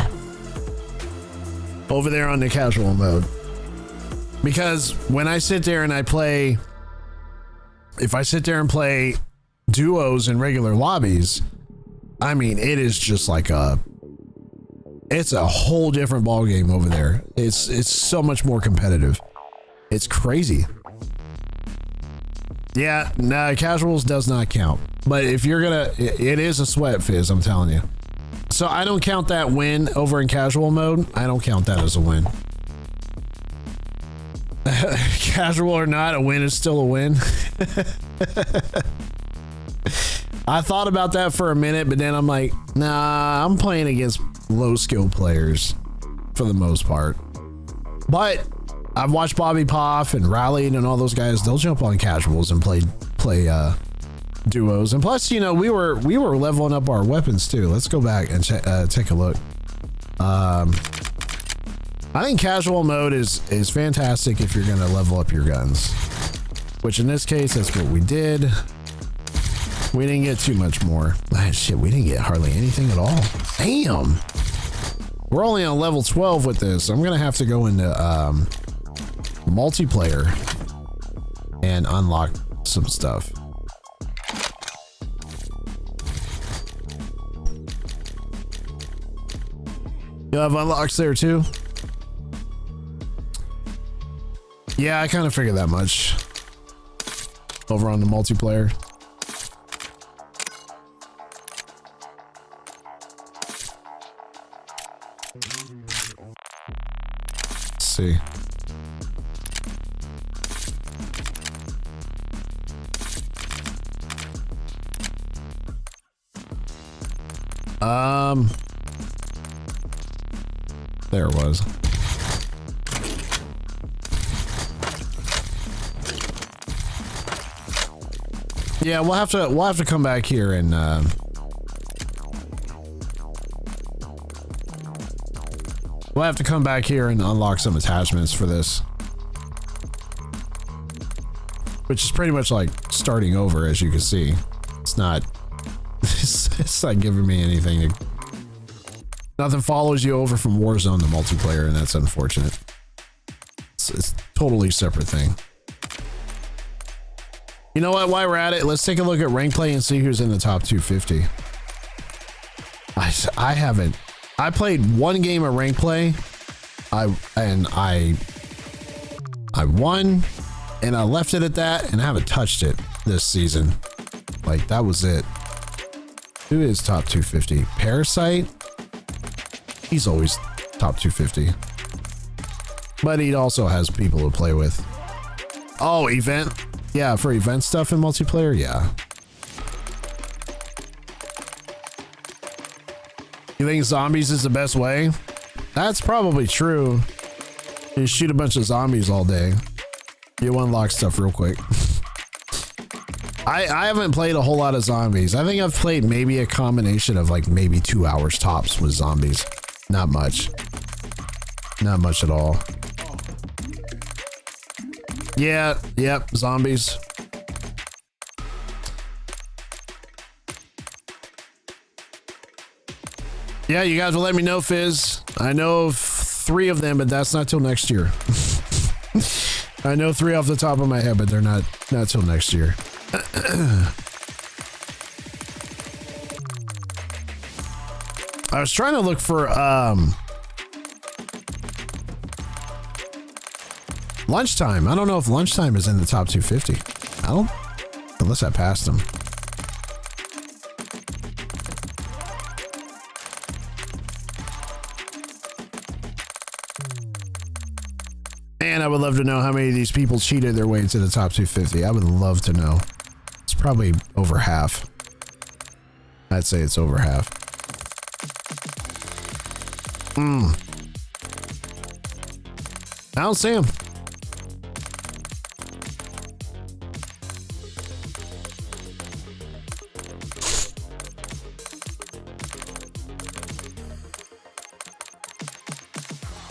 over there on the casual mode. Because when I sit there and I play, if I sit there and play duos in regular lobbies, I mean, it is just like it's a whole different ball game over there. It's so much more competitive. It's crazy. Yeah, no, casuals does not count. But if you're gonna, it is a sweat, Fizz, I'm telling you. So I don't count that win over in casual mode. I don't count that as a win. Casual or not, a win is still a win. I thought about that for a minute, but then I'm like, nah, I'm playing against low skill players for the most part. But I've watched Bobby Poff and Rallied and all those guys. They'll jump on casuals and play duos. And plus, you know, we were leveling up our weapons too. Let's go back and take a look. I think casual mode is fantastic if you're gonna level up your guns, which in this case, that's what we did. We didn't get too much more. Ah, shit, we didn't get hardly anything at all. Damn. We're only on level 12 with this. I'm gonna have to go into multiplayer and unlock some stuff. You have unlocks there too? Yeah, I kind of figured that much. over on the multiplayer. Let's see. There it was. Yeah, we'll have to come back here and we'll have to come back here and unlock some attachments for this, which is pretty much like starting over, as you can see. It's not it's not giving me anything. Nothing follows you over from Warzone to multiplayer, and that's unfortunate. It's a totally separate thing. You know what? While we're at it, let's take a look at rank play and see who's in the top 250. I haven't. I played one game of rank play. I won, and I left it at that, and I haven't touched it this season. Like, that was it. Who is top 250? Parasite? He's always top 250. But he also has people to play with. Oh, event? Yeah, for event stuff in multiplayer? Yeah. You think zombies is the best way? That's probably true. You shoot a bunch of zombies all day. You unlock stuff real quick. I haven't played a whole lot of zombies. I think I've played maybe a combination of like maybe 2 hours tops with zombies. Not much. Not much at all. Yeah, yep, zombies. Yeah, you guys will let me know, Fizz. I know of 3 of them, but that's not till next year. I know 3 off the top of my head, but they're not till next year. I was trying to look for lunchtime. I don't know if lunchtime is in the top 250. I don't, unless I passed them. And I would love to know how many of these people cheated their way into the top 250. I would love to know. It's probably over half. I'd say it's over half. I don't see him.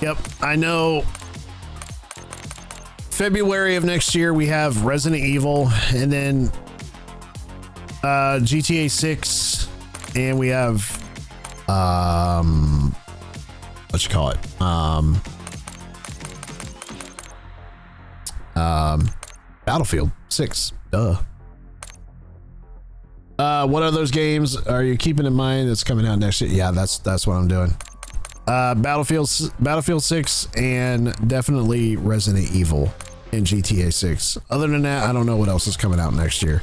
Yep, I know. February of next year, we have Resident Evil, and then GTA 6, and we have what you call it? Battlefield 6. Duh. What are those games are you keeping in mind that's coming out next year? Yeah, that's what I'm doing. Battlefield 6, and definitely Resident Evil and GTA 6. Other than that, I don't know what else is coming out next year.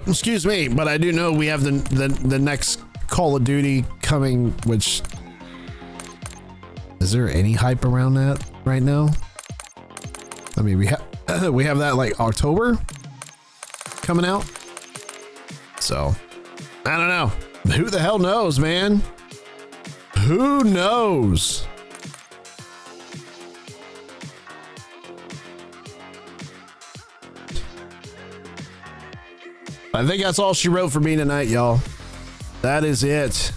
Excuse me, but I do know we have the next Call of Duty coming, which is there any hype around that right now? I mean, we have that like October coming out. So, I don't know. Who the hell knows, man? Who knows? I think that's all she wrote for me tonight, y'all. That is it.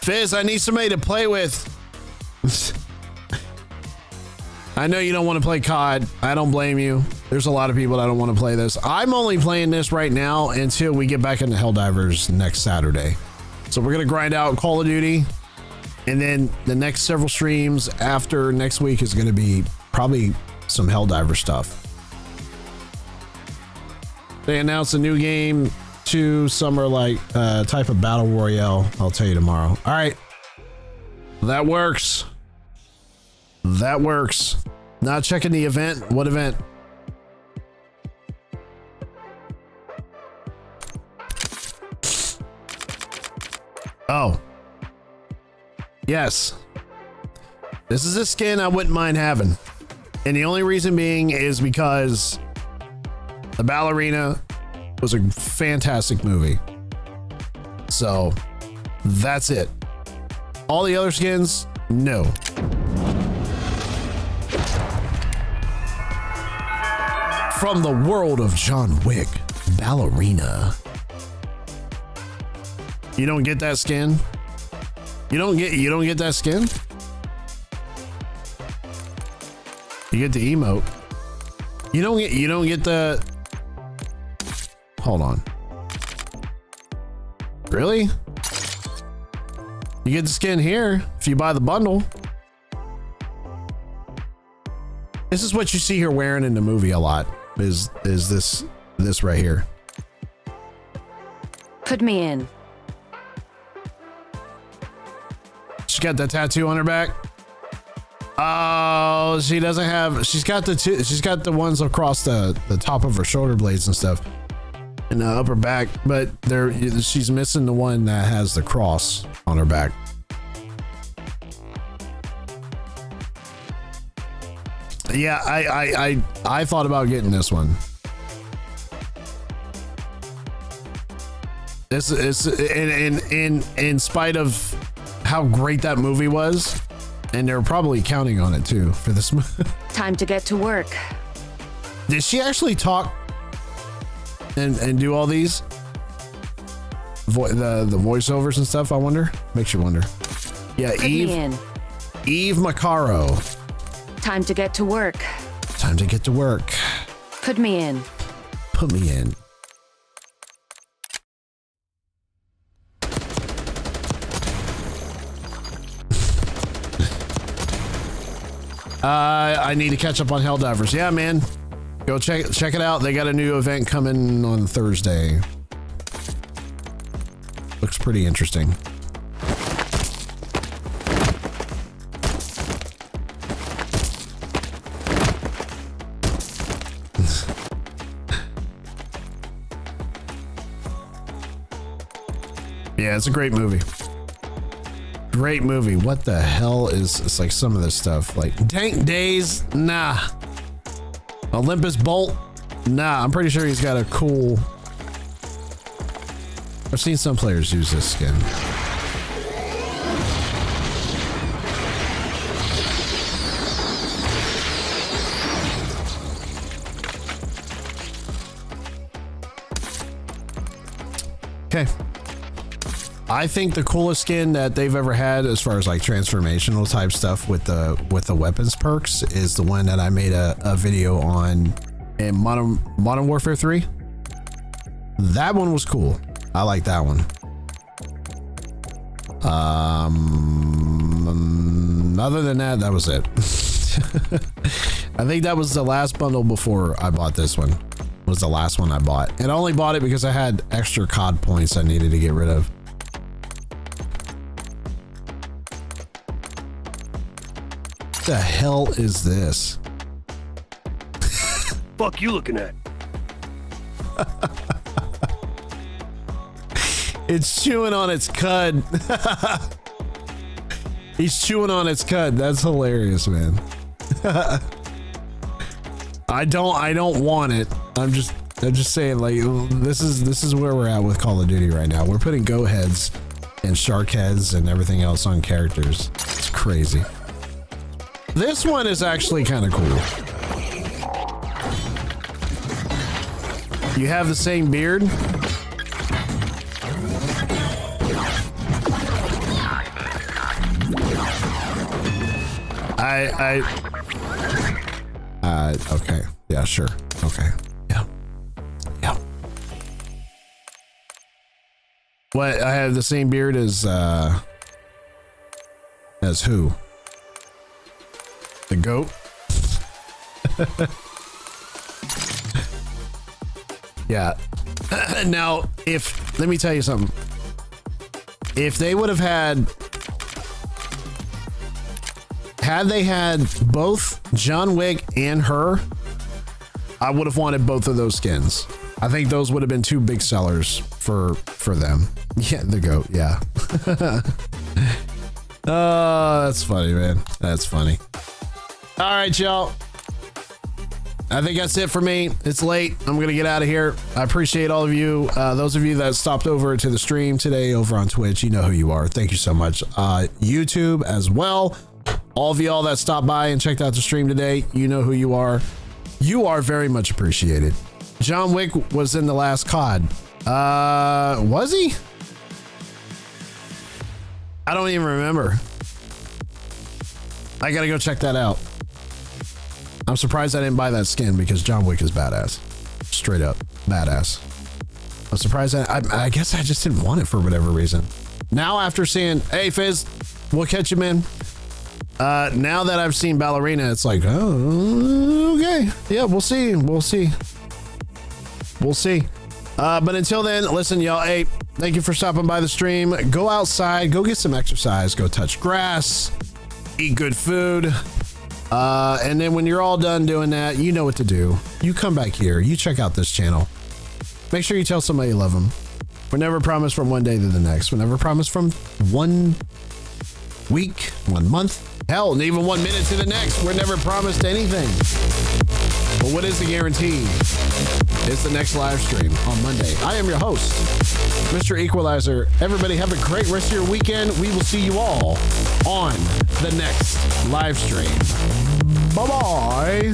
Fizz, I need somebody to play with. I know you don't want to play COD. I don't blame you. There's a lot of people that don't want to play this. I'm only playing this right now until we get back into Helldivers next Saturday. So we're going to grind out Call of Duty. And then the next several streams after next week is going to be probably some Helldiver stuff. They announced a new game to summer like type of battle royale. I'll tell you tomorrow. All right. That works. That works. Not checking the event. What event? Oh. Yes. This is a skin I wouldn't mind having. And the only reason being is because The Ballerina was a fantastic movie. So that's it. All the other skins, no. From the world of John Wick, Ballerina. You don't get that skin? You don't get that skin? You get the emote. You don't get the. Hold on. Really? You get the skin here if you buy the bundle. This is what you see her wearing in the movie a lot. Is this right here? Put me in. She got that tattoo on her back. Oh, she doesn't have. She's got the two. She's got the ones across the top of her shoulder blades and stuff, and the upper back. But she's missing the one that has the cross on her back. Yeah, I thought about getting this one. This is in spite of how great that movie was, and they're probably counting on it too for this movie. Time to get to work. Did she actually talk and do all these the voiceovers and stuff? I wonder. Makes you wonder. Yeah, Put me in. Eve Macaro. Time to get to work. Time to get to work. Put me in. Put me in. I need to catch up on Helldivers. Yeah, man. Go check it out. They got a new event coming on Thursday. Looks pretty interesting. Yeah, it's a great movie. Great movie. What the hell is it's like some of this stuff? Like Tank Days? Nah. Olympus Bolt? Nah, I'm pretty sure he's got a cool. I've seen some players use this skin. Okay. I think the coolest skin that they've ever had as far as like transformational type stuff with the weapons perks is the one that I made a video on in Modern Warfare 3. That one was cool. I like that one. Other than that, that was it. I think that was the last bundle before I bought this one. Was the last one I bought. And I only bought it because I had extra COD points I needed to get rid of. What the hell is this? Fuck you looking at? It's chewing on its cud. He's chewing on its cud. That's hilarious, man. I don't want it. I'm just saying, like, this is where we're at with Call of Duty right now. We're putting go heads and shark heads and everything else on characters. It's crazy. This one is actually kind of cool. You have the same beard. Okay. Yeah, sure. Okay. Yeah. Yeah. What? I have the same beard as who? The goat? Yeah. Now, let me tell you something. If they would have had they had both John Wick and her, I would have wanted both of those skins. I think those would have been two big sellers for them. Yeah, the goat. Yeah. Oh, that's funny, man. That's funny. All right, y'all. I think that's it for me. It's late. I'm going to get out of here. I appreciate all of you. Those of you that stopped over to the stream today over on Twitch, you know who you are. Thank you so much. YouTube as well. All of y'all that stopped by and checked out the stream today, you know who you are. You are very much appreciated. John Wick was in the last COD. Was he? I don't even remember. I gotta go check that out. I'm surprised I didn't buy that skin because John Wick is badass. Straight up badass. I'm surprised I guess I just didn't want it for whatever reason. Now after seeing, hey Fizz, we'll catch you, man. Now that I've seen Ballerina, it's like, oh, okay. Yeah, we'll see. We'll see. We'll see. But until then, listen, y'all, hey, thank you for stopping by the stream. Go outside, go get some exercise, go touch grass, eat good food. And then when you're all done doing that, you know what to do. You come back here, you check out this channel. Make sure you tell somebody you love them. We're never promised from one day to the next. We're never promised from 1 week, 1 month, hell, and even 1 minute to the next. We're never promised anything. But what is the guarantee? It's the next live stream on Monday. I am your host, Mr. Equalizer. Everybody have a great rest of your weekend. We will see you all on the next live stream. Bye-bye.